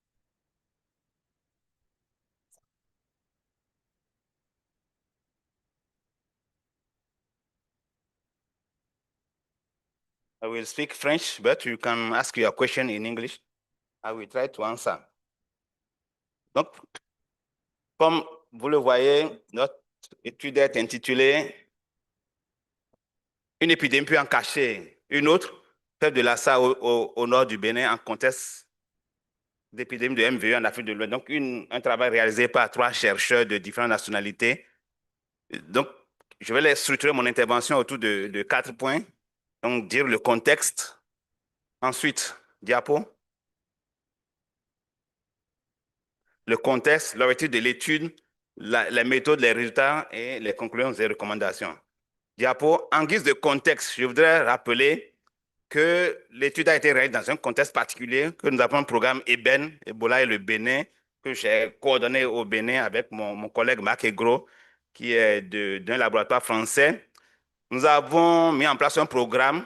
I will speak French, but you can ask your question in English. I will try to answer. Donc, comme vous le voyez, notre étude est intitulée « Une épidémie peut en cacher une autre », fait de Lassa au nord du Bénin en contexte d'épidémie de MVE en Afrique de l'Ouest. Donc, un travail réalisé par 3 chercheurs de différentes nationalités. Donc, je vais structurer mon intervention autour de 4 points. Donc, dire le contexte. Ensuite, diapo. Le contexte, l'objectif de l'étude, les méthodes, les résultats et les conclusions et recommandations. Diapo, en guise de contexte, je voudrais rappeler que l'étude a été réalisée dans un contexte particulier, que nous avons un programme EBEN, Ebola et le Bénin, que j'ai coordonné au Bénin avec mon collègue Marc Egro, qui est d'un laboratoire français. Nous avons mis en place un programme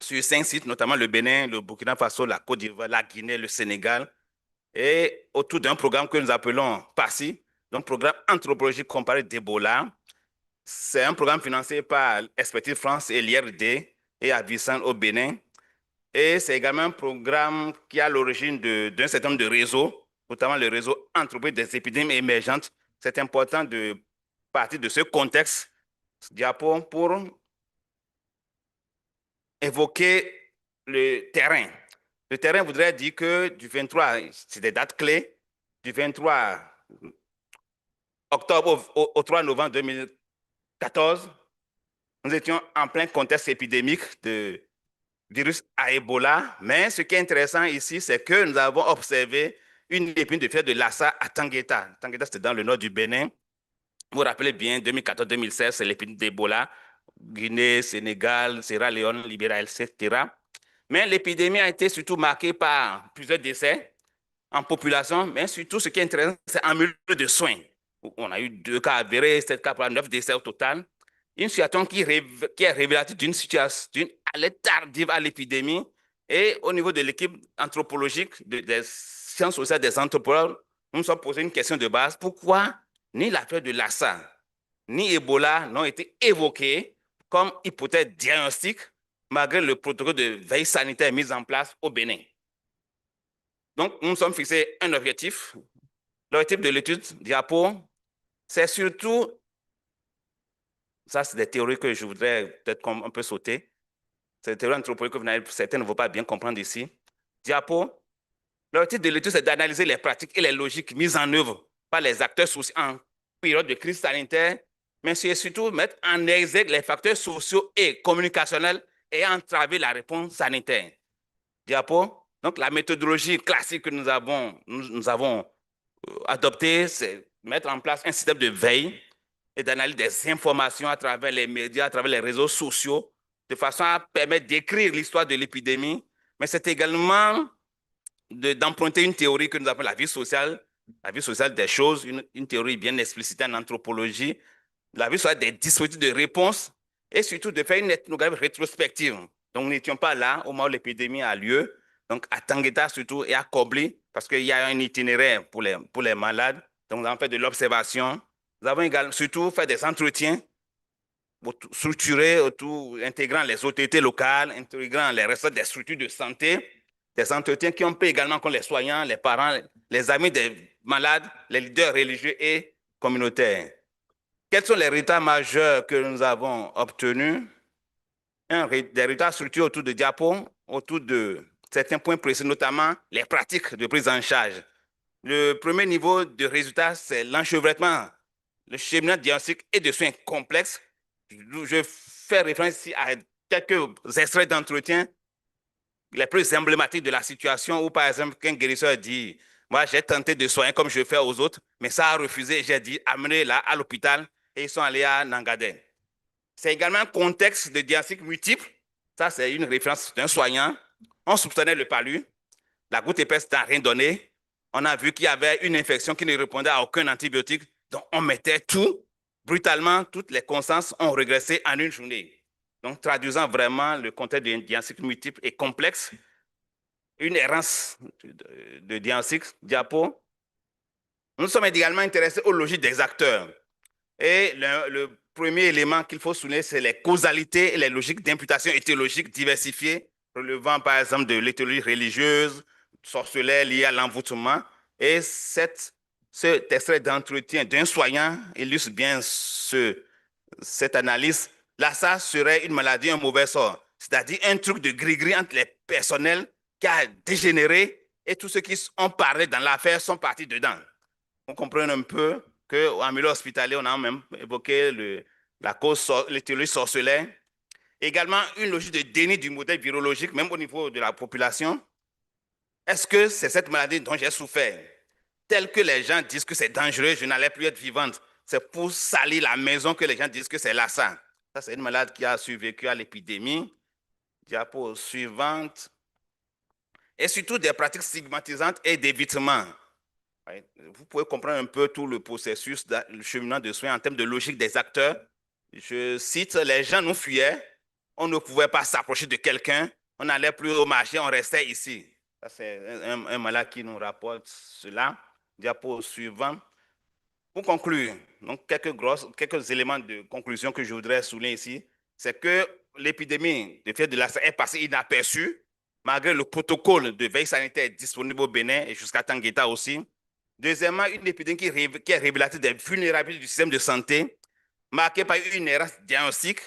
sur 5 sites, notamment le Bénin, le Burkina Faso, la Côte d'Ivoire, la Guinée, le Sénégal, et autour d'un programme que nous appelons PASI, donc Programme anthropologique comparé d'Ebola. C'est un programme financé par Expertise France et l'IRD et à Vicente au Bénin. Et c'est également un programme qui a l'origine d'un certain nombre de réseaux, notamment le réseau anthropologique des épidémies émergentes. C'est important de partir de ce contexte, diapo, pour évoquer le terrain. Le terrain voudrait dire que du 23, c'est des dates clés, du 23 octobre au 3 novembre 2014, nous étions en plein contexte épidémique de virus à Ebola. Mais ce qui est intéressant ici, c'est que nous avons observé une épidémie de fièvre de Lassa à Tangueta. Tangueta, c'était dans le nord du Bénin. Vous vous rappelez bien, 2014-2016, c'est l'épidémie d'Ebola. Guinée, Sénégal, Sierra Leone, Libéria, etc. Mais l'épidémie a été surtout marquée par plusieurs décès en population, mais surtout ce qui est intéressant, c'est en milieu de soins. On a eu 2 cas avérés, 7 cas pour 9 décès au total. Une situation qui est révélatrice d'une situation, d'une alerte tardive à l'épidémie. Et au niveau de l'équipe anthropologique, des sciences sociales, des anthropologues, nous nous sommes posé une question de base. Pourquoi ni l'affaire de Lassa, ni Ebola n'ont été évoqués comme hypothèse diagnostique malgré le protocole de veille sanitaire mis en place au Bénin? Donc, nous nous sommes fixés un objectif. L'objectif de l'étude diapo, c'est surtout, ça c'est des théories que je voudrais peut-être un peu sauter, c'est des théories anthropologiques que certains ne vont pas bien comprendre ici. Diapo, l'objectif de l'étude, c'est d'analyser les pratiques et les logiques mises en œuvre par les acteurs sociaux en période de crise sanitaire, mais c'est surtout mettre en exergue les facteurs sociaux et communicationnels ayant entravé la réponse sanitaire. Diapo, donc la méthodologie classique que nous avons adoptée, c'est mettre en place un système de veille et d'analyse des informations à travers les médias, à travers les réseaux sociaux, de façon à permettre d'écrire l'histoire de l'épidémie, mais c'est également d'emprunter une théorie que nous appelons la vie sociale des choses, une théorie bien explicitée en anthropologie, la vie sociale des dispositifs de réponse, et surtout de faire une ethnographie rétrospective. Donc, nous n'étions pas là au moment où l'épidémie a lieu, donc à Tangueta surtout et à Kobli, parce qu'il y a un itinéraire pour les malades. Donc, nous avons fait de l'observation. Nous avons également surtout fait des entretiens structurés, intégrant les autorités locales, intégrant les responsables des structures de santé, des entretiens qui ont pris également comme les soignants, les parents, les amis des malades, les leaders religieux et communautaires. Quels sont les résultats majeurs que nous avons obtenus? Des résultats structurés autour de diapo, autour de certains points précis, notamment les pratiques de prise en charge. Le premier niveau de résultat, c'est l'enchevêtrement, le cheminement diagnostique et de soins complexes. Je fais référence ici à quelques extraits d'entretien les plus emblématiques de la situation où, par exemple, qu'un guérisseur dit « Moi, j'ai tenté de soigner comme je fais aux autres, mais ça a refusé. J'ai dit « Amenez-la à l'hôpital » et ils sont allés à Nangadé. C'est également un contexte de diagnostic multiple. Ça, c'est une référence d'un soignant. On soupçonnait le palu. La goutte épaisse n'a rien donné. On a vu qu'il y avait une infection qui ne répondait à aucun antibiotique. Donc, on mettait tout. Brutalement, toutes les constances ont régressé en une journée. Donc, traduisant vraiment le contexte d'un diagnostic multiple et complexe, une errance de diagnostic, diapo. Nous sommes également intéressés aux logiques des acteurs. Et le premier élément qu'il faut souligner, c'est les causalités et les logiques d'imputation éthiologique diversifiées, relevant par exemple de l'éthiologie religieuse, sorcellaire liée à l'envoûtement. Et cet extrait d'entretien d'un soignant illustre bien cette analyse. Lassa serait une maladie, un mauvais sort, c'est-à-dire un truc de gris-gris entre les personnels qui a dégénéré et tous ceux qui ont parlé dans l'affaire sont partis dedans. On comprend un peu qu'en milieu hospitalier, on a même évoqué la cause, l'éthiologie sorcellaire. Également, une logique de déni du modèle virologique, même au niveau de la population. Est-ce que c'est cette maladie dont j'ai souffert? Tel que les gens disent que c'est dangereux, je n'allais plus être vivante. C'est pour salir la maison que les gens disent que c'est Lassa. Ça, c'est une maladie qui a survécu à l'épidémie. Diapo suivante. Et surtout des pratiques stigmatisantes et d'évitement. Vous pouvez comprendre un peu tout le processus, le cheminement de soins en termes de logique des acteurs. Je cite, les gens nous fuyaient, on ne pouvait pas s'approcher de quelqu'un, on n'allait plus au marché, on restait ici. Ça, c'est un malade qui nous rapporte cela. Diapo suivant. Pour conclure, donc quelques éléments de conclusion que je voudrais souligner ici, c'est que l'épidémie de fièvre de Lassa est passée inaperçue, malgré le protocole de veille sanitaire disponible au Bénin et jusqu'à Tangueta aussi. Deuxièmement, une épidémie qui est révélatrice des vulnérabilités du système de santé, marquée par une erreur diagnostique,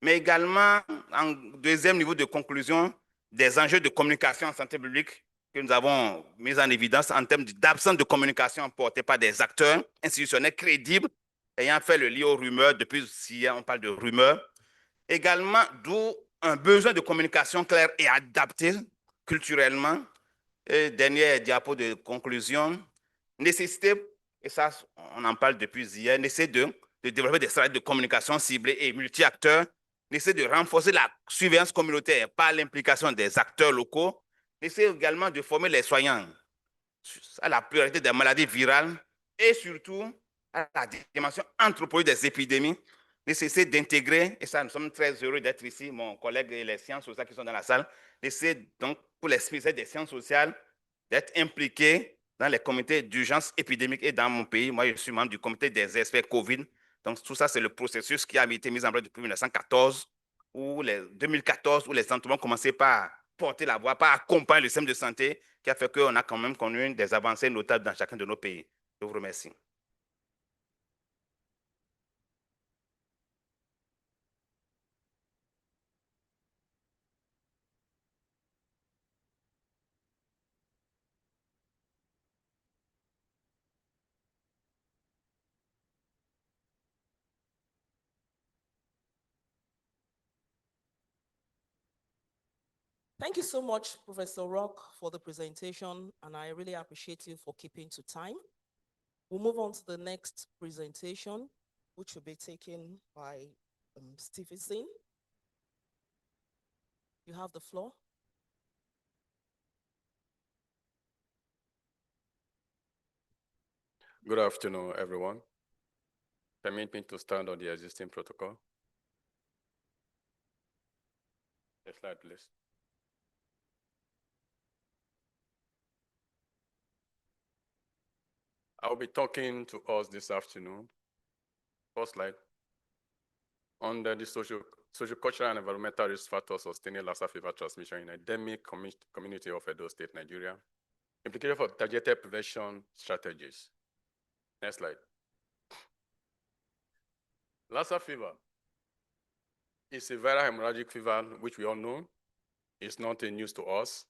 mais également, en deuxième niveau de conclusion, des enjeux de communication en santé publique que nous avons mis en évidence en termes d'absence de communication portée par des acteurs institutionnels crédibles ayant fait le lit aux rumeurs. Depuis hier, on parle de rumeurs. Également, d'où un besoin de communication claire et adaptée culturellement. Et dernier diapo de conclusion, nécessité, et ça, on en parle depuis hier, nécessité de développer des stratégies de communication ciblées et multi-acteurs, nécessité de renforcer la surveillance communautaire par l'implication des acteurs locaux, nécessité également de former les soignants à la priorité des maladies virales et surtout à la dimension anthropologique des épidémies, nécessité d'intégrer, et ça, nous sommes très heureux d'être ici, mon collègue et les sciences sociales qui sont dans la salle, nécessité donc pour les spécialistes des sciences sociales d'être impliqués dans les comités d'urgence épidémique. Et dans mon pays, moi, je suis membre du comité des experts COVID. Donc, tout ça, c'est le processus qui a été mis en place depuis 1914, où les 2014, où les entreprises ont commencé par porter la voix, par accompagner le système de santé, qui a fait qu'on a quand même connu des avancées notables dans chacun de nos pays. Je vous remercie. Thank you so much, Professor Rock, for the presentation, and I really appreciate you for keeping to time. We'll move on to the next presentation, which will be taken by Stevenson. You have the floor. Good afternoon, everyone. Permit me to stand on the existing protocol. Next slide, please. I will be talking to us this afternoon, first slide, under the social, cultural, and environmental risk factors sustaining Lassa fever transmission in endemic community of Edo State, Nigeria. Implication for targeted prevention strategies. Next slide. Lassa fever is a viral hemorrhagic fever, which we all know. It's not a news to us.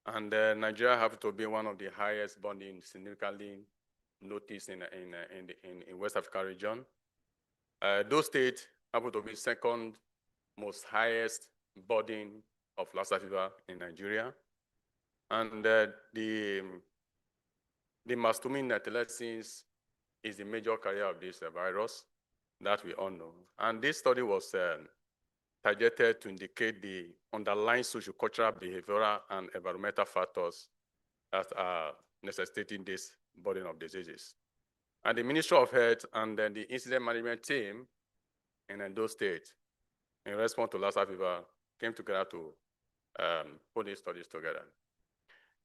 And Nigeria happens to be one of the highest burning significantly noticed in West Africa region. Those states happen to be second most highest burden of Lassa fever in Nigeria. And the mastomine adolescents is the major carrier of this virus that we all know. And this study was targeted to indicate the underlying sociocultural, behavioral, and environmental factors that are necessitating this burden of diseases. And the Ministry of Health and then the incident management team in Edo State, in response to Lassa fever, came together to put these studies together.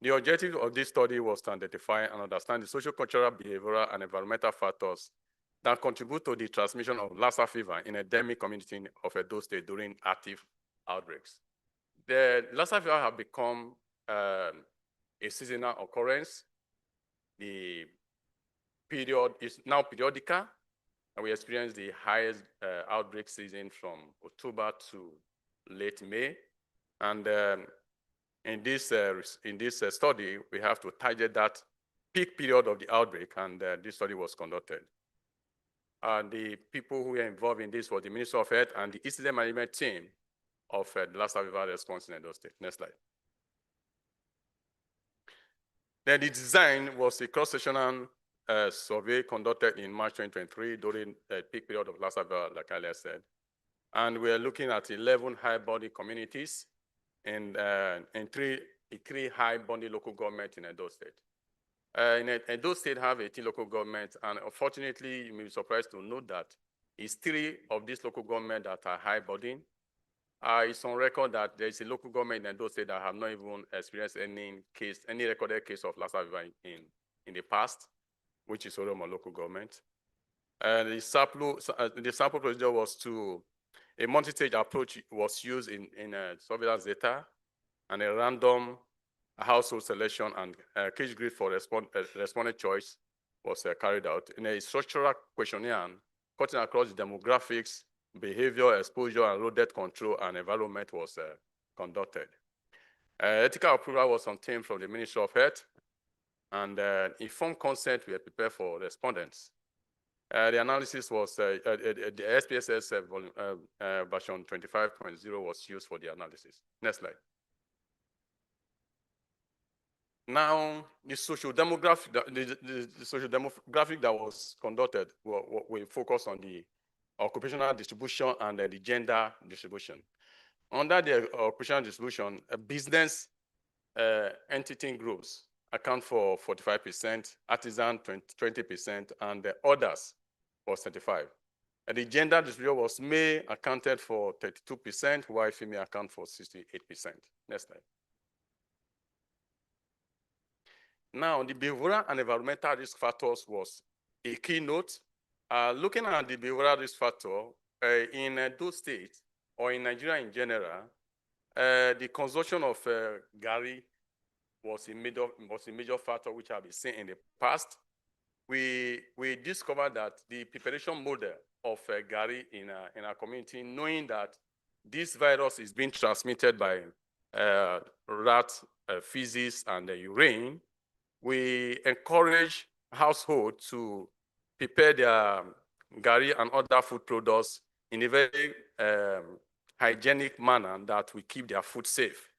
The objective of this study was to identify and understand the social-cultural, behavioral, and environmental factors that contribute to the transmission of Lassa fever in endemic community of Edo State during active outbreaks. The Lassa fever have become a seasonal occurrence. The period is now periodical, and we experience the highest outbreak season from October to late May. And in this study, we have to target that peak period of the outbreak, and this study was conducted. And the people who were involved in this were the Ministry of Health and the incident management team of the Lassa fever response in Edo State. Next slide. Then the design was a cross-sectional survey conducted in March 2023 during the peak period of Lassa fever, like I said. And we're looking at 11 high-body communities and three high-body local governments in Edo State. Edo State have 18 local governments, and unfortunately, you may be surprised to note that it's 3 of these local governments that are high-body. It's on record that there is a local government in Edo State that have not even experienced any recorded case of Lassa fever in the past, which is Oromo local government. The sample procedure was a multi-stage approach was used in surveillance data, and a random household selection and case grid for respondent choice was carried out. In a structural questionnaire cutting across the demographics, behavior, exposure, and road death control and environment was conducted. Ethical approval was obtained from the Ministry of Health, and informed consent were prepared for respondents. The analysis was, the SPSS version 25.0 was used for the analysis. Next slide. Now, the social demographic that was conducted, we focus on the occupational distribution and the gender distribution. Under the occupational distribution, business entity groups account for 45%, artisan 20%, and the others was 35%. And the gender distribution was male accounted for 32%, while female account for 68%. Next slide. Now, the behavioral and environmental risk factors was a keynote. Looking at the behavioral risk factor in those states or in Nigeria in general, the consumption of Gari was a major factor which have been seen in the past. We discovered that the preparation model of Gari in our community, knowing that this virus is being transmitted by rat feces and urine, we encourage households to prepare their Gari and other food products in a very hygienic manner that will keep their food safe.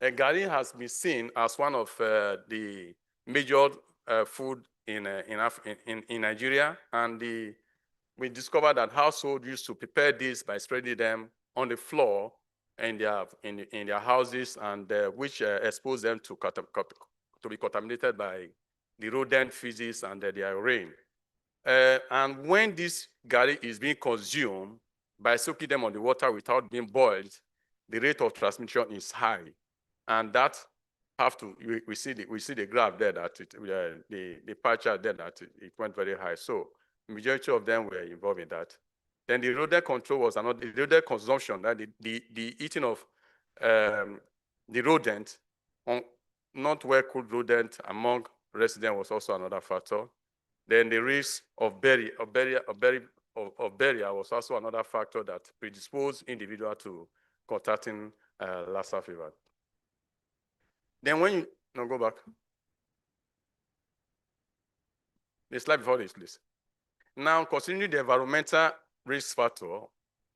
Gari has been seen as one of the major food in Nigeria, and we discovered that households used to prepare this by spreading them on the floor in their houses, and which expose them to be contaminated by the rodent feces and their urine. And when this Gari is being consumed, by soaking them on the water without being boiled, the rate of transmission is high. And that we see the graph there that the pie chart there that it went very high. So the majority of them were involved in that. Then the rodent control was another, the rodent consumption, that the eating of the rodent, not well-cooked rodent among residents was also another factor. Then the risk of burial was also another factor that predisposed individual to contracting Lassa fever. Then when you, no, go back. The slide before this, please. Now, considering the environmental risk factor,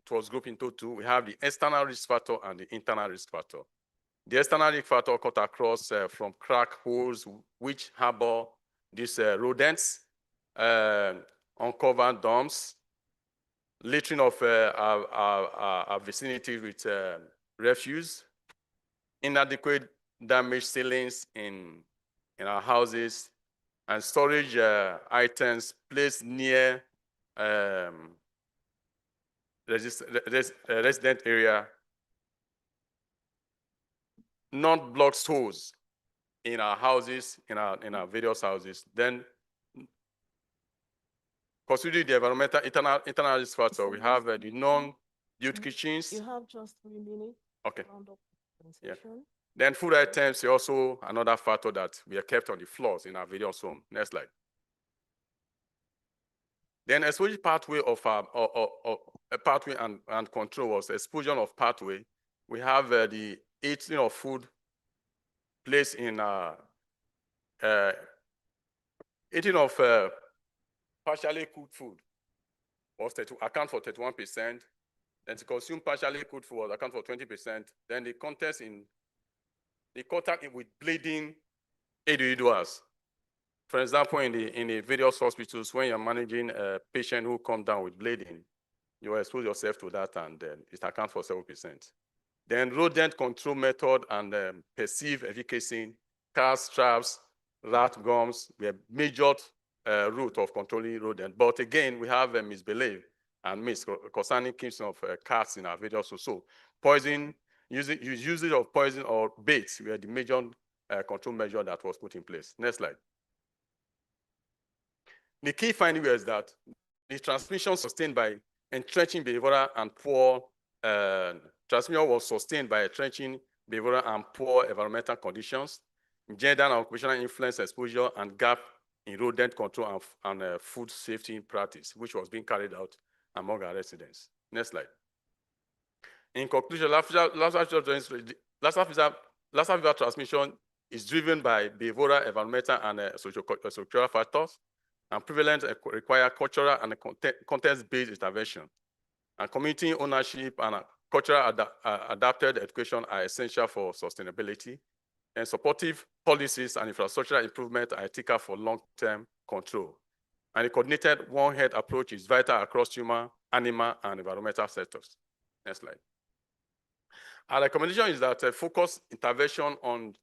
it was grouped into 2. We have the external risk factor and the internal risk factor. The external risk factor cut across from crack holes which harbor these rodents, uncovered dumps, littering of our vicinity with refuse, inadequate damaged ceilings in our houses, and storage items placed near resident area, not block stores in our houses, in our various houses. Then, considering the environmental internal risk factor, we have the non-built kitchens. You have just 3 minutes. Okay. Round up Yeah. presentation. Then food items is also another factor that we are kept on the floors in our various homes. Next slide. Then exposure pathway of a pathway and control was explosion of pathway. We have the eating of food placed in eating of partially cooked food was to account for 31%. Then to consume partially cooked food was account for 20%. Then the contact with bleeding individuals. For example, in the various hospitals, when you're managing a patient who comes down with bleeding, you expose yourself to that, and then it accounts for 7%. Then rodent control method and perceived efficacy, cast traps, rat gums were major route of controlling rodent. But again, we have a misbelief and myths concerning killing of cats in our various so poison, usage of poison or baits were the major control measure that was put in place. Next slide. The key finding was that the transmission sustained by entrenching behavioral and poor transmission was sustained by entrenching behavioral and poor environmental conditions, gender and occupational influence exposure, and gap in rodent control and food safety practice, which was being carried out among our residents. Next slide. In conclusion, Lassa fever transmission is driven by behavioral, environmental, and social factors, and prevalence require cultural and context-based intervention. And community ownership and cultural adapted education are essential for sustainability, and supportive policies and infrastructural improvement are critical for long-term control. And a coordinated one-head approach is vital across human, animal, and environmental sectors. Next slide. Our recommendation is that focus intervention on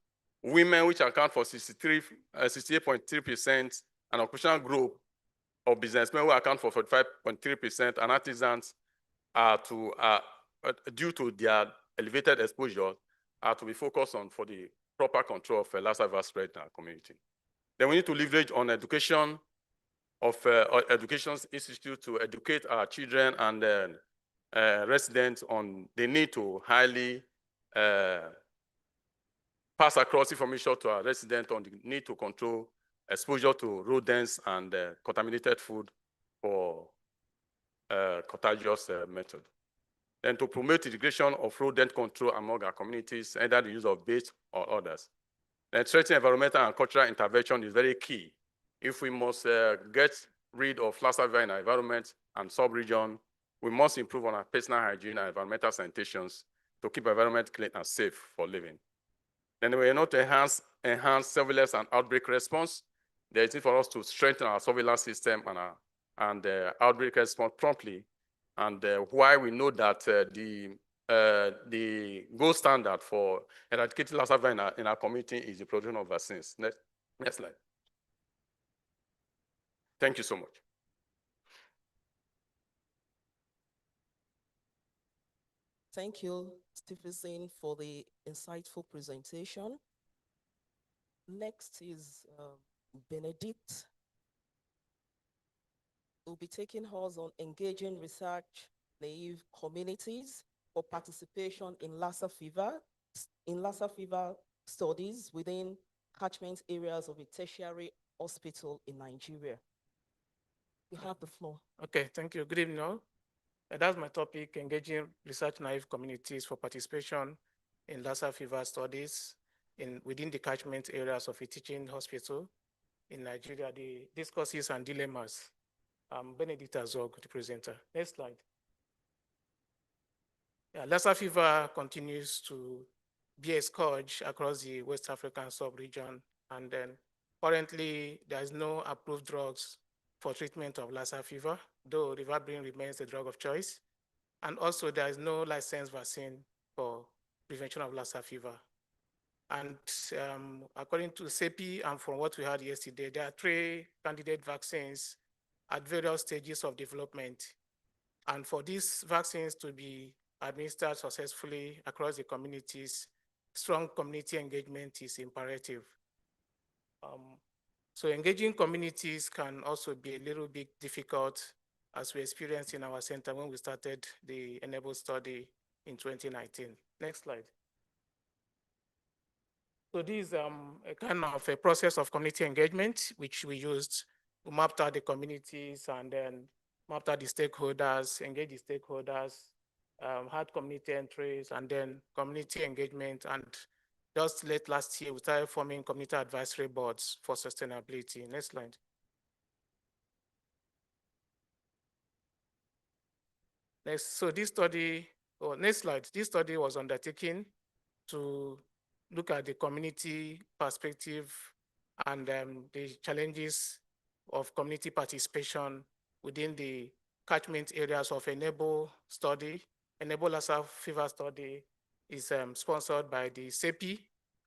women, which account for 68.3%, and occupational group of businessmen who account for 45.3%, and artisans due to their elevated exposure are to be focused on for the proper control of Lassa fever spread in our community. Then we need to leverage on education of education institute to educate our children and residents on the need to highly pass across information to our residents on the need to control exposure to rodents and contaminated food for contagious method. Then to promote integration of rodent control among our communities, either the use of baits or others. Then strengthening environmental and cultural intervention is very key. If we must get rid of Lassa fever in our environment and sub-region, we must improve on our personal hygiene and environmental sanitations to keep our environment clean and safe for living. Then we need to enhance surveillance and outbreak response. There is need for us to strengthen our surveillance system and outbreak response promptly. And why we know that the gold standard for eradicating Lassa fever in our community is the production of vaccines. Next slide. Thank you so much. Thank you, Stephenson, for the insightful presentation. Next is Benedict. We'll be taking us on engaging research naive communities for participation in Lassa fever studies within catchment areas of a tertiary hospital in Nigeria. You have the floor. Okay, thank you. Good evening all. That's my topic, engaging research naive communities for participation in Lassa fever studies within the catchment areas of a teaching hospital in Nigeria, the discourses and dilemmas. Benedict Azog, the presenter. Next slide. Yeah, Lassa fever continues to be a scourge across the West African sub-region, and then currently there is no approved drugs for treatment of Lassa fever, though ribavirin remains the drug of choice. And also there is no licensed vaccine for prevention of Lassa fever. And according to CEPI and from what we heard yesterday, there are 3 candidate vaccines at various stages of development. And for these vaccines to be administered successfully across the communities, strong community engagement is imperative. So engaging communities can also be a little bit difficult, as we experienced in our center when we started the Enable study in 2019. Next slide. So this is a kind of a process of community engagement, which we used. We mapped out the communities and then mapped out the stakeholders, engaged the stakeholders, had community entries, and then community engagement. And just late last year, we started forming community advisory boards for sustainability. Next slide. Next, so this study, next slide, this study was undertaken to look at the community perspective and the challenges of community participation within the catchment areas of Enable study. Enable Lassa fever study is sponsored by the CEPI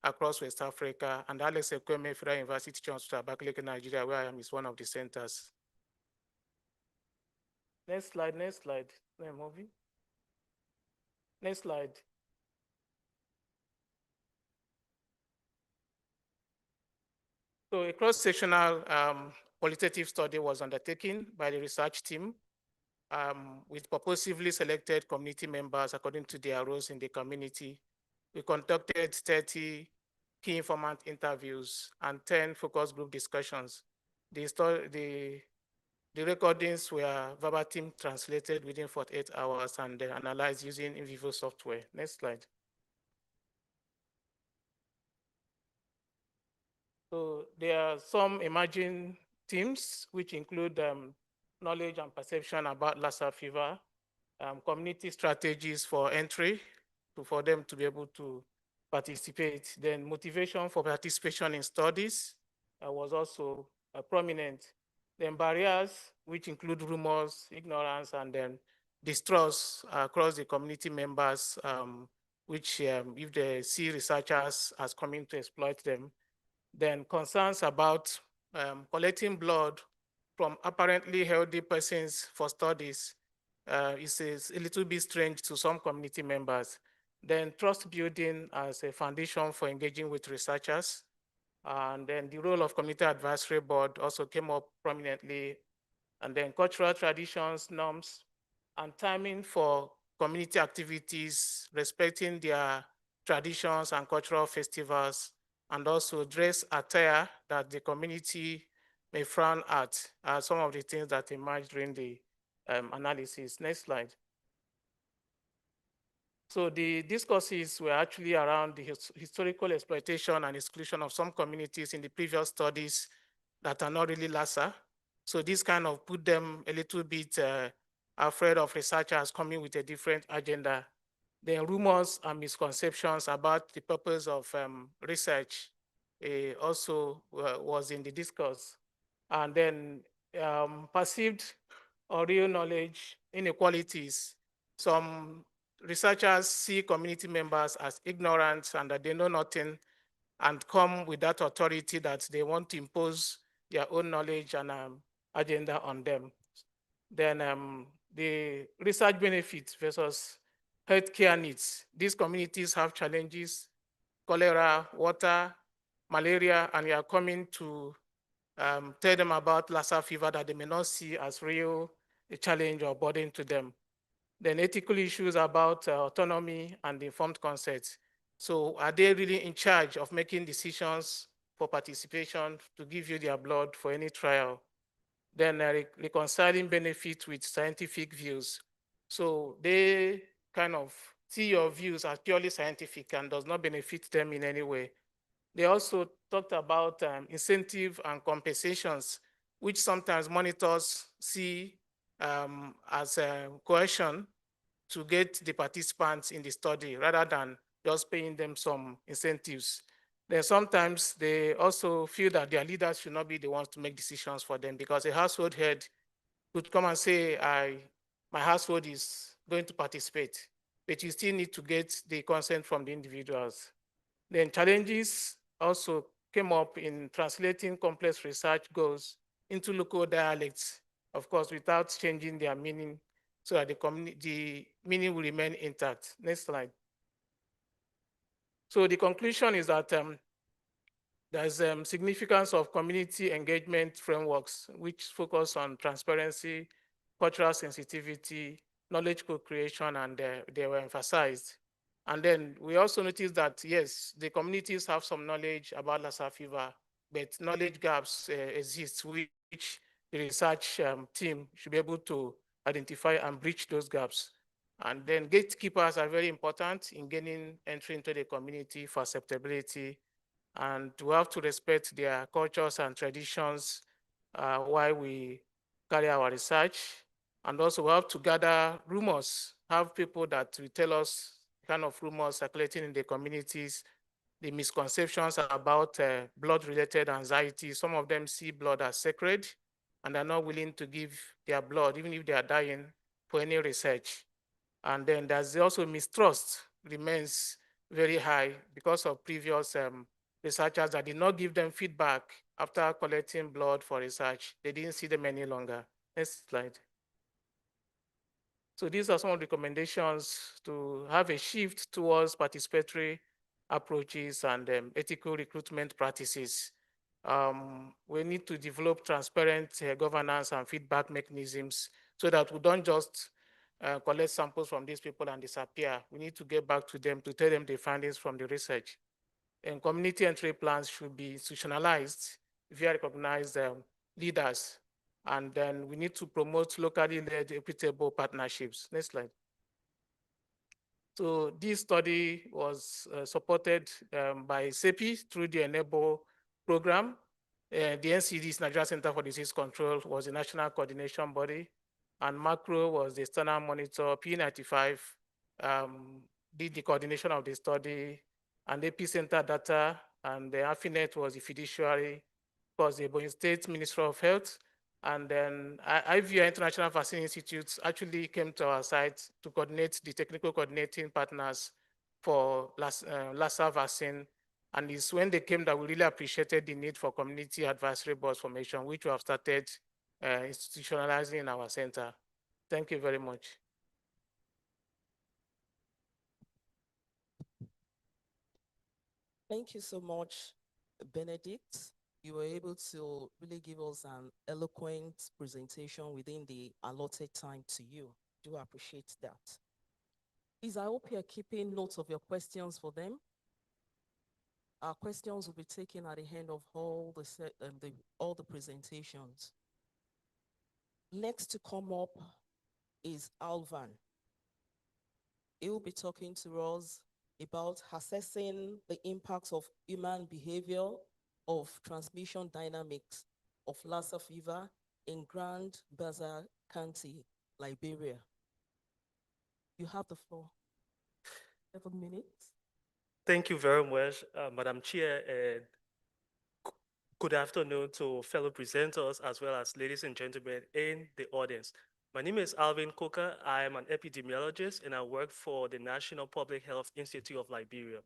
across West Africa, and Alex Ekweme Federal University Teaching Hospital, Abakaliki, Nigeria, where I am, is one of the centers. Next slide, next slide. Moving. Next slide. So a cross-sectional qualitative study was undertaken by the research team with purposively selected community members according to their roles in the community. We conducted 30 key informant interviews and 10 focus group discussions. The recordings were verbatim translated within 48 hours and analyzed using in vivo software. Next slide. So there are some emerging themes which include knowledge and perception about Lassa fever, community strategies for entry, for them to be able to participate. Then motivation for participation in studies was also prominent. Then barriers, which include rumors, ignorance, and then distrust across the community members, which if they see researchers as coming to exploit them. Then concerns about collecting blood from apparently healthy persons for studies is a little bit strange to some community members. Then trust building as a foundation for engaging with researchers. And then the role of community advisory board also came up prominently. And then cultural traditions, norms, and timing for community activities, respecting their traditions and cultural festivals, and also dress attire that the community may frown at are some of the things that emerged during the analysis. Next slide. So the discourses were actually around the historical exploitation and exclusion of some communities in the previous studies that are not really Lassa. So this kind of put them a little bit afraid of researchers coming with a different agenda. The rumors and misconceptions about the purpose of research also was in the discourse. And then perceived or real knowledge inequalities. Some researchers see community members as ignorant and that they know nothing and come with that authority that they want to impose their own knowledge and agenda on them. Then the research benefits versus healthcare needs. These communities have challenges, cholera, water, malaria, and we are coming to tell them about Lassa fever that they may not see as real a challenge or burden to them. Then ethical issues about autonomy and informed consent. So are they really in charge of making decisions for participation to give you their blood for any trial? Then reconciling benefit with scientific views. So they kind of see your views as purely scientific and does not benefit them in any way. They also talked about incentive and compensations, which sometimes monitors see as a coercion to get the participants in the study rather than just paying them some incentives. Then sometimes they also feel that their leaders should not be the ones to make decisions for them, because a household head could come and say, my household is going to participate, but you still need to get the consent from the individuals. Then challenges also came up in translating complex research goals into local dialects, of course, without changing their meaning, so that the meaning will remain intact. Next slide. So the conclusion is that there's significance of community engagement frameworks, which focus on transparency, cultural sensitivity, knowledge co-creation, and they were emphasized. And then we also noticed that, yes, the communities have some knowledge about Lassa fever, but knowledge gaps exist, which the research team should be able to identify and bridge those gaps. And then gatekeepers are very important in gaining entry into the community for acceptability, and we have to respect their cultures and traditions while we carry our research. And also we have to gather rumors, have people that will tell us kind of rumors circulating in the communities, the misconceptions about blood-related anxiety. Some of them see blood as sacred, and are not willing to give their blood, even if they are dying, for any research. And then there's also mistrust remains very high because of previous researchers that did not give them feedback after collecting blood for research. They didn't see them any longer. Next slide. So these are some of the recommendations to have a shift towards participatory approaches and ethical recruitment practices. We need to develop transparent governance and feedback mechanisms so that we don't just collect samples from these people and disappear. We need to get back to them to tell them the findings from the research. And community entry plans should be institutionalized via recognized leaders. And then we need to promote locally led equitable partnerships. Next slide. So this study was supported by CEPI through the Enable program. The NCD's Nigeria Center for Disease Control was the national coordination body, and Macro was the external monitor. P95 did the coordination of the study, and Epicenter Data and the Affinet was the fiduciary, was the Ebonyi State Ministry of Health, and then IVR International Vaccine Institute actually came to our site to coordinate the technical coordinating partners for Lassa vaccine. And it's when they came that we really appreciated the need for community advisory boards formation, which we have started institutionalizing in our center. Thank you very much. Thank you so much, Benedict. You were able to really give us an eloquent presentation within the allotted time to you. Do appreciate that. Please, I hope you're keeping notes of your questions for them. Our questions will be taken at the end of all the presentations. Next to come up is Alvan. He will be talking to us about assessing the impacts of human behavior of transmission dynamics of Lassa fever in Grand Bazaar County, Liberia. You have the floor. 7 minutes. Thank you very much, Madam Chair, and good afternoon to fellow presenters as well as ladies and gentlemen in the audience. My name is Alvin Coker. I am an epidemiologist and I work for the National Public Health Institute of Liberia.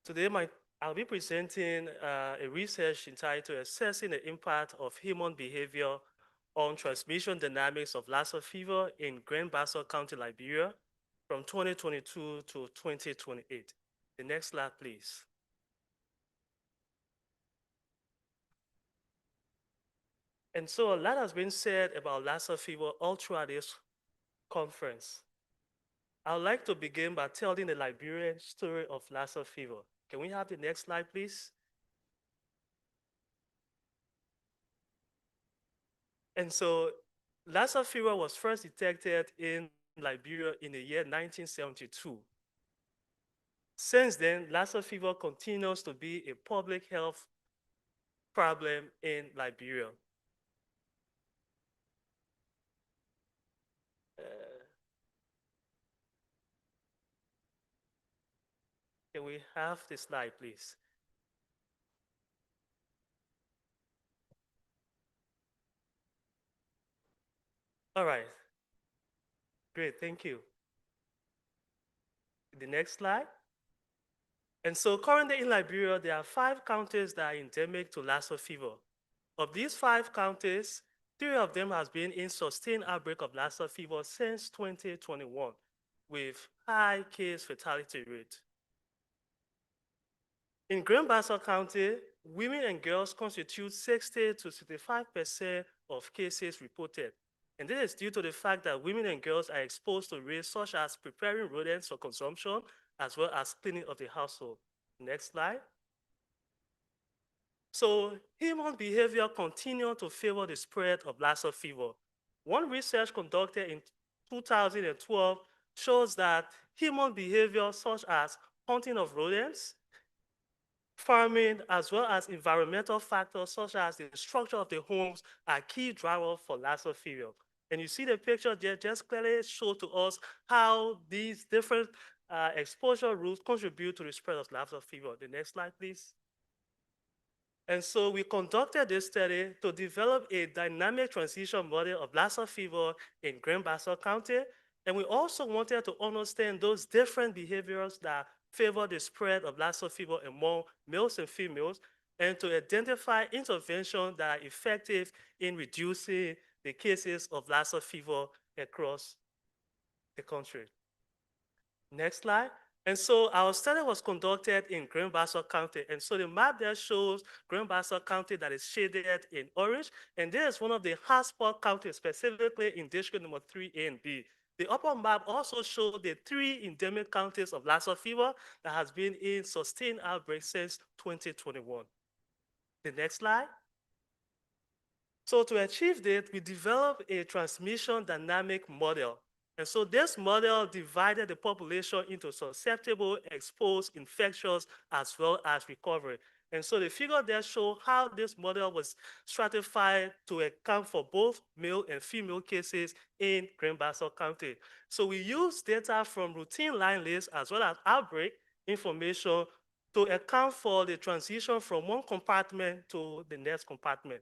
Today, I'll be presenting a research entitled Assessing the Impact of Human Behavior on Transmission Dynamics of Lassa Fever in Grand Bazaar County, Liberia, from 2022 to 2028. The next slide, please. And so a lot has been said about Lassa fever all throughout this conference. I would like to begin by telling the Liberian story of Lassa fever. Can we have the next slide, please? And so Lassa fever was first detected in Liberia in the year 1972. Since then, Lassa fever continues to be a public health problem in Liberia. Can Can we have the slide, please? All right. Great, thank you. The next slide. And so currently in Liberia, there are 5 counties that are endemic to Lassa fever. Of these 5 counties, 3 of them has been in sustained outbreak of Lassa fever since 2021, with high case fatality rate. In Grand-Bassa County, women and girls constitute 60 to 65% of cases reported. And this is due to the fact that women and girls are exposed to risks such as preparing rodents for consumption, as well as cleaning of the household. Next slide. So human behavior continued to favor the spread of Lassa fever. One research conducted in 2012 shows that human behavior such as hunting of rodents, farming, as well as environmental factors such as the structure of the homes are key drivers for Lassa fever. And you see the picture there just clearly show to us how these different exposure routes contribute to the spread of Lassa fever. The next slide, please. And so we conducted this study to develop a dynamic transition model of Lassa fever in Grand-Bassa County. And we also wanted to understand those different behaviors that favor the spread of Lassa fever among males and females, and to identify interventions that are effective in reducing the cases of Lassa fever across the country. Next slide. And so our study was conducted in Grand-Bassa County. And so the map there shows Grand-Bassa County that is shaded in orange. And this is one of the hotspot counties, specifically in district number 3A and B. The upper map also shows the 3 endemic counties of Lassa fever that has been in sustained outbreak since 2021. The next slide. So to achieve that, we developed a transmission dynamic model. And so this model divided the population into susceptible, exposed, infectious, as well as recovery. And so the figure there shows how this model was stratified to account for both male and female cases in Grand-Bassa County. So we used data from routine line lists as well as outbreak information to account for the transition from one compartment to the next compartment.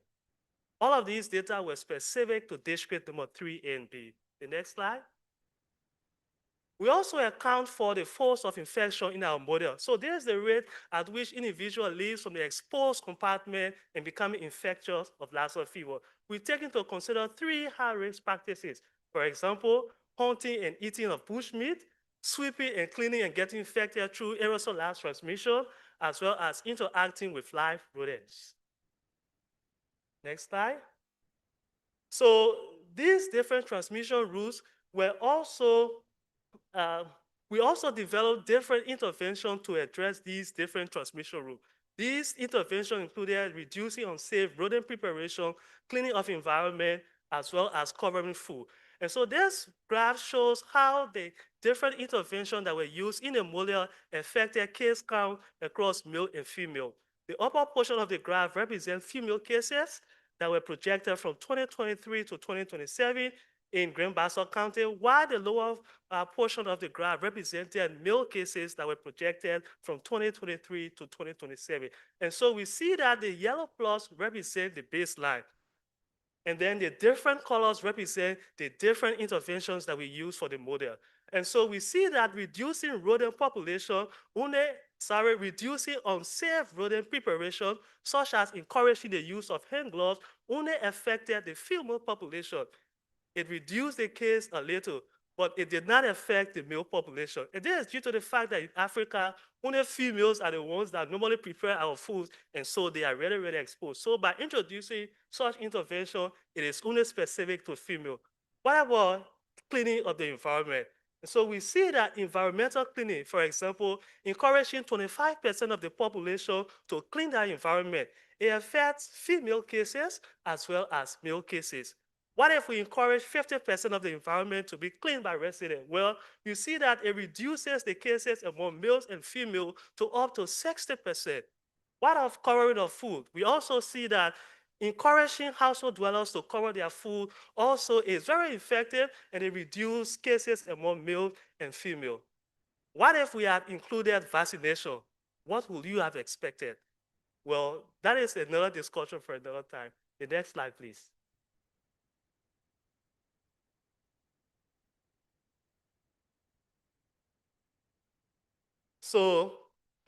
All of these data were specific to district number 3A and B. The next slide. We also account for the force of infection in our model. So there's the rate at which individual leaves from the exposed compartment and becoming infectious of Lassa fever. We take into consider 3 high-risk practices. For example, hunting and eating of bushmeat, sweeping and cleaning and getting infected through aerosolized transmission, as well as interacting with live rodents. Next slide. So these different transmission routes were also we also developed different interventions to address these different transmission routes. These interventions included reducing unsafe rodent preparation, cleaning of environment, as well as covering food. And so this graph shows how the different interventions that were used in the model affected case count across male and female. The upper portion of the graph represents female cases that were projected from 2023 to 2027 in Grand-Bassa County, while the lower portion of the graph represented male cases that were projected from 2023 to 2027. And so we see that the yellow plus represent the baseline. And then the different colors represent the different interventions that we use for the model. And so we see that reducing rodent population, reducing unsafe rodent preparation, such as encouraging the use of hand gloves, only affected the female population. It reduced the case a little, but it did not affect the male population. And this is due to the fact that in Africa, only females are the ones that normally prepare our foods, and so they are really exposed. So by introducing such intervention, it is only specific to female. What about cleaning of the environment? And so we see that environmental cleaning, for example, encouraging 25% of the population to clean their environment, it affects female cases as well as male cases. What if we encourage 50% of the environment to be cleaned by residents? Well, you see that it reduces the cases among males and females to up to 60%. What of covering of food? We also see that encouraging household dwellers to cover their food also is very effective, and it reduces cases among male and female. What if we had included vaccination? What would you have expected? Well, that is another discussion for another time. The next slide, please. So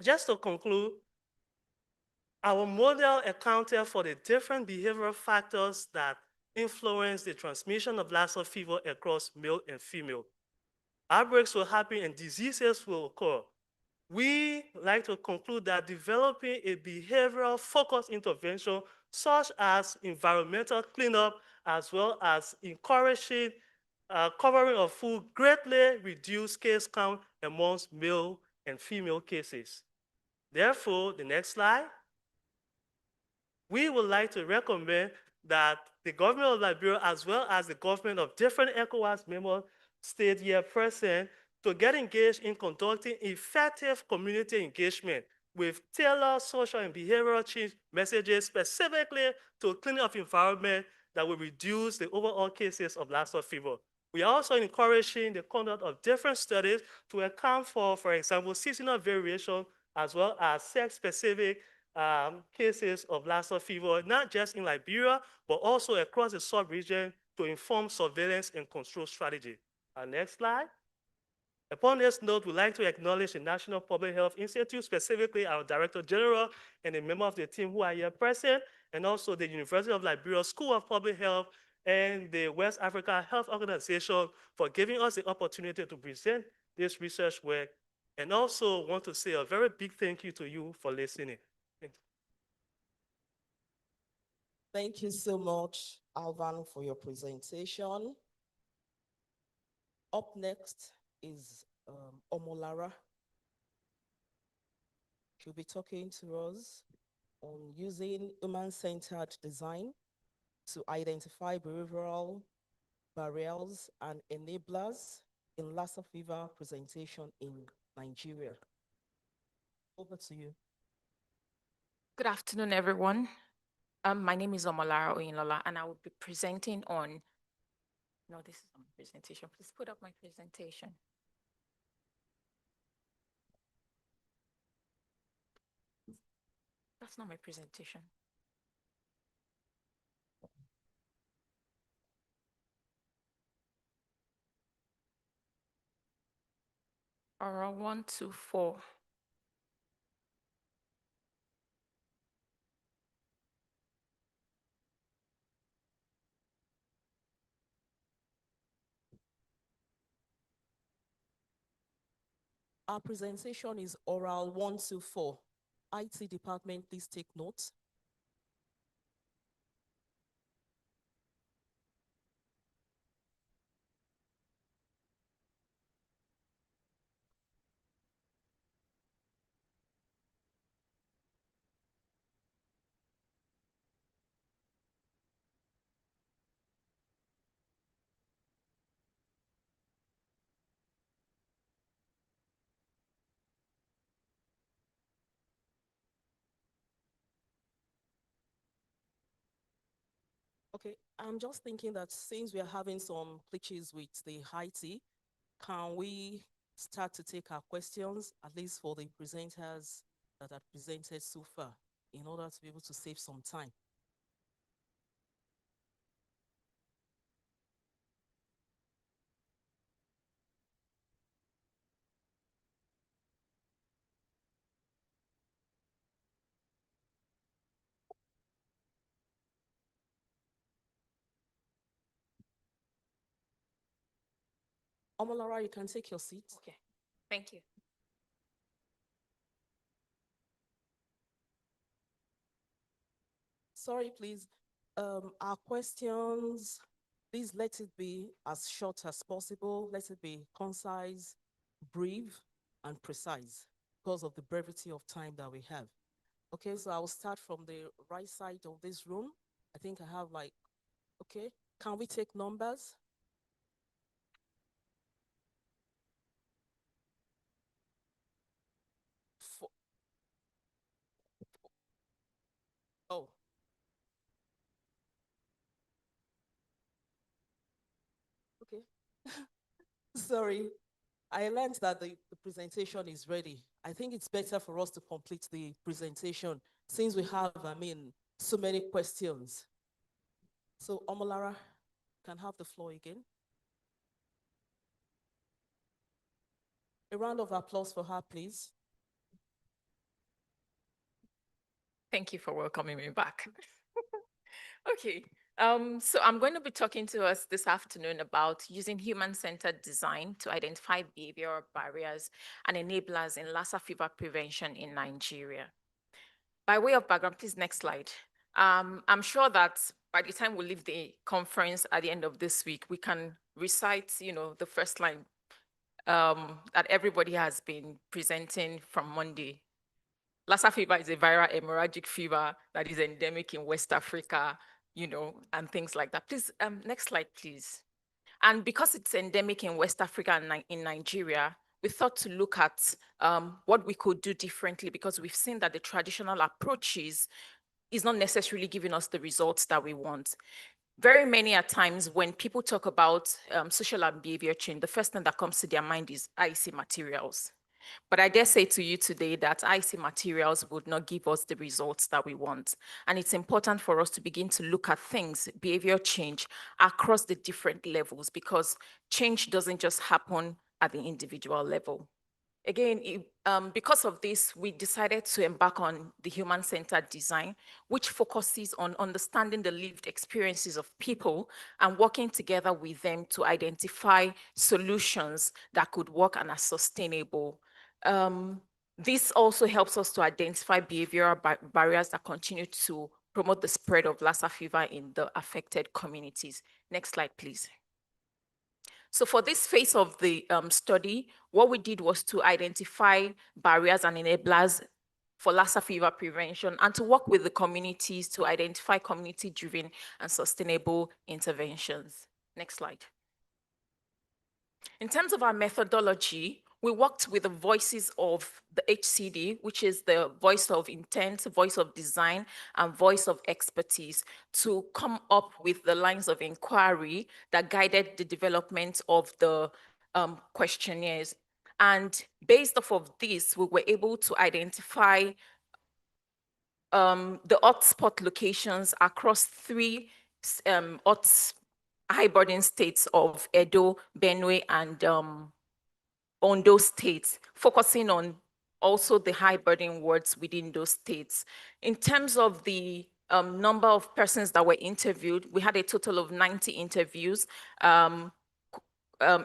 just to conclude, our model accounted for the different behavioral factors that influence the transmission of Lassa fever across male and female. Outbreaks will happen and diseases will occur. We like to conclude that developing a behavioral focused intervention such as environmental cleanup as well as encouraging covering of food greatly reduce case count amongst male and female cases. Therefore, the next slide, we would like to recommend that the government of Liberia as well as the government of different ECOWAS member states here present to get engaged in conducting effective community engagement with tailored social and behavioral change messages specifically to cleaning up environment that will reduce the overall cases of Lassa fever. We are also encouraging the conduct of different studies to account for example, seasonal variation as well as sex-specific cases of Lassa fever, not just in Liberia, but also across the sub-region to inform surveillance and control strategy. Next slide. Upon this note, we'd like to acknowledge the National Public Health Institute, specifically our Director General and a member of the team who are here present, and also the University of Liberia School of Public Health and the West Africa Health Organization for giving us the opportunity to present this research work. And also want to say a very big thank you to you for listening. Thank you so much, Alvan, for your presentation. Up next is Omolara. She'll be talking to us on using human-centered design to identify behavioral barriers and enablers in Lassa fever presentation in Nigeria. Over to you. Good afternoon, everyone. My name is Omolara Oyinlola, and I will be presenting on, no, this is my presentation. Please put up my presentation. That's not my presentation. Oral 1 to 4. Our presentation is oral 1 to 4. IT department, please take note. Okay, I'm just thinking that since we are having some glitches with the IT, can we start to take our questions, at least for the presenters that have presented so far, in order to be able to save some time? Omolara, you can take your seat. Okay, thank you. Sorry, please. Our questions, please let it be as short as possible. Let it be concise, brief, and precise because of the brevity of time that we have. Okay, so I will start from the right side of this room. I think I have okay, can we take numbers? Oh. Okay. Sorry, I learned that the presentation is ready. I think it's better for us to complete the presentation since we have, so many questions. So Omolara can have the floor again. A round of applause for her, please. Thank you for welcoming me back. Okay, so I'm going to be talking to us this afternoon about using human-centered design to identify behavioral barriers and enablers in Lassa fever prevention in Nigeria. By way of background, please, next slide. I'm sure that by the time we leave the conference at the end of this week, we can recite, the first line that everybody has been presenting from Monday. Lassa fever is a viral hemorrhagic fever that is endemic in West Africa, and things like that. Please, next slide, please. And because it's endemic in West Africa and in Nigeria, we thought to look at what we could do differently, because we've seen that the traditional approaches is not necessarily giving us the results that we want. Very many at times when people talk about social and behavior change, the first thing that comes to their mind is IC materials. But I dare say to you today that IC materials would not give us the results that we want. And it's important for us to begin to look at things, behavior change, across the different levels, because change doesn't just happen at the individual level. Again, because of this, we decided to embark on the human-centered design, which focuses on understanding the lived experiences of people and working together with them to identify solutions that could work and are sustainable. This also helps us to identify behavioral barriers that continue to promote the spread of Lassa fever in the affected communities. Next slide, please. So for this phase of the study, what we did was to identify barriers and enablers for Lassa fever prevention and to work with the communities to identify community-driven and sustainable interventions. Next slide. In terms of our methodology, we worked with the voices of the HCD, which is the voice of intent, voice of design, and voice of expertise, to come up with the lines of inquiry that guided the development of the questionnaires. And based off of this, we were able to identify the hotspot locations across three high burden states of Edo, Benue, and Ondo states, focusing on also the high burden wards within those states. In terms of the number of persons that were interviewed, we had a total of 90 interviews,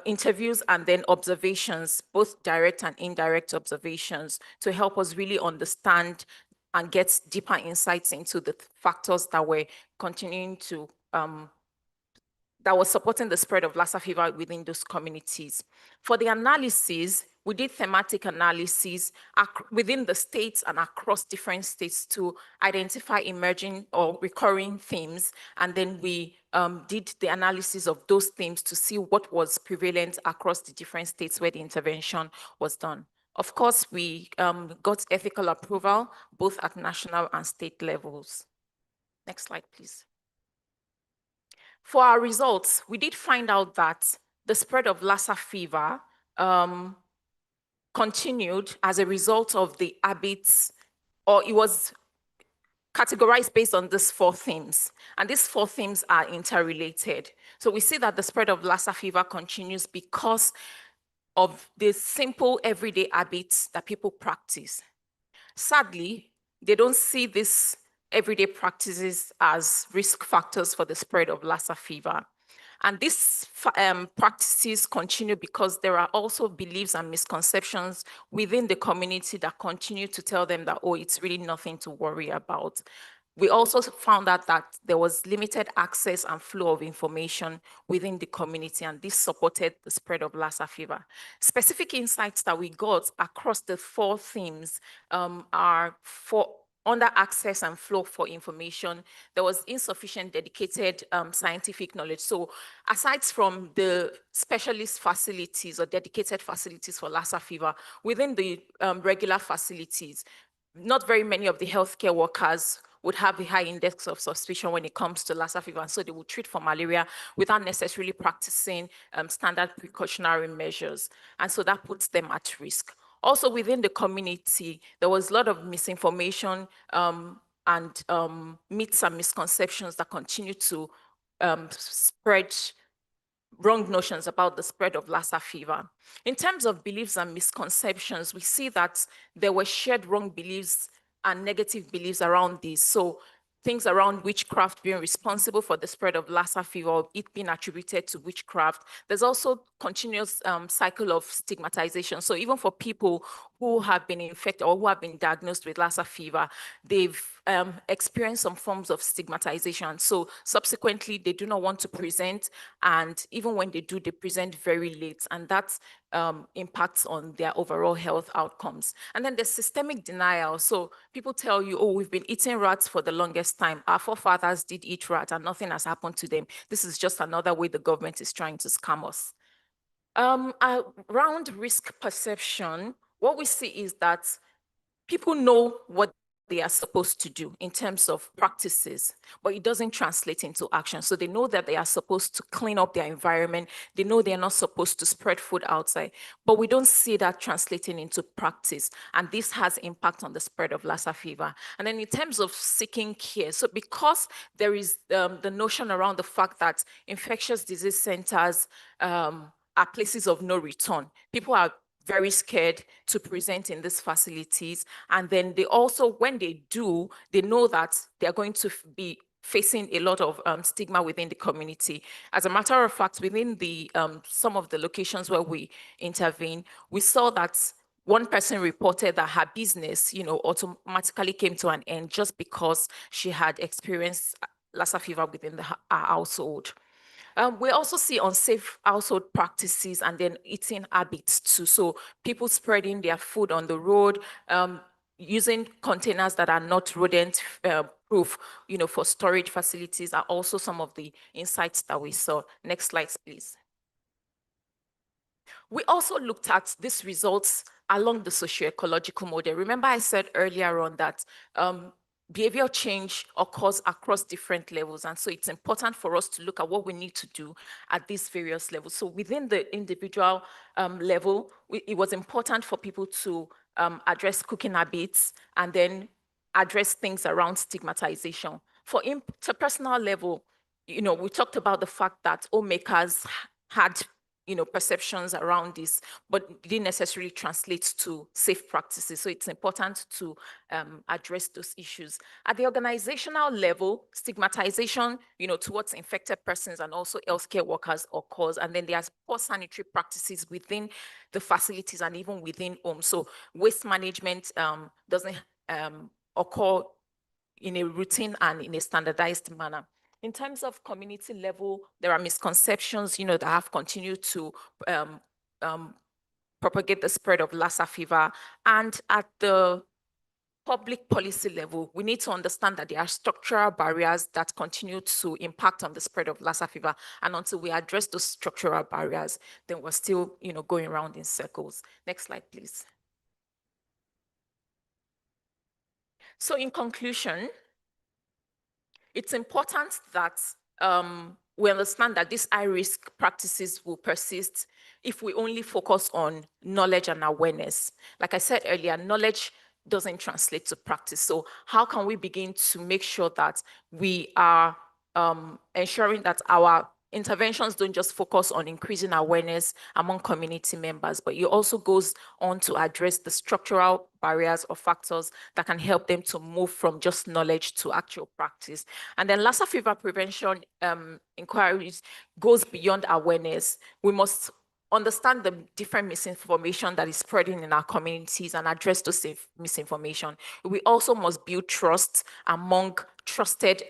interviews and then observations, both direct and indirect observations, to help us really understand and get deeper insights into the factors that were continuing to that was supporting the spread of Lassa fever within those communities. For the analysis, we did thematic analysis within the states and across different states to identify emerging or recurring themes. And then we did the analysis of those themes to see what was prevalent across the different states where the intervention was done. Of course, we got ethical approval, both at national and state levels. Next slide, please. For our results, we did find out that the spread of Lassa fever continued as a result of the habits, or it was categorized based on these 4 themes. And these 4 themes are interrelated. So we see that the spread of Lassa fever continues because of the simple everyday habits that people practice. Sadly, they don't see these everyday practices as risk factors for the spread of Lassa fever. And these practices continue because there are also beliefs and misconceptions within the community that continue to tell them that, oh, it's really nothing to worry about. We also found out that there was limited access and flow of information within the community, and this supported the spread of Lassa fever. Specific insights that we got across the 4 themes are for under access and flow for information. There was insufficient dedicated scientific knowledge. So aside from the specialist facilities or dedicated facilities for Lassa fever, within the regular facilities, not very many of the healthcare workers would have a high index of suspicion when it comes to Lassa fever, and so they would treat for malaria without necessarily practicing standard precautionary measures, and so that puts them at risk. Also within the community, there was a lot of misinformation and myths and misconceptions that continue to spread wrong notions about the spread of Lassa fever. In terms of beliefs and misconceptions, we see that there were shared wrong beliefs and negative beliefs around this. So things around witchcraft being responsible for the spread of Lassa fever, it being attributed to witchcraft. There's also continuous cycle of stigmatization. So even for people who have been infected or who have been diagnosed with Lassa fever, they've experienced some forms of stigmatization. So subsequently, they do not want to present, and even when they do, they present very late, and that impacts on their overall health outcomes. And then there's systemic denial. So people tell you, oh, we've been eating rats for the longest time. Our forefathers did eat rats and nothing has happened to them. This is just another way the government is trying to scam us. Around risk perception, what we see is that people know what they are supposed to do in terms of practices, but it doesn't translate into action. So they know that they are supposed to clean up their environment. They know they're not supposed to spread food outside, but we don't see that translating into practice. And this has impact on the spread of Lassa fever. And then in terms of seeking care, so because there is the notion around the fact that infectious disease centers are places of no return, people are very scared to present in these facilities. And then they also, when they do, they know that they're going to be facing a lot of stigma within the community. As a matter of fact, within the some of the locations where we intervene, we saw that one person reported that her business, automatically came to an end just because she had experienced Lassa fever within her household. We also see unsafe household practices and then eating habits too. So people spreading their food on the road, using containers that are not rodent proof, for storage facilities are also some of the insights that we saw. Next slide, please. We also looked at these results along the socio-ecological model. Remember I said earlier on that behavior change occurs across different levels. And so it's important for us to look at what we need to do at these various levels. So within the individual level, it was important for people to address cooking habits and then address things around stigmatization. For interpersonal level, we talked about the fact that homemakers had perceptions around this, but didn't necessarily translate to safe practices. So it's important to address those issues. At the organizational level, stigmatization, towards infected persons and also healthcare workers occurs. And then there's poor sanitary practices within the facilities and even within homes. So waste management doesn't occur in a routine and in a standardized manner. In terms of community level, there are misconceptions, that have continued to propagate the spread of Lassa fever. And at the public policy level, we need to understand that there are structural barriers that continue to impact on the spread of Lassa fever. And until we address those structural barriers, then we're still, going around in circles. Next slide, please. So in conclusion, it's important that we understand that these high-risk practices will persist if we only focus on knowledge and awareness. Like I said earlier, knowledge doesn't translate to practice. So how can we begin to make sure that we are ensuring that our interventions don't just focus on increasing awareness among community members, but it also goes on to address the structural barriers or factors that can help them to move from just knowledge to actual practice. And then Lassa fever prevention inquiries goes beyond awareness. We must understand the different misinformation that is spreading in our communities and address those misinformation. We also must build trust among trusted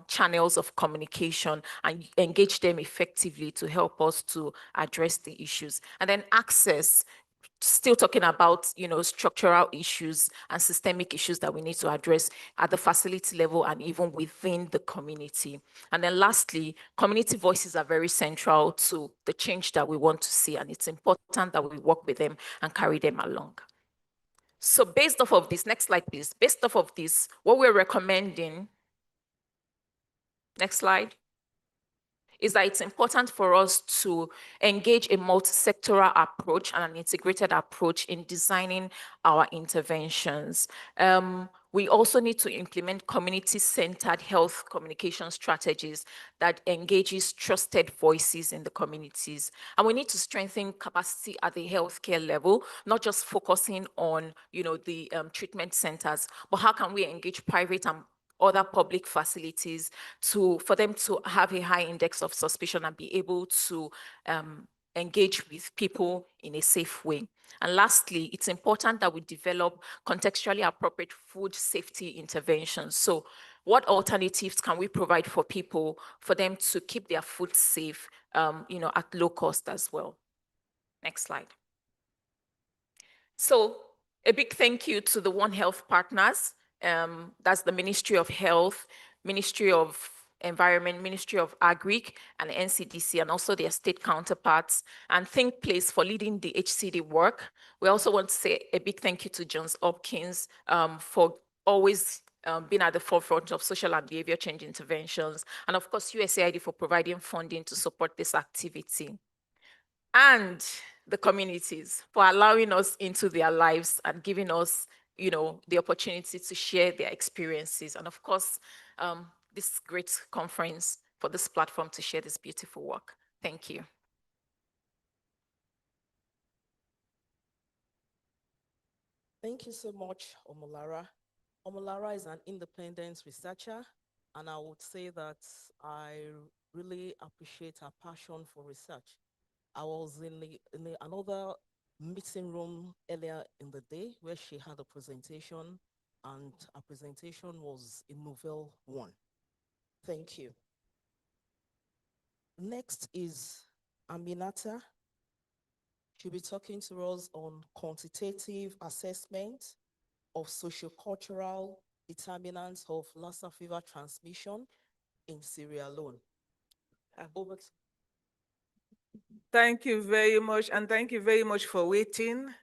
channels of communication and engage them effectively to help us to address the issues. And then access, still talking about, structural issues and systemic issues that we need to address at the facility level and even within the community. And then lastly, community voices are very central to the change that we want to see, and it's important that we work with them and carry them along. So based off of this, next slide, please. Based off of this, what we're recommending, next slide, is that it's important for us to engage a multi-sectoral approach and an integrated approach in designing our interventions. We also need to implement community-centered health communication strategies that engages trusted voices in the communities. And we need to strengthen capacity at the healthcare level, not just focusing on, the treatment centers, but how can we engage private and other public facilities for them to have a high index of suspicion and be able to engage with people in a safe way. And lastly, it's important that we develop contextually appropriate food safety interventions. So what alternatives can we provide for people for them to keep their food safe, at low cost as well? Next slide. So a big thank you to the One Health partners. That's the Ministry of Health, Ministry of Environment, Ministry of Agric, and NCDC, and also their state counterparts, and Think Place for leading the HCD work. We also want to say a big thank you to Johns Hopkins for always being at the forefront of social and behavior change interventions, and of course USAID for providing funding to support this activity. And the communities for allowing us into their lives and giving us, the opportunity to share their experiences. And of course, this great conference for this platform to share this beautiful work. Thank you. Thank you so much, Omolara. Omolara is an independent researcher, and I would say that I really appreciate her passion for research. I was in another meeting room earlier in the day where she had a presentation, and her presentation was a novel one. Thank you. Next is Aminata. She'll be talking to us on quantitative assessment of sociocultural determinants of Lassa fever transmission in Sierra Leone. Over to Thank you very much, and thank you very much for waiting.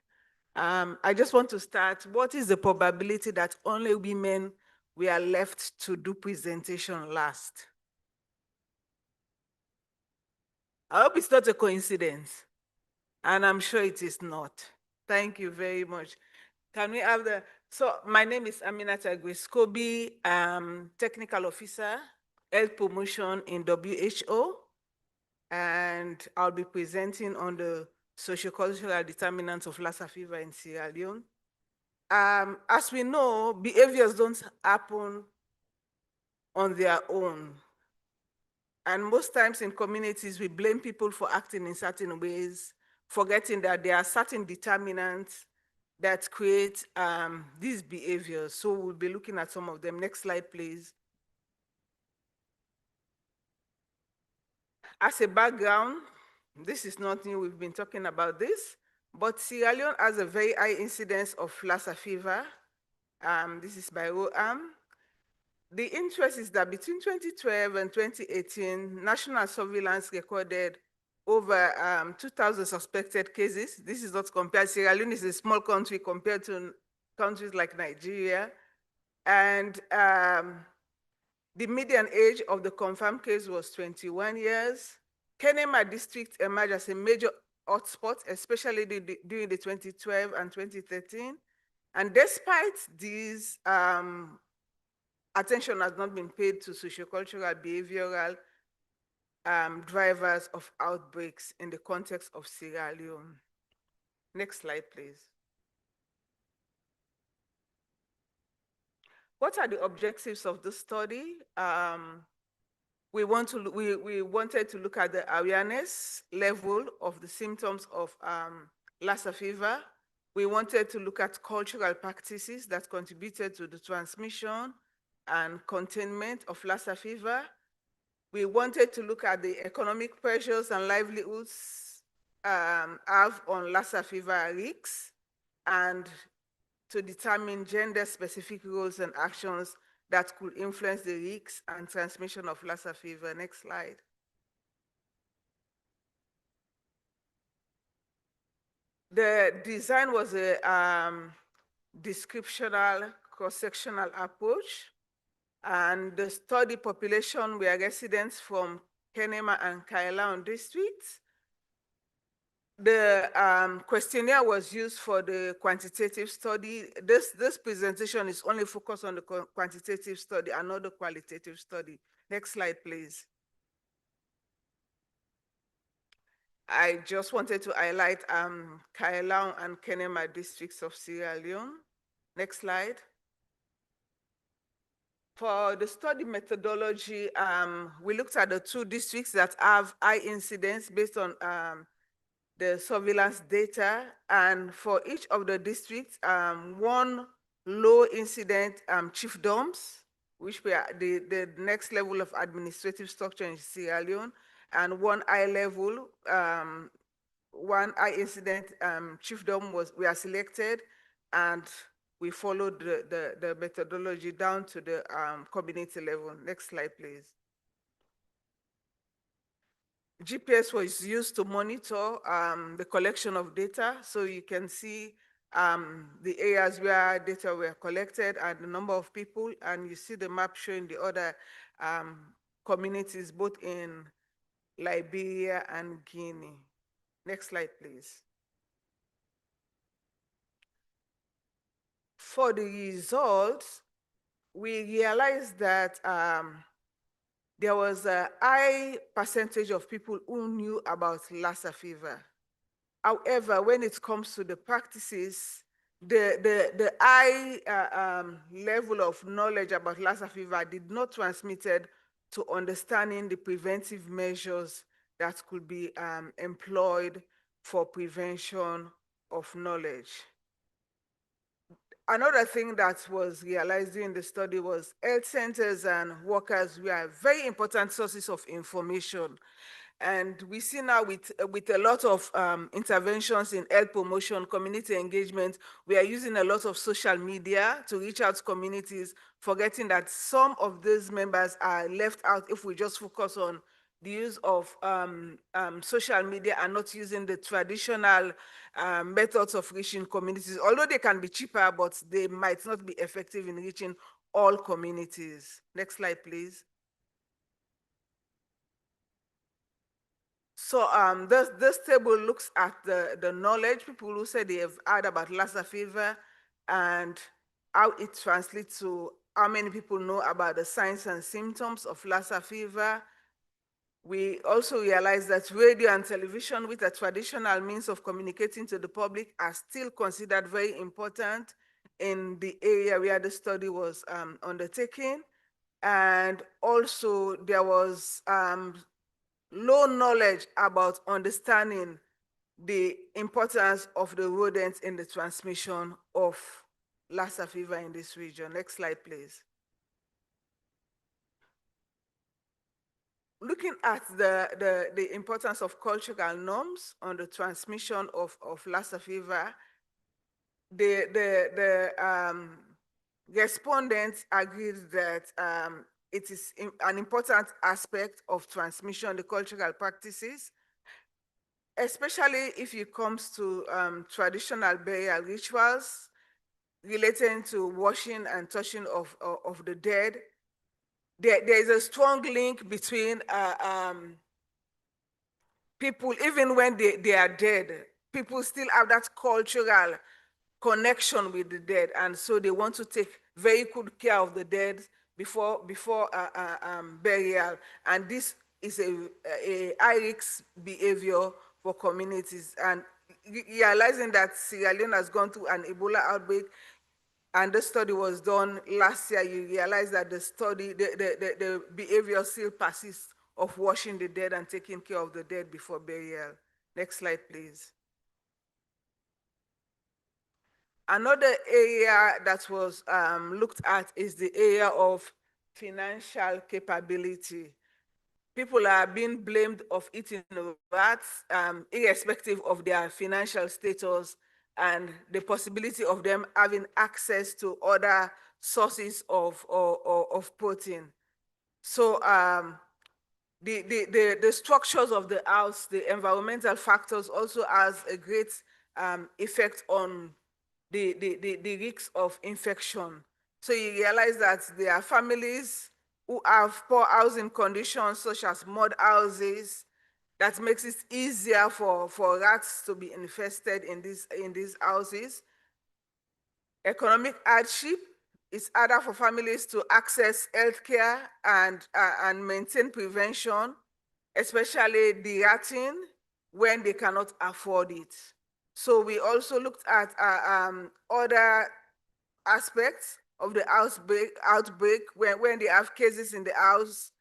I just want to start. What is the probability that only women were left to do presentation last? I hope it's not a coincidence, and I'm sure it is not. Thank you very much. Can we have so my name is Aminata Gwiskobi, Technical Officer, Health Promotion in WHO. And I'll be presenting on the sociocultural determinants of Lassa fever in Sierra Leone. As we know, behaviors don't happen on their own. And most times in communities, we blame people for acting in certain ways, forgetting that there are certain determinants that create these behaviors. So we'll be looking at some of them. Next slide, please. As a background, this is not new, we've been talking about this, but Sierra Leone has a very high incidence of Lassa fever. This is by ROAM. The interest is that between 2012 and 2018, national surveillance recorded over 2,000 suspected cases. This is not compared. Sierra Leone is a small country compared to countries like Nigeria. And the median age of the confirmed case was 21 years. Kenema district emerged as a major hotspot, especially during the 2012 and 2013. And despite these, attention has not been paid to sociocultural, behavioral drivers of outbreaks in the context of Sierra Leone. Next slide, please. What are the objectives of the study? We wanted to look at the awareness level of the symptoms of Lassa fever. We wanted to look at cultural practices that contributed to the transmission and containment of Lassa fever. We wanted to look at the economic pressures and livelihoods have on Lassa fever risks, and to determine gender-specific roles and actions that could influence the risks and transmission of Lassa fever. Next slide. The design was a descriptional cross-sectional approach. And the study population were residents from Kenema and Kailaon districts. The questionnaire was used for the quantitative study. This presentation is only focused on the quantitative study and not the qualitative study. Next slide, please. I just wanted to highlight Kailaon and Kenema districts of Sierra Leone. Next slide. For the study methodology, we looked at the 2 districts that have high incidence based on the surveillance data. And for each of the districts, 1 low incident chiefdoms, which were the next level of administrative structure in Sierra Leone, and 1 high level, 1 high incident chiefdom were selected, and we followed the methodology down to the community level. Next slide, please. GPS was used to monitor the collection of data, so you can see the areas where data were collected and the number of people, and you see the map showing the other communities both in Liberia and Guinea. Next slide, please. For the results, we realized that there was a high percentage of people who knew about Lassa fever. However, when it comes to the practices, the high level of knowledge about Lassa fever did not transmitted to understanding the preventive measures that could be employed for prevention of knowledge. Another thing that was realized during the study was health centers and workers were very important sources of information. And we see now with a lot of interventions in health promotion, community engagement, we are using a lot of social media to reach out to communities, forgetting that some of these members are left out if we just focus on the use of social media and not using the traditional methods of reaching communities, although they can be cheaper, but they might not be effective in reaching all communities. Next slide, please. So this table looks at the knowledge, people who say they have heard about Lassa fever and how it translates to how many people know about the signs and symptoms of Lassa fever. We also realize that radio and television, with a traditional means of communicating to the public, are still considered very important in the area where the study was undertaken. And also there was low knowledge about understanding the importance of the rodents in the transmission of Lassa fever in this region. Next slide, please. Looking at the importance of cultural norms on the transmission of Lassa fever, the respondents agreed that it is an important aspect of transmission, the cultural practices, especially if it comes to traditional burial rituals relating to washing and touching of the dead. There is a strong link between people, even when they are dead, people still have that cultural connection with the dead, and so they want to take very good care of the dead before burial, and this is a high risk behavior for communities. And realizing that Sierra Leone has gone through an Ebola outbreak, and the study was done last year, you realize that the behavior still persists of washing the dead and taking care of the dead before burial. Next slide, please. Another area that was looked at is the area of financial capability. People are being blamed of eating rats, irrespective of their financial status and the possibility of them having access to other sources of protein. So the structures of the house, the environmental factors also has a great effect on the risks of infection. So you realize that there are families who have poor housing conditions, such as mud houses, that makes it easier for rats to be infested in these houses. Economic hardship is harder for families to access healthcare and maintain prevention, especially the ratting, when they cannot afford it. So we also looked at other aspects of the outbreak when they have cases in the house,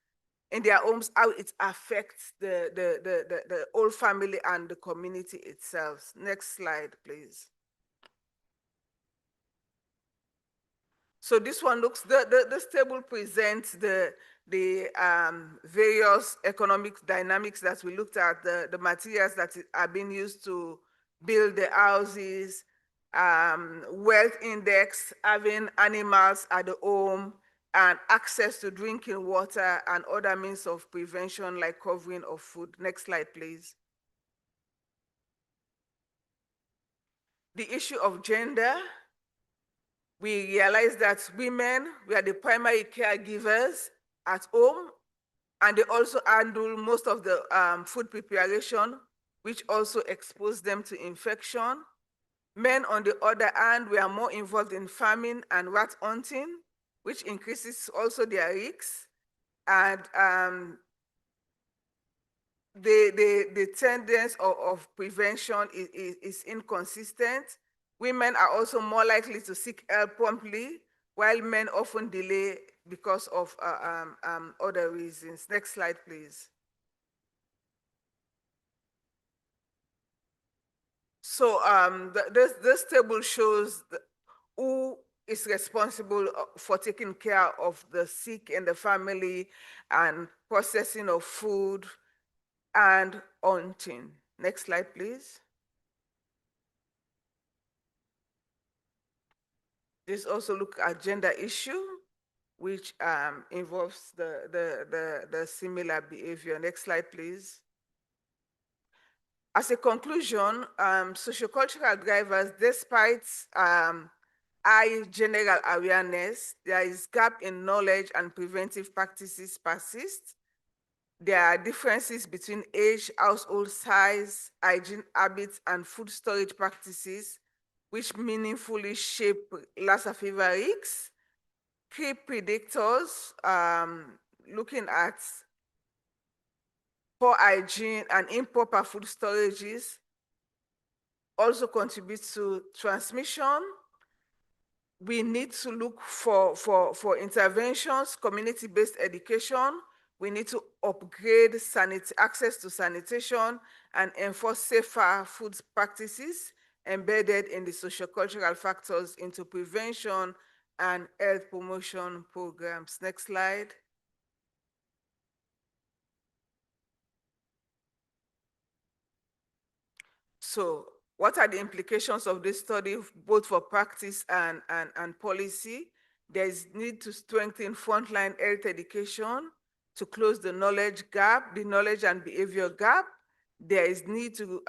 in their homes, how it affects the whole family and the community itself. Next slide, please. So this one looks, this table presents the various economic dynamics that we looked at, the materials that are being used to build the houses, wealth index, having animals at the home, and access to drinking water and other means of prevention like covering of food. Next slide, please. The issue of gender. We realize that women were the primary caregivers at home, and they also handle most of the food preparation, which also exposed them to infection. Men, on the other hand, were more involved in farming and rat hunting, which increases also their risks. And the tendency of prevention is inconsistent. Women are also more likely to seek help promptly, while men often delay because of other reasons. Next slide, please. So this table shows who is responsible for taking care of the sick in the family and processing of food and hunting. Next slide, please. This also look at gender issue, which involves the similar behavior. Next slide, please. As a conclusion, sociocultural drivers, despite high general awareness, there is gap in knowledge and preventive practices persist. There are differences between age, household size, hygiene habits, and food storage practices, which meaningfully shape Lassa fever risks. Key predictors, looking at poor hygiene and improper food storages, also contribute to transmission. We need to look for interventions, community-based education. We need to upgrade access to sanitation and enforce safer food practices embedded in the sociocultural factors into prevention and health promotion programs. Next slide. So what are the implications of this study, both for practice and policy? There is need to strengthen frontline health education to close the knowledge gap, the knowledge and behavior gap. There is need to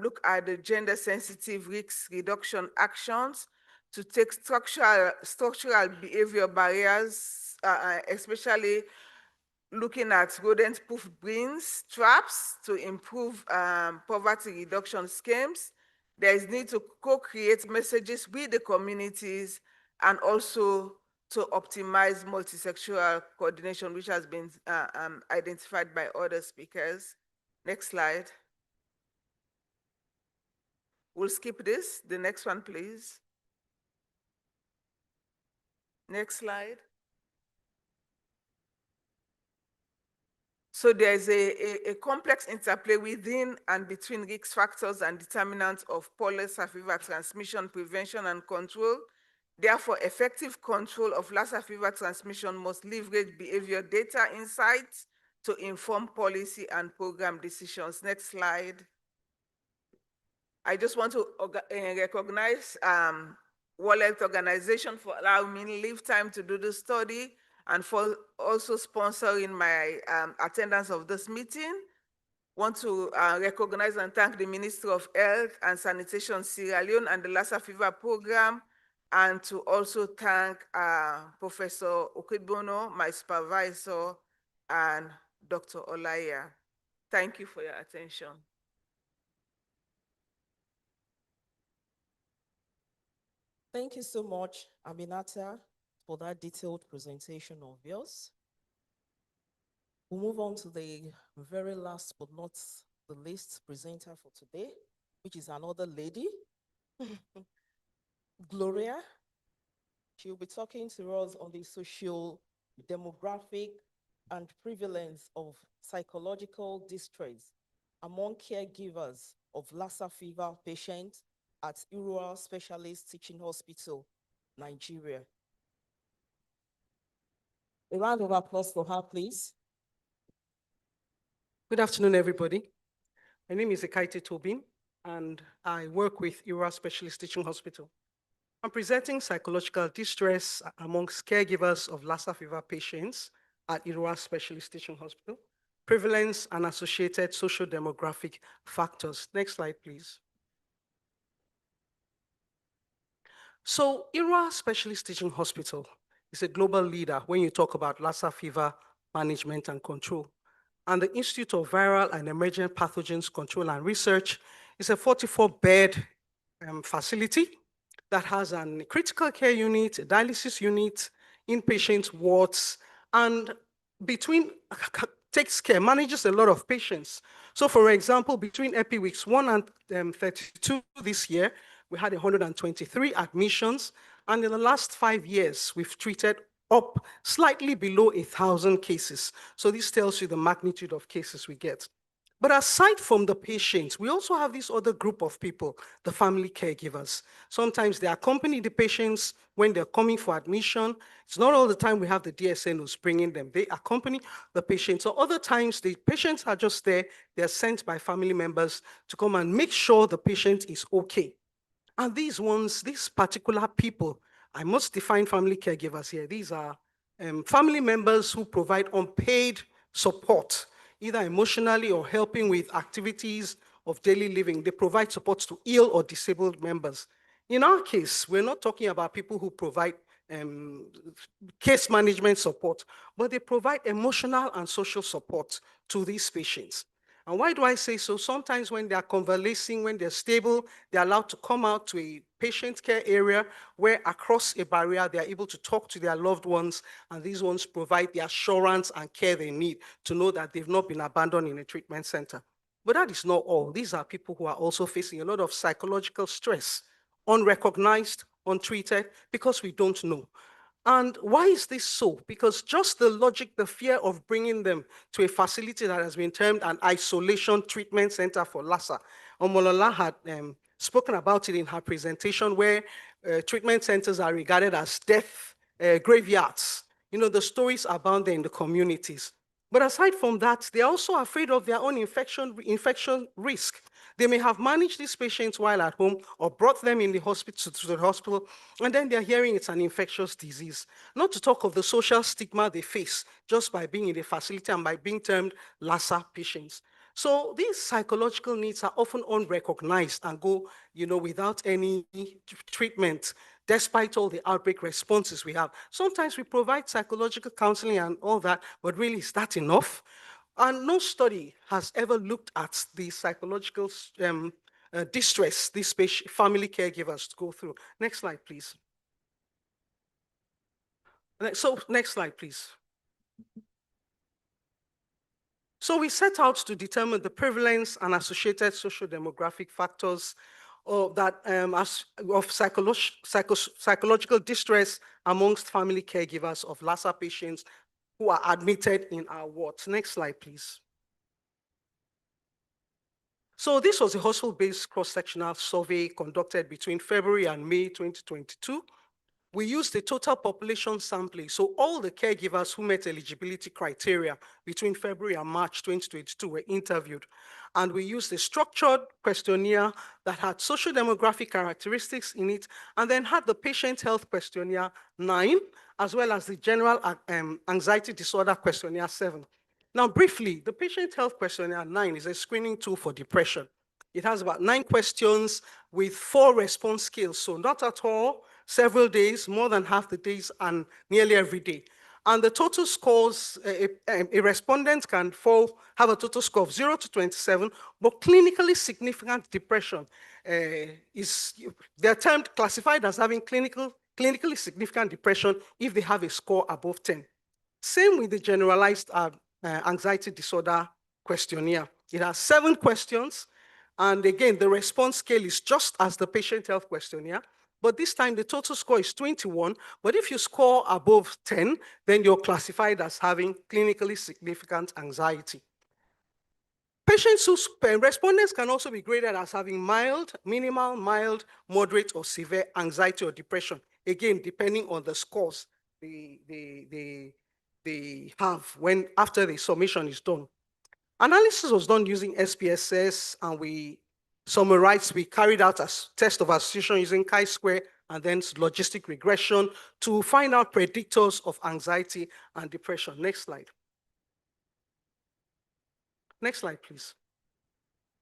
look at the gender-sensitive risk reduction actions to take structural behavior barriers, especially looking at rodent-proof bins, traps to improve poverty reduction schemes. There is need to co-create messages with the communities and also to optimize multisectoral coordination, which has been identified by other speakers. Next slide. We'll skip this. The next one, please. Next slide. So there's a complex interplay within and between risk factors and determinants of poor Lassa fever transmission, prevention, and control. Therefore, effective control of Lassa fever transmission must leverage behavior data insights to inform policy and program decisions. Next slide. I just want to recognize World Health Organization for allowing me leave time to do the study and for also sponsoring my attendance of this meeting. want to recognize and thank the Ministry of Health and Sanitation Sierra Leone and the Lassa Fever Program, and to also thank Professor Okudbono, my supervisor, and Dr. Olaya. Thank you for your attention. Thank you so much, Aminata, for that detailed presentation of yours. We'll move on to the very last but not the least presenter for today, which is another lady, Gloria. She'll be talking to us on the social, demographic, and prevalence of psychological distress among caregivers of Lassa fever patients at Rural Specialist Teaching Hospital, Nigeria. A round of applause for her, please. Good afternoon, everybody. My name is Ekaite Tobin, and I work with Rural Specialist Teaching Hospital. I'm presenting psychological distress amongst caregivers of Lassa fever patients at Rural Specialist Teaching Hospital, prevalence and associated social demographic factors. Next slide, please. So Rural Specialist Teaching Hospital is a global leader when you talk about Lassa fever management and control. And the Institute of Viral and Emergent Pathogens Control and Research is a 44-bed facility that has a critical care unit, a dialysis unit, inpatient wards, and takes care, manages a lot of patients. So for example, between Epi weeks 1 and 32 this year, we had 123 admissions, and in the last 5 years, we've treated up slightly below 1,000 cases. So this tells you the magnitude of cases we get. But aside from the patients, we also have this other group of people, the family caregivers. Sometimes they accompany the patients when they're coming for admission. It's not all the time we have the DSN who's bringing them. They accompany the patients. So other times the patients are just there. They're sent by family members to come and make sure the patient is okay. And these particular people, I must define family caregivers here. These are family members who provide unpaid support, either emotionally or helping with activities of daily living. They provide support to ill or disabled members. In our case, we're not talking about people who provide case management support, but they provide emotional and social support to these patients. And why do I say so? Sometimes when they're convalescing, when they're stable, they're allowed to come out to a patient care area where across a barrier, they're able to talk to their loved ones, and these ones provide the assurance and care they need to know that they've not been abandoned in a treatment center. But that is not all. These are people who are also facing a lot of psychological stress, unrecognized, untreated, because we don't know. And why is this so? Because just the logic, the fear of bringing them to a facility that has been termed an isolation treatment center for Lassa. Omolola had spoken about it in her presentation, where treatment centers are regarded as death graveyards. You know, the stories abound there in the communities. But aside from that, they're also afraid of their own infection risk. They may have managed these patients while at home or brought them in the hospital to the hospital, and then they're hearing it's an infectious disease. Not to talk of the social stigma they face just by being in the facility and by being termed Lassa patients. So these psychological needs are often unrecognized and go, without any treatment, despite all the outbreak responses we have. Sometimes we provide psychological counseling and all that, but really, is that enough? And no study has ever looked at the psychological distress these family caregivers go through. Next slide, please. So next slide, please. So we set out to determine the prevalence and associated social demographic factors of psychological distress amongst family caregivers of Lassa patients who are admitted in our wards. Next slide, please. So this was a hospital-based cross-sectional survey conducted between February and May 2022. We used the total population sampling, so all the caregivers who met eligibility criteria between February and March 2022 were interviewed. And we used a structured questionnaire that had social demographic characteristics in it, and then had the patient health questionnaire 9, as well as the general anxiety disorder questionnaire 7. Now, briefly, the Patient Health Questionnaire 9 is a screening tool for depression. It has about 9 questions with 4 response scales, so not at all, several days, more than half the days, and nearly every day. And the total scores, a respondent can have a total score of 0 to 27, but clinically significant depression they're classified as having clinically significant depression if they have a score above 10. Same with the generalized anxiety disorder questionnaire. It has 7 questions, and again, the response scale is just as the patient health questionnaire, but this time the total score is 21, but if you score above 10, then you're classified as having clinically significant anxiety. Patients whose respondents can also be graded as having mild, minimal, mild, moderate, or severe anxiety or depression, again, depending on the scores they have after the submission is done. Analysis was done using SPSS, and we carried out a test of association using chi-square and then logistic regression to find out predictors of anxiety and depression. Next slide. Next slide, please.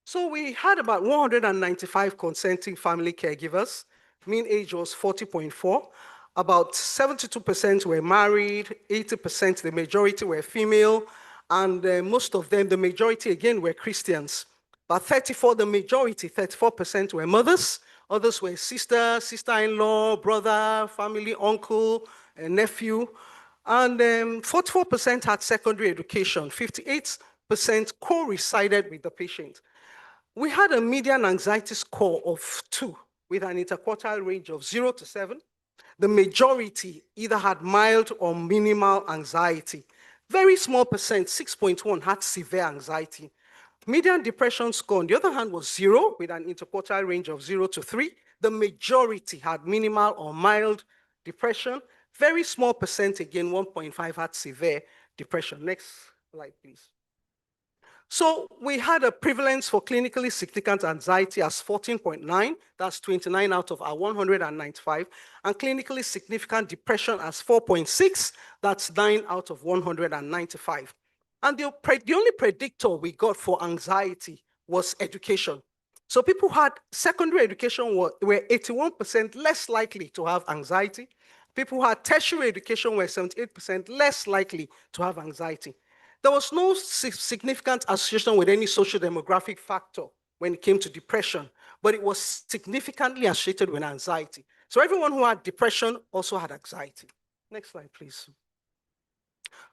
So we had about 195 consenting family caregivers. Mean age was 40.4. About 72% were married, 80%, the majority were female, and most of them, the majority again, were Christians. But 34% were mothers, others were sister, sister-in-law, brother, family, uncle, nephew, and 44% had secondary education, 58% co-resided with the patient. We had a median anxiety score of 2 with an interquartile range of 0 to 7. The majority either had mild or minimal anxiety. Very small percent, 6.1, had severe anxiety. Median depression score, on the other hand, was 0 with an interquartile range of 0 to 3. The majority had minimal or mild depression. Very small percent, again, 1.5, had severe depression. Next slide, please. So we had a prevalence for clinically significant anxiety as 14.9, that's 29 out of our 195, and clinically significant depression as 4.6, that's 9 out of 195. And the only predictor we got for anxiety was education. So people who had secondary education were 81% less likely to have anxiety. People who had tertiary education were 78% less likely to have anxiety. There was no significant association with any social demographic factor when it came to depression, but it was significantly associated with anxiety. So everyone who had depression also had anxiety. Next slide, please.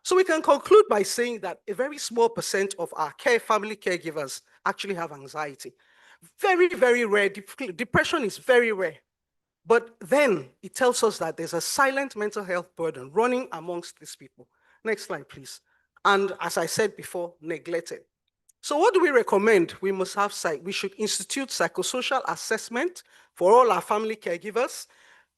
So we can conclude by saying that a very small percent of our family caregivers actually have anxiety. Very, very rare. Depression is very rare. But then it tells us that there's a silent mental health burden running amongst these people. Next slide, please. And as I said before, neglected. So what do we recommend? We should institute psychosocial assessment for all our family caregivers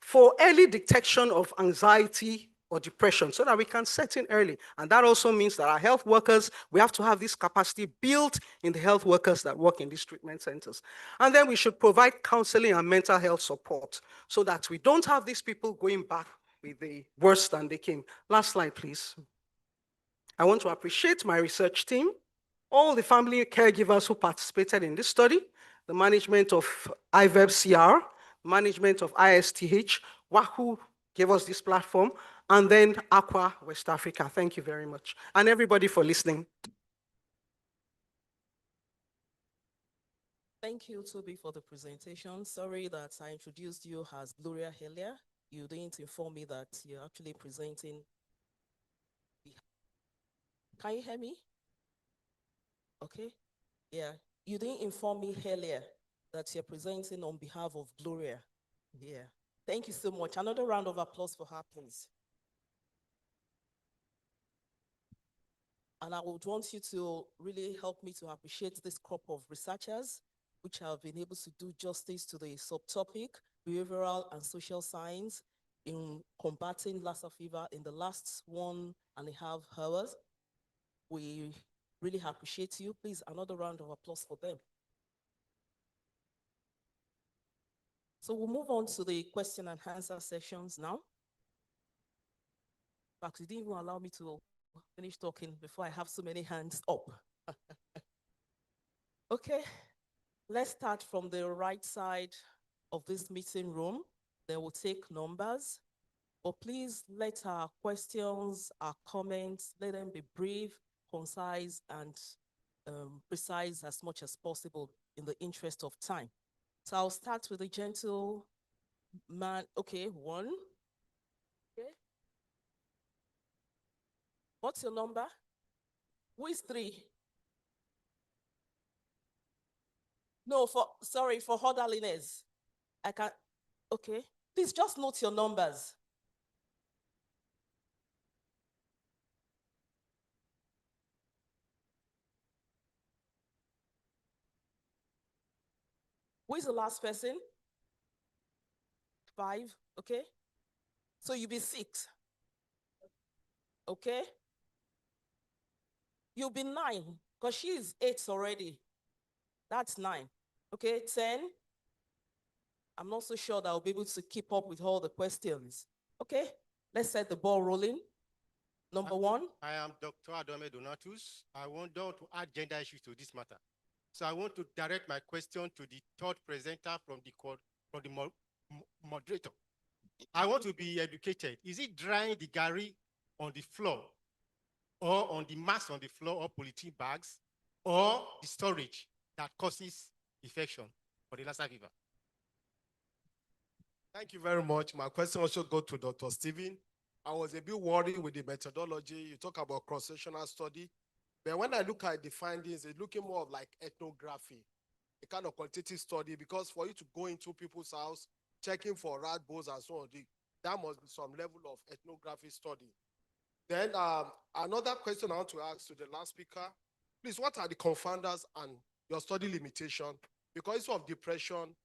for early detection of anxiety or depression so that we can set in early. And that also means that our health workers, we have to have this capacity built in the health workers that work in these treatment centers. And then we should provide counseling and mental health support so that we don't have these people going back with the worse than they came. Last slide, please. I want to appreciate my research team, all the family caregivers who participated in this study, the management of IVEB-CR, management of ISTH, Wahoo gave us this platform, and then Aqua West Africa. Thank you very much. And everybody for listening. Thank you, Toby, for the presentation. Sorry that I introduced you as Gloria earlier. You didn't inform me that you're actually presenting. Can you hear me? Okay. Yeah. You didn't inform me earlier that you're presenting on behalf of Gloria. Yeah. Thank you so much. Another round of applause for her, please. And I would want you to really help me to appreciate this crop of researchers which have been able to do justice to the subtopic, behavioral and social science in combating Lassa fever in the last 1.5 hours. We really appreciate you. Please, another round of applause for them. So we'll move on to the question and answer sessions now. In fact, you didn't even allow me to finish talking before I have so many hands up. Okay, let's start from the right side of this meeting room. Then we'll take numbers. But please let our questions, our comments, let them be brief, concise, and precise as much as possible in the interest of time. So I'll start with the gentleman. Okay, one. Okay. What's your number? Who is three? No, sorry, for orderliness. I can't, okay. Please just note your numbers. Who is the last person? 5, okay. So you'll be 6. Okay. You'll be 9, because she is 8 already. That's 9. Okay, 10. I'm not so sure that I'll be able to keep up with all the questions. Okay, let's set the ball rolling. Number 1. I am Dr. Adome Donatus. I want to add gender issues to this matter. So I want to direct my question to the third presenter from the moderator. I want to be educated. Is it drying the gari on the floor or on the mass on the floor or polythene bags or the storage that causes infection for the Lassa fever? Thank you very much. My question also goes to Dr. Stephen. I was a bit worried with the methodology. You talk about cross-sectional study. But when I look at the findings, it's looking more of like ethnography, a kind of quantitative study, because for you to go into people's house, checking for rat bones and so on, that must be some level of ethnography study. Then another question I want to ask to the last speaker, please, what are the confounders and your study limitation? Because of depression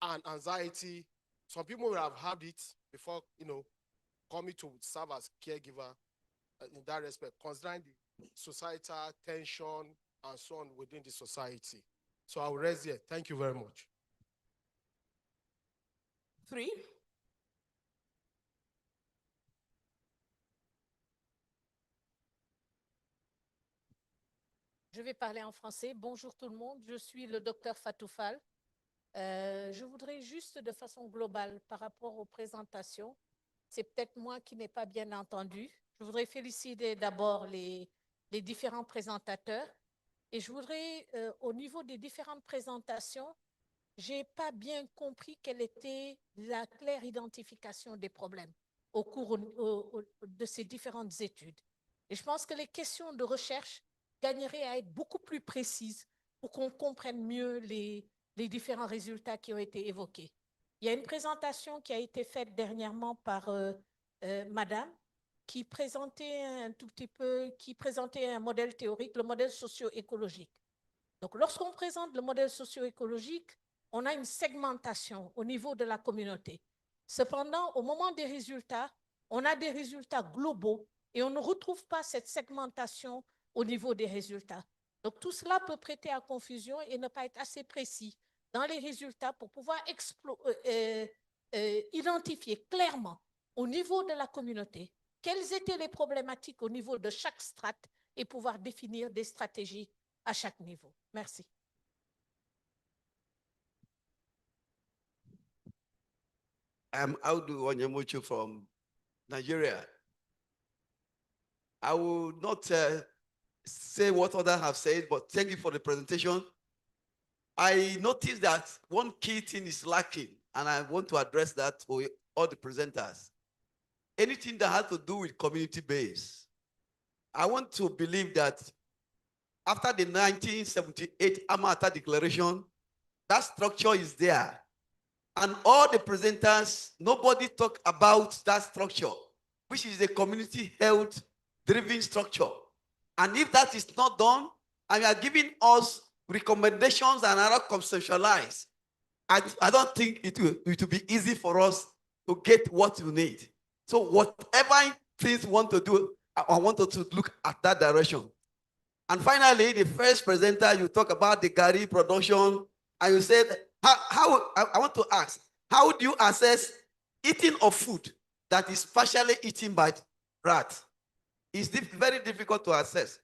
and anxiety, some people will have had it before, coming to serve as caregiver in that respect, considering the societal tension and so on within the society. So I will rest here. Thank you very much. 3. Je vais parler en français. Bonjour tout le monde, je suis le docteur Fatoufal. Je voudrais juste de façon globale par rapport aux présentations, c'est peut-être moi qui n'ai pas bien entendu. Je voudrais féliciter d'abord les différents présentateurs et je voudrais, au niveau des différentes présentations, je n'ai pas bien compris quelle était la claire identification des problèmes au cours de ces différentes études. Et je pense que les questions de recherche gagneraient à être beaucoup plus précises pour qu'on comprenne mieux les différents résultats qui ont été évoqués. Il y a une présentation qui a été faite dernièrement par Madame, qui présentait un tout petit peu, qui présentait un modèle théorique, le modèle socio-écologique. Donc, lorsqu'on présente le modèle socio-écologique, on a une segmentation au niveau de la communauté. Cependant, au moment des résultats, on a des résultats globaux et on ne retrouve pas cette segmentation au niveau des résultats. Donc, tout cela peut prêter à confusion et ne pas être assez précis dans les résultats pour pouvoir identifier clairement au niveau de la communauté quelles étaient les problématiques au niveau de chaque strate et pouvoir définir des stratégies à chaque niveau. Merci. I'm Audu Wanyamuchu from Nigeria. I will not say what others have said, but thank you for the presentation. I noticed that one key thing is lacking, and I want to address that for all the presenters. Anything that has to do with community base. I want to believe that after the 1978 Amata Declaration, that structure is there. And all the presenters, nobody talk about that structure, which is a community health driven structure. And if that is not done, and you are giving us recommendations and are conceptualized, I don't think it will be easy for us to get what you need. So whatever things you want to do, I want to look at that direction. And finally, the first presenter, you talk about the gari production, and you said, I want to ask, how do you assess eating of food that is partially eaten by rats? It's very difficult to assess.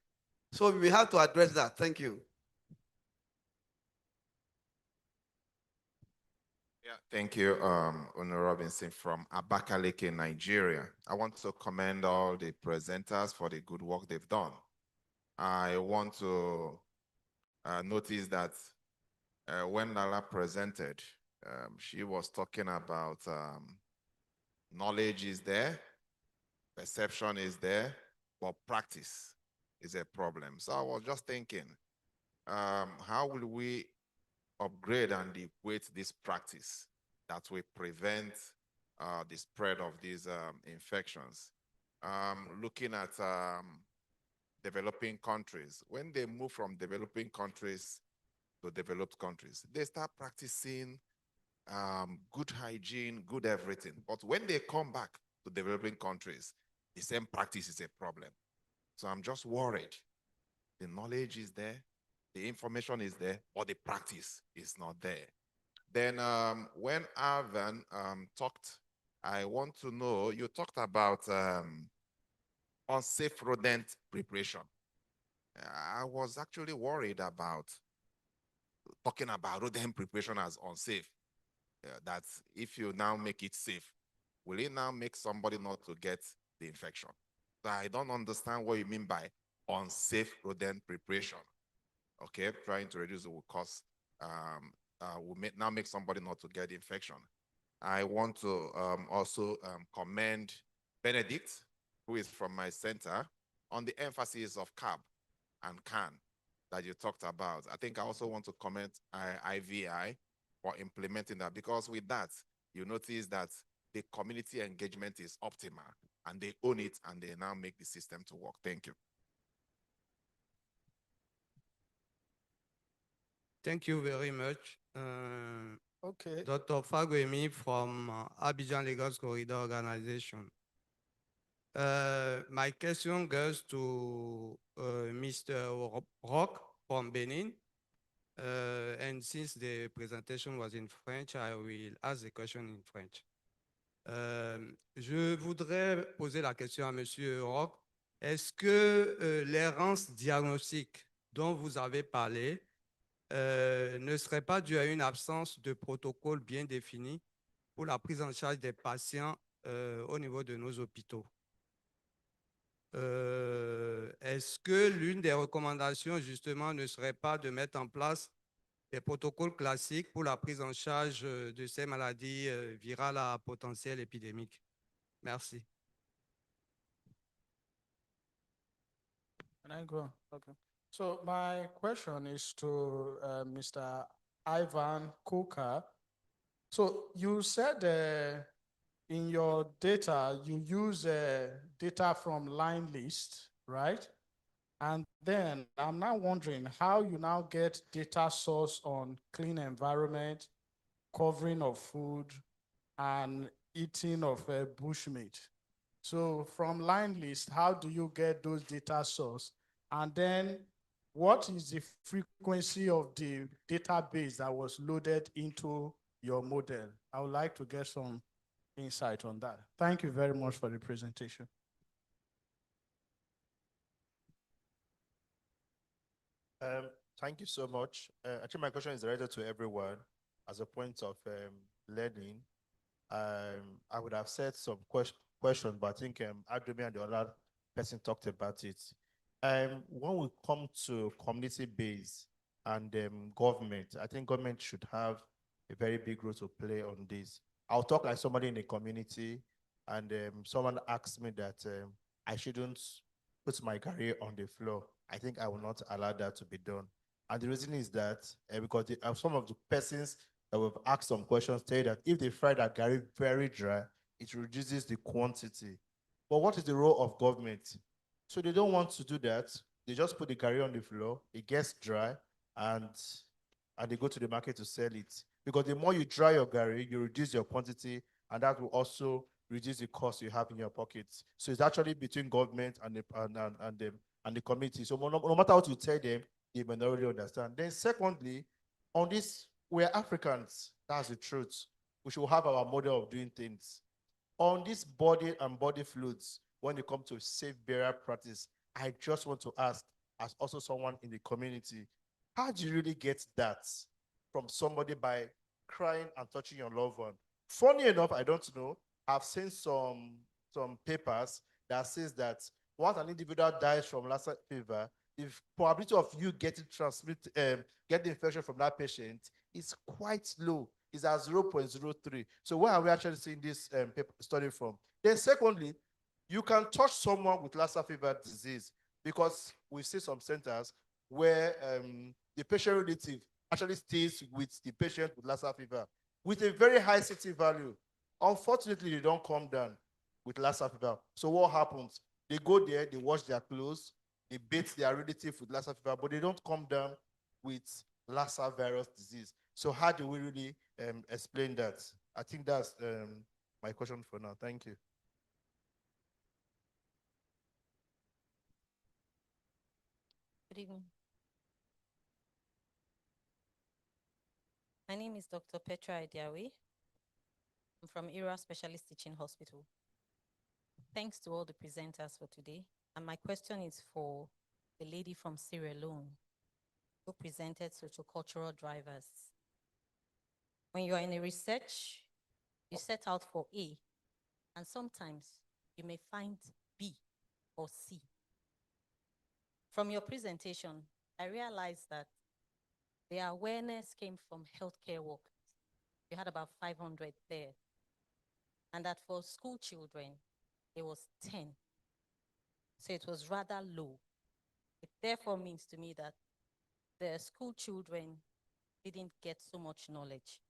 So we have to address that. Thank you. Yeah, thank you, Honor Robinson from Abakaliki, Nigeria. I want to commend all the presenters for the good work they've done. I want to notice that when Lala presented, she was talking about knowledge is there, perception is there, but practice is a problem. So I was just thinking, how will we upgrade and equate this practice that will prevent the spread of these infections? Looking at developing countries, when they move from developing countries to developed countries, they start practicing good hygiene, good everything. But when they come back to developing countries, the same practice is a problem. So I'm just worried. The knowledge is there, the information is there, but the practice is not there. Then when Arvan talked, I want to know, you talked about unsafe rodent preparation. I was actually worried about talking about rodent preparation as unsafe. That if you now make it safe, will it now make somebody not to get the infection? So I don't understand what you mean by unsafe rodent preparation. Okay, trying to reduce the cost will now make somebody not to get the infection. I want to also commend Benedict, who is from my center, on the emphasis of CAB and CAN that you talked about. I think I also want to comment IVI for implementing that, because with that, you notice that the community engagement is optimal and they own it and they now make the system to work. Thank you. Thank you very much. Okay. Dr. Fagbemi from Abidjan Lagos Corridor Organization. My question goes to Mr. Rock from Benin. And since the presentation was in French, I will ask the question in French. Je voudrais poser la question à Monsieur Rock. Est-ce que l'errance diagnostique dont vous avez parlé ne serait pas due à une absence de protocole bien défini pour la prise en charge des patients au niveau de nos hôpitaux? Est-ce que l'une des recommandations, justement, ne serait pas de mettre en place des protocoles classiques pour la prise en charge de ces maladies virales à potentiel épidémique? Merci. Can I go? Okay. So my question is to Mr. Ivan Kuka. So you said in your data, you use data from line list, right? And then I'm now wondering how you now get data source on clean environment, covering of food, and eating of bushmeat. So from line list, how do you get those data source? And then what is the frequency of the database that was loaded into your model? I would like to get some insight on that. Thank you very much for the presentation. Thank you so much. Actually, my question is directed to everyone as a point of learning. I would have said some question, but I think Adremi and the other person talked about it. When we come to community-based and government, I think government should have a very big role to play on this. I'll talk like somebody in the community, and someone asked me that I shouldn't put my career on the floor. I think I will not allow that to be done. And the reason is that because some of the persons that we've asked some questions say that if they fry that garri very dry, it reduces the quantity. But what is the role of government? So they don't want to do that. They just put the garri on the floor, it gets dry, and they go to the market to sell it. Because the more you dry your garri, you reduce your quantity, and that will also reduce the cost you have in your pockets. So it's actually between government and the community. So no matter what you tell them, they may not really understand. Then secondly, on this, we're Africans. That's the truth. We should have our model of doing things. On this body and body fluids, when it comes to safe burial practice. I just want to ask, as also someone in the community, how do you really get that from somebody by crying and touching your loved one? Funny enough, I don't know. I've seen some papers that says that once an individual dies from Lassa fever, the probability of you getting get the infection from that patient is quite low. It's at 0.03. So where are we actually seeing this study from? Then secondly, you can touch someone with Lassa fever disease because we see some centers where the patient relative actually stays with the patient with Lassa fever with a very high CT value. Unfortunately, they don't come down with Lassa fever. So what happens? They go there, they wash their clothes, they bathe their relative with Lassa fever, but they don't come down with Lassa virus disease. So how do we really explain that? I think that's my question for now. Thank you. Good evening. My name is Dr. Petra Idiawe. I'm from ERA Specialist Teaching Hospital. Thanks to all the presenters for today. And my question is for the lady from Sierra Leone who presented sociocultural drivers. When you are in a research, you set out for A, and sometimes you may find B or C. From your presentation, I realized that the awareness came from healthcare workers. You had about 500 there. And that for school children, it was 10. So it was rather low. It therefore means to me that the school children didn't get so much knowledge.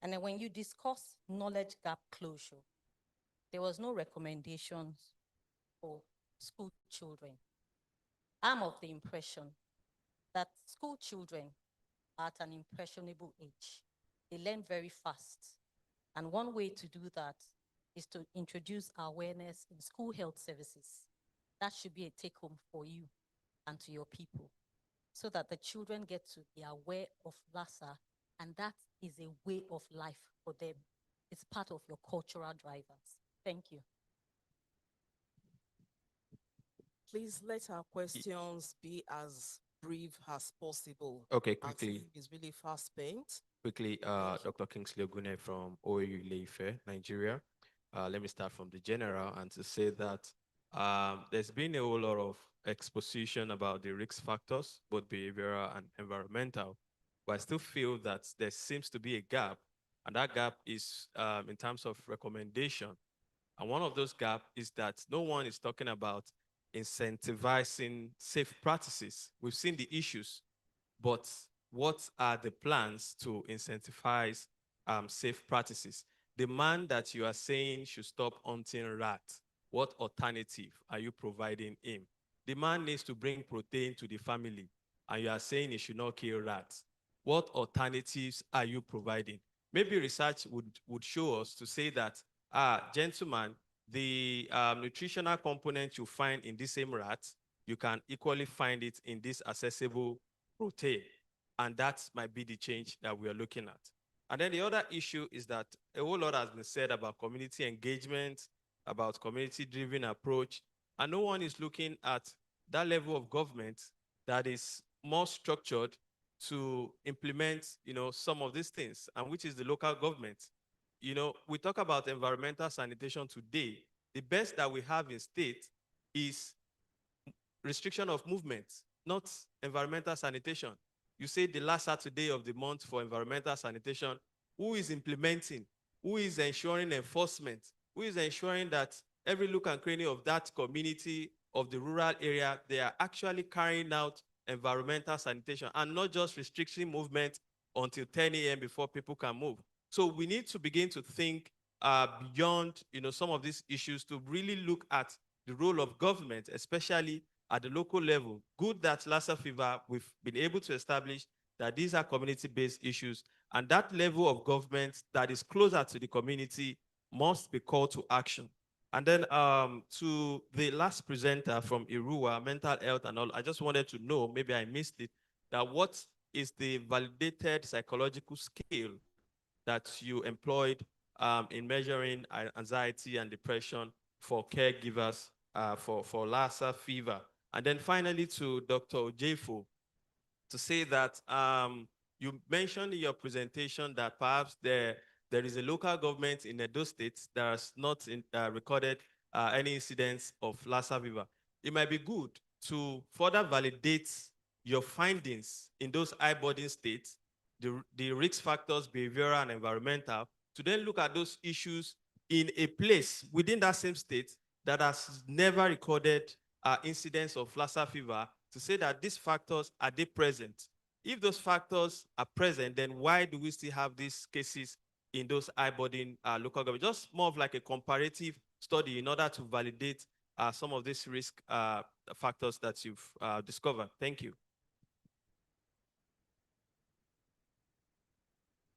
And then when you discuss knowledge gap closure, there was no recommendations for school children. I'm of the impression that school children are at an impressionable age. They learn very fast. And one way to do that is to introduce awareness in school health services. That should be a take-home for you and to your people, so that the children get to be aware of Lassa, and that is a way of life for them. It's part of your cultural drivers. Thank you. Please let our questions be as brief as possible. Okay, Our quickly. time is really fast spent. Quickly, Dr. Kingsley Ogune from OAU Ile-Ife, Nigeria. Let me start from the general and to say that there's been a whole lot of exposition about the risk factors, both behavioral and environmental, but I still feel that there seems to be a gap, and that gap is in terms of recommendation. And one of those gaps is that no one is talking about incentivizing safe practices. We've seen the issues, but what are the plans to incentivize safe practices? The man that you are saying should stop hunting rats, what alternative are you providing him? The man needs to bring protein to the family, and you are saying he should not kill rats. What alternatives are you providing? Maybe research would show us to say that, gentlemen, the nutritional component you find in the same rat, you can equally find it in this accessible protein. And that might be the change that we are looking at. And then the other issue is that a whole lot has been said about community engagement, about community-driven approach, and no one is looking at that level of government that is more structured to implement, some of these things, and which is the local government. We talk about environmental sanitation today. The best that we have in state is restriction of movement, not environmental sanitation. You say the last Saturday of the month for environmental sanitation. Who is implementing? Who is ensuring enforcement? Who is ensuring that every look and cranny of that community, of the rural area, they are actually carrying out environmental sanitation and not just restricting movement until 10 a.m. before people can move? So we need to begin to think beyond some of these issues to really look at the role of government, especially at the local level. Good that Lassa fever, we've been able to establish that these are community-based issues, and that level of government that is closer to the community must be called to action. And then to the last presenter from Irua, mental health and all, I just wanted to know, maybe I missed it, that what is the validated psychological scale that you employed in measuring anxiety and depression for caregivers for Lassa fever. And then finally to Dr. Ojefo, to say that you mentioned in your presentation that perhaps there is a local government in Edo State that has not recorded any incidents of Lassa fever. It might be good to further validate your findings in those high-burden states, the risk factors, behavioral and environmental, to then look at those issues in a place within that same state that has never recorded incidents of Lassa fever, to say that these factors, are they present? If those factors are present, then why do we still have these cases in those high-burden local government? Just more of like a comparative study in order to validate some of these risk factors that you've discovered. Thank you.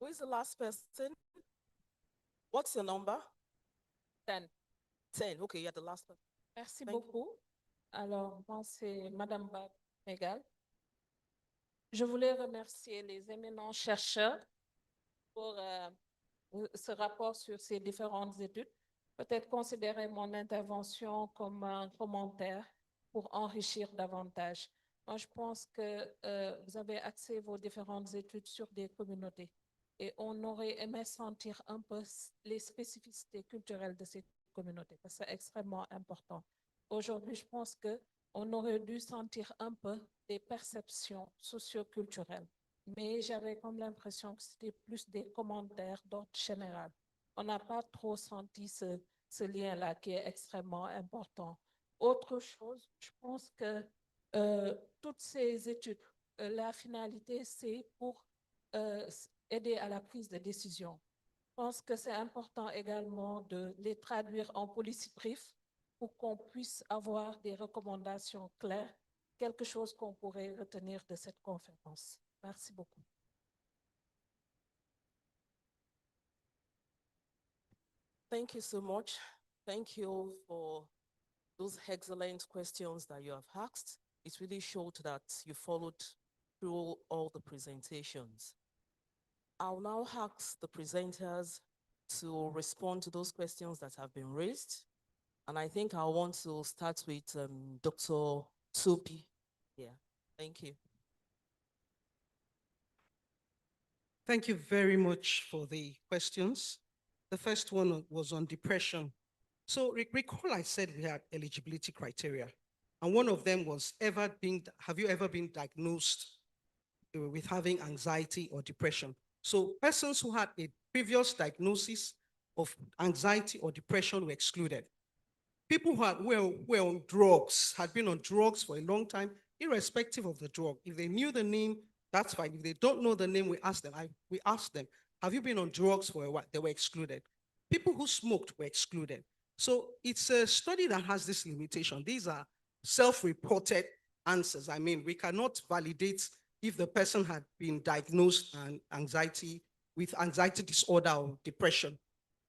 Who is the last person? What's your number? 10. 10. Okay, you're the last person. Merci Thank you. beaucoup. Alors, moi, c'est Madame Megal. Je voulais remercier les éminents chercheurs pour ce rapport sur ces différentes études. Peut-être considérer mon intervention comme un commentaire pour enrichir davantage. Moi, je pense que vous avez axé vos différentes études sur des communautés et on aurait aimé sentir un peu les spécificités culturelles de ces communautés, parce que c'est extrêmement important. Aujourd'hui, je pense qu'on aurait dû sentir un peu des perceptions socioculturelles, mais j'avais comme l'impression que c'était plus des commentaires d'ordre général. On n'a pas trop senti ce lien-là qui est extrêmement important. Autre chose, je pense que toutes ces études, la finalité, c'est pour aider à la prise de décision. Je pense que c'est important également de les traduire en policy brief pour qu'on puisse avoir des recommandations claires, quelque chose qu'on pourrait retenir de cette conférence. Merci beaucoup. Thank you so much. Thank you for those excellent questions that you have asked. It really showed that you followed through all the presentations. I'll now ask the presenters to respond to those questions that have been raised. And I think I want to start with Dr. Sopi. Yeah, thank you. Thank you very much for the questions. The first one was on depression. So recall I said we had eligibility criteria, and one of them was have you ever been diagnosed with having anxiety or depression? So persons who had a previous diagnosis of anxiety or depression were excluded. People who were on drugs, had been on drugs for a long time, irrespective of the drug. If they knew the name, that's fine. If they don't know the name, we ask them, have you been on drugs for a while? They were excluded. People who smoked were excluded. So it's a study that has this limitation. These are self-reported answers. I mean, we cannot validate if the person had been diagnosed with anxiety disorder or depression.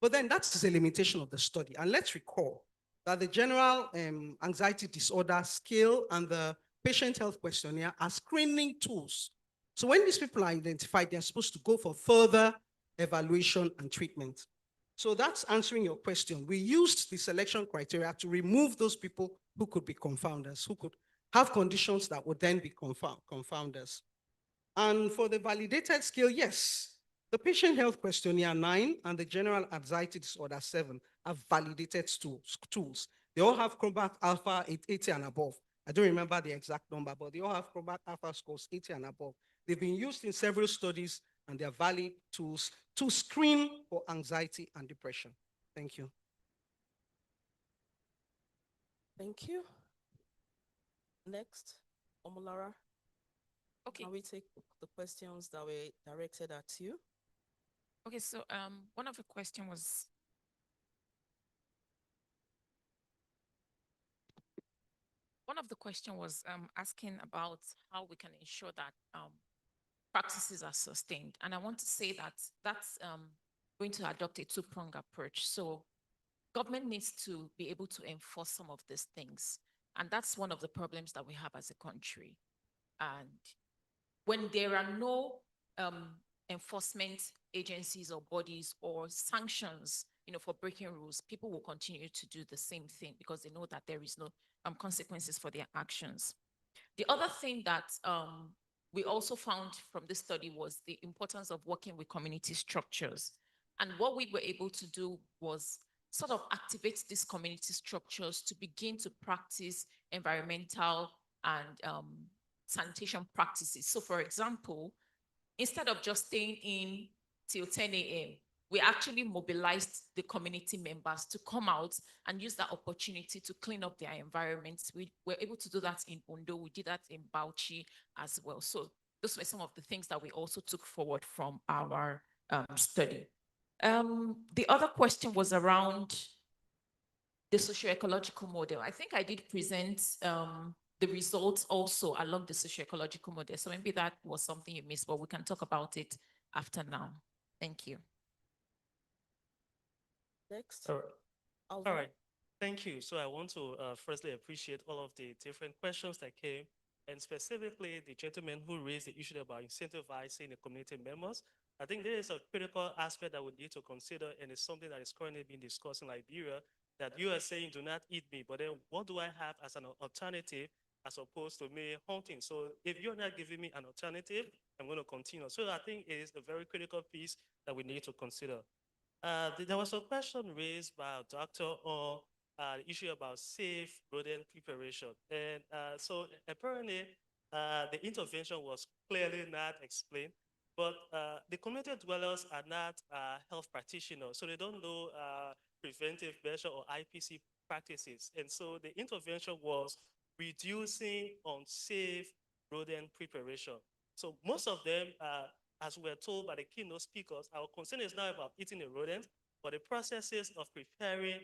But then that's a limitation of the study. And let's recall that the general anxiety disorder scale and the patient health questionnaire are screening tools. So when these people are identified, they're supposed to go for further evaluation and treatment. So that's answering your question. We used the selection criteria to remove those people who could be confounders, who could have conditions that would then be confounders. And for the validated scale, yes, the patient health questionnaire 9 and the general anxiety disorder 7 are validated tools. They all have Chrombath Alpha 80 and above. I don't remember the exact number, but they all have Chrombath Alpha scores 80 and above. They've been used in several studies and they're valid tools to screen for anxiety and depression. Thank you. Thank you. Next, Omolara. Okay. Can we take the questions that were directed at you? Okay, so one of the questions was asking about how we can ensure that practices are sustained. And I want to say that that's going to adopt a two-pronged approach. So government needs to be able to enforce some of these things. And that's one of the problems that we have as a country. And when there are no enforcement agencies or bodies or sanctions for breaking rules, people will continue to do the same thing because they know that there is no consequences for their actions. The other thing that we also found from this study was the importance of working with community structures. And what we were able to do was sort of activate these community structures to begin to practice environmental and sanitation practices. So for example, instead of just staying in till 10 a.m., we actually mobilized the community members to come out and use that opportunity to clean up their environments. We were able to do that in Ondo. We did that in Bauchi as well. So those were some of the things that we also took forward from our study. The other question was around the socio-ecological model. I think I did present the results also along the socio-ecological model. So maybe that was something you missed, but we can talk about it after now. Thank you. Next. All right. Thank you. So I want to firstly appreciate all of the different questions that came, and specifically the gentleman who raised the issue about incentivizing the community members. I think there is a critical aspect that we need to consider, and it's something that is currently being discussed in Liberia, that you are saying, do not eat me, but then what do I have as an alternative as opposed to me hunting? So if you're not giving me an alternative, I'm going to continue. So I think it is a very critical piece that we need to consider. There was a question raised by a doctor on the issue about safe rodent preparation. And so apparently the intervention was clearly not explained, but the community dwellers are not health practitioners, so they don't know preventive measure or IPC practices. And so the intervention was reducing unsafe rodent preparation. So most of them, as we were told by the keynote speakers, our concern is not about eating the rodent, but the processes of preparing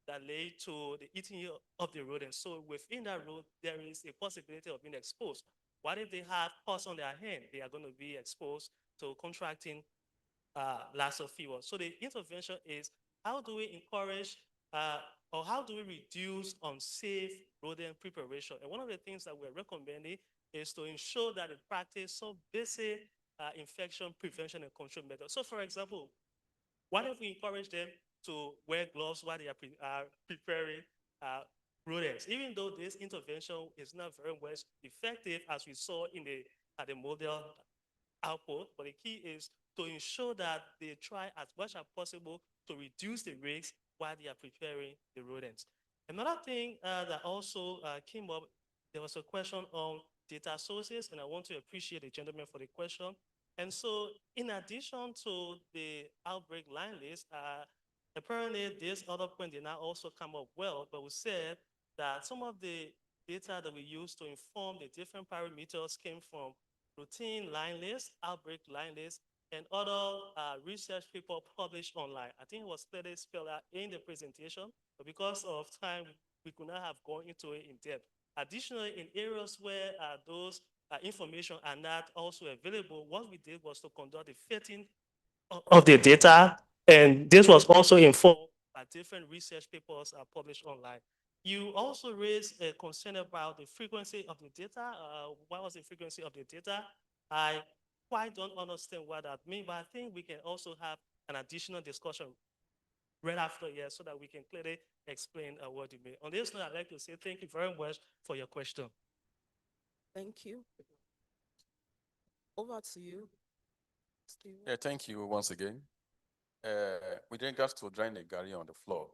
that lead to the eating of the rodent. So within that road, there is a possibility of being exposed. What if they have pus on their hand? They are going to be exposed to contracting Lassa fever. So the intervention is, how do we encourage or how do we reduce unsafe rodent preparation? And one of the things that we're recommending is to ensure that they practice some basic infection prevention and control methods. So for example, what if we encourage them to wear gloves while they are preparing rodents, even though this intervention is not very well effective, as we saw in the model output, but the key is to ensure that they try as much as possible to reduce the risks while they are preparing the rodents. Another thing that also came up, there was a question on data sources, and I want to appreciate the gentleman for the question. And so in addition to the outbreak line list, apparently this other point did not also come up well, but we said that some of the data that we use to inform the different parameters came from routine line list, outbreak line list, and other research paper published online. I think it was clearly spelled out in the presentation, but because of time, we could not have gone into it in depth. Additionally, in areas where those information are not also available, what we did was to conduct the fitting of the data, and this was also informed by different research papers published online. You also raised a concern about the frequency of the data. What was the frequency of the data? I quite don't understand what that means, but I think we can also have an additional discussion right after here so that we can clearly explain what you mean. On this note, I'd like to say thank you very much for your question. Thank you. Over to you, Steve. Yeah, thank you once again. With regards to drying the gari on the floor,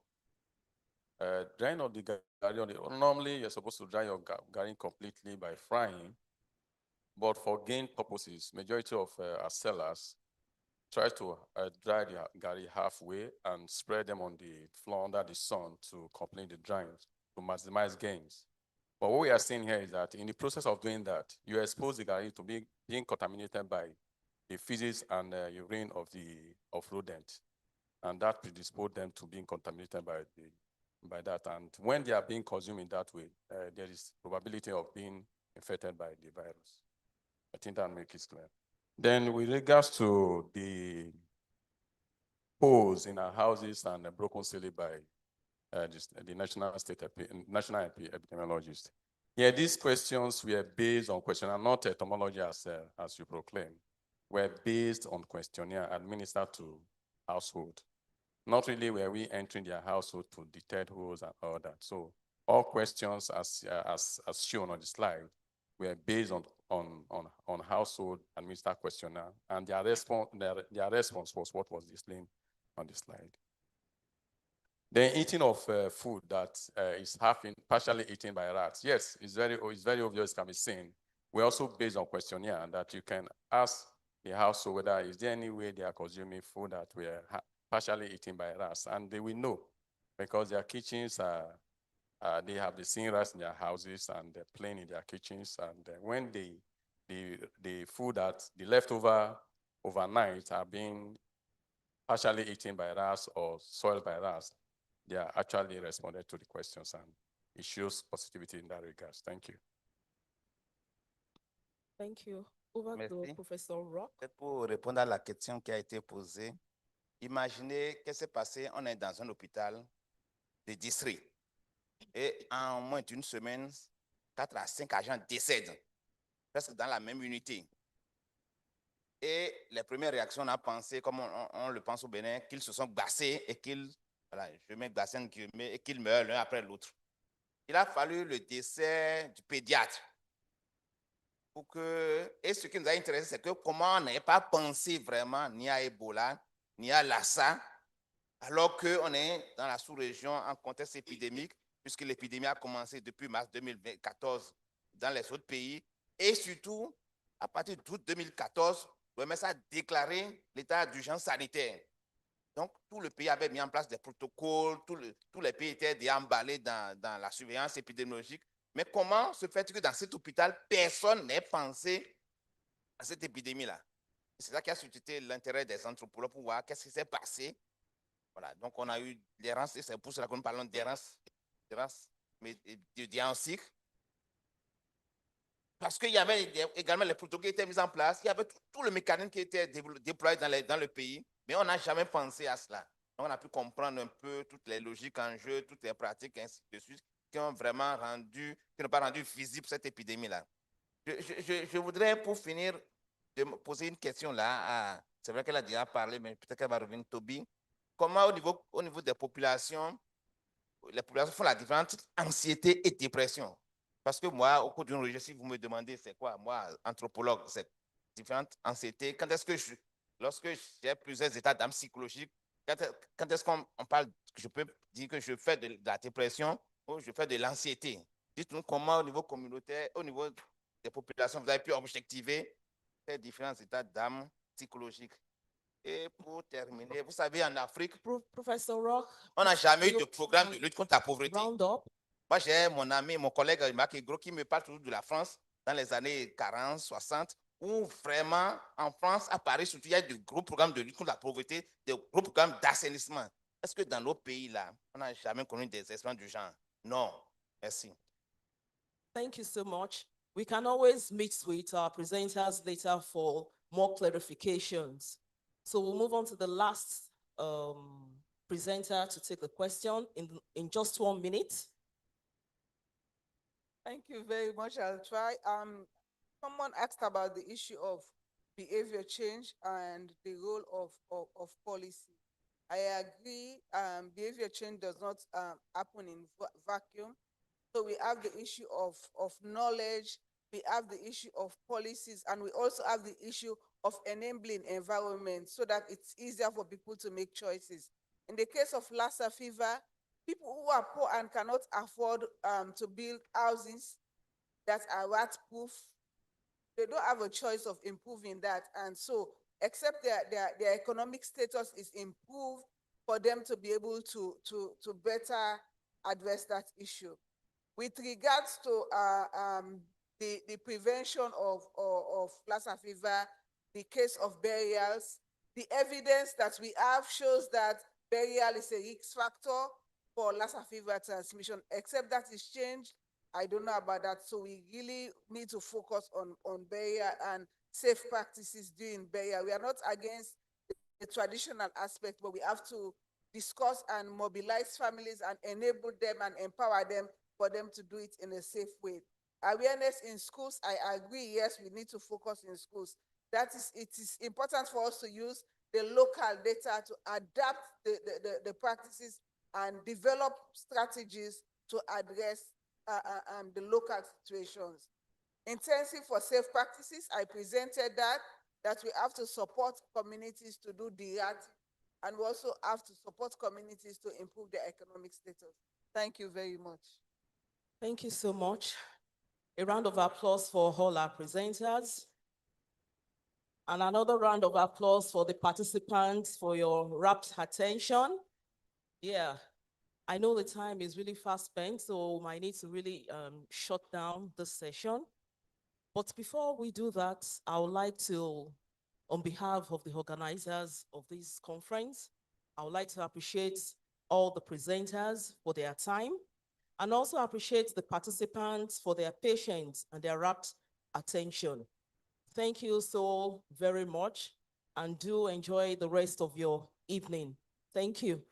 drying of the gari on the, normally you're supposed to dry your gari completely by frying, but for gain purposes, majority of our sellers try to dry the gari halfway and spread them on the floor under the sun to complete the drying to maximize gains. But what we are seeing here is that in the process of doing that, you expose the gari to being contaminated by the feces and urine of rodent, and that predispose them to being contaminated by that. And when they are being consumed in that way, there is probability of being infected by the virus. I think that makes it clear. Then with regards to the holes in our houses and the broken ceiling by the national epidemiologist. Yeah, these questions were based on questionnaire, not etymology as you proclaim, were based on questionnaire administered to household. Not really were we entering their household to detect holes and all that. So all questions as shown on the slide were based on household administered questionnaire, and their response was what was displayed on the slide. The eating of food that is partially eaten by rats. Yes, it's very obvious, can be seen. We also based on questionnaire that you can ask the household whether is there any way they are consuming food that were partially eaten by rats, and they will know because their kitchens they have the seen rats in their houses and they're playing in their kitchens, and when the food that the leftover overnight are being partially eaten by rats or soiled by rats, they are actually responded to the questions, and it shows positivity in that regards. Thank you. Thank you. Over to Merci. Professor Rock. Peut-être pour répondre à la question qui a été posée, imaginez qu'est-ce qui s'est passé, on est dans un hôpital de district et en moins d'une semaine, 4 à 5 agents décèdent, presque dans la même unité. Et les premières réactions, on a pensé, comme on le pense au Bénin, qu'ils se sont glacés et qu'ils, voilà, je mets glacé et qu'ils meurent l'un après l'autre. Il a fallu le décès du pédiatre. Et ce qui nous a intéressé, c'est que comment on n'avait pas pensé vraiment ni à Ebola, ni à Lassa, alors qu'on est dans la sous-région en contexte épidémique, puisque l'épidémie a commencé depuis mars 2014 dans les autres pays, et surtout, à partir d'août 2014, l'OMS a déclaré l'état d'urgence sanitaire. Donc, tout le pays avait mis en place des protocoles, tous les pays étaient déjà emballés dans la surveillance épidémiologique. Mais comment se fait que dans cet hôpital, personne n'ait pensé à cette épidémie-là? C'est ça qui a suscité l'intérêt des anthropologues pour voir qu'est-ce qui s'est passé. Voilà, donc on a eu l'errance, et c'est pour cela que nous parlons d'errance de diagnostic. Parce qu'il y avait également les protocoles qui étaient mis en place, il y avait tout le mécanisme qui était déployé dans le pays, mais on n'a jamais pensé à cela. Donc on a pu comprendre un peu toutes les logiques en jeu, toutes les pratiques, ainsi de suite, qui n'ont pas rendu visible cette épidémie-là. Je voudrais, pour finir, de me poser une question là. C'est vrai qu'elle a déjà parlé, mais peut-être qu'elle va revenir, Toby. Comment au niveau des populations, les populations font la différence entre anxiété et dépression? Parce que moi, au cours d'une recherche, si vous me demandez c'est quoi, moi, anthropologue, c'est différentes anxiétés. Quand est-ce que lorsque j'ai plusieurs états d'âme psychologiques, quand est-ce qu'on parle, que je peux dire que je fais de la dépression ou je fais de l'anxiété? Dites-nous comment, au niveau communautaire, au niveau des populations, vous avez pu objectiver ces différents états d'âme psychologiques. Et pour terminer, vous savez, en Afrique, Professor Rock, on n'a jamais eu de programme de lutte contre la pauvreté. Round up. Moi, j'ai mon ami, mon collègue Marc Egro qui me parle toujours de la France dans les années 40, 60, où vraiment, en France, à Paris, surtout, il y a de gros programmes de lutte contre la pauvreté, de gros programmes d'assainissement. Est-ce que dans nos pays-là, on n'a jamais connu des expériences du genre? Non. Merci. Thank you so much. We can always meet with our presenters later for more clarifications. So we'll move on to the last presenter to take the question in just 1 minute. Thank you very much. I'll try. Someone asked about the issue of behavior change and the role of policy. I agree. Behavior change does not happen in vacuum. So we have the issue of knowledge, we have the issue of policies, and we also have the issue of enabling environment so that it's easier for people to make choices. In the case of Lassa fever, people who are poor and cannot afford to build houses that are rat-proof, they don't have a choice of improving that. And so, except their economic status is improved for them to be able to better address that issue. With regards to the prevention of Lassa fever, the case of burials, the evidence that we have shows that burial is a risk factor for Lassa fever transmission. Except that is changed, I don't know about that. So we really need to focus on burial and safe practices during burial. We are not against the traditional aspect, but we have to discuss and mobilize families and enable them and empower them for them to do it in a safe way. Awareness in schools, I agree, yes, we need to focus in schools. It is important for us to use the local data to adapt the practices and develop strategies to address the local situations. Intensive for safe practices, I presented that we have to support communities to do the right, and we also have to support communities to improve their economic status. Thank you very much. Thank you so much. A round of applause for all our presenters. And another round of applause for the participants for your rapt attention. Yeah, I know the time is really fast spent, so I need to really shut down this session. But before we do that, I would like to, on behalf of the organizers of this conference, I would like to appreciate all the presenters for their time, and also appreciate the participants for their patience and their rapt attention. Thank you so very much, and do enjoy the rest of your evening. Thank you.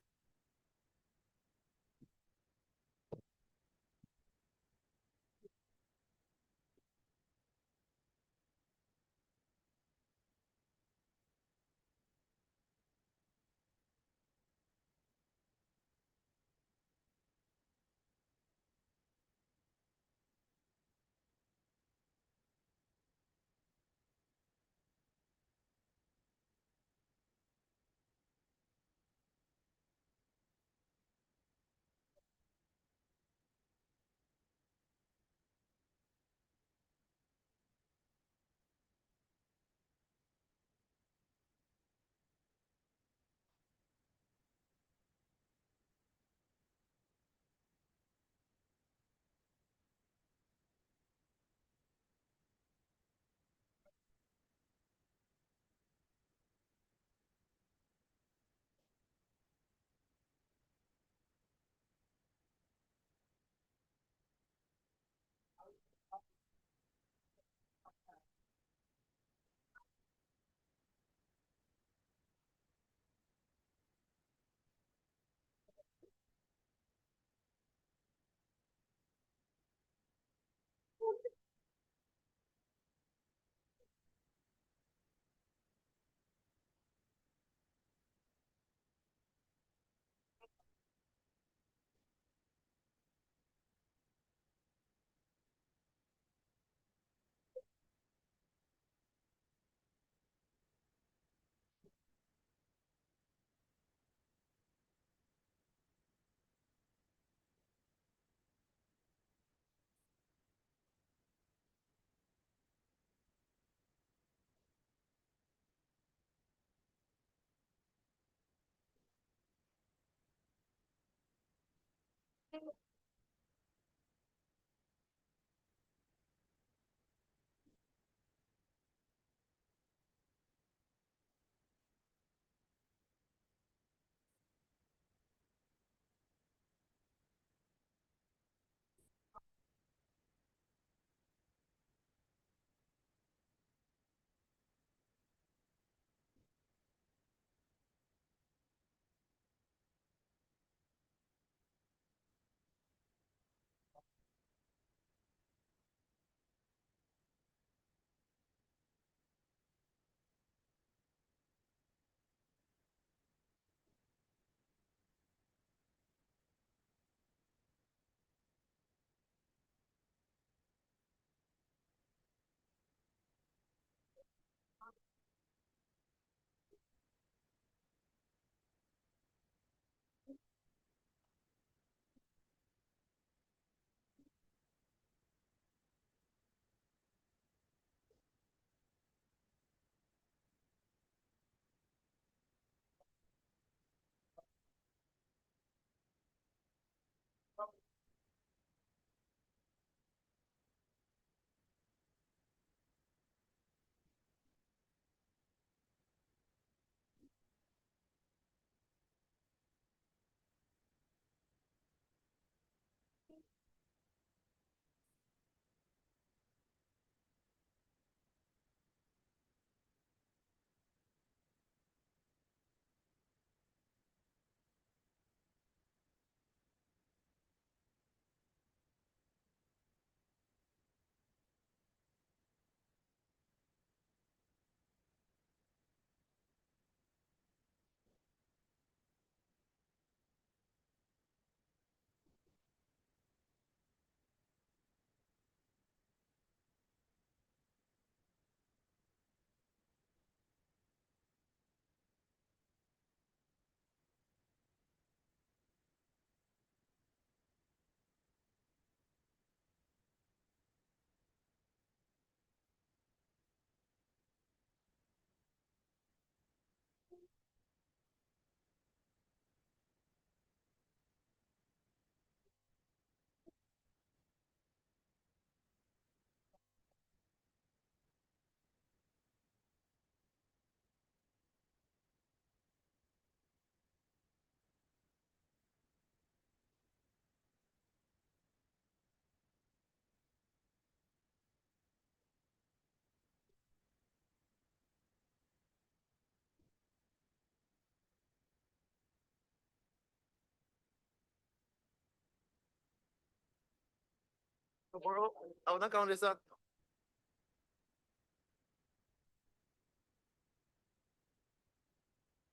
Tomorrow, I will not count this up.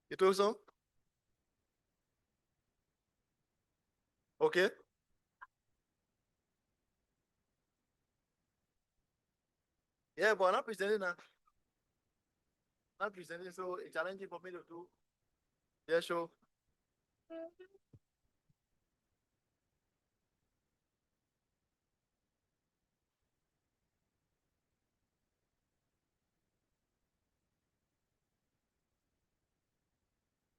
You told so? Okay. Yeah, but I'm not presenting now. Not presenting, so it's challenging for me to do. Yeah, sure.